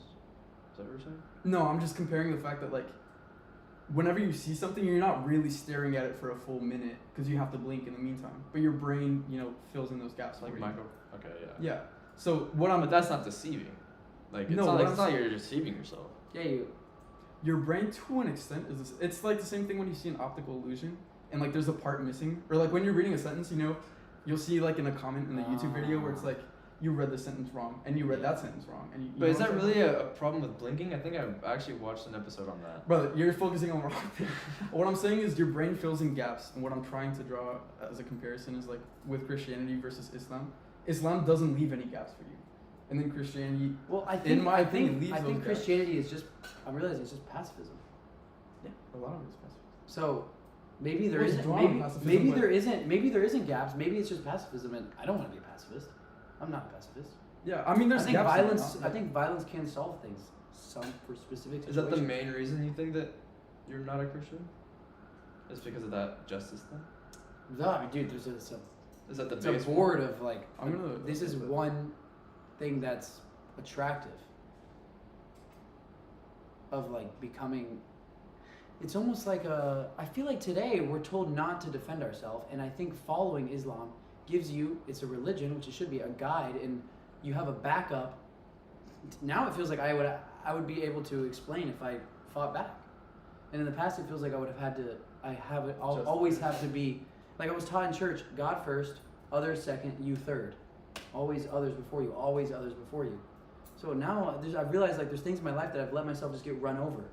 S5: Is that what you're saying?
S10: No, I'm just comparing the fact that like whenever you see something, you're not really staring at it for a full minute because you have to blink in the meantime. But your brain, fills in those gaps.
S5: Like
S10: for you.
S5: micro. Okay, yeah.
S10: Yeah. So what I'm.
S5: But that's not deceiving. Like it's
S10: No,
S5: not
S10: what
S5: like
S10: I'm
S5: it's not
S10: saying-
S5: you're deceiving yourself.
S1: Yeah,
S10: Your brain, to an extent, it's like the same thing when you see an optical illusion and like there's a part missing, or like when you're reading a sentence, you'll see like in a comment in the YouTube video where it's like you read the sentence wrong and you read that sentence wrong, and you
S5: But
S10: know
S5: is
S10: what
S5: that
S10: I'm
S5: really
S10: saying?
S5: a problem with blinking? I think I actually watched an episode on that.
S10: Brother, you're focusing on the wrong thing. What I'm saying is your brain fills in gaps, and what I'm trying to draw as a comparison is like with Christianity versus Islam. Islam doesn't leave any gaps for you, and then Christianity.
S1: Well, I think
S10: my opinion, leaves
S1: I think
S10: those gaps.
S1: Christianity is just. I'm realizing it's just pacifism.
S10: Yeah, a lot of it is pacifism.
S1: So maybe there
S10: Well, it's
S1: isn't.
S10: drawn
S1: Maybe,
S10: pacifism,
S1: maybe
S10: but-
S1: there isn't. Maybe there isn't gaps. Maybe it's just pacifism, and I don't want to be a pacifist. I'm not a pacifist.
S10: Yeah, I mean, there's
S1: I think
S10: gaps in it,
S1: violence.
S10: no?
S1: I think violence can solve things. Some for specific situations.
S5: Is that the main reason you think that you're not a Christian? Is because of that justice thing?
S1: No, I mean, dude, there's
S5: Is that the
S1: it's a
S5: biggest
S1: board of like.
S10: I'm gonna-
S1: this is one thing that's attractive. Of like becoming. It's almost like I feel like today we're told not to defend ourselves, and I think following Islam gives you. It's a religion, which it should be a guide, and you have a backup. Now it feels like I would be able to explain if I fought back, and in the past it feels like I would have had to. I'll always have to be like I was taught in church: God first, others second, you third. Always others before you. Always others before you. So now I've realized like there's things in my life that I've let myself just get run over,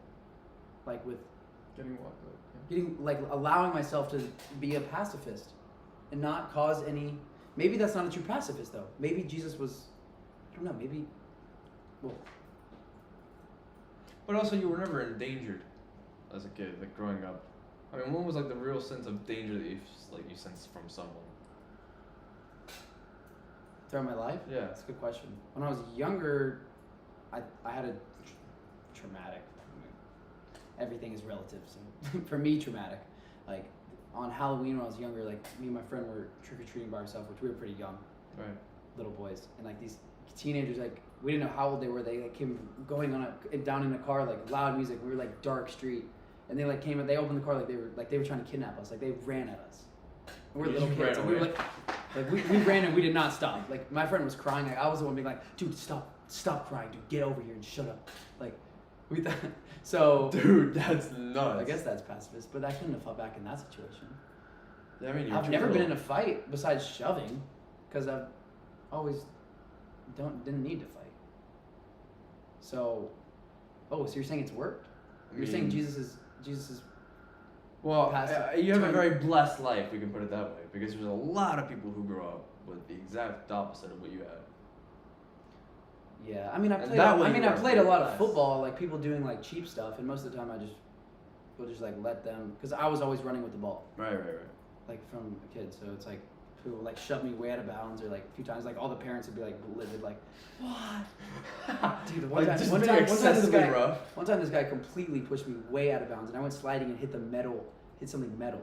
S1: like with
S10: Getting what?
S1: getting like allowing myself to be a pacifist and not cause any. Maybe that's not a true pacifist though. Maybe Jesus was. I don't know. Maybe. Well,
S5: But also, you were never endangered as a kid, like growing up. I mean, when was like the real sense of danger that you sensed from someone?
S1: throughout my life.
S5: Yeah.
S1: That's a good question. When I was younger, I had a traumatic. Everything is relative. So for me, traumatic. Like on Halloween when I was younger, like me and my friend were trick or treating by ourselves, which we were pretty young.
S5: Right.
S1: little boys, and like these teenagers, like we didn't know how old they were. They like came going on down in a car, like loud music. We were like dark street, and they like came and they opened the car like they were trying to kidnap us. Like they ran at us. And we're little kids, and we were like we ran and we did not stop. Like my friend was crying. Like, I was the one being like, dude, stop crying, dude, get over here and shut up. Like we thought. So,
S5: dude, that's nuts.
S1: I guess that's pacifist, but I couldn't have fought back in that situation.
S5: I mean,
S1: I've never been in a fight besides shoving, because I've always didn't need to fight. So, so you're saying it's worked? You're saying Jesus is.
S5: Well, you have a very blessed life. We can put it that way, because there's a lot of people who grow up with the exact opposite of what you had.
S1: Yeah, I mean, I played a lot of football, like people doing like cheap stuff, and most of the time I will just like let them, because I was always running with the ball.
S5: Right.
S1: Like from a kid, so it's like people like shove me way out of bounds, or like a few times, like all the parents would be like livid, like, what? Dude, one time this guy completely pushed me way out of bounds, and I went sliding and hit something metal.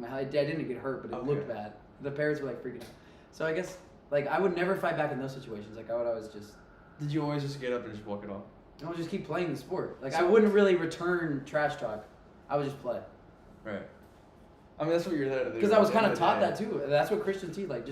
S1: I didn't get hurt, but it looked bad. The parents were like freaking out. So I guess like I would never fight back in those situations. Like I would always just.
S5: Did you always just get up and just walk it off?
S1: I would just keep playing the sport. Like, I wouldn't really return trash talk. I would just play.
S5: Right. I mean, that's what you're there to do.
S1: Because I was kind of taught that, too. That's what Christians teach. Like,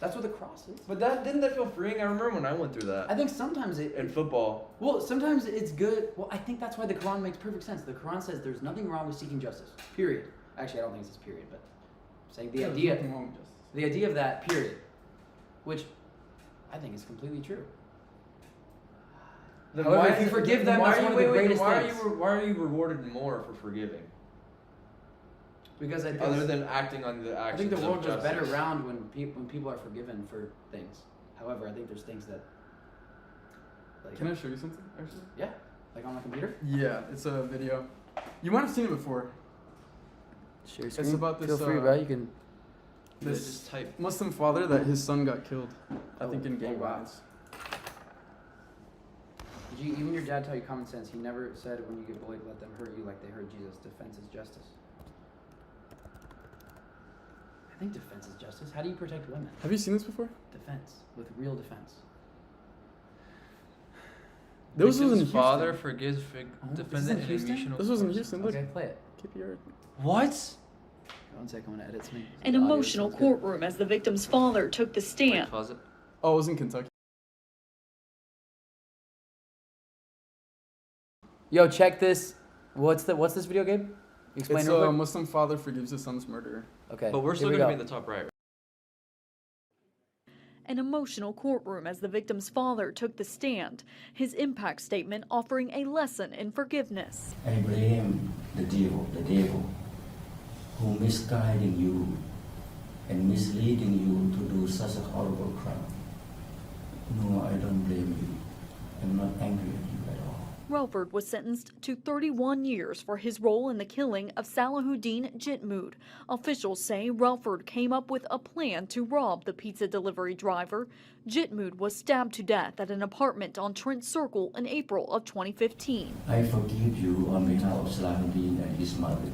S1: that's what the cross is.
S5: But didn't that feel freeing? I remember when I went through that.
S1: I think sometimes
S5: in football.
S1: Well, sometimes it's good. Well, I think that's why the Quran makes perfect sense. The Quran says there's nothing wrong with seeking justice. Period. Actually, I don't think it says period, but I'm saying the idea.
S10: Nothing wrong with justice.
S1: The idea of that, period. Which I think is completely true.
S5: Then
S1: however, if you forgive them, that's one of the greatest things.
S5: Why are you rewarded more for forgiving?
S1: Because I think
S5: other than acting on the actions.
S1: I think the world goes better round when people are forgiven for things. However, I think there's things that. Like,
S10: can I show you something actually?
S1: Yeah, like on my computer.
S10: Yeah, it's a video. You might have seen it before.
S1: Share
S10: It's about this.
S1: Feel free, bro. You can.
S10: This
S5: just type.
S10: Muslim father that his son got killed. I think in gang violence.
S1: Even your dad taught you common sense. He never said when you get bullied, let them hurt you like they hurt Jesus. Defense is justice. I think defense is justice. How do you protect women?
S10: Have you seen this before?
S1: Defense. With real defense.
S10: This was in Houston.
S5: Father forgives defendant in emotional.
S10: This was in Houston. Look.
S1: Okay, play it.
S5: What?
S1: One sec, I'm gonna edit something.
S11: An emotional courtroom as the victim's father took the stand.
S5: Pause it.
S10: Oh, it was in Kentucky.
S1: Yo, check this. What's this video, Gabe? Explain
S10: it's
S1: real quick.
S10: A Muslim father forgives his son's murderer.
S1: Okay.
S5: But we're still gonna be in the top right.
S11: An emotional courtroom as the victim's father took the stand, his impact statement offering a lesson in forgiveness.
S12: I blame the devil, who misguiding you and misleading you to do such a horrible crime. No, I don't blame you. I'm not angry at you at all.
S11: Relford was sentenced to 31 years for his role in the killing of Salahuddin Jitmood. Officials say Relford came up with a plan to rob the pizza delivery driver. Jitmood was stabbed to death at an apartment on Trent Circle in April of 2015.
S12: I forgive you on behalf of Salahuddin and his mother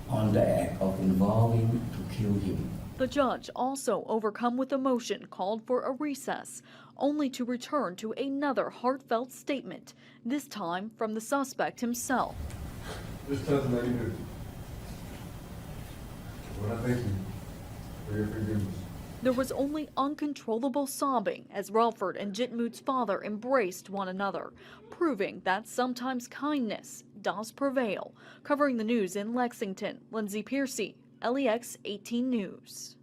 S12: on the act of involving to kill him.
S11: The judge, also overcome with emotion, called for a recess, only to return to another heartfelt statement, this time from the suspect himself.
S13: Just tell them that you do. Well, I thank you for your forgiveness.
S11: There was only uncontrollable sobbing as Relford and Jitmood's father embraced one another, proving that sometimes kindness does prevail. Covering the news in Lexington, Lindsay Piercy, LEX 18 News.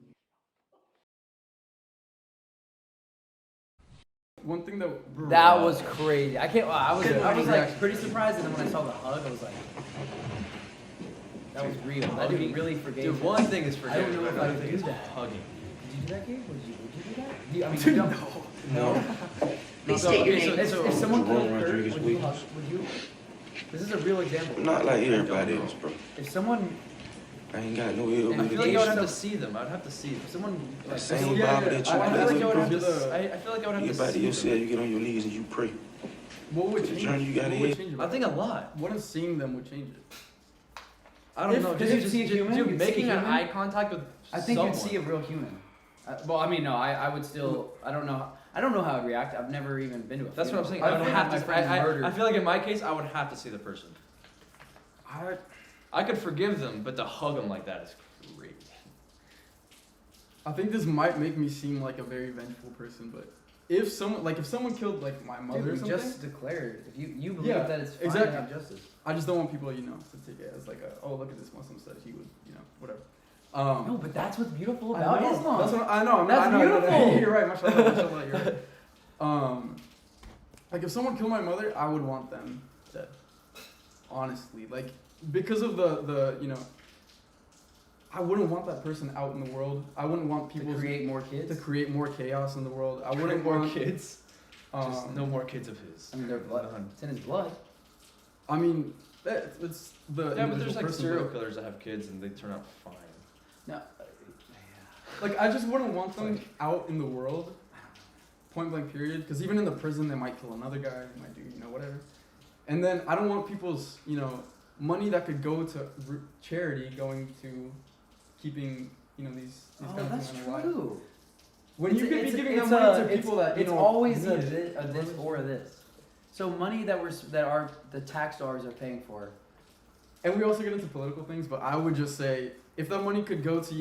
S10: One thing that
S1: was crazy. I was like pretty surprised, and then when I saw the hug, I was like, that was real. That dude really forgave.
S5: Dude, one thing is forgiving.
S1: I don't know if I could do that.
S5: Hugging.
S1: Did you do that, Gabe? Would you do that? You no.
S11: Please state your name.
S1: If someone killed her, would you? This is a real example.
S14: Not like everybody else, bro.
S1: If someone.
S14: I ain't got no ill.
S5: I feel like I would have to see them. I'd have to see them.
S1: If someone.
S14: Like, same Bible that you play with, bro.
S5: I feel like I would have to see
S14: everybody
S5: them.
S14: else said you get on your knees and you pray.
S10: What would change?
S14: Journey you got ahead.
S5: I think a lot.
S10: What if seeing them would change it?
S5: I don't know.
S1: Because you'd see a human.
S5: Dude, making an eye contact with
S1: I think
S5: someone.
S1: you'd see a real human. Well, I mean, no, I would still. I don't know how I'd react. I've never even been to a.
S5: That's what I'm saying.
S1: I
S5: I
S1: don't
S5: would
S1: have
S5: have
S1: my
S5: to.
S1: friends murdered.
S5: I feel like in my case, I would have to see the person. I could forgive them, but to hug them like that is crazy.
S10: I think this might make me seem like a very vengeful person, but if someone killed like my mother
S1: Dude,
S10: or something,
S1: just declared. If you believe
S10: Yeah,
S1: that it's fine
S10: exactly.
S1: to have justice.
S10: I just don't want people, to take it as like oh, look at this Muslim said he would, whatever.
S1: No, but that's what's beautiful
S10: I
S1: about
S10: know.
S1: Islam.
S10: That's what I know.
S1: That's
S10: I know,
S1: beautiful.
S10: You're right. Mashallah, you're right. Like if someone killed my mother, I would want them dead. Honestly, like because of the I wouldn't want that person out in the world. I wouldn't want people
S1: to create more kids.
S10: To create more chaos in the world. I wouldn't
S5: Create more
S10: want
S5: kids. Just no more kids of his.
S1: I mean, their blood. It's in his blood.
S10: I mean, it's the
S5: Yeah, but there's
S10: individual
S5: like
S10: person,
S5: serial
S10: but-
S5: killers that have kids and they turn out fine.
S1: No.
S10: Like I just wouldn't want them out in the world, point blank period. Because even in the prison, they might kill another guy, they might do whatever. And then I don't want people's money that could go to charity going to keeping these
S1: Oh,
S10: kind of
S1: that's
S10: things alive.
S1: true.
S10: When you could be giving that
S1: it's
S10: money to people that
S1: it's always
S10: need
S1: a
S10: it.
S1: this or a this. So money that the tax dollars are paying for.
S10: And we also get into political things, but I would just say if that money could go to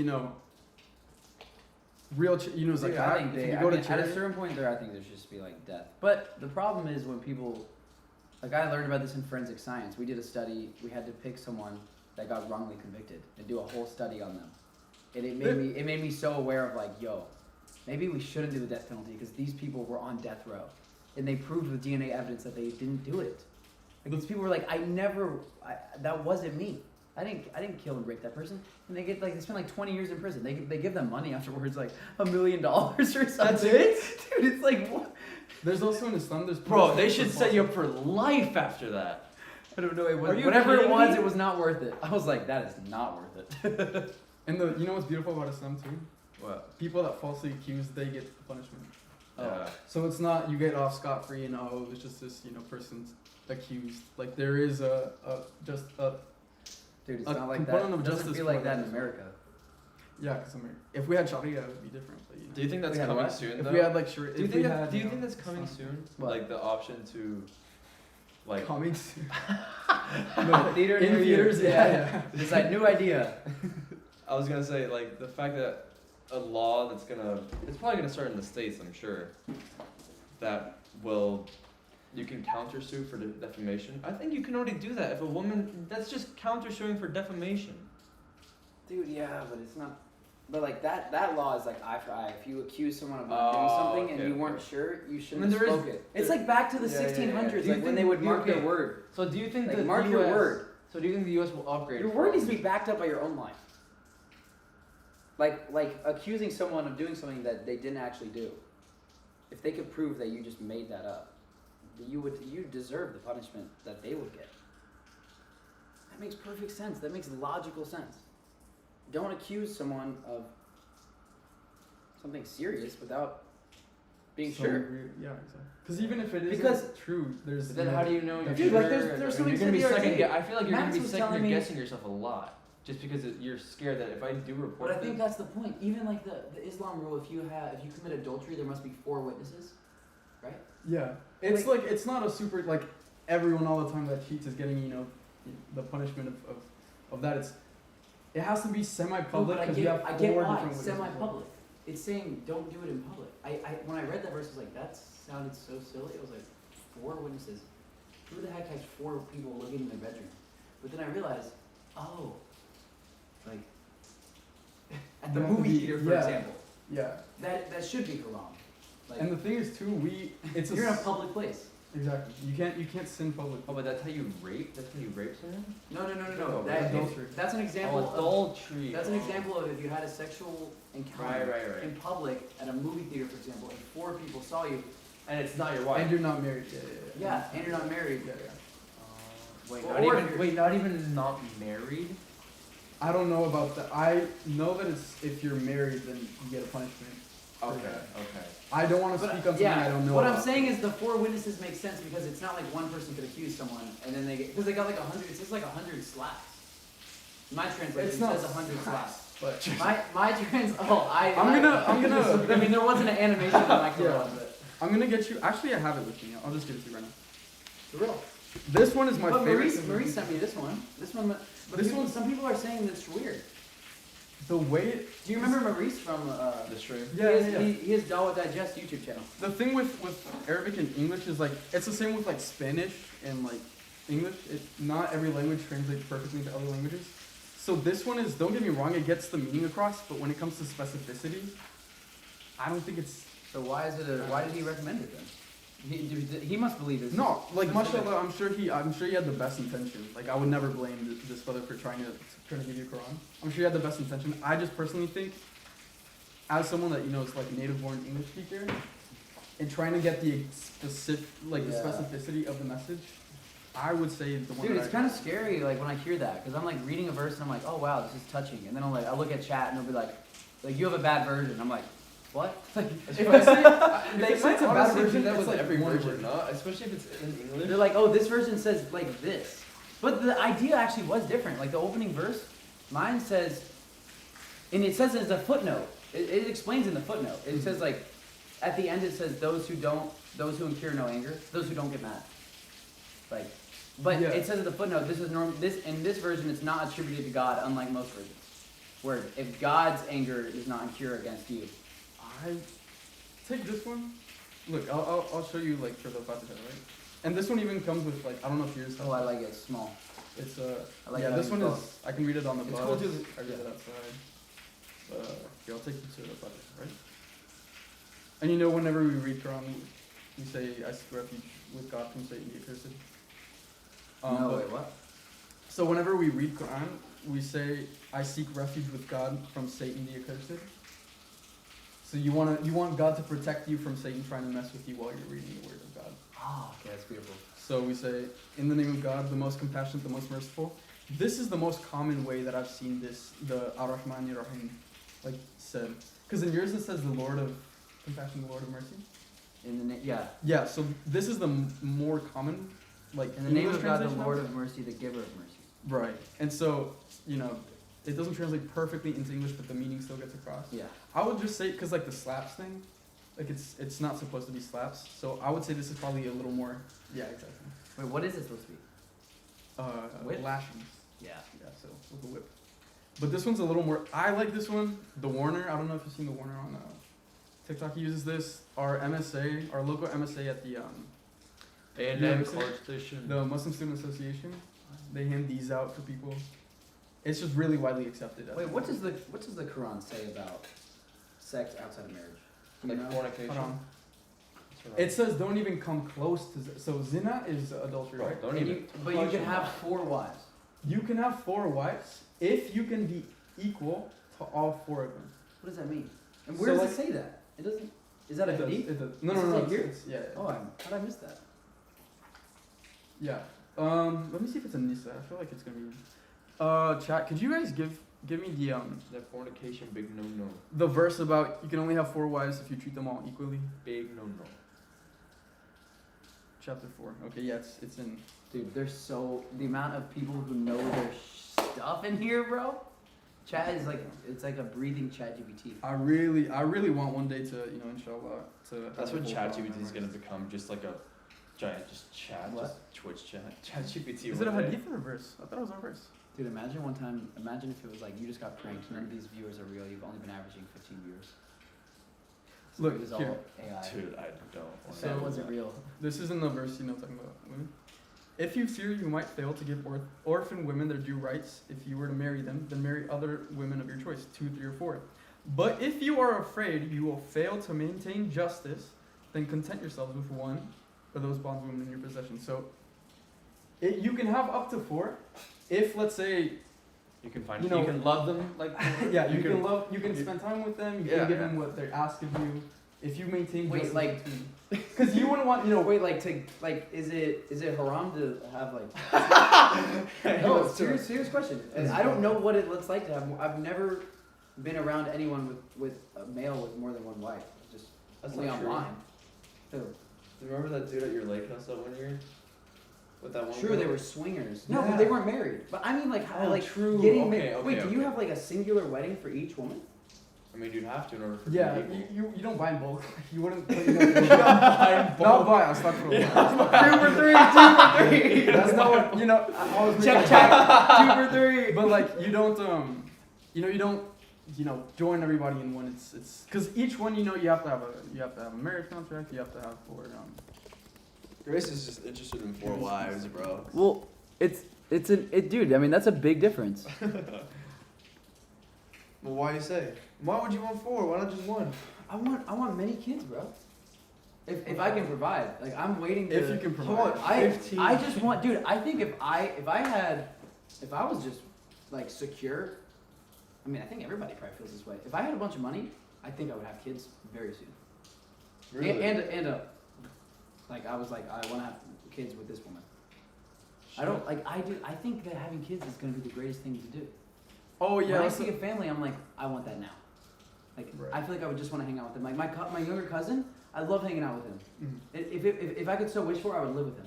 S10: real
S1: Dude,
S10: like
S1: I think
S10: if you go to
S1: at a
S10: charity,
S1: certain point there, I think there should just be like death. But the problem is when people, like I learned about this in forensic science. We did a study. We had to pick someone that got wrongly convicted and do a whole study on them. And it made me so aware of like, yo, maybe we shouldn't do the death penalty because these people were on death row, and they proved with DNA evidence that they didn't do it. Like these people were like, that wasn't me. I didn't kill and rape that person. And they spend like 20 years in prison. They give them money afterwards, like $1 million or something.
S5: That's it?
S1: Dude, it's like what?
S10: There's also in Islam,
S5: Bro, they should set you up for life after that.
S1: I don't know. It was
S5: Are you
S1: whatever it
S5: kidding
S1: was.
S5: me?
S1: It was not worth it. I was like, that is not worth it.
S10: And you know what's beautiful about Islam too?
S5: What?
S10: People that falsely accuse, they get punishment.
S5: Yeah.
S10: So it's not you get off scot free and it's just this person's accused. Like there is just a
S1: Dude, it's
S10: a
S1: not like that.
S10: component
S1: It
S10: of
S1: doesn't
S10: justice
S1: feel
S10: for
S1: like that in
S10: them.
S1: America.
S10: Yeah, because if we had Sharia, it would be different. But,
S5: Do you think that's
S1: We had
S5: coming
S1: what?
S5: soon?
S10: if
S5: though?
S10: we had like Sharia,
S5: Do you
S10: if we
S5: think
S10: had,
S5: do you think that's coming soon?
S1: What?
S5: Like the option to, like.
S10: coming soon?
S1: Theater
S10: in
S1: near you.
S10: theaters, yeah.
S1: It's a new idea.
S5: I was gonna say like the fact that a law it's probably gonna start in the States, I'm sure, that you can countersue for defamation. I think you can already do that if a woman. That's just countersuing for defamation.
S1: Dude, yeah, but it's not. But like that law is like eye for eye. If you accuse someone of not doing something and you weren't sure, you shouldn't have spoke it. It's like back to the 1600s, like when they would mark their word.
S5: So do you think
S1: Like,
S5: that
S1: mark
S5: the
S1: your
S5: US
S1: word.
S5: So do you think the U.S. will upgrade?
S1: Your word needs to be backed up by your own life. Like accusing someone of doing something that they didn't actually do. If they could prove that you just made that up, you deserve the punishment that they would get. That makes perfect sense. That makes logical sense. Don't accuse someone of something serious without being sure.
S10: Yeah, exactly. Because even if it
S1: Because-
S10: isn't true, there's.
S5: But then how do you know you're
S1: Dude,
S5: sure?
S1: like, there's something
S5: you're gonna be
S1: to the
S5: second.
S1: idea.
S5: I feel like you're
S1: Max
S5: gonna be
S1: was
S5: second
S1: telling me-
S5: guessing yourself a lot, just because you're scared that if I do report.
S1: But I think
S5: this-
S1: that's the point. Even like the Islam rule, if you commit adultery, there must be 4 witnesses, right?
S10: Yeah, it's like it's not a super like everyone all the time that cheats is getting the punishment of that. It has to be semi-public
S1: No, but
S10: because you have
S1: I
S10: 4
S1: get why
S10: different witnesses.
S1: semi-public. It's saying don't do it in public. I when I read that verse, I was like, that sounded so silly. I was like, 4 witnesses. Who the heck has 4 people looking in their bedroom? But then I realized, like at the movie theater, for example.
S10: Yeah.
S1: That should be haram. Like,
S10: And the thing is too,
S1: you're in a public place.
S10: Exactly. You can't sin publicly.
S5: Oh, but that's how you rape. That's when you rape someone.
S1: No.
S10: Adultery.
S1: That's an example.
S5: Adultery.
S1: That's an example of if you had a sexual encounter
S5: Right.
S1: in public at a movie theater, for example, and 4 people saw you.
S5: And it's not your wife.
S10: And you're not married.
S1: Yeah, and you're not married.
S10: Yeah.
S5: Wait,
S1: Or
S5: not
S1: if
S5: even.
S1: you're-
S5: Wait, not even not married.
S10: I don't know about that. I know that it's if you're married, then you get a punishment. for
S5: Okay.
S10: that.
S5: Okay.
S10: I don't want to speak on something I don't know
S1: What
S10: about.
S1: I'm saying is the 4 witnesses make sense because it's not like one person could accuse someone and then because they got like 100. It says like 100 slaps. My translation
S10: It's not
S1: says 100 slaps.
S10: But
S1: My
S10: I'm gonna.
S1: I mean, there wasn't an animation in my Quran, but
S10: I'm gonna get you. Actually, I have it with me. I'll just give it to you right now.
S1: for real.
S10: This one is my
S1: But
S10: favorite.
S1: Maurice sent me this one. Some people are saying that's weird.
S10: The way.
S1: Do you remember Maurice from
S5: The stream.
S10: Yeah,
S1: He has Dawa Digest YouTube channel.
S10: The thing with Arabic and English is like it's the same with like Spanish and like English. Not every language translates perfectly into other languages. So this one is, don't get me wrong, it gets the meaning across, but when it comes to specificity, I don't think it's.
S1: So why did he recommend it then? He must believe this.
S10: No, like mashallah, I'm sure he had the best intentions. Like I would never blame this brother for trying to give you Quran. I'm sure he had the best intention. I just personally think, as someone that is like a native-born English speaker, and trying to get the specific the specificity of the message, I would say the one.
S1: Dude, it's kind of scary like when I hear that because I'm like reading a verse and I'm like, oh wow, this is touching, and then I look at chat and they'll be like you have a bad version. I'm like, what?
S10: If I say
S5: It's a bad version, that was
S10: like
S5: every
S10: one
S5: version, not especially if it's in English.
S1: They're like, oh, this version says like this, but the idea actually was different. Like the opening verse, mine says, and it says as a footnote. It explains in the footnote. It says like, at the end it says those who incur no anger, those who don't get mad. Like, but it says in the footnote, in this version it's not attributed to God, unlike most versions. Where if God's anger is not incur against you.
S10: I take this one. Look, I'll show you like for the Fatiha, right? And this one even comes with like I don't know if yours.
S1: Oh, I like it. It's small.
S10: It's
S1: I like
S10: this one is. I can read it on the
S1: It's
S10: bus.
S1: cool too.
S10: I read it outside. Here, I'll take you to the Fatiha, right? And whenever we read Quran, we say, "I seek refuge with God from Satan, the accursed."
S1: No, wait, what?
S10: So whenever we read Quran, we say, "I seek refuge with God from Satan, the accursed." So you want God to protect you from Satan trying to mess with you while you're reading the Word of God.
S1: Oh, okay, that's beautiful.
S10: So we say, in the name of God, the most compassionate, the most merciful. This is the most common way that I've seen the Ar-Rahman Ar-Rahim, said. Because in yours it says the Lord of compassion, the Lord of mercy. Yeah, so this is the more common,
S1: in the name of God, the Lord of mercy, the giver of mercy.
S10: Right. And so, it doesn't translate perfectly into English, but the meaning still gets across.
S1: Yeah.
S10: I would just say, because the slaps thing, it's not supposed to be slaps, so I would say this is probably a little more. Yeah, exactly.
S1: Wait, what is it supposed to be?
S10: Lashings.
S1: Yeah.
S10: Yeah, so with a whip. But this one's a little more. I like this one. The Warner. I don't know if you've seen the Warner on TikTok. He uses this. Our local MSA at the the Muslim Student Association. They hand these out for people. It's just really widely accepted.
S1: Wait, what does the Quran say about sex outside of marriage?
S5: Fornication.
S10: Hold on. It says don't even come close to. So zina is adultery, right?
S5: Don't even.
S1: But you can have 4 wives.
S10: You can have 4 wives if you can be equal to all 4 of them.
S1: What does that mean? And where does it say that? It doesn't. Is that a hadith?
S10: No.
S1: Here?
S10: Yeah.
S1: Oh, how did I miss that?
S10: Yeah. Let me see if it's in Nisa. I feel like it's gonna be. Chat. Could you guys give me
S5: the fornication big no.
S10: The verse about you can only have 4 wives if you treat them all equally.
S5: Big no.
S10: Chapter 4. Okay, yeah, it's in.
S1: Dude, there's the amount of people who know their stuff in here, bro. Chat is it's like a breathing ChatGPT.
S10: I really want one day to, inshallah, to.
S5: That's what ChatGPT is gonna become, just like a giant, just chat,
S1: what?
S5: just Twitch chat. ChatGPT.
S10: Is it a hadith or a verse? I thought it was a verse.
S1: Dude, imagine if it was like you just got pranked. None of these viewers are real. You've only been averaging 15 viewers. So
S10: Look,
S1: it was
S10: here.
S1: all AI.
S5: Dude, I don't.
S1: So that wasn't real.
S10: This is in the verse, talking about women. If you fear you might fail to give orphan women their due rights, if you were to marry them, then marry other women of your choice, 2, 3, or 4. But if you are afraid you will fail to maintain justice, then content yourselves with one of those bondwomen in your possession. So, you can have up to 4. If, let's say,
S5: you can find, you can love them
S10: yeah, you can spend time with them. You can give them what they ask of you. If you maintain justice, because you wouldn't want,
S1: is it haram to have no, serious question. I don't know what it looks like to have. I've never been around anyone with a male with more than 1 wife. Just
S5: that's
S1: only
S5: not
S1: online.
S5: True. Remember that dude at your lake house that one year? With that one
S1: True,
S5: girl?
S1: they were swingers. No,
S5: Yeah.
S1: but they weren't married. But I mean, like, how,
S5: Oh,
S1: like
S5: true.
S1: getting
S5: Okay,
S1: married.
S5: okay,
S1: Wait, do you
S5: okay.
S1: have like a singular wedding for each woman?
S5: I mean, you'd have to in order for
S10: Yeah,
S5: it to be equal.
S10: you don't buy in bulk. You wouldn't. Put,
S5: Not
S10: Not buy. I'll start for a while.
S1: 2 for 3, 2 for 3.
S10: That's not what you know. I always
S1: Check,
S10: make
S1: check. 2 for 3.
S10: But like you don't join everybody in one. It's because each one you have to have a marriage contract. You have to have for
S5: Grace is just interested in 4 wives, bro.
S1: Well, dude. I mean, that's a big difference.
S5: Well, why you say? Why would you want 4? Why not just 1?
S1: I want many kids, bro. If I can provide, like I'm waiting to.
S10: If you can provide.
S1: I just want, dude. I think if I was just like secure. I mean, I think everybody probably feels this way. If I had a bunch of money, I think I would have kids very soon.
S5: Really?
S1: And like I was like, I want to have kids with this woman. I don't like. I think that having kids is gonna be the greatest thing to do.
S10: Oh yeah.
S1: When I see a family, I'm like, I want that now. Like,
S5: Right.
S1: I feel like I would just want to hang out with them. Like my younger cousin, I love hanging out with him.
S10: Mhm.
S1: If I could so wish for, I would live with him.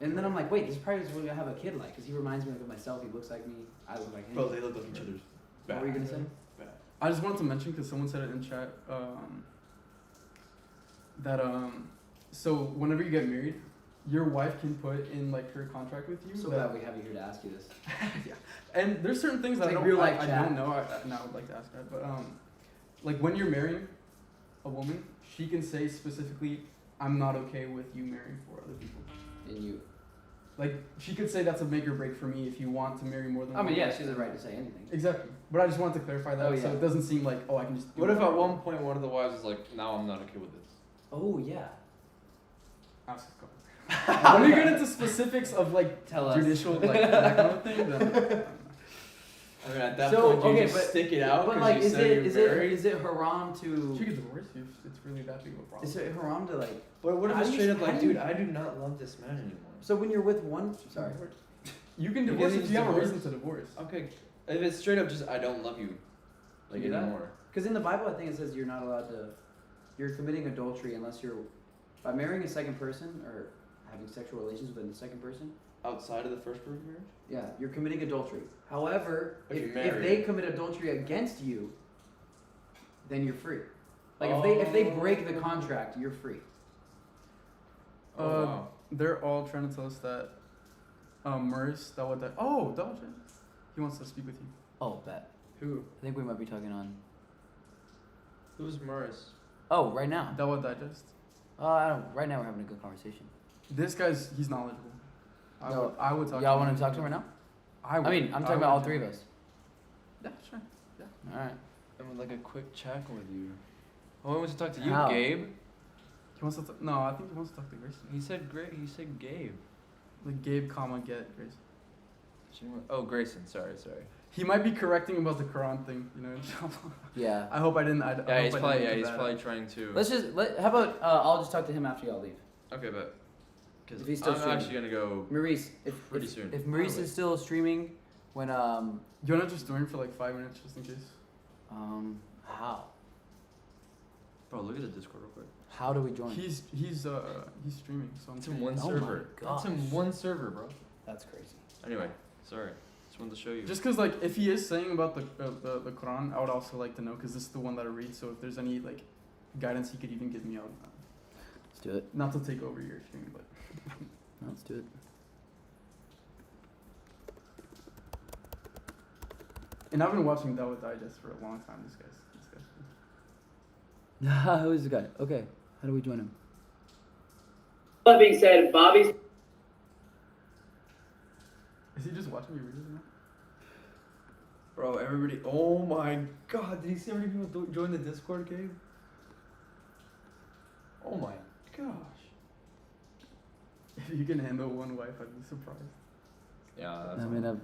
S1: And then I'm like, wait, this is probably what I have a kid like, because he reminds me of myself. He looks like me. I look like him.
S5: Bro, they look like each other's.
S1: What were you gonna say?
S5: Bad.
S10: I just wanted to mention because someone said it in chat that so whenever you get married, your wife can put in like her contract with you.
S1: So
S10: that,
S1: glad we have you here to ask you this.
S10: yeah. And there's certain things that
S1: Like
S10: I don't
S1: real life
S10: I
S1: chat.
S10: don't know. And I would like to ask that, but like when you're marrying a woman, she can say specifically, "I'm not okay with you marrying 4 other people."
S1: And you.
S10: Like she could say that's a make or break for me if you want to marry more than.
S1: I mean,
S10: one
S1: yeah,
S10: person.
S1: she has the right to say anything.
S10: Exactly, but I just wanted to clarify that
S1: Oh,
S10: so
S1: yeah.
S10: it doesn't seem like I can just. Do
S5: What if at
S10: whatever.
S5: one point one of the wives is like, now I'm not okay with this?
S1: Oh yeah.
S10: Ask a couple. When you get into specifics of like
S1: Tell us.
S10: judicial like that kind of thing, then
S5: I mean, at that
S1: So,
S5: point, you
S1: okay,
S5: just
S1: but-
S5: stick it out
S1: But
S5: because
S1: like,
S5: you
S1: is
S5: said
S1: it
S5: you're married.
S1: is it haram to?
S10: she gets divorced if it's really that big of a problem.
S1: Is it haram to like?
S5: But what if
S1: How
S5: it's
S1: do you-
S5: straight up
S1: how
S5: like,
S1: do you-
S5: dude, I do not love this man anymore?
S1: So when you're with one, sorry.
S10: You can
S5: You
S10: divorce
S5: can
S10: if
S5: just
S10: you have a
S5: divorce?
S10: reason to divorce.
S5: Okay, if it's straight up just I don't love you, like
S1: You do that?
S5: anymore.
S1: Because in the Bible, I think it says you're not allowed to. You're committing adultery unless you're by marrying a second person or having sexual relations with a second person.
S5: Outside of the first proof marriage?
S1: Yeah, you're committing adultery. However,
S5: If you
S1: if
S5: marry.
S1: they commit adultery against you, then you're free. Like if they break the contract, you're free.
S5: Oh, wow.
S10: They're all trying to tell us that Merce, that what that double check. He wants to speak with you.
S1: Oh, bet.
S5: Who?
S1: I think we might be talking on.
S5: Who's Morris?
S1: Oh, right now.
S10: That what digest.
S1: I don't. Right now, we're having a good conversation.
S10: This he's knowledgeable.
S1: No,
S10: I would talk.
S1: Y'all want to talk to him right now?
S10: I
S1: I mean, I'm talking about all 3 of us.
S10: Yeah, sure. Yeah.
S1: All right.
S5: I would like a quick check with you. Oh, I want to talk to you,
S1: How?
S5: Gabe.
S10: He wants to. No, I think he wants to talk to Grace.
S5: He said great. He said Gabe.
S10: Like Gabe, get Grace.
S5: Oh, Grayson. Sorry.
S10: He might be correcting about the Quran thing,
S1: Yeah.
S10: I hope I didn't.
S5: Yeah, he's probably trying to.
S1: Let's just how about I'll just talk to him after y'all leave.
S5: Okay, but because
S1: If he's still
S5: I'm
S1: streaming.
S5: actually gonna go
S1: Maurice,
S5: pretty soon.
S1: If Maurice is still streaming, when
S10: You wanna just join for like 5 minutes just in case?
S1: how?
S5: Bro, look at the Discord real quick.
S1: How do we join?
S10: He's streaming, so I'm
S5: It's in one
S1: Oh
S5: server.
S1: my
S5: It's in
S1: gosh.
S5: one server, bro.
S1: That's crazy.
S5: Anyway, sorry. Just wanted to show you.
S10: Just cause like if he is saying about the Quran, I would also like to know because this is the one that I read. So if there's any like guidance he could even give me out.
S1: Let's do it.
S10: Not to take over your stream, but
S1: No, let's do it.
S10: and I've been watching Dawah Digest for a long time. This guy's
S1: Who is the guy? Okay, how do we join him?
S2: That being said, Bobby's.
S10: Is he just watching you read it now?
S5: Bro, everybody. Oh my god, did you see how many people join the Discord, Gabe? Oh my gosh.
S10: If you can handle one wife, I'd be surprised.
S5: Yeah, that's
S1: I mean,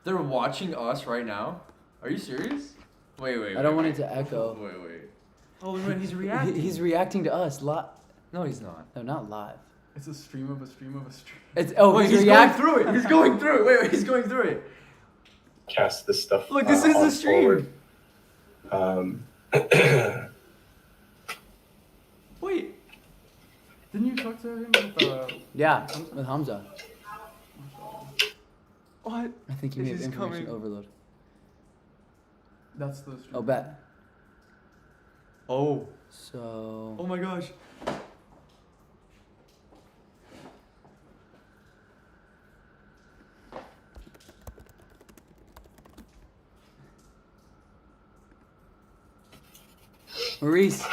S5: They're watching us right now? Are you serious? Wait.
S1: I don't want it to echo.
S5: Wait. Oh, wait, he's reacting.
S1: He's reacting to us live.
S5: No, he's not.
S1: No, not live.
S10: It's a stream of a stream of a stream.
S1: It's
S5: Wait, he's going through it. He's going through it. Wait, he's going through it.
S15: Cast this stuff.
S5: Look, this is
S15: on
S5: the stream.
S15: forward.
S10: Wait. Didn't you talk to him with
S1: Yeah, with Hamza.
S10: What?
S1: I think you may have
S10: This is
S1: information
S10: coming.
S1: overload.
S10: That's the stream.
S1: Oh, bet.
S5: Oh.
S1: So.
S5: Oh my gosh.
S1: Maurice.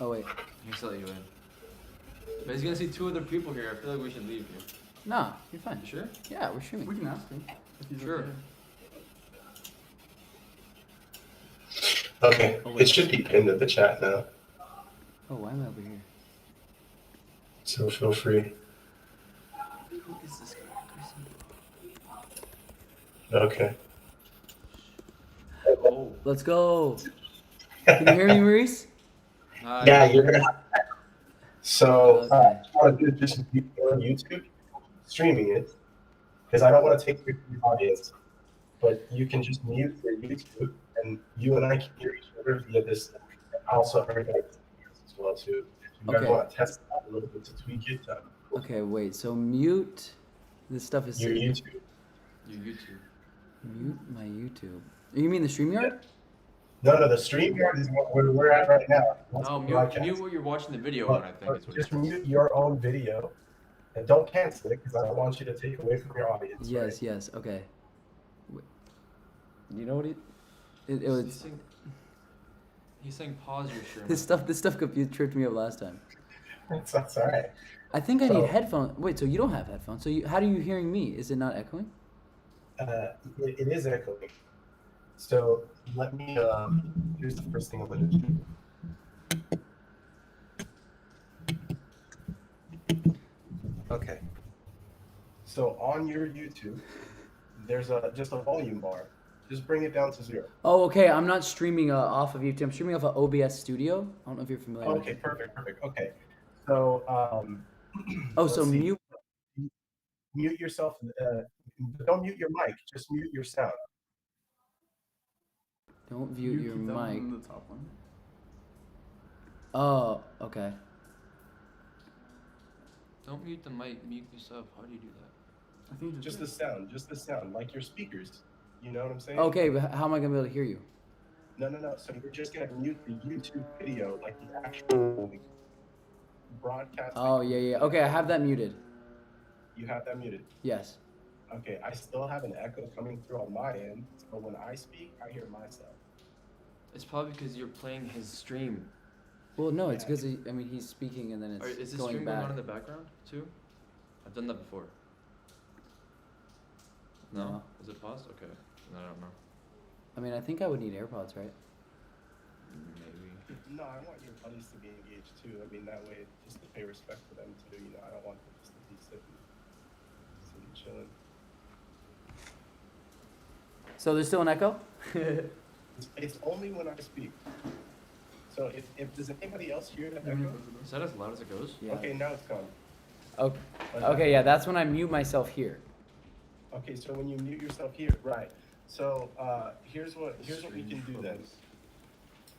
S1: Oh wait.
S5: He's let you in. But he's gonna see two other people here. I feel like we should leave you.
S1: Nah, you're fine.
S5: You sure?
S1: Yeah, we're streaming.
S10: We can ask him if he's
S5: Sure.
S15: Okay,
S1: Oh, wait.
S15: it should be pinned in the chat now,
S1: Oh, why am I over here?
S15: so feel free.
S5: Who is this guy?
S15: Okay.
S5: Oh.
S1: Let's go. Can you hear me, Maurice?
S15: Yeah, you're gonna. So
S1: Okay.
S15: I want to do just be on YouTube, streaming it, because I don't want to take your audience, but you can just mute your YouTube, and you and I can hear each other via this. Also, everybody can hear us as well too. If you guys
S1: Okay.
S15: want to test it out a little bit to tweak it,
S1: Okay, wait. So mute. This stuff is.
S15: your YouTube.
S5: Your YouTube.
S1: Mute my YouTube. You mean the StreamYard?
S15: No, the StreamYard is what we're at right now. That's
S5: No,
S15: the
S5: mute
S15: broadcast.
S5: what you're watching the video on, I think
S15: But
S5: is what
S15: just
S5: it is.
S15: mute your own video, and don't cancel it because I don't want you to take away from your audience.
S1: Yes,
S15: right?
S1: yes. Okay. Wait. You know what it
S5: He's
S1: was.
S5: saying, he's saying pause your stream.
S1: This stuff confused tripped me up last time.
S15: That's all right.
S1: I think I
S15: So-
S1: need headphones. Wait, so you don't have headphones? So how are you hearing me? Is it not echoing?
S15: It is echoing. So let me. Here's the first thing I'm going to do. Okay. So on your YouTube, there's just a volume bar. Just bring it down to 0.
S1: Oh, okay. I'm not streaming off of YouTube. I'm streaming off of OBS Studio. I don't know if you're familiar with
S15: Okay,
S1: it.
S15: perfect. Okay. So
S1: Oh, so
S15: let's see.
S1: mute.
S15: Mute yourself. Don't mute your mic. Just mute your sound.
S1: Don't mute your
S10: keep that one
S1: mic.
S10: on the top one.
S1: Oh, okay.
S5: Don't mute the mic, mute yourself. How do you do that?
S10: I think
S15: Just the sound. Just the sound. Like your speakers. You know what I'm saying?
S1: Okay, but how am I gonna be able to hear you?
S15: No. So you're just gonna mute the YouTube video, like the actual broadcast.
S1: Oh, yeah. Okay, I have that muted.
S15: You have that muted.
S1: Yes.
S15: Okay, I still have an echo coming through on my end, so when I speak, I hear myself.
S5: It's probably because you're playing his stream.
S1: Well, no, it's because he's speaking and then it's
S5: Is this
S1: going
S5: stream going
S1: back.
S5: on in the background too? I've done that before. No?
S1: No.
S5: Is it paused? Okay. I don't know.
S1: I mean, I think I would need AirPods, right?
S5: Maybe.
S15: No, I want your buddies to be engaged too. I mean, that way, just to pay respect to them too. You know, I don't want them just to be sitting chilling.
S1: So there's still an echo?
S15: It's only when I speak. So if there's anybody else here that echo?
S5: Is that as loud as it goes?
S1: Yeah.
S15: Okay, now it's gone.
S1: Okay. Okay, yeah, that's when I mute myself here.
S15: Okay, so when you mute yourself here, right. So here's what we can do then.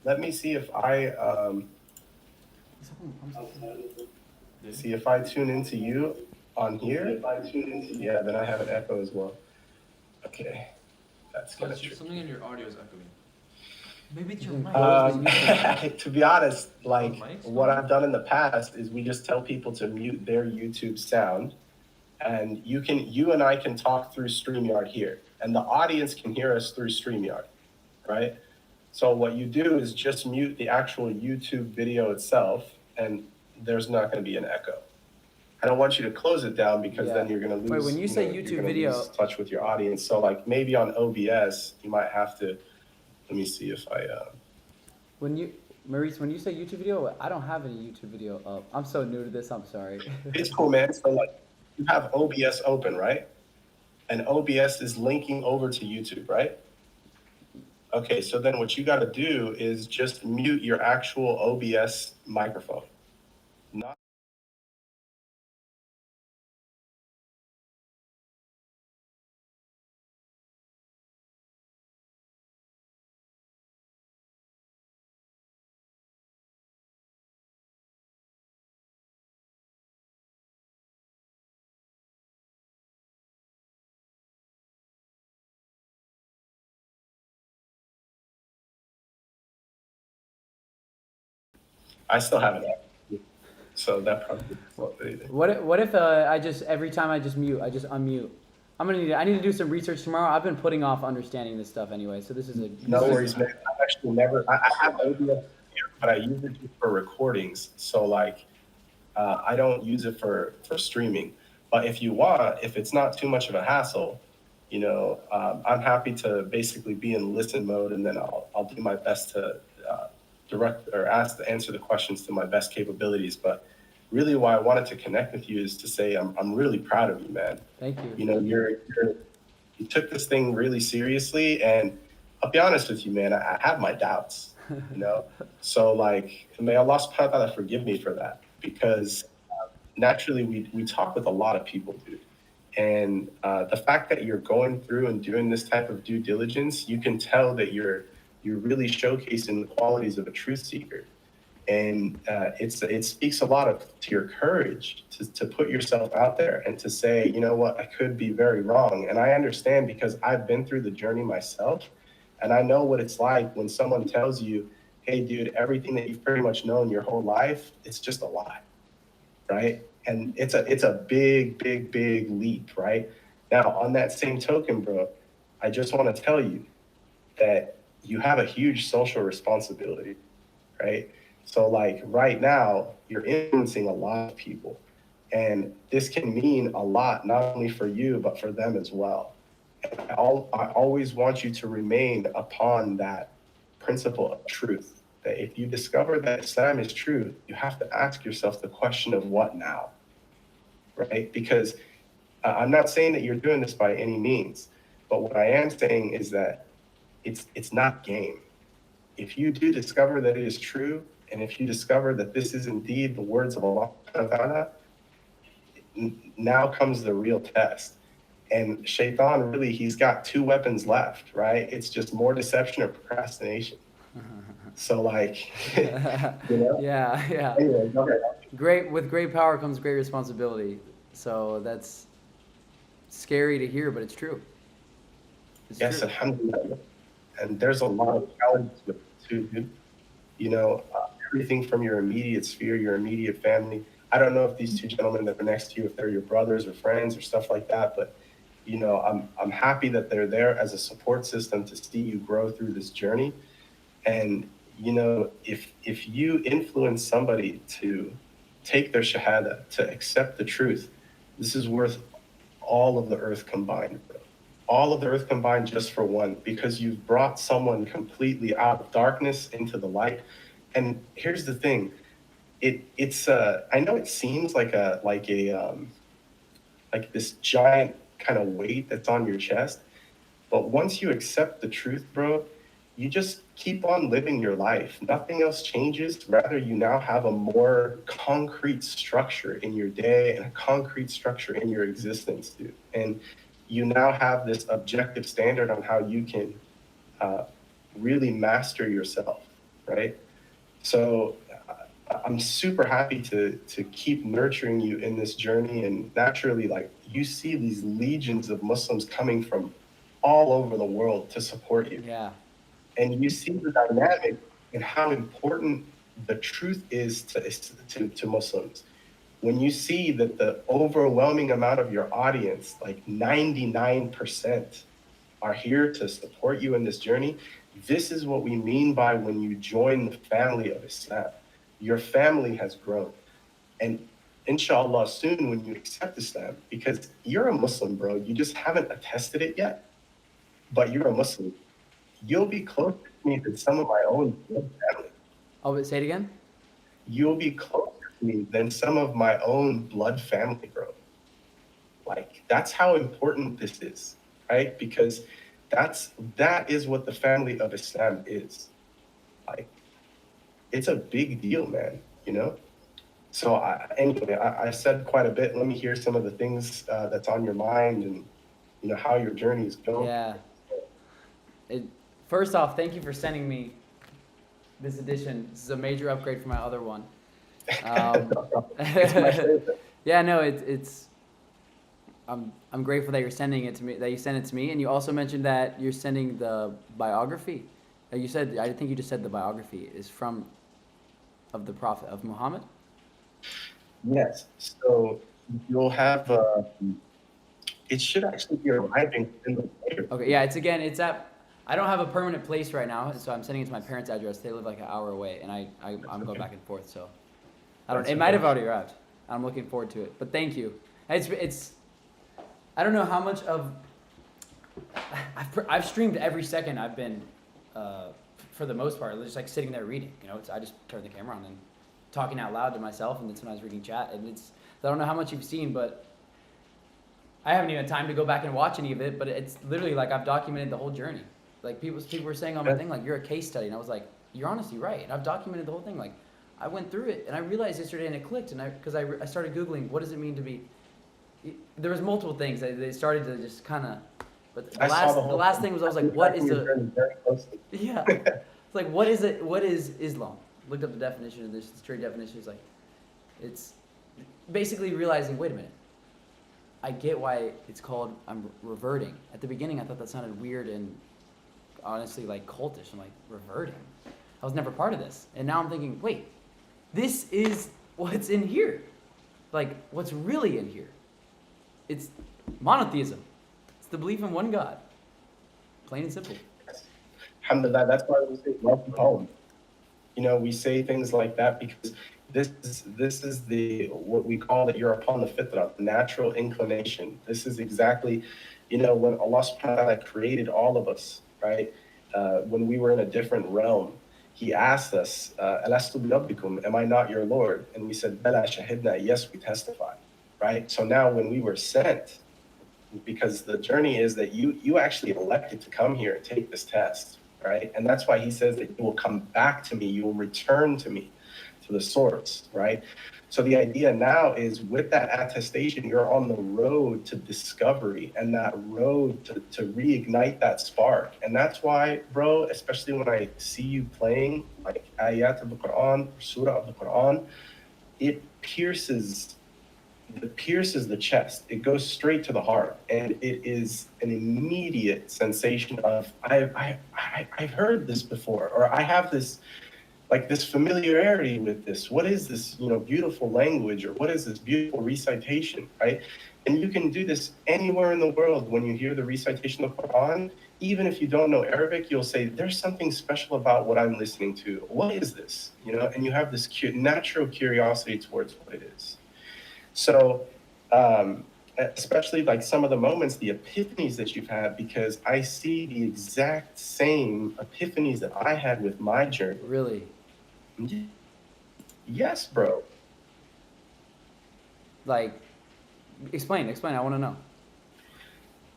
S15: Let me see if I tune into you on here. Yeah, then I have an echo as well. Okay, that's
S5: Oh,
S15: gonna
S5: it's
S15: trick.
S5: something in your audio is echoing. Maybe it's your mic.
S15: To be honest, like
S5: mics?
S15: what I've done in the past is we just tell people to mute their YouTube sound, and you and I can talk through StreamYard here, and the audience can hear us through StreamYard, right? So what you do is just mute the actual YouTube video itself, and there's not going to be an echo. I don't want you to close it down because then you're going to lose.
S1: Wait, when you say
S15: you're
S1: YouTube
S15: gonna
S1: video-
S15: lose touch with your audience. So like maybe on OBS, you might have to. Let me see if I.
S1: Maurice, when you say YouTube video, I don't have any YouTube video up. I'm so new to this. I'm sorry.
S15: It's cool, man. So like, you have OBS open, right? And OBS is linking over to YouTube, right? Okay, so then what you got to do is just mute your actual OBS microphone. Not I still haven't. So that probably.
S1: What if I just every time I just unmute? I need to do some research tomorrow. I've been putting off understanding this stuff anyway, so this is a
S15: No worries, man. I've actually never. I have OBS here, but I use it just for recordings. So like, I don't use it for streaming. But if you want, if it's not too much of a hassle, you know, I'm happy to basically be in listen mode, and then I'll do my best to direct or answer the questions to my best capabilities. But really, why I wanted to connect with you is to say I'm really proud of you, man.
S1: Thank you.
S15: You know, you took this thing really seriously, and I'll be honest with you, man. I have my doubts. You know, so like, may Allah subhanahu wa ta'ala forgive me for that, because naturally we talk with a lot of people, dude. And the fact that you're going through and doing this type of due diligence, you can tell that you're really showcasing the qualities of a truth seeker. And it speaks a lot to your courage to put yourself out there and to say, you know what, I could be very wrong. And I understand, because I've been through the journey myself, and I know what it's like when someone tells you, hey, dude, everything that you've pretty much known your whole life, it's just a lie, right? And it's a big, big, big leap, right? Now, on that same token, bro, I just want to tell you that you have a huge social responsibility, right? So like right now, you're influencing a lot of people. And this can mean a lot, not only for you, but for them as well. And I always want you to remain upon that principle of truth, that if you discover that Islam is true, you have to ask yourself the question of what now, right? Because I'm not saying that you're doing this by any means, but what I am saying is that it's not game. If you do discover that it is true, and if you discover that this is indeed the words of Allah, now comes the real test. And Shaitan, really, he's got two weapons left, right? It's just more deception or procrastination. So like, you know?
S1: Yeah.
S15: Anyway, go ahead.
S1: With great power comes great responsibility. So that's scary to hear, but it's true.
S15: Yes, alhamdulillah. And there's a lot of challenges with it too, dude. You know, everything from your immediate sphere, your immediate family. I don't know if these two gentlemen that are next to you, if they're your brothers or friends or stuff like that, but you know, I'm happy that they're there as a support system to see you grow through this journey. And you know, if you influence somebody to take their Shahada, to accept the truth, this is worth all of the earth combined, bro. All of the earth combined just for one, because you've brought someone completely out of darkness into the light. And here's the thing, it's I know it seems like this giant kind of weight that's on your chest, but once you accept the truth, bro, you just keep on living your life. Nothing else changes. Rather, you now have a more concrete structure in your day and a concrete structure in your existence, dude. And you now have this objective standard on how you can really master yourself, right? So I'm super happy to keep nurturing you in this journey. And naturally, like, you see these legions of Muslims coming from all over the world to support you.
S1: Yeah.
S15: And you see the dynamic and how important the truth is to Muslims. When you see that the overwhelming amount of your audience, like 99%, are here to support you in this journey, this is what we mean by when you join the family of Islam. Your family has grown. And inshallah, soon when you accept Islam, because you're a Muslim, bro, you just haven't attested it yet, but you're a Muslim, you'll be closer to me than some of my own blood family.
S1: Oh, but say it again?
S15: You'll be closer to me than some of my own blood family, bro. Like, that's how important this is, right? Because that is what the family of Islam is. Like, it's a big deal, man, you know? So I said quite a bit. Let me hear some of the things that's on your mind and, you know, how your journey is going.
S1: Yeah. First off, thank you for sending me this edition. This is a major upgrade from my other one.
S15: It's my favorite.
S1: Yeah, no, it's. I'm grateful that you're sending it to me. That you sent it to me, and you also mentioned that you're sending the biography. You said, I think you just said the biography is from. of the Prophet, of Muhammad?
S15: Yes. So you'll have, it should actually be arriving in the later.
S1: Okay, yeah, it's at, I don't have a permanent place right now, so I'm sending it to my parents' address. They live like an hour away, and I'm going back and forth, so I don't.
S15: That's
S1: It might have
S15: okay.
S1: already arrived. I'm looking forward to it, but thank you. It's I don't know how much of I've streamed every second I've been for the most part, just like sitting there reading. You know, I just turn the camera on and talking out loud to myself, and then sometimes reading chat, and I don't know how much you've seen, but I haven't even had time to go back and watch any of it, but it's literally like I've documented the whole journey. Like people were saying on my thing, like, you're a case study, and I was like, you're honestly right, and I've documented the whole thing. Like, I went through it, and I realized yesterday, and it clicked, and because I started Googling, what does it mean to be, there was multiple things, they started to just kind of, but the last thing was, I was like, what is a, yeah, it's like, what is Islam? Looked up the definition of this, straight definition, it's like, it's basically realizing, wait a minute, I get why it's called, I'm reverting. At the beginning, I thought that sounded weird and honestly like cultish. I'm like, reverting? I was never part of this. And now I'm thinking, wait, this is what's in here. Like, what's really in here? It's monotheism. It's the belief in one God. Plain and simple.
S15: Alhamdulillah, that's why we say welcome home. You know, we say things like that because this is the what we call that you're upon the fitrah, the natural inclination. This is exactly, you know, when Allah subhanahu wa ta'ala created all of us, right? When we were in a different realm, He asked us, Alastu bi rabbikum, am I not your Lord? And we said, Bala shahidna, yes, we testify, right? So now when we were sent, because the journey is that you actually elected to come here and take this test, right? And that's why He says that you will come back to me, you will return to me, to the source, right? So the idea now is with that attestation, you're on the road to discovery and that road to reignite that spark. And that's why, bro, especially when I see you playing like ayat of the Quran, surah of the Quran, it pierces the chest. It goes straight to the heart, and it is an immediate sensation of I've heard this before, or I have this like this familiarity with this. What is this, you know, beautiful language, or what is this beautiful recitation, right? And you can do this anywhere in the world. When you hear the recitation of Quran, even if you don't know Arabic, you'll say, there's something special about what I'm listening to. What is this? You know, and you have this natural curiosity towards what it is. So, especially like some of the moments, the epiphanies that you've had, because I see the exact same epiphanies that I had with my journey.
S1: Really?
S15: Yes, bro.
S1: Like, explain, I want to know.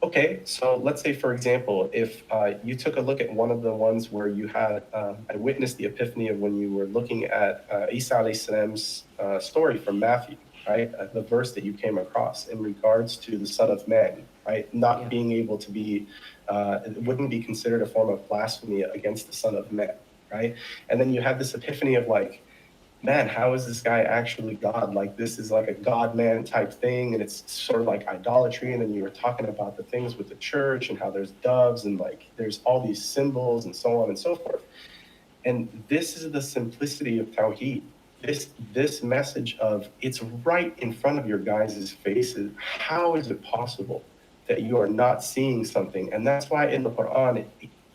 S15: Okay, so let's say, for example, if you took a look at one of the ones where you had, I witnessed the epiphany of when you were looking at Isa alayhi salam's story from Matthew, right? The verse that you came across in regards to the Son of Man, right? Not being able to be, it wouldn't be considered a form of blasphemy against the Son of Man, right? And then you had this epiphany of like, man, how is this guy actually God? Like, this is like a God-man type thing, and it's sort of like idolatry. And then you were talking about the things with the church and how there's doves and like there's all these symbols and so on and so forth. And this is the simplicity of Tawheed. This message of it's right in front of your guys' faces. How is it possible that you are not seeing something? And that's why in the Quran,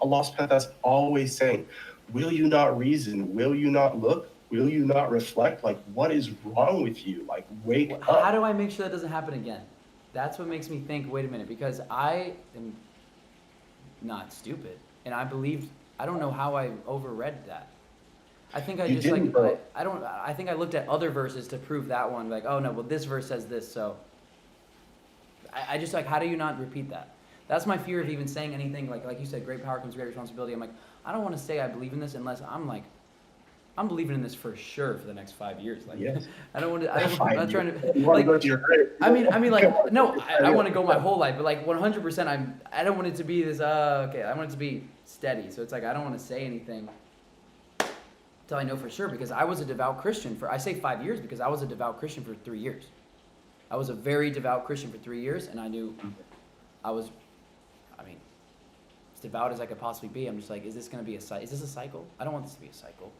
S15: Allah subhanahu wa ta'ala is always saying, will you not reason? Will you not look? Will you not reflect? Like, what is wrong with you? Like, wake up.
S1: How do I make sure that doesn't happen again? That's what makes me think, wait a minute, because I am not stupid. And I don't know how I overread that. I think I just like, I think I looked at other verses to prove that one. Like, oh no, well this verse says this, so. I just like, how do you not repeat that? That's my fear of even saying anything, like you said, great power comes great responsibility. I'm like, I don't want to say I believe in this unless I'm believing in this for sure for the next 5 years. Like, yes. I'm not trying to, like, I mean, like, no, I want to go my whole life, but like 100%, I don't want it to be this, okay, I want it to be steady. So it's like, I don't want to say anything until I know for sure, because I was a devout Christian I say 5 years because I was a devout Christian for 3 years. I was a very devout Christian for 3 years, and I knew as devout as I could possibly be. I'm just like, is this a cycle? I don't want this to be a cycle.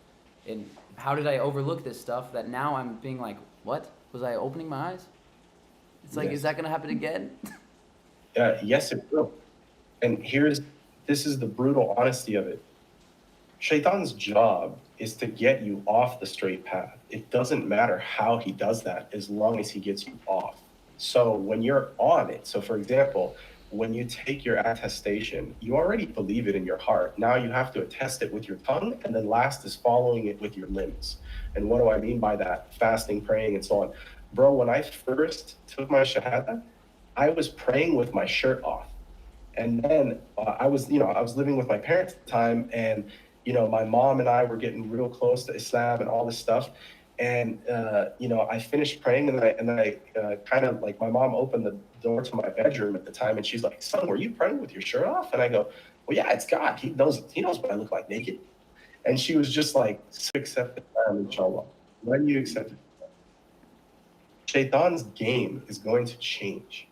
S1: And how did I overlook this stuff that now I'm being like, what? Was I opening my eyes? It's like,
S15: Yes.
S1: is that going to happen again?
S15: Yes, it will. And this is the brutal honesty of it. Shaitan's job is to get you off the straight path. It doesn't matter how he does that as long as he gets you off. So when you're on it, so for example, when you take your attestation, you already believe it in your heart. Now you have to attest it with your tongue, and then last is following it with your limbs. And what do I mean by that? Fasting, praying, and so on. Bro, when I first took my Shahada, I was praying with my shirt off. And then I was living with my parents at the time, and my mom and I were getting real close to Islam and all this stuff. And I finished praying, and I kind of like, my mom opened the door to my bedroom at the time, and she's like, "Son, were you praying with your shirt off?" And I go, "Well, yeah, it's God. He knows what I look like naked." And she was just like, "So accept Islam, inshallah. When you accept it, Shaitan's game is going to change.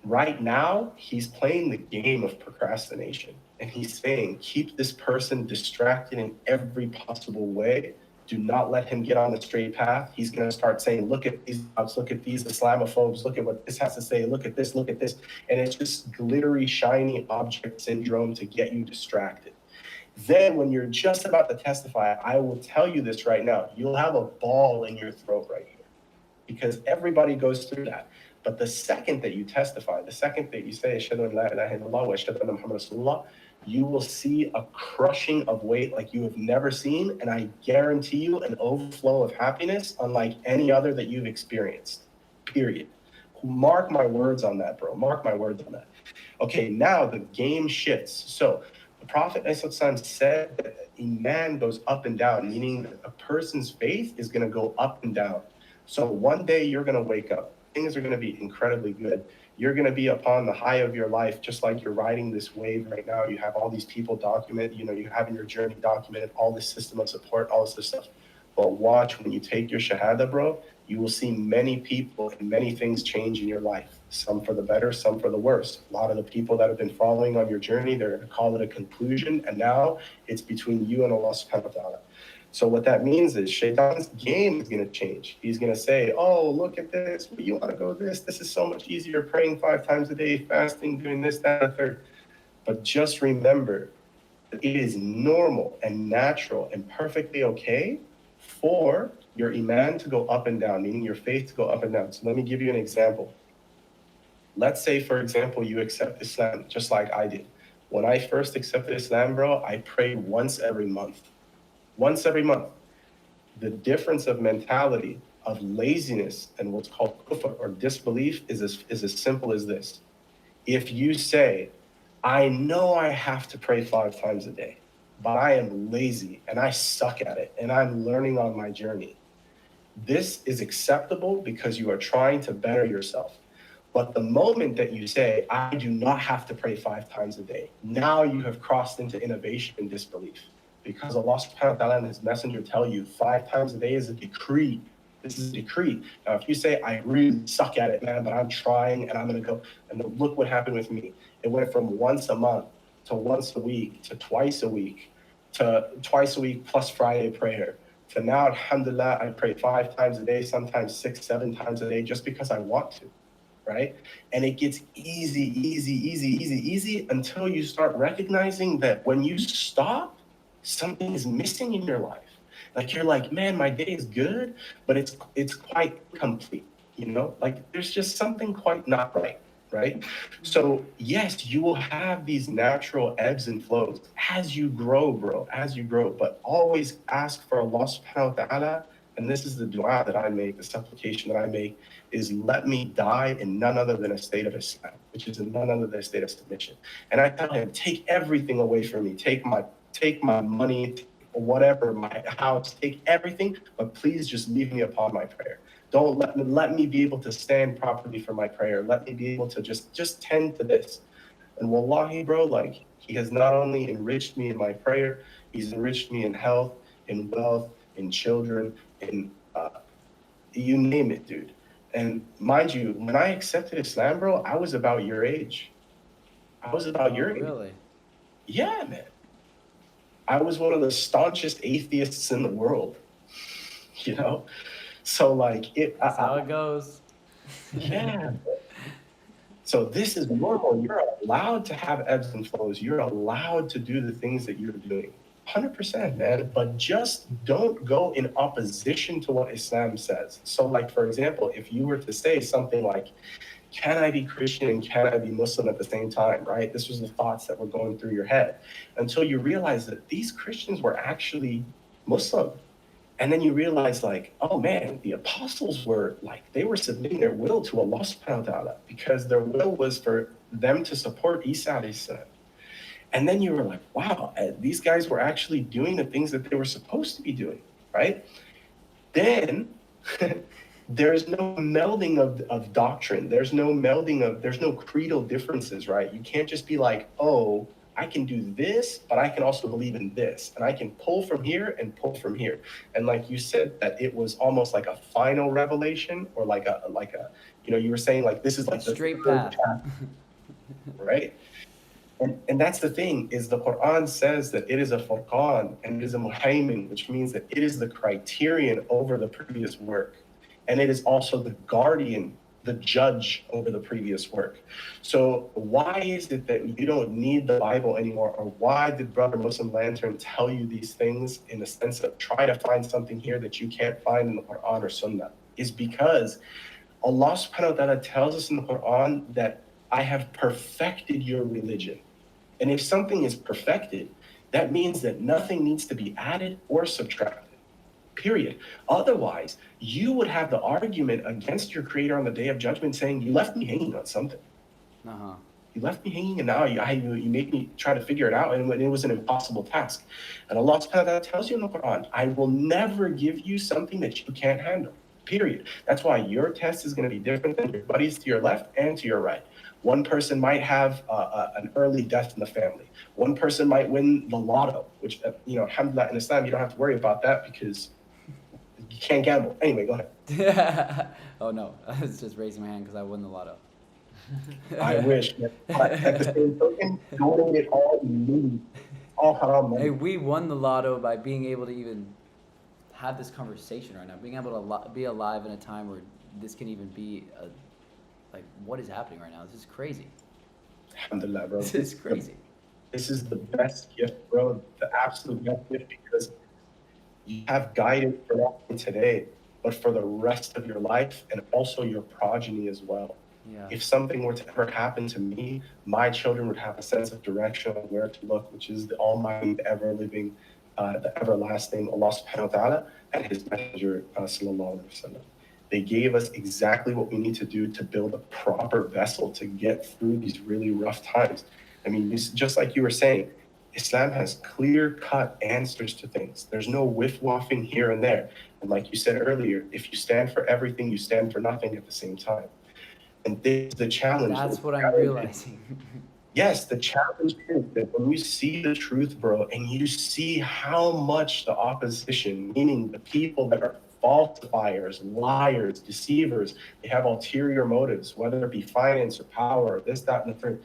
S15: Right now, he's playing the game of procrastination, and he's saying, keep this person distracted in every possible way. Do not let him get on the straight path. He's going to start saying, look at these Islamophobes, look at what this has to say, look at this. And it's just glittery, shiny object syndrome to get you distracted. Then when you're just about to testify, I will tell you this right now, you'll have a ball in your throat right here, because everybody goes through that. But the second that you testify, the second that you say, Ashhadu an la ilaha illallah wa ashhadu anna Muhammad Rasulullah, you will see a crushing of weight like you have never seen, and I guarantee you an overflow of happiness unlike any other that you've experienced, period. Mark my words on that, bro. Mark my words on that. Okay, now the game shifts. So the Prophet ﷺ said that Iman goes up and down, meaning that a person's faith is going to go up and down. So one day you're going to wake up. Things are going to be incredibly good. You're going to be upon the high of your life, just like you're riding this wave right now. You have all these people documented, you have in your journey documented, all this system of support, all this stuff. But watch, when you take your Shahada, bro, you will see many people and many things change in your life. Some for the better, some for the worse. A lot of the people that have been following on your journey, they're going to call it a conclusion. And now it's between you and Allah subhanahu wa ta'ala. So what that means is Shaitan's game is going to change. He's going to say, oh, look at this. You want to go this. This is so much easier. Praying 5 times a day, fasting, doing this, that, and the third. But just remember, that it is normal and natural and perfectly okay for your Iman to go up and down, meaning your faith to go up and down. So let me give you an example. Let's say, for example, you accept Islam, just like I did. When I first accepted Islam, bro, I prayed once every month. Once every month. The difference of mentality, of laziness, and what's called kufr, or disbelief, is as simple as this. If you say, I know I have to pray 5 times a day, but I am lazy and I suck at it and I'm learning on my journey, this is acceptable because you are trying to better yourself. But the moment that you say, I do not have to pray 5 times a day, now you have crossed into innovation and disbelief. Because Allah subhanahu wa ta'ala and his messenger tell you 5 times a day is a decree. This is a decree. Now, if you say, I really suck at it, man, but I'm trying and I'm going to go, and look what happened with me. It went from once a month to once a week to twice a week to twice a week plus Friday prayer. To now, alhamdulillah, I pray 5 times a day, sometimes 6, 7 times a day, just because I want to, right? And it gets easy until you start recognizing that when you stop, something is missing in your life. Like you're like, man, my day is good, but it's quite complete, Like there's just something quite not right? So yes, you will have these natural ebbs and flows as you grow, bro, but always ask for Allah subhanahu wa ta'ala, and this is the dua that I make, the supplication that I make, is let me die in none other than a state of Islam, which is in none other than a state of submission. And I tell him, take everything away from me, take my money, whatever, my house, take everything, but please just leave me upon my prayer. Don't let me be able to stand properly for my prayer. Let me be able to just tend to this. And wallahi, bro, like he has not only enriched me in my prayer, he's enriched me in health, in wealth, in children, in you name it, dude. And mind you, when I accepted Islam, bro, I was about your age. I was about your age.
S1: Really?
S15: Yeah, man. I was one of the staunchest atheists in the world, you know? So like
S1: That's how it goes.
S15: Yeah. So this is normal. You're allowed to have ebbs and flows. You're allowed to do the things that you're doing. 100%, man. But just don't go in opposition to what Islam says. So like, for example, if you were to say something like, can I be Christian and can I be Muslim at the same time, right? This was the thoughts that were going through your head until you realize that these Christians were actually Muslim. And then you realize like, oh man, the apostles were like, they were submitting their will to Allah subhanahu wa ta'ala because their will was for them to support Isa alayhi salam. And then you were like, wow, these guys were actually doing the things that they were supposed to be doing, right? Then there's no melding of doctrine. There's no creedal differences, right? You can't just be like, oh, I can do this, but I can also believe in this. And I can pull from here and pull from here. And like you said, that it was almost like a final revelation or like a, you were saying like, this is like the
S1: straight path,
S15: right? And that's the thing is the Quran says that it is a furqan and it is a muhaymin, which means that it is the criterion over the previous work. And it is also the guardian, the judge over the previous work. So why is it that you don't need the Bible anymore? Or why did Brother Muslim Lantern tell you these things in the sense of try to find something here that you can't find in the Quran or Sunnah? Is because Allah subhanahu wa ta'ala tells us in the Quran that I have perfected your religion. And if something is perfected, that means that nothing needs to be added or subtracted. Period. Otherwise, you would have the argument against your creator on the day of judgment saying, you left me hanging on something.
S1: Uh-huh.
S15: You left me hanging and now you made me try to figure it out and it was an impossible task. And Allah subhanahu wa ta'ala tells you in the Quran, I will never give you something that you can't handle. Period. That's why your test is going to be different than your buddies to your left and to your right. One person might have an early death in the family. One person might win the lotto, which, alhamdulillah, in Islam, you don't have to worry about that because you can't gamble. Anyway, go ahead.
S1: Oh, no. I was just raising my hand because I won the lotto.
S15: I wish. But at the same token, don't get all you need. All haram money.
S1: Hey, we won the lotto by being able to even have this conversation right now. Being able to be alive in a time where this can even be like, what is happening right now? This is crazy.
S15: Alhamdulillah, bro.
S1: This is crazy.
S15: This is the best gift, bro. The absolute best gift because you have guidance for not only today, but for the rest of your life and also your progeny as well.
S1: Yeah.
S15: If something were to ever happen to me, my children would have a sense of direction on where to look, which is the Almighty, the ever-living, the everlasting Allah subhanahu wa ta'ala and His Messenger, sallallahu alaihi wasallam. They gave us exactly what we need to do to build a proper vessel to get through these really rough times. I mean, just like you were saying, Islam has clear-cut answers to things. There's no whiff-waffing here and there. And like you said earlier, if you stand for everything, you stand for nothing at the same time. And this is the challenge.
S1: That's what I'm realizing.
S15: Yes, the challenge is that when you see the truth, bro, and you see how much the opposition, meaning the people that are falsifiers, liars, deceivers, they have ulterior motives, whether it be finance or power, or this, that, and the third.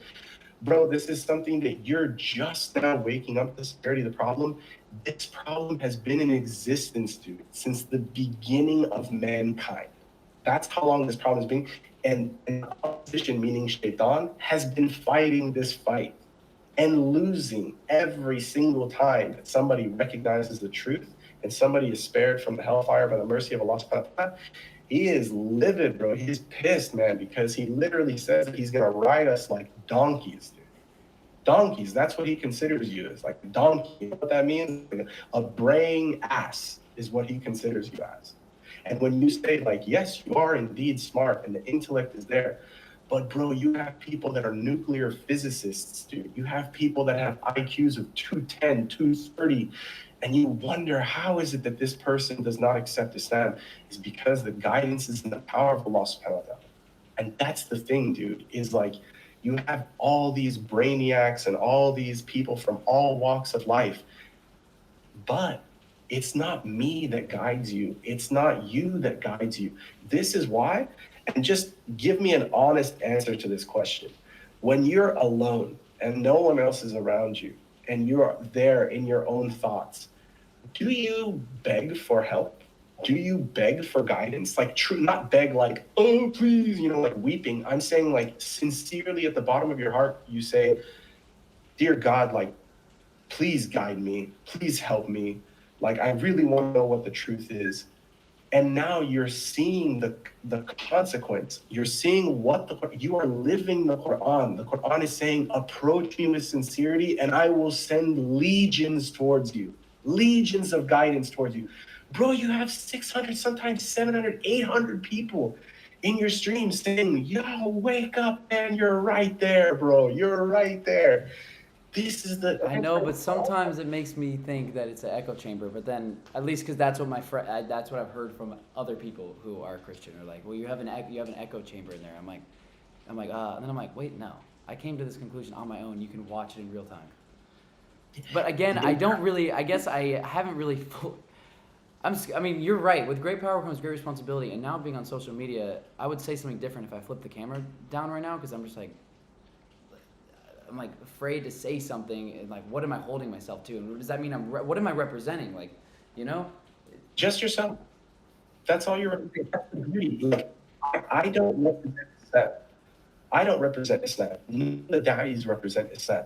S15: Bro, this is something that you're just now waking up to the severity of the problem. This problem has been in existence, dude, since the beginning of mankind. That's how long this problem has been. And opposition, meaning Shaitan, has been fighting this fight and losing every single time that somebody recognizes the truth and somebody is spared from the hellfire by the mercy of Allah subhanahu wa ta'ala. He is livid, bro. He's pissed, man, because he literally says that he's going to ride us like donkeys, dude. Donkeys, that's what he considers you as, like a donkey. You know what that means? A braying ass is what he considers you as. And when you say, like, yes, you are indeed smart and the intellect is there, but bro, you have people that are nuclear physicists, dude. You have people that have IQs of 210, 230, and you wonder, how is it that this person does not accept Islam? It's because the guidance is in the power of Allah subhanahu wa ta'ala. And that's the thing, dude, is like, you have all these brainiacs and all these people from all walks of life, but it's not me that guides you. It's not you that guides you. This is why, and just give me an honest answer to this question. When you're alone and no one else is around you, and you're there in your own thoughts, do you beg for help? Do you beg for guidance? Like true, not beg like, oh, please, like weeping. I'm saying like sincerely at the bottom of your heart, you say, dear God, like, please guide me. Please help me. Like, I really want to know what the truth is. And now you're seeing the consequence. You're seeing you are living the Quran. The Quran is saying, approach me with sincerity and I will send legions towards you. Legions of guidance towards you. Bro, you have 600, sometimes 700, 800 people in your stream saying, yo, wake up, man. You're right there, bro. You're right there. This is the...
S1: I know, but sometimes it makes me think that it's an echo chamber. But then, at least because that's what that's what I've heard from other people who are Christian. Are like, well, you have an echo chamber in there. I'm like, and then I'm like, wait, no. I came to this conclusion on my own. You can watch it in real time. But again, I don't really. I guess I haven't really. I mean, you're right. With great power comes great responsibility. And now being on social media, I would say something different if I flipped the camera down right now, because I'm just like. I'm like afraid to say something, and like, what am I holding myself to? And does that mean what am I representing? Like,
S15: Just yourself. That's all you're representing. That's the beauty. Like, I don't represent Islam. I don't represent Islam. None of the da'is represent Islam.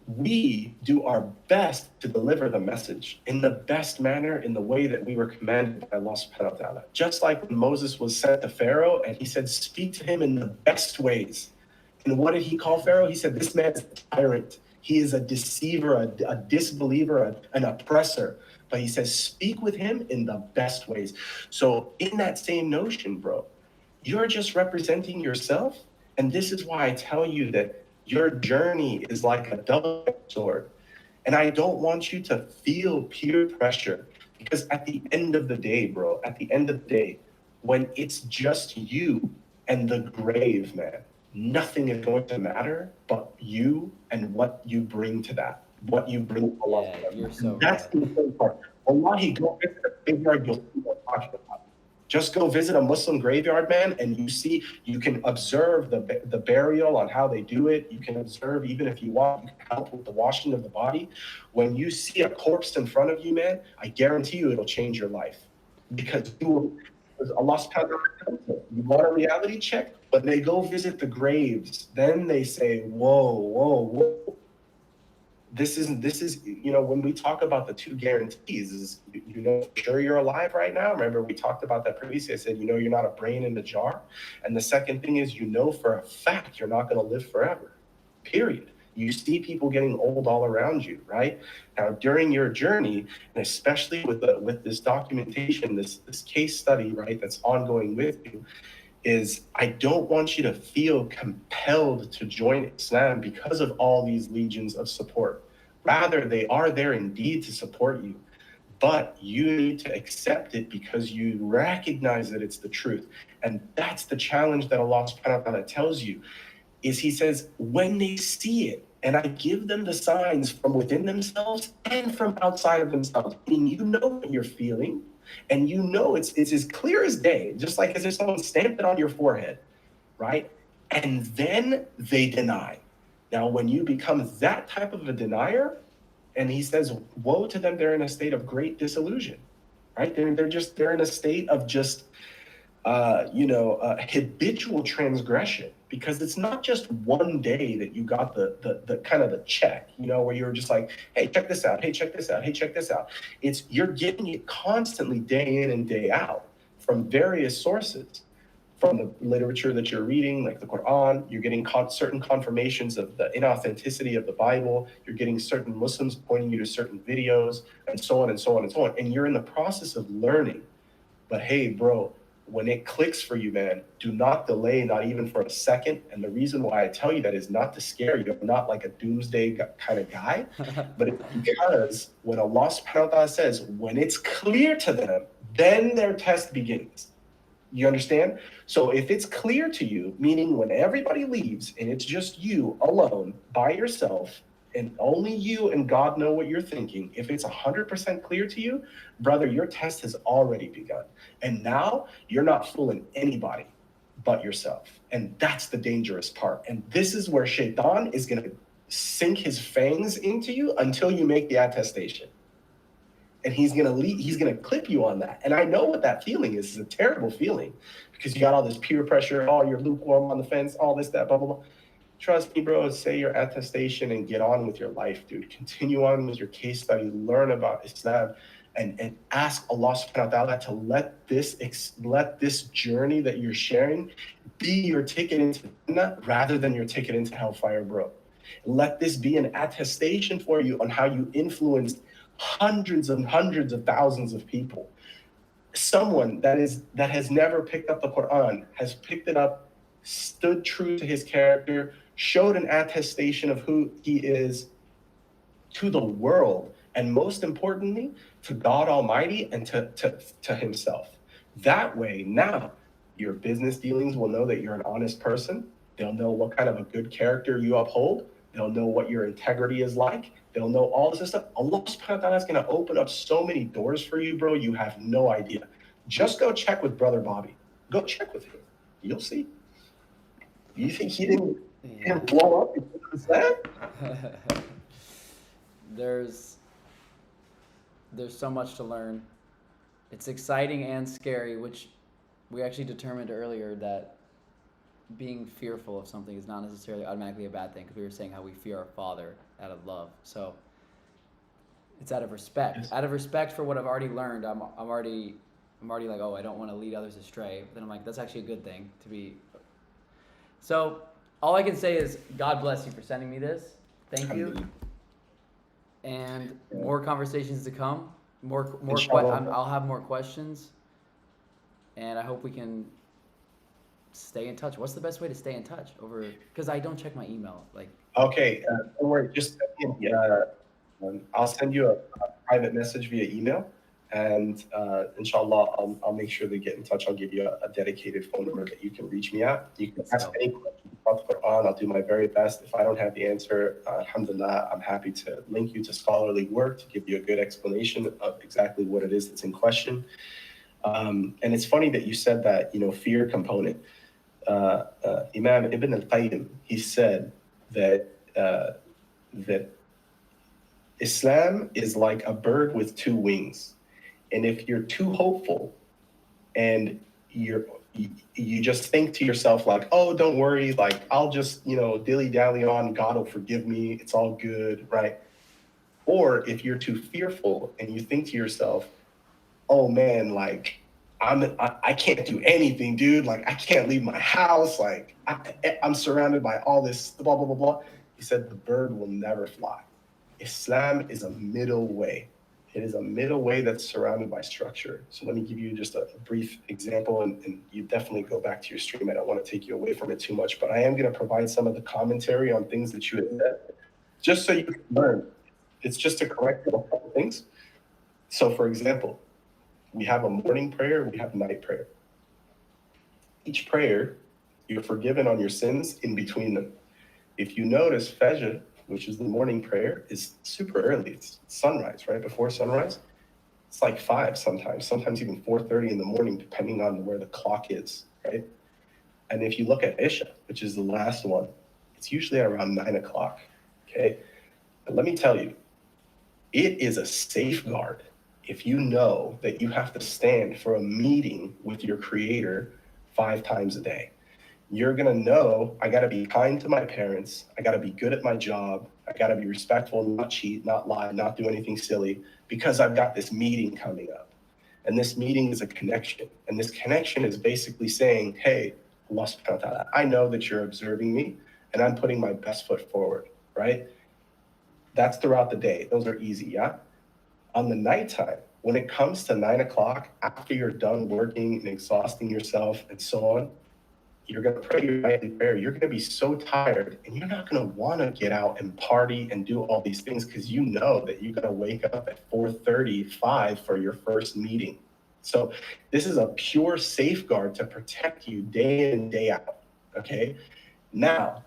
S15: We do our best to deliver the message in the best manner, in the way that we were commanded by Allah subhanahu wa ta'ala. Just like when Moses was sent to Pharaoh and he said, speak to him in the best ways. And what did he call Pharaoh? He said, this man is a tyrant. He is a deceiver, a disbeliever, an oppressor. But he says, speak with him in the best ways. So in that same notion, bro, you're just representing yourself. And this is why I tell you that your journey is like a double-edged sword. And I don't want you to feel peer pressure, because at the end of the day, bro, at the end of the day, when it's just you and the grave, man, nothing is going to matter but you and what you bring to that, what you bring to Allah.
S1: Yeah, you're so
S15: That's the important part. Wallahi, go visit a graveyard, you'll see what I'm talking about. Just go visit a Muslim graveyard, man, and you can observe the burial on how they do it. You can observe, even if you want, you can help with the washing of the body. When you see a corpse in front of you, man, I guarantee you it'll change your life. Because Allah subhanahu wa ta'ala, you want a reality check? When they go visit the graves, then they say, whoa. This is, when we talk about the two guarantees, is sure you're alive right now. Remember, we talked about that previously. I said, you're not a brain in a jar. And the second thing is, for a fact you're not going to live forever, period. You see people getting old all around you, right? Now, during your journey, and especially with this documentation, this case study, right, that's ongoing with you, is I don't want you to feel compelled to join Islam because of all these legions of support. Rather, they are there indeed to support you, but you need to accept it because you recognize that it's the truth. And that's the challenge that Allah subhanahu wa ta'ala tells you, is He says, when they see it, and I give them the signs from within themselves and from outside of themselves, and you know what you're feeling, and it's as clear as day, just like as if someone stamped it on your forehead, right? And then they deny. Now, when you become that type of a denier, and He says, woe to them, they're in a state of great disillusion, right? They're in a state of just, habitual transgression, because it's not just one day that you got the kind of the check, where you're just like, hey, check this out. Hey, check this out. Hey, check this out. You're getting it constantly day in and day out from various sources, from the literature that you're reading, like the Quran. You're getting certain confirmations of the inauthenticity of the Bible. You're getting certain Muslims pointing you to certain videos, and so on and so on and so on. And you're in the process of learning. But hey, bro, when it clicks for you, man, do not delay, not even for a second. And the reason why I tell you that is not to scare you. I'm not like a doomsday kind of guy, but it's because when Allah subhanahu wa ta'ala says, when it's clear to them, then their test begins. You understand? So if it's clear to you, meaning when everybody leaves and it's just you alone by yourself, and only you and God know what you're thinking, if it's 100% clear to you, brother, your test has already begun. And now you're not fooling anybody but yourself. And that's the dangerous part. And this is where Shaitan is going to sink his fangs into you until you make the attestation. And he's gonna clip you on that. And I know what that feeling is. It's a terrible feeling because you got all this peer pressure, oh, you're lukewarm on the fence, all this, that, blah, blah, blah. Trust me, bro, say your attestation and get on with your life, dude. Continue on with your case study, learn about Islam, and ask Allah subhanahu wa ta'ala to let this journey that you're sharing be your ticket into Jannah rather than your ticket into hellfire, bro. Let this be an attestation for you on how you influenced hundreds and hundreds of thousands of people. Someone that has never picked up the Quran has picked it up, stood true to his character, showed an attestation of who he is to the world, and most importantly, to God Almighty and to himself. That way, now your business dealings will know that you're an honest person. They'll know what kind of a good character you uphold. They'll know what your integrity is like. They'll know all this stuff. Allah subhanahu wa ta'ala is going to open up so many doors for you, bro. You have no idea. Just go check with Brother Bobby. Go check with him. You'll see. You think he didn't blow up because of that?
S1: There's so much to learn. It's exciting and scary, which we actually determined earlier that being fearful of something is not necessarily automatically a bad thing, because we were saying how we fear our Father out of love. So it's out of respect. Out of respect for what I've already learned, I'm already like, oh, I don't want to lead others astray. But then I'm like, that's actually a good thing to be. So all I can say is God bless you for sending me this. Thank you. And more conversations to come. I'll have more questions. And I hope we can stay in touch. What's the best way to stay in touch? Because I don't check my email.
S15: Okay, don't worry. Just I'll send you a private message via email, and inshallah, I'll make sure to get in touch. I'll give you a dedicated phone number that you can reach me at. You can ask any questions about the Quran. I'll do my very best. If I don't have the answer, alhamdulillah, I'm happy to link you to scholarly work to give you a good explanation of exactly what it is that's in question. And it's funny that you said that, fear component. Imam Ibn al-Qayyim, he said that Islam is like a bird with two wings. And if you're too hopeful and you just think to yourself like, oh, don't worry, like I'll just, dilly-dally on, God will forgive me, it's all good, right? Or if you're too fearful and you think to yourself, oh man, like I can't do anything, dude. Like I can't leave my house. Like I'm surrounded by all this blah, blah, blah, blah. He said the bird will never fly. Islam is a middle way. It is a middle way that's surrounded by structure. So let me give you just a brief example, and you definitely go back to your stream. I don't want to take you away from it too much, but I am going to provide some of the commentary on things that you had said, just so you can learn. It's just to correct a couple things. So for example, we have a morning prayer, we have a night prayer. Each prayer, you're forgiven on your sins in between them. If you notice, Fajr, which is the morning prayer, is super early. It's sunrise, right before sunrise. It's like 5 sometimes even 4:30 in the morning, depending on where the clock is, right? And if you look at Isha, which is the last one, it's usually around 9 o'clock, okay? But let me tell you, it is a safeguard if you know that you have to stand for a meeting with your creator 5 times a day. You're gonna know, I gotta be kind to my parents, I gotta be good at my job, I gotta be respectful, not cheat, not lie, not do anything silly, because I've got this meeting coming up. And this meeting is a connection. And this connection is basically saying, hey, Allah subhanahu wa ta'ala, I know that you're observing me and I'm putting my best foot forward, right? That's throughout the day. Those are easy, yeah? On the nighttime, when it comes to 9 o'clock, after you're done working and exhausting yourself and so on, you're going to pray your nightly prayer. You're going to be so tired and you're not going to want to get out and party and do all these things because you know that you're going to wake up at 4:35 for your first meeting. So this is a pure safeguard to protect you day in and day out, okay? Now,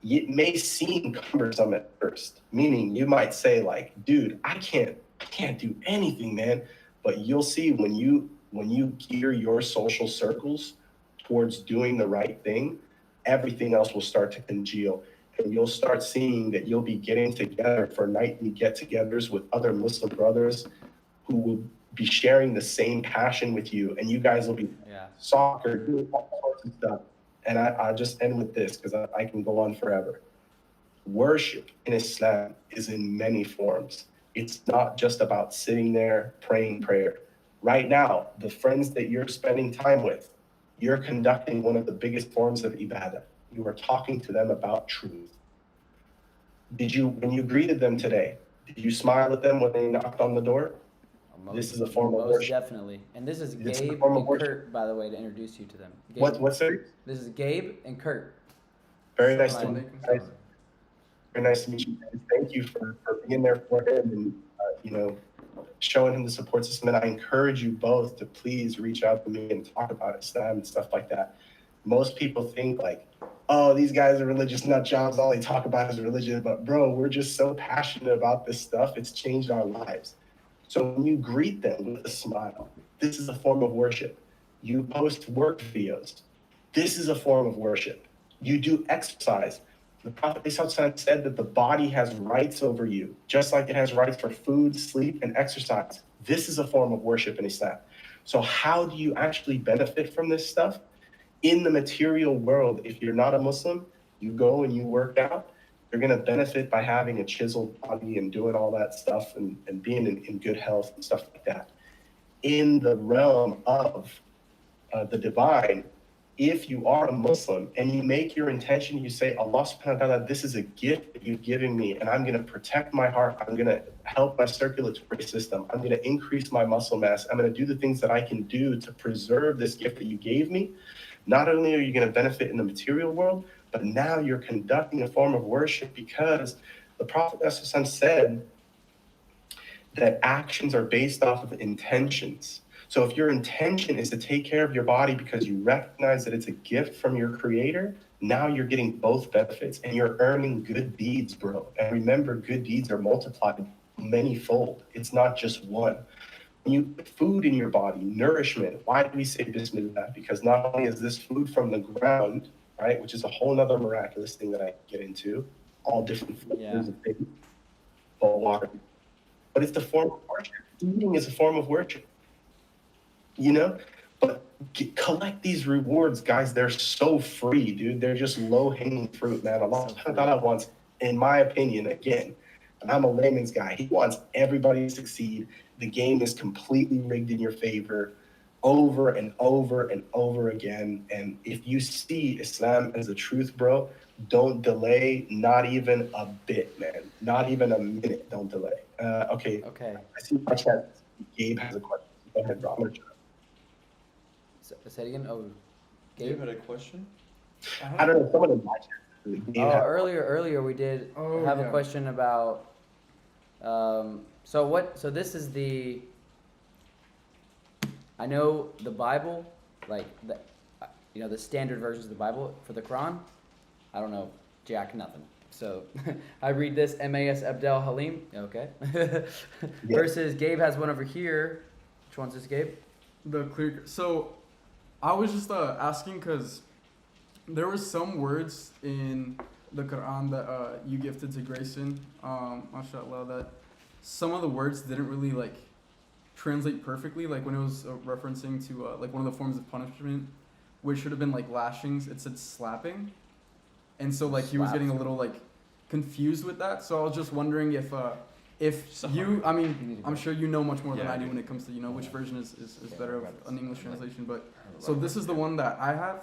S15: it may seem cumbersome at first, meaning you might say like, dude, I can't do anything, man. But you'll see when you gear your social circles towards doing the right thing, everything else will start to congeal. and you'll start seeing that you'll be getting together for nightly get-togethers with other Muslim brothers who will be sharing the same passion with you, and you guys will be soccer, doing all sorts of stuff. And I'll just end with this because I can go on forever. Worship in Islam is in many forms. It's not just about sitting there praying prayer. Right now, the friends that you're spending time with, you're conducting one of the biggest forms of ibadah. You are talking to them about truth. When you greeted them today, did you smile at them when they knocked on the door? This is a form of worship.
S1: Definitely. And this is
S15: This is a
S1: Gabe
S15: form of
S1: and
S15: worship.
S1: Kurt, by the way, to introduce you to them. Gabe,
S15: What's that?
S1: This is Gabe and Kurt.
S15: Very nice to meet you guys. Very nice to meet you guys. Thank you for being there for him and showing him the support system. And I encourage you both to please reach out to me and talk about Islam and stuff like that. Most people think like, oh, these guys are religious nut jobs. All they talk about is religion. But bro, we're just so passionate about this stuff. It's changed our lives. So when you greet them with a smile, this is a form of worship. You post work videos. This is a form of worship. You do exercise. The Prophet ﷺ said that the body has rights over you, just like it has rights for food, sleep, and exercise. This is a form of worship in Islam. So how do you actually benefit from this stuff? In the material world, if you're not a Muslim, you go and you work out, you're going to benefit by having a chiseled body and doing all that stuff and being in good health and stuff like that. In the realm of the divine, if you are a Muslim and you make your intention, you say, Allah subhanahu wa ta'ala, this is a gift that you've given me, and I'm going to protect my heart. I'm going to help my circulatory system. I'm going to increase my muscle mass. I'm going to do the things that I can do to preserve this gift that you gave me. Not only are you going to benefit in the material world, but now you're conducting a form of worship because the Prophet ﷺ said that actions are based off of intentions. So if your intention is to take care of your body because you recognize that it's a gift from your creator, now you're getting both benefits and you're earning good deeds, bro. And remember, good deeds are multiplied many-fold. It's not just one. When you put food in your body, nourishment, why do we say Bismillah? Because not only is this food from the ground, right, which is a whole other miraculous thing that I get into, all different flavors of things, all water, but it's the form of worship. Eating is a form of worship. But collect these rewards, guys. They're so free, dude. They're just low-hanging fruit, man. Allah subhanahu wa ta'ala wants, in my opinion, again, and I'm a layman's guy, he wants everybody to succeed. The game is completely rigged in your favor over and over and over again. And if you see Islam as the truth, bro, don't delay, not even a bit, man. Not even a minute, don't delay. Okay. I see my chat. Gabe has a question. Go ahead, bro.
S1: Say it again. Oh,
S5: Gabe had a question?
S15: I don't know. Someone in my chat.
S1: Earlier we did have a question about. So this is the. I know the Bible, like the standard versions of the Bible for the Quran. I don't know jack nothing. So I read this M.A.S. Abdel Halim. Okay. Versus Gabe has one over here. Which one's this, Gabe?
S10: The clear. So I was just asking because there were some words in the Quran that you gifted to Grayson, mashallah, that some of the words didn't really translate perfectly. Like when it was referencing to one of the forms of punishment, which should have been lashings, it said slapping, and so he was getting a little confused with that. So I was just wondering if you, I mean, I'm sure you know much more than I do when it comes to which version is better of an English translation. But so this is the one that I have,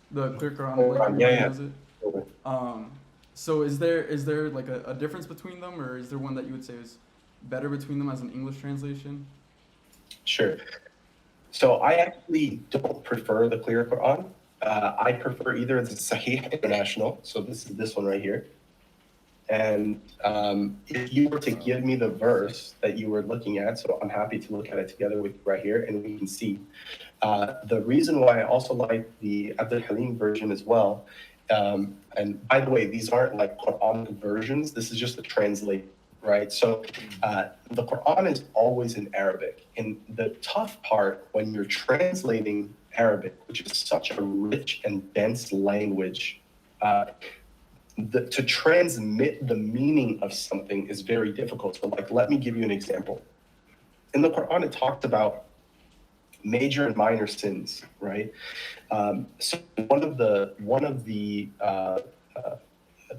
S10: the clear Quran. So is there a difference between them, or is there one that you would say is better between them as an English translation?
S15: Sure. So I actually don't prefer the clear Quran. I prefer either the Sahih International. So this is this one right here. And if you were to give me the verse that you were looking at, so I'm happy to look at it together with you right here, and we can see. The reason why I also like the Abdul Halim version as well, and by the way, these aren't Quran versions, this is just a translation, right? So the Quran is always in Arabic. And the tough part when you're translating Arabic, which is such a rich and dense language, to transmit the meaning of something is very difficult. So, like, let me give you an example. In the Quran, it talked about major and minor sins, right? So one of the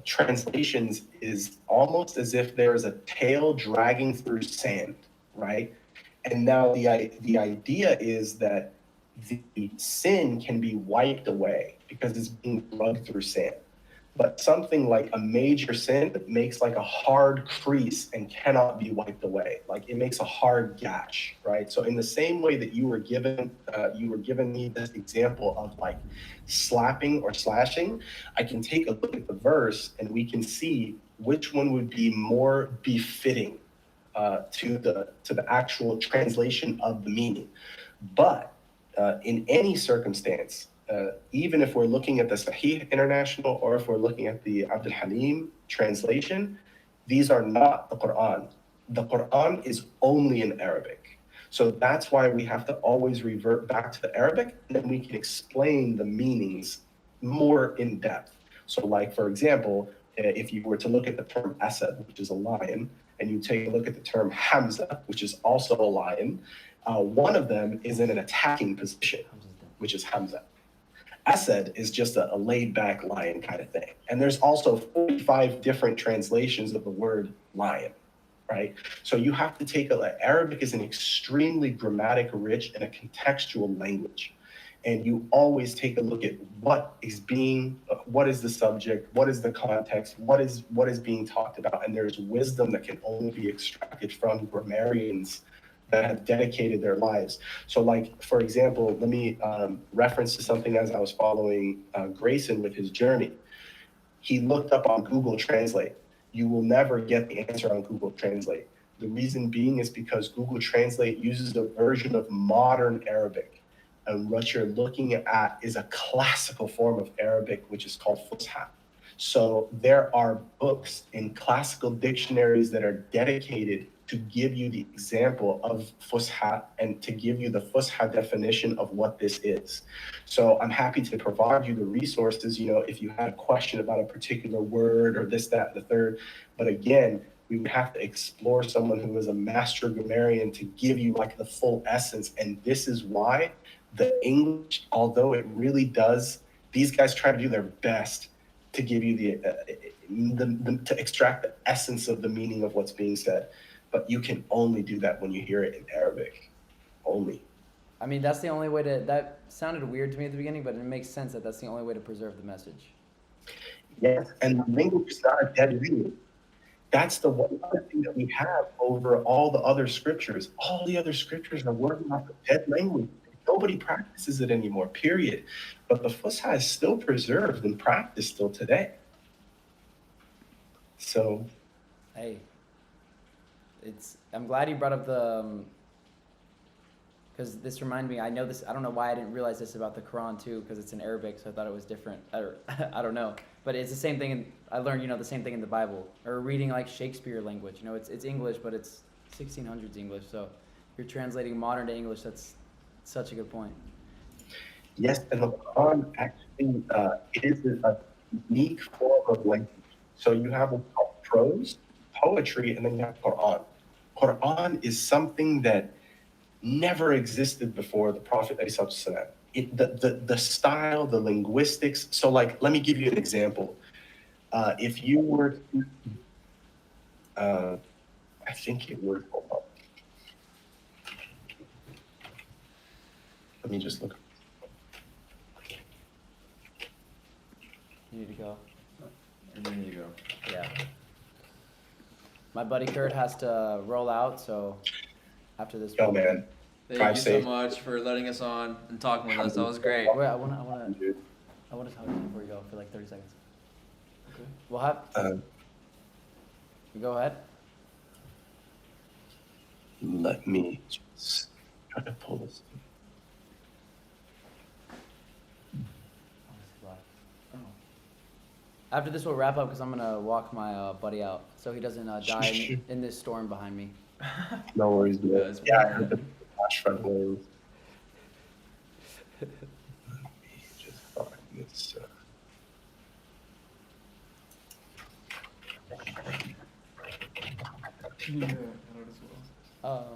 S15: translations is almost as if there's a tail dragging through sand, right? And now the idea is that the sin can be wiped away because it's being dragged through sand. But something like a major sin makes like a hard crease and cannot be wiped away. Like it makes a hard gash, right? So in the same way that you were given me this example of like slapping or slashing, I can take a look at the verse and we can see which one would be more befitting to the actual translation of the meaning. But in any circumstance, even if we're looking at the Sahih International or if we're looking at the Abdul Halim translation, these are not the Quran. The Quran is only in Arabic. So that's why we have to always revert back to the Arabic, and then we can explain the meanings more in depth. So like, for example, if you were to look at the term Asad, which is a lion, and you take a look at the term Hamza, which is also a lion, one of them is in an attacking position, which is Hamza. Asad is just a laid-back lion kind of thing. And there's also 45 different translations of the word lion, right? So you have to take Arabic is an extremely grammatic rich and a contextual language. And you always take a look at what is the subject, what is the context, what is being talked about. And there's wisdom that can only be extracted from grammarians that have dedicated their lives. So like, for example, let me reference to something as I was following Grayson with his journey. He looked up on Google Translate. You will never get the answer on Google Translate. The reason being is because Google Translate uses a version of modern Arabic. And what you're looking at is a classical form of Arabic, which is called Fusha. So there are books in classical dictionaries that are dedicated to give you the example of Fusha and to give you the Fusha definition of what this is. So I'm happy to provide you the resources, if you had a question about a particular word or this, that, and the third. But again, we would have to explore someone who is a master grammarian to give you like the full essence. And this is why the English, although it really does, these guys try to do their best to give you to extract the essence of the meaning of what's being said. But you can only do that when you hear it in Arabic, only.
S1: I mean, that's the only way to, that sounded weird to me at the beginning, but it makes sense that that's the only way to preserve the message.
S15: Yes, and the language is not a dead language. That's the one other thing that we have over all the other scriptures. All the other scriptures are working off a dead language. Nobody practices it anymore, period. But the Fusha is still preserved and practiced still today. So.
S1: Hey. I'm glad you brought up the, because this reminded me, I know this, I don't know why I didn't realize this about the Quran too, because it's in Arabic, so I thought it was different, I don't know, but it's the same thing, I learned, the same thing in the Bible, or reading like Shakespeare language, it's English, but it's 1600s English, so you're translating modern to English, that's such a good point.
S15: Yes, and the Quran actually is a unique form of language. So you have prose, poetry, and then you have Quran. Quran is something that never existed before the Prophet ﷺ. The style, the linguistics. So like, let me give you an example. If you were to, I think it would, hold on. Let me just look.
S1: You need to go.
S5: And you need to go.
S1: Yeah. My buddy Kurt has to roll out, so after this.
S15: Go, man.
S5: Thank you so much for letting us on and talking with us. That was great.
S1: Wait, I wanna talk to you before you go for like 30 seconds. Okay. We'll have. Go ahead.
S15: Let me just try to pull this.
S1: After this, we'll wrap up because I'm gonna walk my buddy out so he doesn't die in this storm behind me.
S15: No worries, man. Yeah, I heard the flash front wings. Let me just find this.
S10: Can you hear that out as well?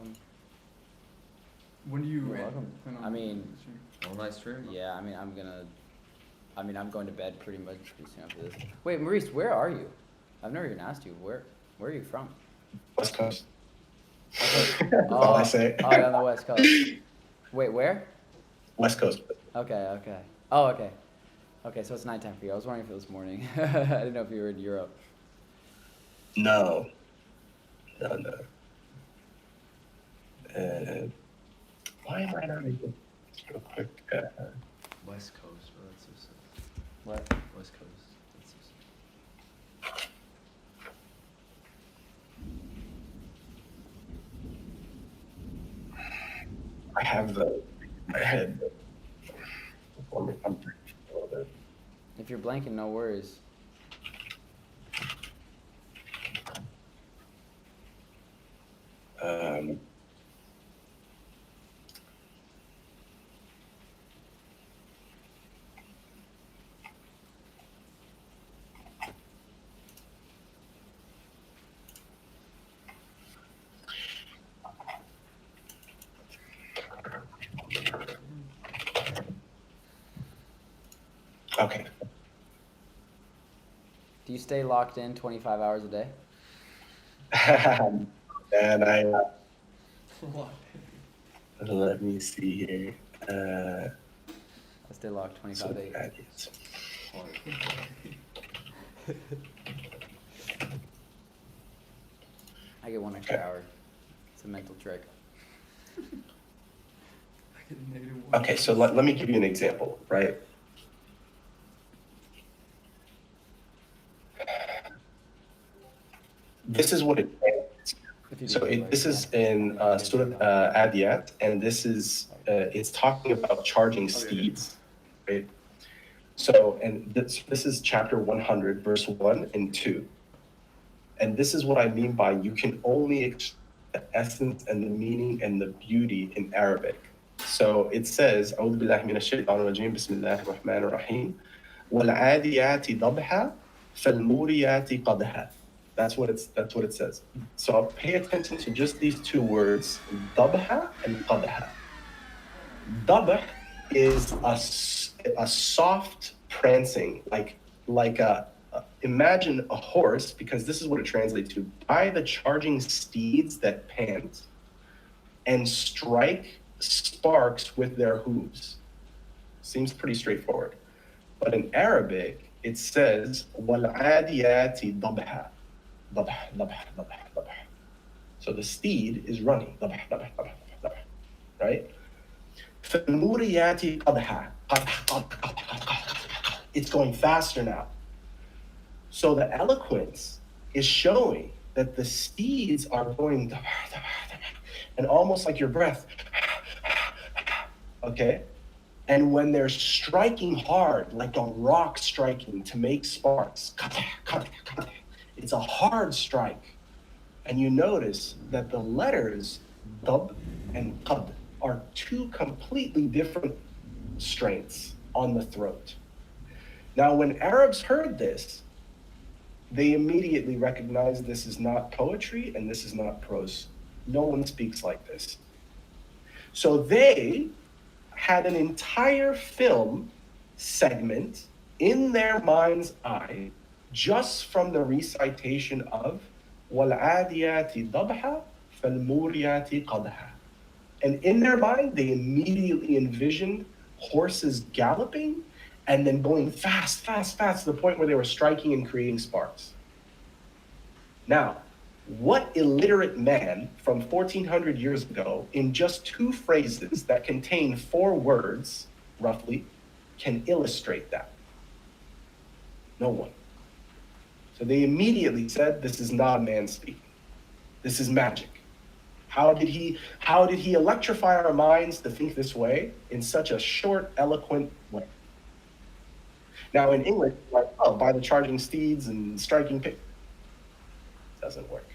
S10: When do you
S1: You're welcome.
S10: plan on
S1: I mean,
S10: stream?
S5: All night stream.
S1: yeah, I'm going to bed pretty much pretty soon after this. Wait, Maurice, where are you? I've never even asked you. Where are you from?
S15: West Coast.
S1: Oh,
S15: All I say.
S1: Oh, you're on the West Coast. Wait, where?
S15: West Coast.
S1: Okay. Oh, okay. Okay, so it's nighttime for you. I was wondering if it was morning. I didn't know if you were in Europe.
S15: No. Why am I not able? Real quick.
S5: West Coast, bro. That's so sick.
S1: What?
S5: West Coast. That's so sick.
S15: I have the my head. I'm pretty a little bit.
S1: If you're blanking, no worries.
S15: Okay.
S1: Do you stay locked in 25 hours a day?
S15: And let me see here.
S1: I stay locked 25 days. I get 1 extra hour. It's a mental trick.
S15: Okay, so let me give you an example, right? This is what it is. So this is in Surah Adiyat, and this is it's talking about charging steeds, right? So, and this is chapter 100, verse 1 and 2. And this is what I mean by you can only extract the essence and the meaning and the beauty in Arabic. So it says, أعوذ بالله من الشيطان الرجيم بسم الله الرحمن الرحيم والعاديات ضبحا فالموريات قدحا. That's what it says. So pay attention to just these two words, dabha and qadha. Dabh is a soft prancing, like imagine a horse, because this is what it translates to, by the charging steeds that pant and strike sparks with their hooves. Seems pretty straightforward. But in Arabic, it says, وَالْعَادِيَاتِ ضَبْحًا. So the steed is running, right? It's going faster now. So the eloquence is showing that the steeds are going, and almost like your breath, okay? And when they're striking hard, like a rock striking to make sparks, it's a hard strike. And you notice that the letters dub and qad are two completely different strengths on the throat. Now, when Arabs heard this, they immediately recognized this is not poetry and this is not prose. No one speaks like this. So they had an entire film segment in their mind's eye just from the recitation of وَالْعَادِيَاتِ ضَبْحًا فَالْمُورِيَاتِ قَدْحًا. And in their mind, they immediately envisioned horses galloping and then going fast to the point where they were striking and creating sparks. Now, what illiterate man from 1400 years ago, in just two phrases that contain 4 words, roughly, can illustrate that? No one. So they immediately said, this is not a man speaking. This is magic. How did he electrify our minds to think this way in such a short, eloquent way? Now in English, like, oh, by the charging steeds and striking pick. Doesn't work.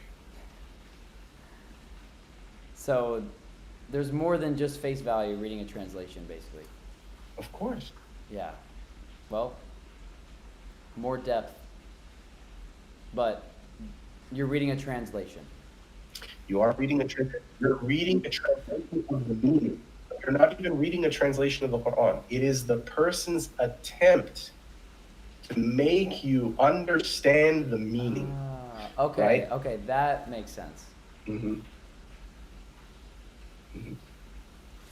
S1: So there's more than just face value reading a translation, basically.
S15: Of course.
S1: Yeah. Well, more depth. But you're reading a translation.
S15: You are reading you're reading a translation of the meaning. You're not even reading a translation of the Quran. It is the person's attempt to make you understand the meaning.
S1: Okay,
S15: right?
S1: okay, that makes sense.
S15: Mm-hmm.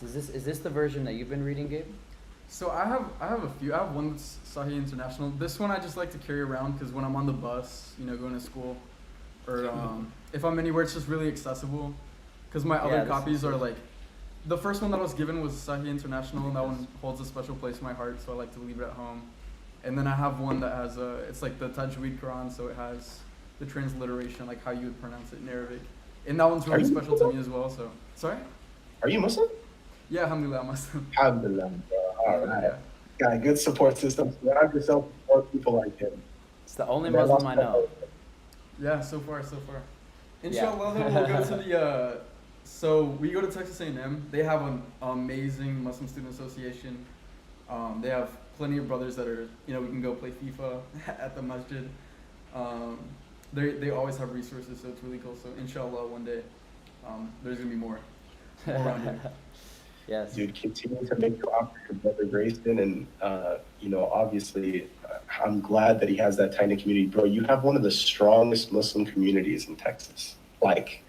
S1: Is this the version that you've been reading, Gabe?
S10: So I have a few. I have one that's Sahih International. This one I just like to carry around because when I'm on the bus, you know, going to school, or if I'm anywhere, it's just really accessible. Because my other copies are like, the first one that I was given was Sahih International, and that one holds a special place in my heart, so I like to leave it at home. And then I have one that has it's like the Tajweed Quran, so it has the transliteration, like how you would pronounce it in Arabic. And that one's really special to me as well. So sorry.
S15: Are you Muslim?
S10: Yeah, alhamdulillah, I'm Muslim.
S15: Alhamdulillah, bro. All right. Got a good support system. Surround yourself with more people like him.
S1: It's the only Muslim I know.
S10: Yeah, so far. Inshallah, then we'll go to the. So we go to Texas A&M. They have an amazing Muslim Student Association. They have plenty of brothers that are, you know, we can go play FIFA at the masjid. They always have resources, so it's really cool. So inshallah, one day, there's gonna be more around here.
S1: Yes.
S15: Dude, continue to make your offer to Brother Grayson, and you know, obviously, I'm glad that he has that tight community, bro. You have one of the strongest Muslim communities in Texas, like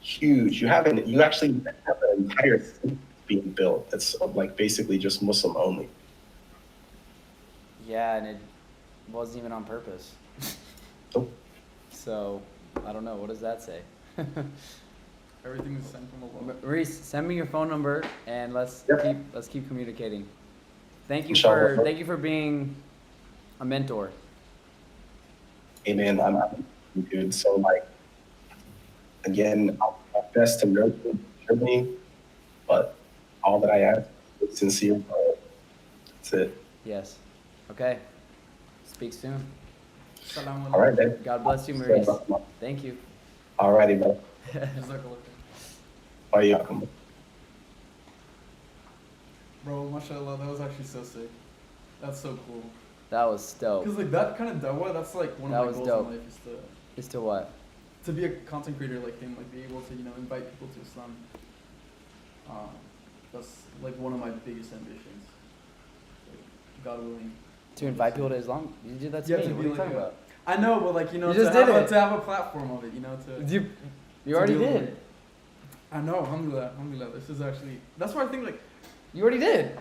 S15: huge. You actually have an entire city being built that's like basically just Muslim only.
S1: Yeah, and it wasn't even on purpose. So I don't know. What does that say?
S10: Everything is sent from Allah.
S1: Reese, send me your phone number and let's keep communicating. Thank you for being a mentor.
S15: Hey man, I'm dude. So like, again, I'll do my best to nurture me, but all that I ask is sincere. That's it.
S1: Yes. Okay. Speak soon.
S15: All right, man.
S1: God bless you, Maurice. Thank you.
S15: Alrighty, man.
S10: Bro, mashallah, that was actually so sick. That's so cool.
S1: That was dope.
S10: Because like that kind of dawah, that's like one of my goals in life
S1: is to what?
S10: To be a content creator like him, like be able to, you know, invite people to Islam. That's like one of my biggest ambitions. Like, God willing.
S1: To invite people to Islam? You did that to me. What are you talking about?
S10: I know, but like, you know,
S1: to
S10: have a platform of it, you know, to
S1: you already did.
S10: I know, alhamdulillah. This is actually, that's why I think like,
S1: you already did.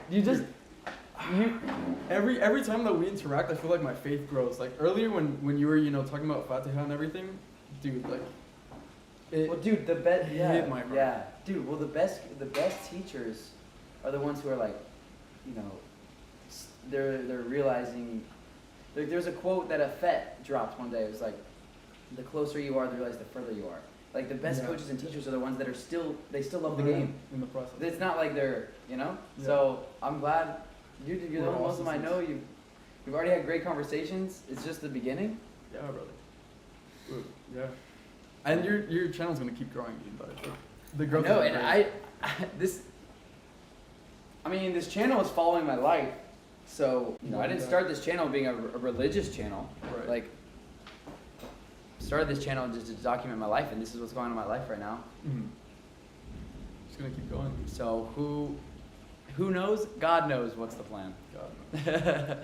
S10: Every time that we interact, I feel like my faith grows. Like earlier when you were, you know, talking about Fatiha and everything, dude, like,
S1: dude, the best,
S10: hit my heart.
S1: Yeah, dude. Well, the best teachers are the ones who are like, you know, they're realizing. Like, there's a quote that a fet dropped one day. It was like, the closer you are, they realize the further you are. Like the best coaches and teachers are the ones that are still love the game
S10: in the process.
S1: It's not like they're, you know. Yeah. So I'm glad you're the only Muslim I know. You've already had great conversations. It's just the beginning.
S10: Yeah, brother. Ooh, yeah. And your channel's gonna keep growing, dude. But the growth.
S1: No, and this channel is following my life. So you know, I didn't start this channel being a religious channel.
S10: Right.
S1: Like, started this channel just to document my life, and this is what's going on in my life right now.
S10: Mm-hmm. Just gonna keep going.
S1: So who knows? God knows what's the plan.
S10: God knows.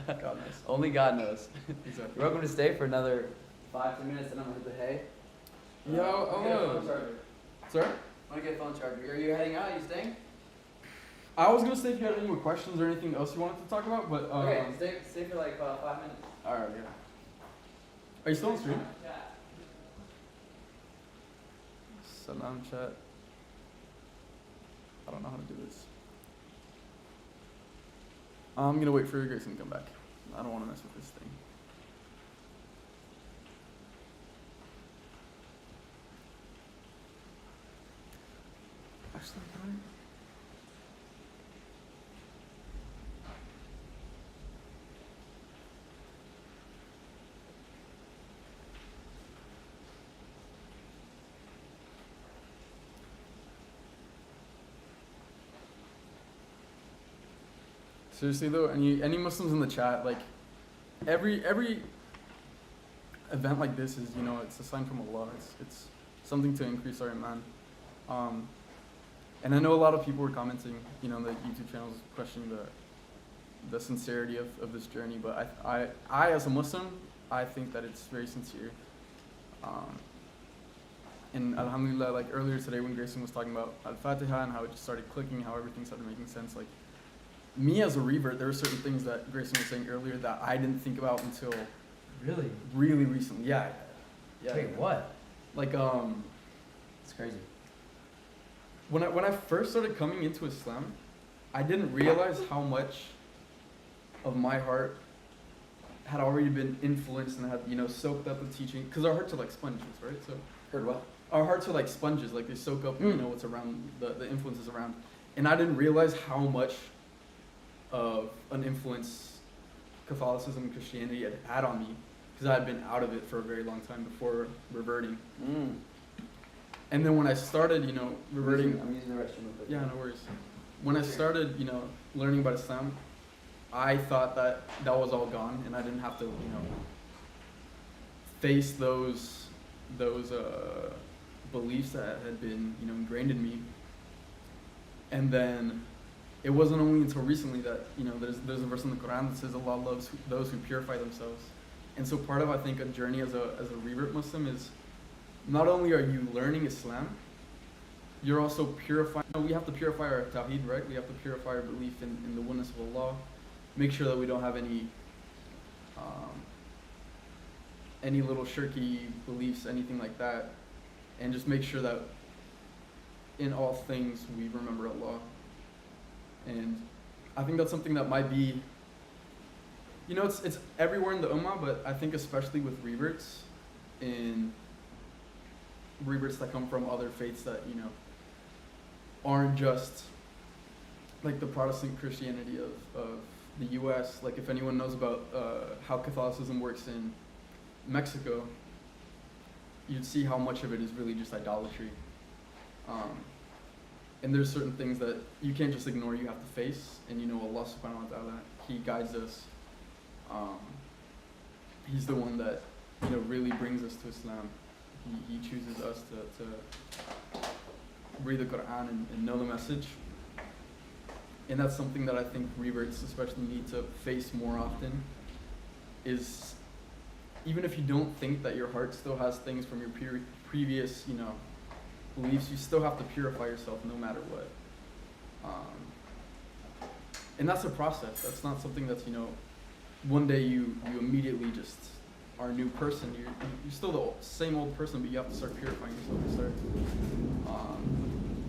S10: God knows.
S1: Only God knows.
S10: Exactly.
S1: You're welcome to stay for another 5-10 minutes, and I'm gonna hit the hay.
S10: Sorry?
S1: I want to get a phone charger. Are you heading out? Are you staying?
S10: I was gonna stay if you had any more questions or anything else you wanted to talk about, but
S1: okay, stay for like 5 minutes.
S10: All right. Yeah. Are you still on stream?
S1: Yeah.
S10: Salam chat. I don't know how to do this. I'm gonna wait for Grayson to come back. I don't want to mess with this thing. Actually, can I? Seriously though, any Muslims in the chat, like every event like this is, you know, it's a sign from Allah. It's something to increase our iman. And I know a lot of people were commenting, you know, on the YouTube channels questioning the sincerity of this journey, but I as a Muslim, I think that it's very sincere. And alhamdulillah, like earlier today when Grayson was talking about Al-Fatiha and how it just started clicking, how everything started making sense, like me as a revert, there were certain things that Grayson was saying earlier that I didn't think about until really recently. Yeah.
S1: Wait, what?
S10: Like
S1: It's crazy.
S10: when I first started coming into Islam, I didn't realize how much of my heart had already been influenced and had, you know, soaked up the teaching, because our hearts are like sponges, right? So
S1: Heard what?
S10: our hearts are like sponges, like they soak up, you know, what's around, the influences around. And I didn't realize how much of an influence Catholicism and Christianity had on me, because I had been out of it for a very long time before reverting. And then when I started, you know, reverting...
S1: I'm using the restroom real quick.
S10: Yeah, no worries. When I started, you know, learning about Islam, I thought that was all gone, and I didn't have to, you know, face those beliefs that had been, you know, ingrained in me. And then it wasn't only until recently that, you know, there's a verse in the Quran that says Allah loves those who purify themselves. And so part of, I think, a journey as a revert Muslim is not only are you learning Islam, you're also purifying. We have to purify our tawheed, right? We have to purify our belief in the oneness of Allah. Make sure that we don't have any little shirky beliefs, anything like that, and just make sure that in all things we remember Allah. And I think that's something that might be, you know, it's everywhere in the ummah, but I think especially with reverts, in reverts that come from other faiths that, you know, aren't just like the Protestant Christianity of the US. Like if anyone knows about how Catholicism works in Mexico, you'd see how much of it is really just idolatry. And there's certain things that you can't just ignore, you have to face. And you know, Allah subhanahu wa ta'ala, He guides us. He's the one that, you know, really brings us to Islam. He chooses us to read the Quran and know the message. And that's something that I think reverts especially need to face more often, is even if you don't think that your heart still has things from your previous, you know, beliefs, you still have to purify yourself no matter what. And that's a process. That's not something that's, you know, one day you immediately just are a new person. You're still the same old person, but you have to start purifying yourself and start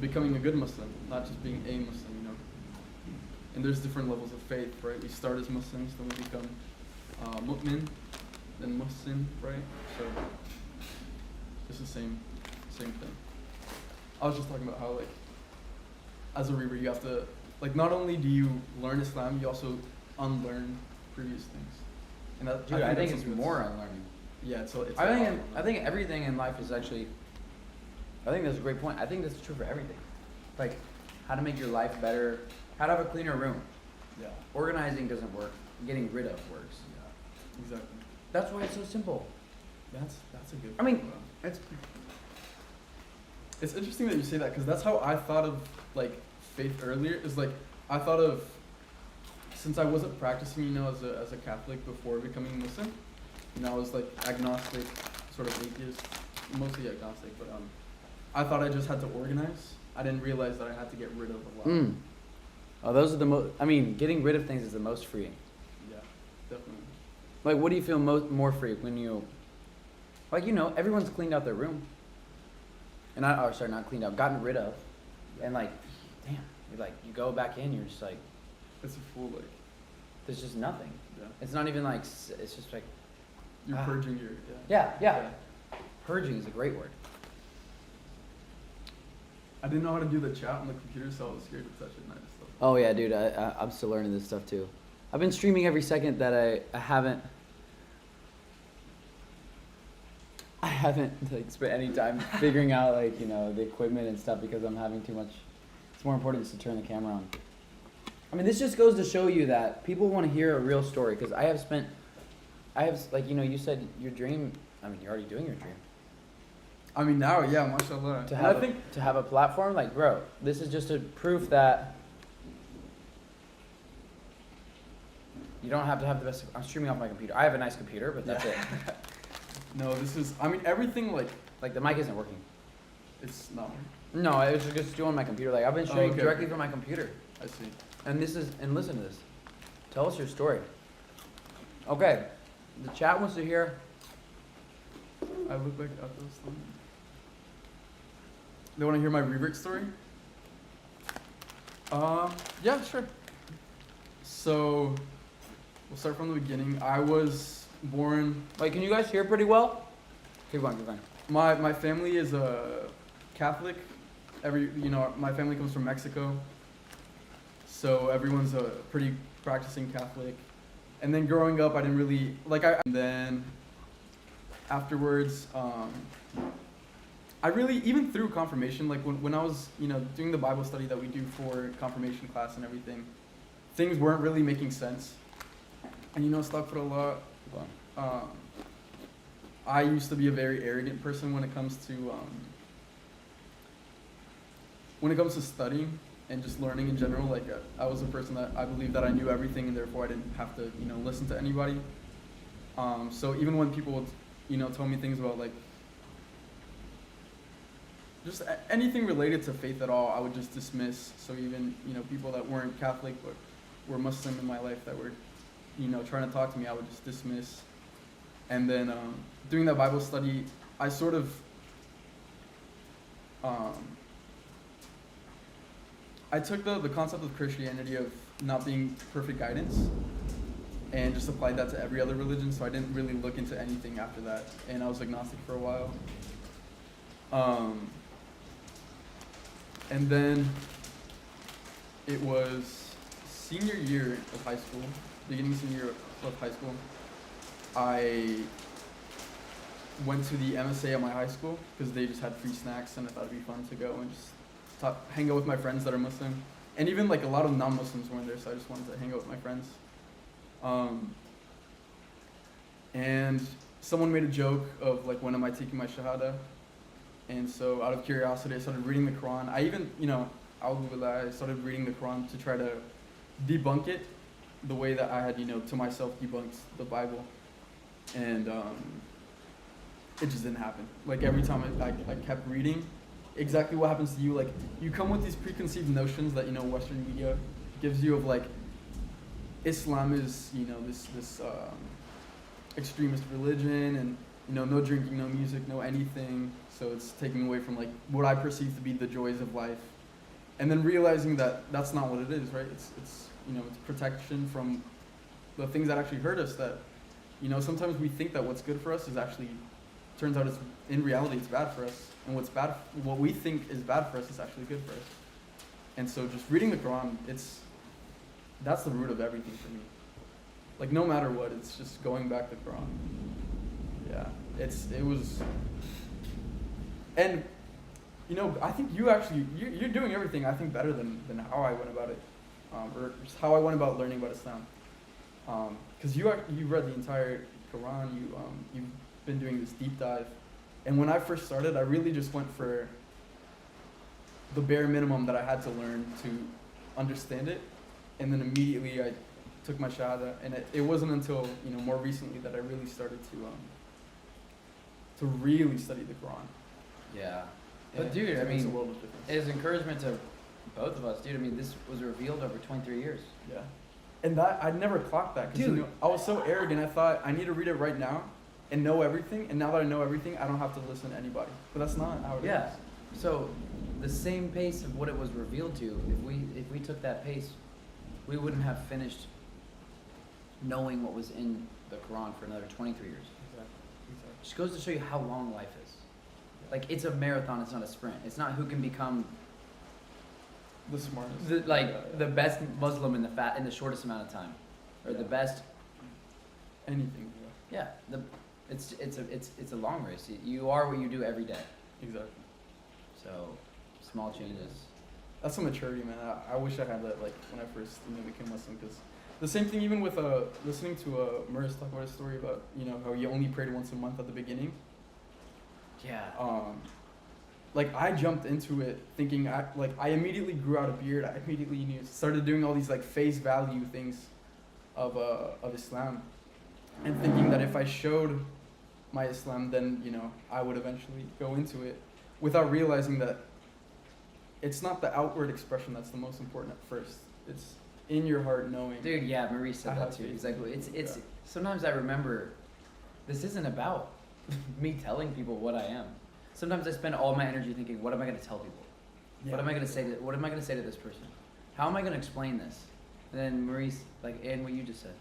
S10: becoming a good Muslim, not just being a Muslim, you know. And there's different levels of faith, right? We start as Muslims, then we become mu'min, then Muslim, right? So it's the same thing. I was just talking about how, like, as a revert, you have to, like, not only do you learn Islam, you also unlearn previous things. And that,
S1: Dude, I think it's more unlearning.
S10: Yeah, it's
S1: I think everything in life is actually, I think that's a great point. I think that's true for everything. Like, how to make your life better, how to have a cleaner room.
S10: Yeah.
S1: Organizing doesn't work. Getting rid of works.
S10: Yeah, exactly.
S1: That's why it's so simple.
S10: That's a good
S1: I mean,
S10: point. It's interesting that you say that, because that's how I thought of, like, faith earlier. Is like, I thought of, since I wasn't practicing, you know, as a Catholic before becoming Muslim, and I was like agnostic, sort of atheist, mostly agnostic, but I thought I just had to organize. I didn't realize that I had to get rid of a lot.
S1: Oh, those are the most, I mean, getting rid of things is the most freeing.
S10: Yeah, definitely.
S1: Like, what do you feel more free when you, like, you know, everyone's cleaned out their room. And not cleaned out, gotten rid of. And like, damn, you're like, you go back in, you're just like,
S10: it's a full, like,
S1: there's just nothing.
S10: Yeah.
S1: It's not even like, it's just like,
S10: you're purging your,
S1: yeah. Purging is a great word.
S10: I didn't know how to do the chat on the computer, so I was scared to touch it and I just thought.
S1: Oh yeah, dude, I'm still learning this stuff too. I've been streaming every second that I haven't like spent any time figuring out, like, you know, the equipment and stuff, because I'm having too much. It's more important just to turn the camera on. I mean, this just goes to show you that people want to hear a real story, because I have like, you know, you said your dream. I mean, you're already doing your dream.
S10: I mean, now, yeah, mashallah.
S1: To
S10: And
S1: have
S10: I think
S1: to have a platform, like, bro, this is just a proof that you don't have to have the best. I'm streaming off my computer. I have a nice computer, but that's it.
S10: no, this is. I mean, everything
S1: Like the mic isn't working.
S10: It's not.
S1: No, it was just doing my computer. Like I've been showing
S10: okay,
S1: directly
S10: okay.
S1: from my computer.
S10: I see.
S1: And listen to this. Tell us your story. Okay, the chat wants to hear.
S10: I look like Athos. They want to hear my revert story? Yeah, sure. So, we'll start from the beginning. I was born.
S1: Wait, can you guys hear pretty well? Keep going, keep going.
S10: My family is a Catholic. My family comes from Mexico. So everyone's a pretty practicing Catholic. And then growing up, I didn't really and then afterwards, I really, even through confirmation, like when I was, doing the Bible study that we do for confirmation class and everything, things weren't really making sense. And astaghfirullah, I used to be a very arrogant person when it comes to studying and just learning in general. Like I was a person that I believed that I knew everything and therefore I didn't have to, listen to anybody. So even when people would, tell me things about like just anything related to faith at all, I would just dismiss. So even, people that weren't Catholic but were Muslim in my life that were, trying to talk to me, I would just dismiss. And then doing that Bible study, I sort of, I took the concept of Christianity of not being perfect guidance and just applied that to every other religion, so I didn't really look into anything after that, and I was agnostic for a while. And then it was senior year of high school, beginning senior year of high school, I went to the MSA at my high school because they just had free snacks and I thought it'd be fun to go and just hang out with my friends that are Muslim. And even like a lot of non-Muslims weren't there, so I just wanted to hang out with my friends. And someone made a joke of like, when am I taking my Shahada? And so out of curiosity, I started reading the Quran. I even, I started reading the Quran to try to debunk it the way that I had, to myself debunked the Bible. And it just didn't happen. Like every time I kept reading, exactly what happens to you, like you come with these preconceived notions that, Western media gives you of like, Islam is, this extremist religion and, no drinking, no music, no anything. So it's taking away from like what I perceive to be the joys of life. And then realizing that that's not what it is, right? It's it's protection from the things that actually hurt us that, sometimes we think that what's good for us is actually, turns out in reality it's bad for us. And what we think is bad for us is actually good for us. And so just reading the Quran, that's the root of everything for me. Like no matter what, it's just going back to the Quran. Yeah, it was, and I think you're doing everything I think better than how I went about it, or just how I went about learning about Islam. Because you read the entire Quran, you've been doing this deep dive, and when I first started, I really just went for the bare minimum that I had to learn to understand it, and then immediately I took my Shahada, and it wasn't until more recently that I really started to really study the Quran.
S1: Yeah. But dude, I mean, it is encouragement to both of us, dude. I mean, this was revealed over 23 years.
S10: Yeah. And that, I'd never clocked that, because I was so arrogant, I thought, I need to read it right now and know everything, and now that I know everything, I don't have to listen to anybody. But that's not how it is.
S1: Yeah. So, the same pace of what it was revealed to, if we took that pace, we wouldn't have finished knowing what was in the Quran for another 23 years.
S10: Exactly.
S1: Just goes to show you how long life is. Like, it's a marathon, it's not a sprint. It's not who can become
S10: the smartest,
S1: the best Muslim in the shortest amount of time, or the best
S10: anything.
S1: Yeah, it's a long race. You are what you do every day.
S10: Exactly.
S1: So, small changes.
S10: That's a maturity, man. I wish I had that, like, when I first became Muslim, because the same thing even with listening to Murs talk about a story about how he only prayed once a month at the beginning.
S1: Yeah.
S10: Like I jumped into it thinking I immediately grew out a beard. I immediately started doing all these like face value things of Islam, and thinking that if I showed my Islam, then I would eventually go into it, without realizing that it's not the outward expression that's the most important at first. It's in your heart knowing.
S1: Dude, yeah, Marie said that too. Exactly. It's sometimes I remember this isn't about me telling people what I am. Sometimes I spend all my energy thinking, what am I going to tell people?
S10: Yeah.
S1: What am I going to say to this person? How am I going to explain this? And then Maurice, and what you just said.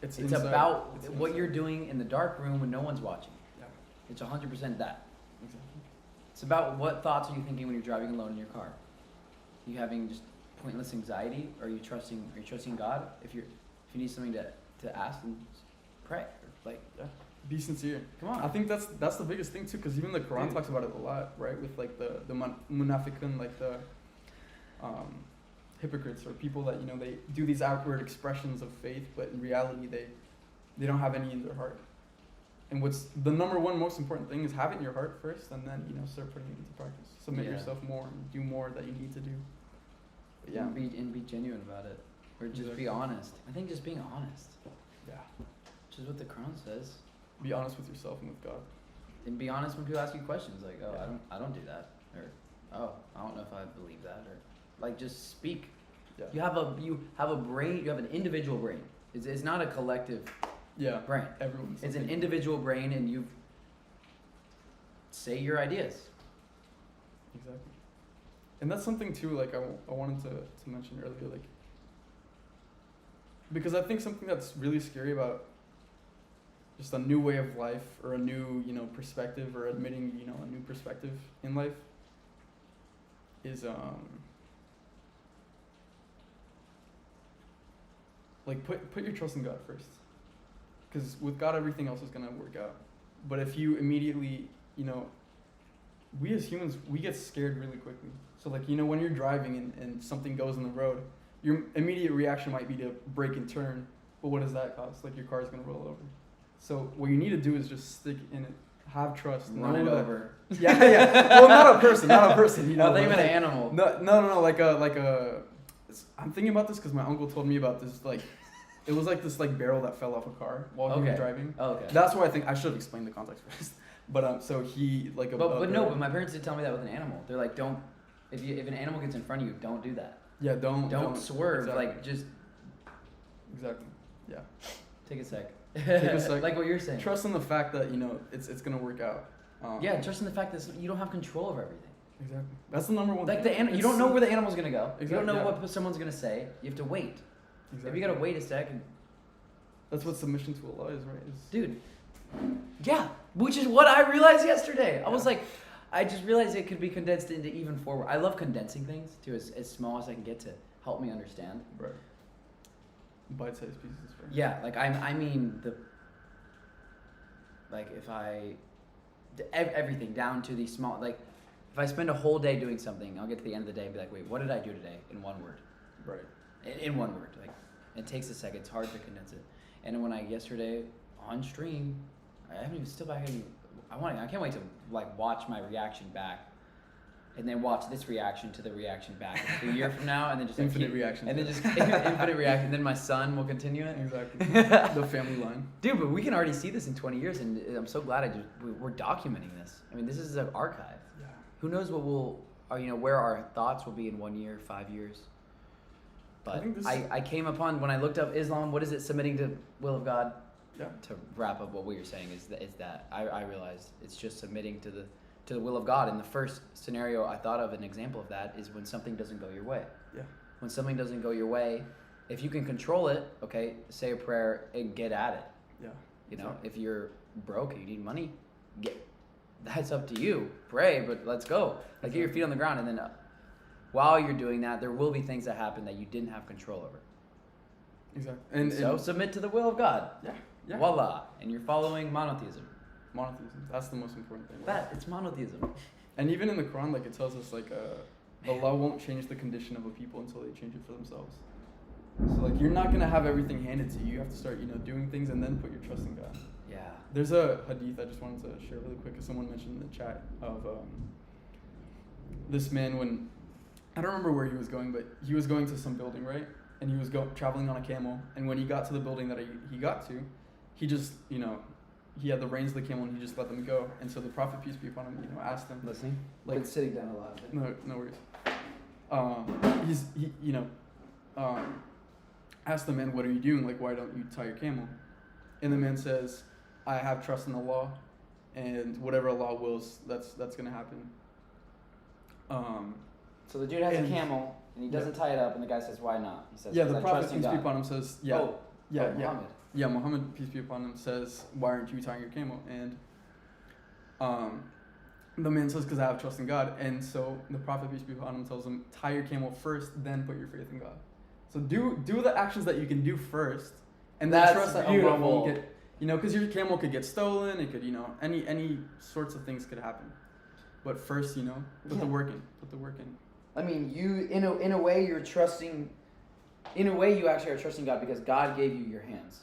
S1: It's about what you're doing in the dark room when no one's watching.
S10: Yeah.
S1: It's 100% that.
S10: Exactly.
S1: It's about what thoughts are you thinking when you're driving alone in your car? Are you having just pointless anxiety? Are you trusting God? If you need something to ask, then pray.
S10: Be sincere.
S1: Come on.
S10: I think that's the biggest thing too, because even the Quran talks about it a lot, right? With like the munafiqun, like the hypocrites, or people that they do these outward expressions of faith, but in reality they don't have any in their heart. And what's the number one most important thing is have it in your heart first, and then start putting it into practice. Submit yourself more, and do more that you need to do. But yeah,
S1: and be genuine about it, or just be honest. I think just being honest.
S10: Yeah.
S1: Which is what the Quran says.
S10: Be honest with yourself and with God.
S1: And be honest when people ask you questions like, oh, I don't do that, or oh, I don't know if I believe that, or like just speak.
S10: Yeah.
S1: You have a brain. You have an individual brain. It's not a collective. Brain.
S10: Everyone's.
S1: It's an individual brain, and you say your ideas.
S10: Exactly. And that's something too. Like I wanted to mention earlier, like because I think something that's really scary about just a new way of life, or a new perspective, or admitting a new perspective in life is like put your trust in God first, because with God everything else is gonna work out. But if you immediately we as humans, we get scared really quickly. So like when you're driving and something goes in the road, your immediate reaction might be to brake and turn, but what does that cost? Like your car's gonna roll over. So what you need to do is just stick in it, have trust,
S1: run it over.
S10: Yeah. Well, not a person.
S1: I thought you meant an animal.
S10: No. Like a. I'm thinking about this because my uncle told me about this. Like, it was like this barrel that fell off a car while he was driving.
S1: Oh, okay.
S10: That's why I think I should have explained the context first. But so he like.
S1: But my parents did tell me that with an animal. They're like, don't. If an animal gets in front of you, don't do that.
S10: Yeah, don't
S1: swerve.
S10: Exactly.
S1: Like just.
S10: Exactly. Yeah.
S1: Take a sec.
S10: Like
S1: what you're saying.
S10: Trust in the fact that it's gonna work out.
S1: Trust in the fact that you don't have control over everything.
S10: Exactly. That's the number one.
S1: Like you don't know where the animal's gonna go.
S10: Exactly,
S1: you don't know what someone's gonna say. You have to wait.
S10: Exactly.
S1: If you gotta wait a second.
S10: That's what submission to Allah is, right?
S1: Dude. Yeah, which is what I realized yesterday. I was like, I just realized it could be condensed into even forward. I love condensing things to as small as I can get to help me understand.
S10: Right. Bite-sized pieces. Right?
S1: Yeah, like I mean everything down to the small, like if I spend a whole day doing something, I'll get to the end of the day and be like, wait, what did I do today in one word?
S10: Right.
S1: In one word, like it takes a second. It's hard to condense it. And when yesterday on stream, I haven't even still back. I can't wait to watch my reaction back. And then watch this reaction to the reaction back a year from now, and then just
S10: infinite reaction.
S1: And then just infinite reaction. And then my son will continue it.
S10: Exactly. The family line.
S1: Dude, but we can already see this in 20 years, and I'm so glad we're documenting this. I mean, this is an archive.
S10: Yeah.
S1: Who knows where our thoughts will be in 1 year, 5 years. But I came upon, when I looked up Islam, what is it? Submitting to will of God.
S10: Yeah.
S1: To wrap up what we were saying is that I realized it's just submitting to the will of God. And the first scenario I thought of, an example of that, is when something doesn't go your way.
S10: Yeah.
S1: When something doesn't go your way, if you can control it, okay, say a prayer and get at it.
S10: Yeah.
S1: Exactly. If you're broke and you need money, that's up to you. Pray, but let's go. Get your feet on the ground, and then while you're doing that, there will be things that happen that you didn't have control over.
S10: Exactly.
S1: And submit to the will of God.
S10: Yeah. Yeah.
S1: Voila. And you're following monotheism.
S10: Monotheism. That's the most important thing.
S1: It's monotheism.
S10: And even in the Quran, it tells us Allah won't change the condition of a people until they change it for themselves. So you're not gonna have everything handed to you. You have to start doing things and then put your trust in God.
S1: Yeah.
S10: There's a hadith I just wanted to share really quick, because someone mentioned in the chat of this man when, I don't remember where he was going, but he was going to some building, right? And he was traveling on a camel, and when he got to the building that he got to, he just, he had the reins of the camel and he just let them go. And so the Prophet, peace be upon him, asked him.
S1: Listening?
S10: Like,
S1: Been sitting down a lot.
S10: No worries. Asked the man, what are you doing? Like, why don't you tie your camel? And the man says, I have trust in Allah, and whatever Allah wills, that's going to happen.
S1: So the dude has a camel, and he doesn't tie it up, and the guy says, why not? He says,
S10: the Prophet, peace be upon him, says,
S1: Muhammad.
S10: Yeah, Muhammad, peace be upon him, says, why aren't you tying your camel? And the man says, because I have trust in God. And so the Prophet, peace be upon him, tells him, tie your camel first, then put your faith in God. So do the actions that you can do first, and then trust that Allah won't get, because your camel could get stolen, it could, any sorts of things could happen. But first, put the work in.
S1: I mean, you in a way you're trusting. In a way, you actually are trusting God because God gave you your hands.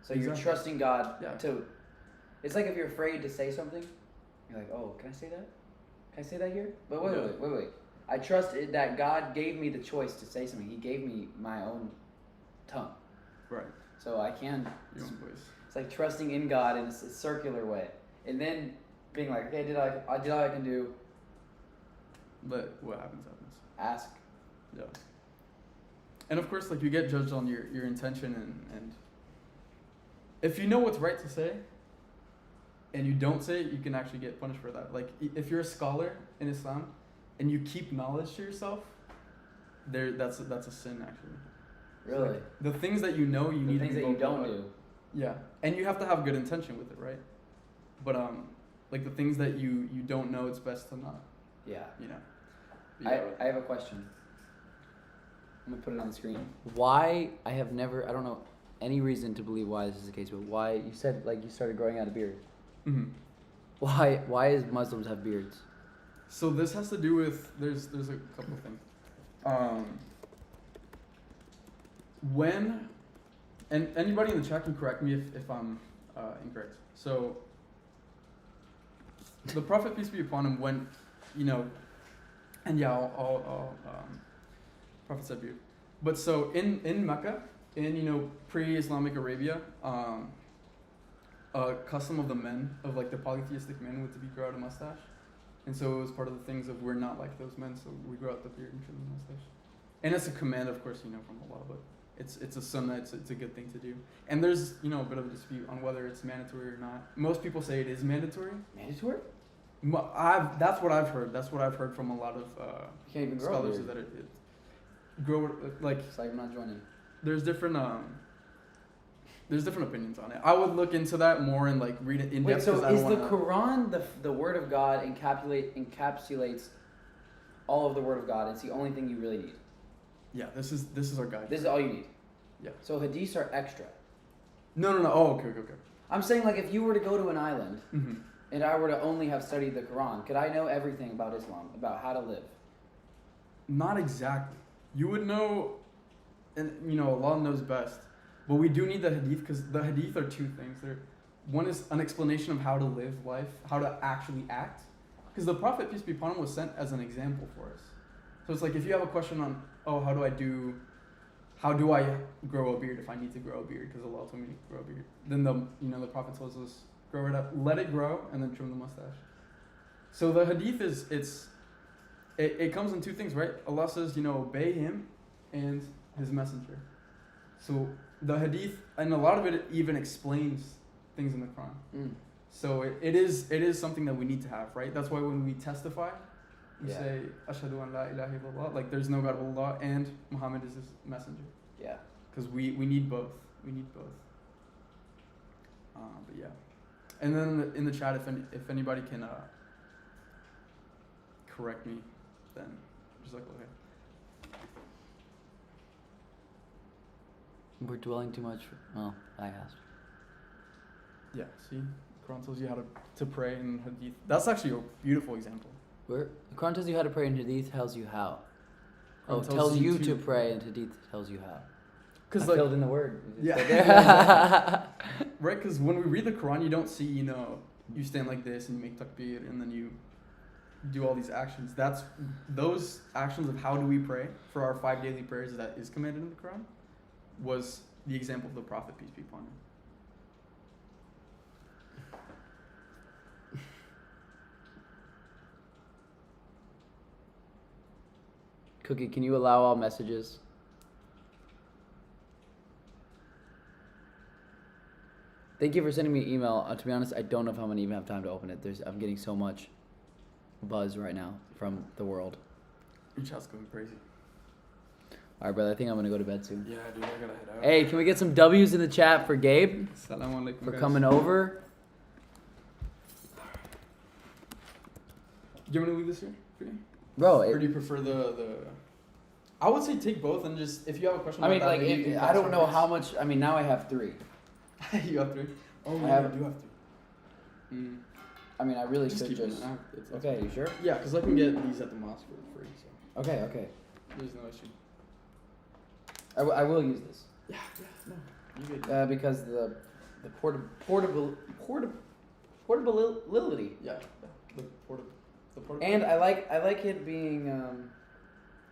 S1: So you're trusting God to. It's like if you're afraid to say something, you're like, oh, can I say that? Can I say that here? But wait. I trust that God gave me the choice to say something. He gave me my own tongue.
S10: Right.
S1: So I can.
S10: Your own voice.
S1: It's like trusting in God in a circular way, and then being like, okay, I did all I can do.
S10: But what happens.
S1: Ask.
S10: Yeah. And of course, like, you get judged on your intention, and if you know what's right to say, and you don't say it, you can actually get punished for that. Like, if you're a scholar in Islam, and you keep knowledge to yourself, that's a sin actually.
S1: Really?
S10: Like, the things that you know, you need to be
S1: things that you don't do.
S10: Yeah, and you have to have good intention with it, right? But like the things that you don't know, it's best to not.
S1: Yeah.
S10: Yeah.
S1: I have a question. I'm gonna put it on the screen. Why I don't know any reason to believe why this is the case, but why you said you started growing out a beard.
S10: Mm-hmm.
S1: Why is Muslims have beards?
S10: So this has to do with there's a couple of things. When, and anybody in the chat can correct me if I'm incorrect. So the Prophet, peace be upon him, went, and all Prophet said beard. But so in Mecca, in pre-Islamic Arabia, a custom of the men, of the polytheistic men, would to be grow out a mustache. And so it was part of the things of we're not like those men, so we grow out the beard and trim the mustache. And it's a command, of course, from Allah, but it's a sunnah, it's a good thing to do. And there's, a bit of a dispute on whether it's mandatory or not. Most people say it is mandatory.
S1: Mandatory?
S10: That's what I've heard. That's what I've heard from a lot of
S1: you can't even grow
S10: scholars,
S1: a
S10: is
S1: beard.
S10: that it grow, like...
S1: It's like I'm not joining.
S10: There's different opinions on it. I would look into that more and read it in depth.
S1: Wait, so is the Quran the word of God encapsulates all of the word of God? It's the only thing you really need.
S10: Yeah, this is our guide.
S1: This is all you need.
S10: Yeah.
S1: So hadiths are extra.
S10: No. Oh, okay.
S1: I'm saying if you were to go to an island
S10: Mm-hmm.
S1: and I were to only have studied the Quran, could I know everything about Islam, about how to live?
S10: Not exactly. You would know, and Allah knows best. But we do need the hadith, because the hadith are two things. One is an explanation of how to live life, how to actually act. Because the Prophet, peace be upon him, was sent as an example for us. So it's if you have a question on, how do I grow a beard if I need to grow a beard, because Allah told me to grow a beard. Then the Prophet tells us, grow it up, let it grow, and then trim the mustache. So the hadith it comes in two things, right? Allah says, obey him and his messenger. So the hadith, and a lot of it even explains things in the Quran.
S1: Mm.
S10: So it is something that we need to have, right? That's why when we testify, we say, Ashhadu an la ilaha illallah, there's no God but Allah, and Muhammad is his messenger.
S1: Yeah.
S10: Because we need both. We need both. But yeah. And then in the chat, if anybody can correct me, then just okay.
S1: We're dwelling too much. Well, I asked.
S10: Yeah, see? The Quran tells you how to pray in Hadith. That's actually a beautiful example.
S1: The Quran tells you how to pray, and Hadith tells you how.
S10: Oh,
S1: it tells you to pray, and Hadith tells you how.
S10: Because
S1: I filled in the word.
S10: Yeah. right? Because when we read the Quran, you don't see, you stand like this and you make takbir and then you do all these actions. That's those actions of how do we pray for our 5 daily prayers that is commanded in the Quran was the example of the Prophet, peace be upon him.
S1: Cookie, can you allow all messages? Thank you for sending me an email. To be honest, I don't know if I'm going to even have time to open it. I'm getting so much buzz right now from the world.
S10: Your chat's going crazy.
S1: All right, brother, I think I'm going to go to bed soon.
S10: Yeah, dude, I gotta head out.
S1: Hey, can we get some W's in the chat for Gabe?
S10: Assalamu alaikum,
S1: for
S10: guys.
S1: coming over.
S10: Do you want me to leave this here for you?
S1: Bro,
S10: or do you prefer the... I would say take both and just, if you have a question
S1: I mean,
S10: about
S1: like,
S10: that, maybe you can
S1: I don't
S10: cross
S1: know
S10: reference.
S1: how much. I mean, now I have 3.
S10: You have 3? Oh,
S1: I
S10: yeah,
S1: have-
S10: you do have 3.
S1: I mean, I really
S10: Just
S1: could
S10: keep it.
S1: just.
S10: It's
S1: Okay, you sure?
S10: Yeah, because I can get these at the mosque for free, so
S1: Okay.
S10: there's no issue.
S1: I will use this.
S10: Yeah, no, you good.
S1: Because the portability.
S10: Yeah, the portable.
S1: And I like it being.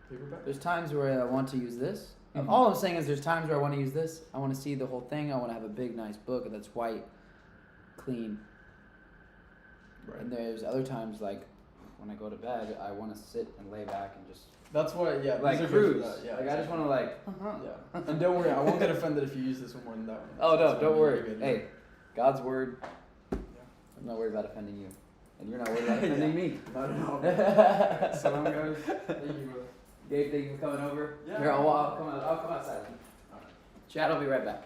S10: Paperback?
S1: There's times where I want to use this.
S10: Mhm.
S1: All I'm saying is there's times where I want to use this. I want to see the whole thing. I want to have a big, nice book that's white, clean.
S10: Right.
S1: And there's other times like when I go to bed, I want to sit and lay back and just.
S10: That's why, yeah.
S1: Like
S10: these are good
S1: cruise.
S10: for that, yeah,
S1: Like I just want to like.
S10: Yeah. And don't worry, I won't get offended if you use this one more than that one.
S1: Oh no,
S10: So
S1: don't
S10: you're
S1: worry.
S10: good,
S1: Hey,
S10: yeah.
S1: God's word.
S10: Yeah.
S1: I'm not worried about offending you, and you're not worried about offending me.
S10: Not at all. Salam, guys. Thank you, brother.
S1: Gabe, thank you for coming over.
S10: Yeah.
S1: Here, I'll come outside. All right. Chad, I'll be right back.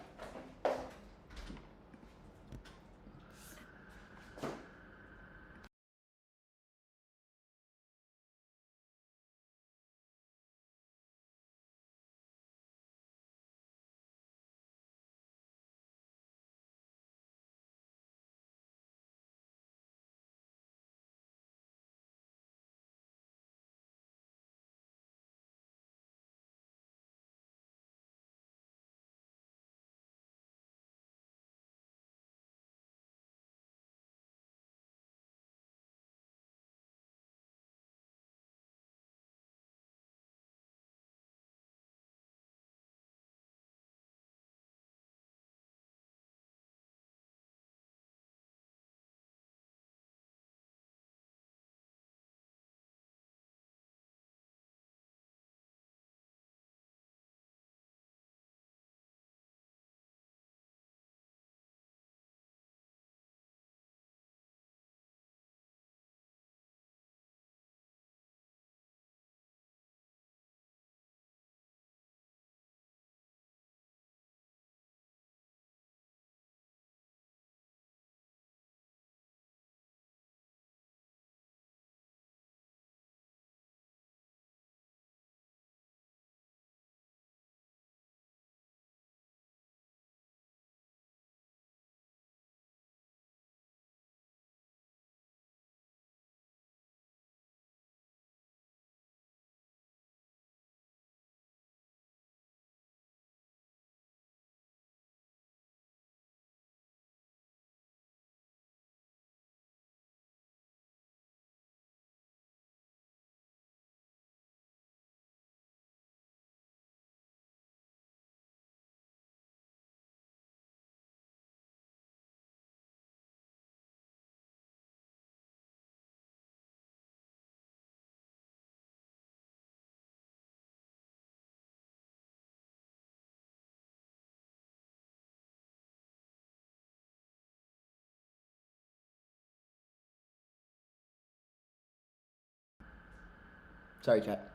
S1: Sorry, chat.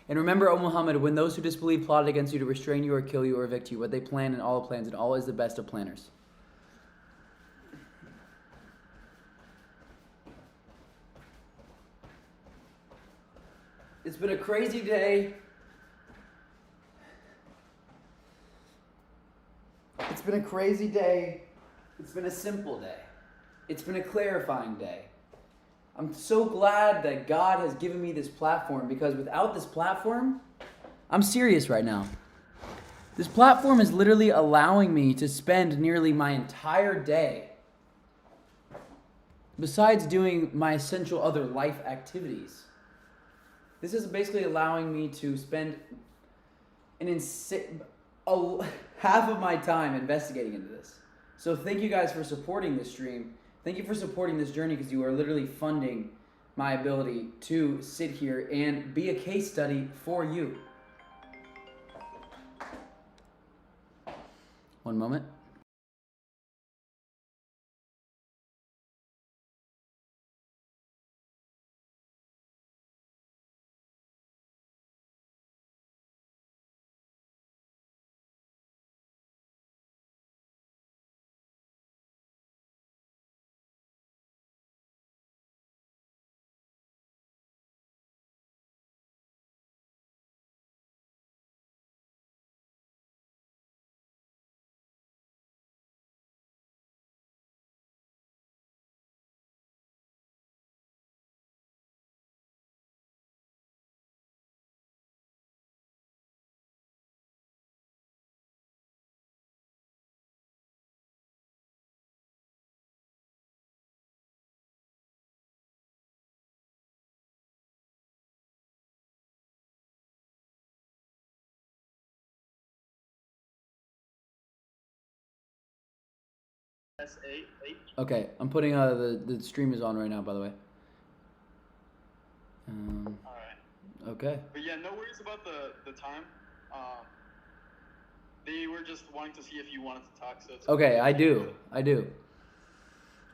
S1: And remember, O Muhammad, when those who disbelieve plotted against you to restrain you or kill you or evict you, what they plan in all plans, and all is the best of planners. It's been a crazy day. It's been a crazy day. It's been a simple day. It's been a clarifying day. I'm so glad that God has given me this platform, because without this platform, I'm serious right now. This platform is literally allowing me to spend nearly my entire day, besides doing my essential other life activities. This is basically allowing me to spend half of my time investigating into this. So thank you guys for supporting this stream. Thank you for supporting this journey, because you are literally funding my ability to sit here and be a case study for you. One moment. Okay, I'm putting the stream is on right now, by the way.
S16: Alright.
S1: Okay.
S16: But yeah, no worries about the time. They were just wanting to see if you wanted to talk, so it's
S1: Okay, I do.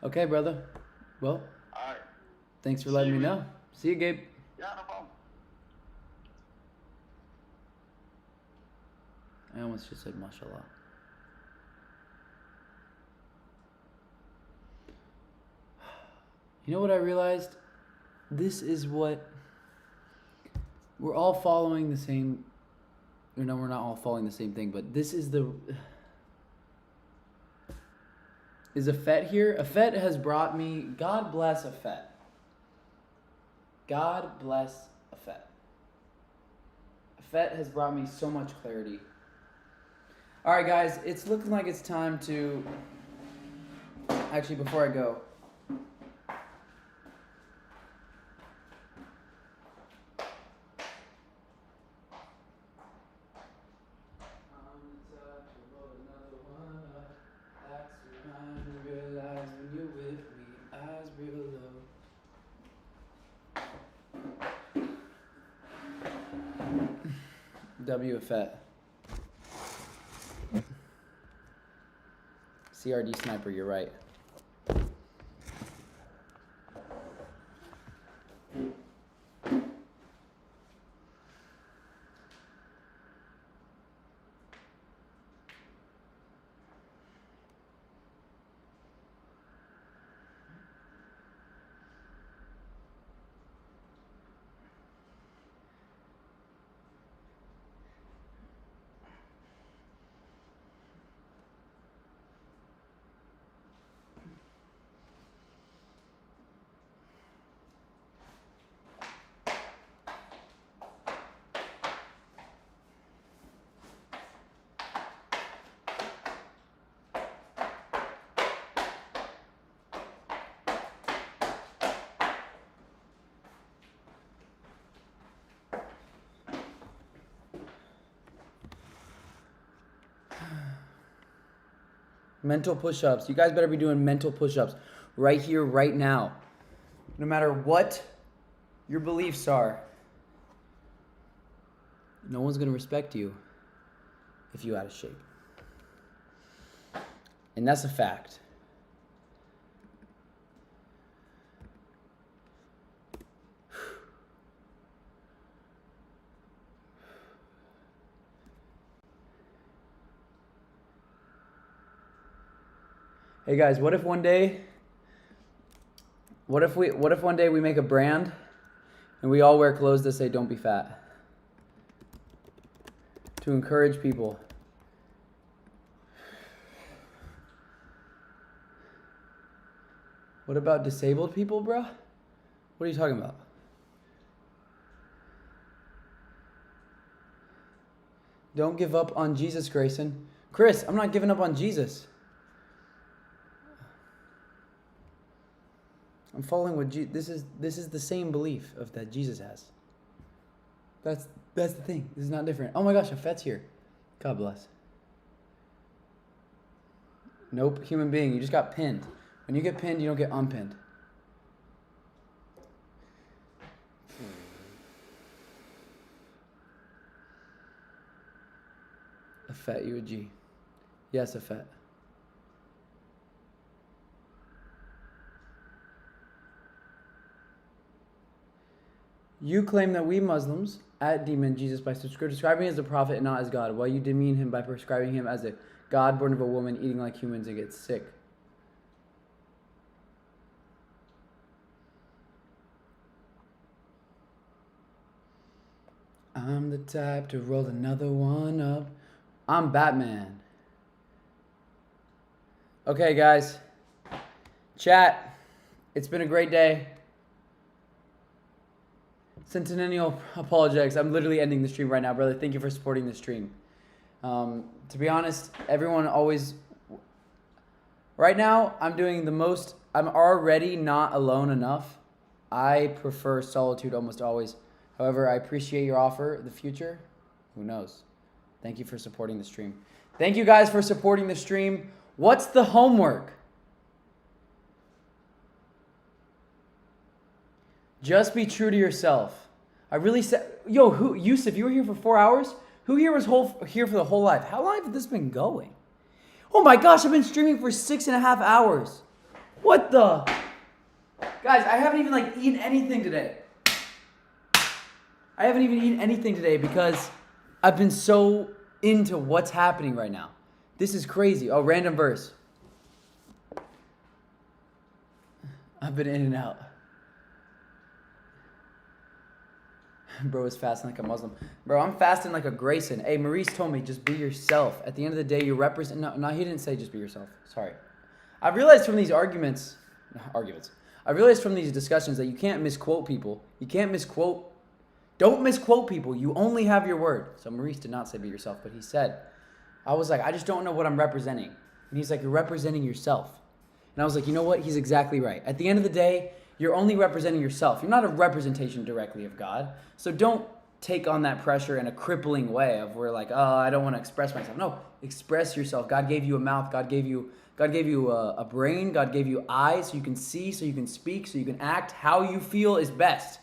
S1: Okay, brother. Well,
S16: alright.
S1: thanks for letting me know. See you, Gabe.
S16: Yeah, no problem.
S1: I almost just said mashallah. You know what I realized? This is what we're all following the same. Or no, we're not all following the same thing, but this is the. Is Afet here? Afet has brought me. God bless Afet. God bless Afet. Afet has brought me so much clarity. All right, guys, it's looking like it's time to. Actually, before I go. WFET. CRD Sniper, you're right. Mental push-ups. You guys better be doing mental push-ups right here, right now. No matter what your beliefs are, no one's going to respect you if you're out of shape. And that's a fact. Hey guys, what if one day we make a brand and we all wear clothes that say don't be fat? To encourage people. What about disabled people, bruh? What are you talking about? Don't give up on Jesus, Grayson. Chris, I'm not giving up on Jesus. I'm following what this is the same belief of that Jesus has. That's the thing. This is not different. Oh my gosh, Afet's here. God bless. Nope, human being. You just got pinned. When you get pinned, you don't get unpinned. Afet, you a G. Yes, Afet. You claim that we Muslims demon Jesus by describing him as a prophet and not as God, while you demean him by prescribing him as a God born of a woman eating like humans and gets sick. I'm the type to roll another one up. I'm Batman. Okay, guys. Chat. It's been a great day. Centennial Apologetics. I'm literally ending the stream right now, brother. Thank you for supporting the stream. To be honest, everyone always... Right now, I'm doing the most... I'm already not alone enough. I prefer solitude almost always. However, I appreciate your offer. The future, who knows? Thank you for supporting the stream. Thank you guys for supporting the stream. What's the homework? Just be true to yourself. I really said, yo, Yusuf, you were here for 4 hours? Who here was here for the whole life? How long has this been going? Oh my gosh, I've been streaming for 6.5 hours. What the? Guys, I haven't even eaten anything today. I haven't even eaten anything today because I've been so into what's happening right now. This is crazy. Oh, random verse. I've been in and out. Bro is fasting like a Muslim. Bro, I'm fasting like a Grayson. Hey, Maurice told me just be yourself. At the end of the day, you represent... No, he didn't say just be yourself. Sorry. I've realized from these arguments... I realized from these discussions that you can't misquote people. You can't misquote... Don't misquote people. You only have your word. So Maurice did not say be yourself, but he said... I was like, I just don't know what I'm representing. And he's like, you're representing yourself. And I was like, you know what? He's exactly right. At the end of the day... You're only representing yourself. You're not a representation directly of God. So don't take on that pressure in a crippling way of where oh, I don't want to express myself. No, express yourself. God gave you a mouth. God gave you a brain. God gave you eyes so you can see, so you can speak, so you can act. How you feel is best.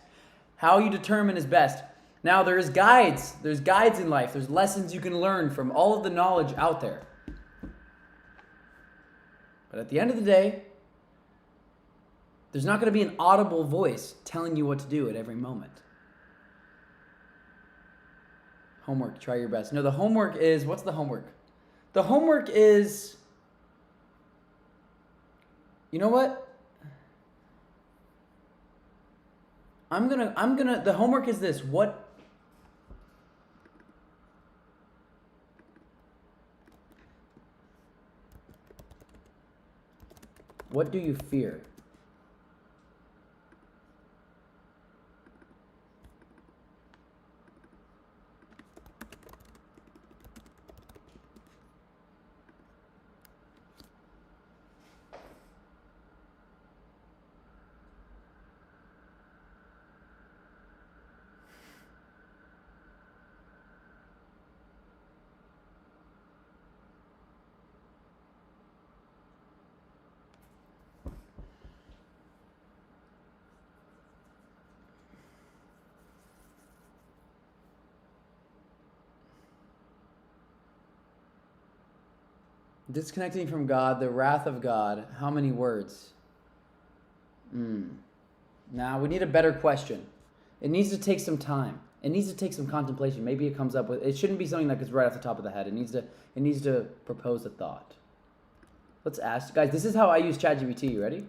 S1: How you determine is best. Now there's guides. There's guides in life. There's lessons you can learn from all of the knowledge out there. But at the end of the day, there's not going to be an audible voice telling you what to do at every moment. Homework, try your best. No, the homework is, what's the homework? The homework is, you know what? The homework is this. What do you fear? Disconnecting from God, the wrath of God. How many words? Now, we need a better question. It needs to take some time. It needs to take some contemplation. Maybe it comes up with... It shouldn't be something that gets right off the top of the head. It needs to propose a thought. Let's ask. Guys, this is how I use ChatGPT. You ready?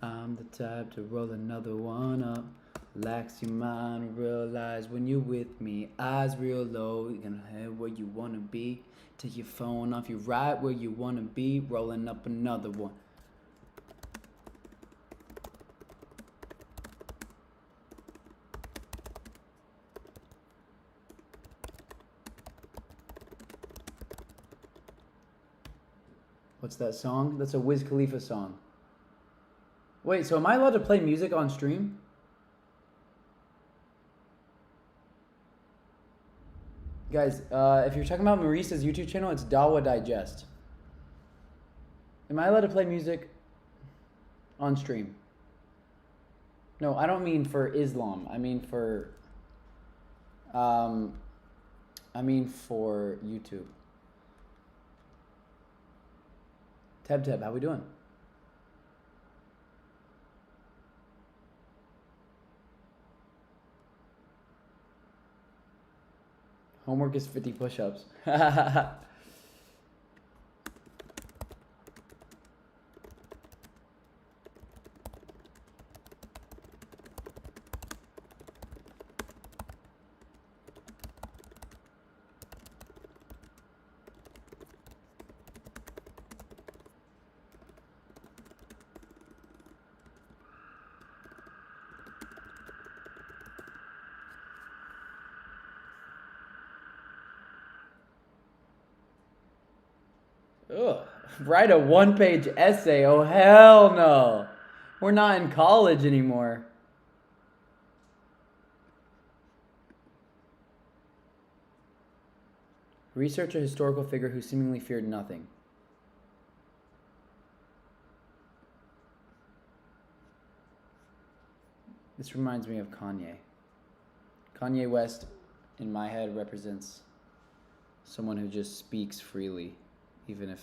S1: I'm the type to roll another one up. Relax your mind, realize when you're with me. Eyes real low, you're gonna head where you wanna be. Take your phone off, you're right where you wanna be. Rolling up another one. What's that song? That's a Wiz Khalifa song. Wait, so am I allowed to play music on stream? Guys, if you're talking about Maurice's YouTube channel, it's Dawa Digest. Am I allowed to play music on stream? No, I don't mean for Islam. I mean for YouTube. Teb, how we doing? Homework is 50 push-ups. Ugh. Write a one-page essay? Oh, hell no. We're not in college anymore. Research a historical figure who seemingly feared nothing. This reminds me of Kanye. Kanye West, in my head, represents someone who just speaks freely. Even if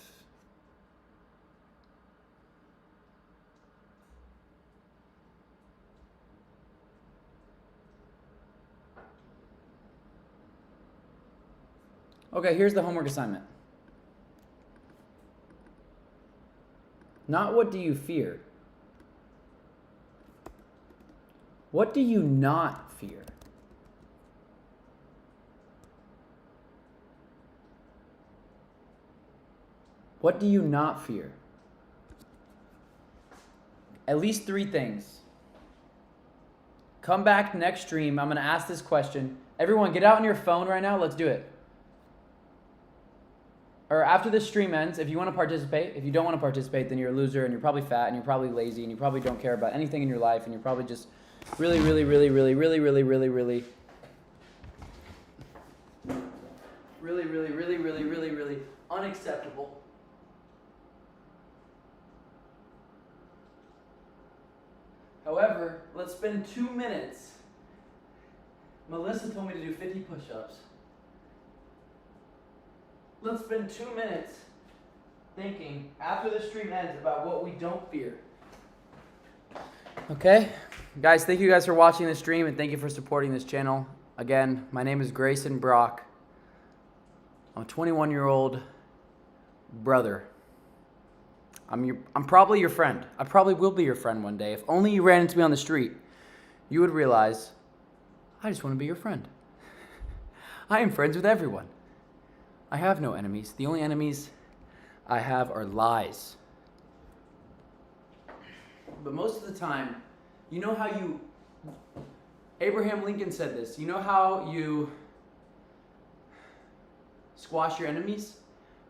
S1: okay, here's the homework assignment. Not what do you fear. What do you not fear? What do you not fear? At least 3 things. Come back next stream. I'm going to ask this question. Everyone, get out on your phone right now. Let's do it. Or after this stream ends, if you want to participate. If you don't want to participate, then you're a loser and you're probably fat and you're probably lazy and you probably don't care about anything in your life and you're probably just really unacceptable. However, let's spend 2 minutes. Melissa told me to do 50 push-ups. Let's spend 2 minutes thinking after the stream ends about what we don't fear. Okay? Guys, thank you guys for watching this stream and thank you for supporting this channel. Again, my name is Grayson Brock. I'm a 21-year-old brother. I'm probably your friend. I probably will be your friend one day. If only you ran into me on the street, you would realize I just want to be your friend. I am friends with everyone. I have no enemies. The only enemies I have are lies. But most of the time, you know how Abraham Lincoln said this, you know how you squash your enemies?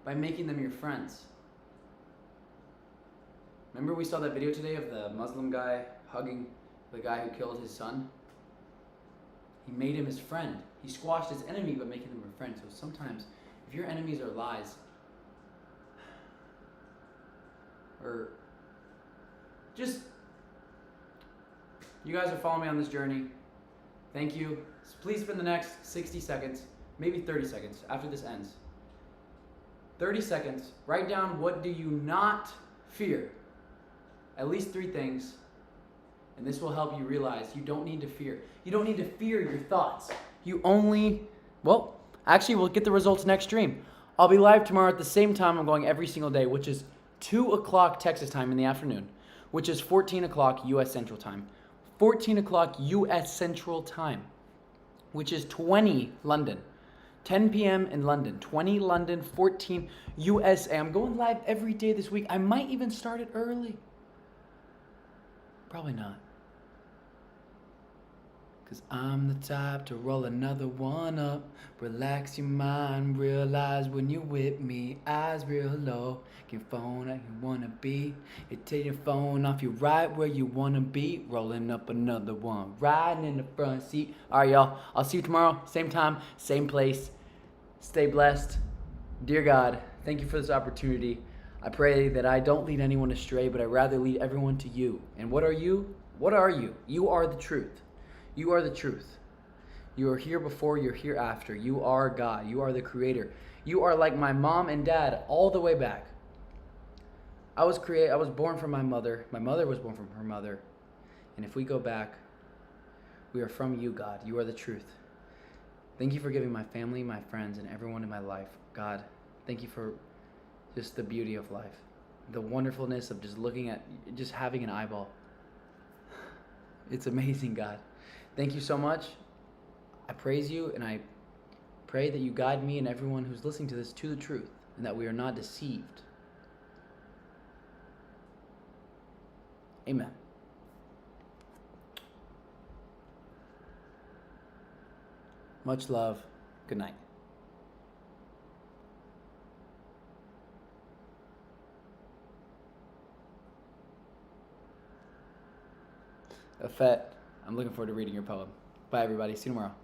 S1: By making them your friends. Remember we saw that video today of the Muslim guy hugging the guy who killed his son? He made him his friend. He squashed his enemy by making them a friend. So sometimes, if your enemies are lies, or just, you guys are following me on this journey. Thank you. Please spend the next 60 seconds, maybe 30 seconds after this ends. 30 seconds, write down what do you not fear. At least 3 things. And this will help you realize you don't need to fear. You don't need to fear your thoughts. You only, well, actually we'll get the results next stream. I'll be live tomorrow at the same time I'm going every single day, which is 2 o'clock Texas time in the afternoon, which is 14 o'clock U.S. Central Time. 14 o'clock U.S. Central Time, which is 20 London. 10 p.m. in London, 20 London, 14 USA. I'm going live every day this week. I might even start it early. Probably not. 'Cause I'm the type to roll another one up. Relax your mind, realize when you're with me. Eyes real low, your phone like you wanna be. You take your phone off, you right where you wanna be. Rolling up another one, riding in the front seat. Alright, y'all, I'll see you tomorrow, same time, same place. Stay blessed. Dear God, thank you for this opportunity. I pray that I don't lead anyone astray, but I rather lead everyone to you. And what are you? What are you? You are the truth. You are the truth. You are here before, you're here after. You are God. You are the creator. You are like my mom and dad all the way back. I was born from my mother. My mother was born from her mother. And if we go back, we are from you, God. You are the truth. Thank you for giving my family, my friends, and everyone in my life. God, thank you for just the beauty of life. The wonderfulness of just looking at, just having an eyeball. It's amazing, God. Thank you so much. I praise you, and I pray that you guide me and everyone who's listening to this to the truth, and that we are not deceived. Amen. Much love. Good night. Afet, I'm looking forward to reading your poem. Bye, everybody. See you tomorrow.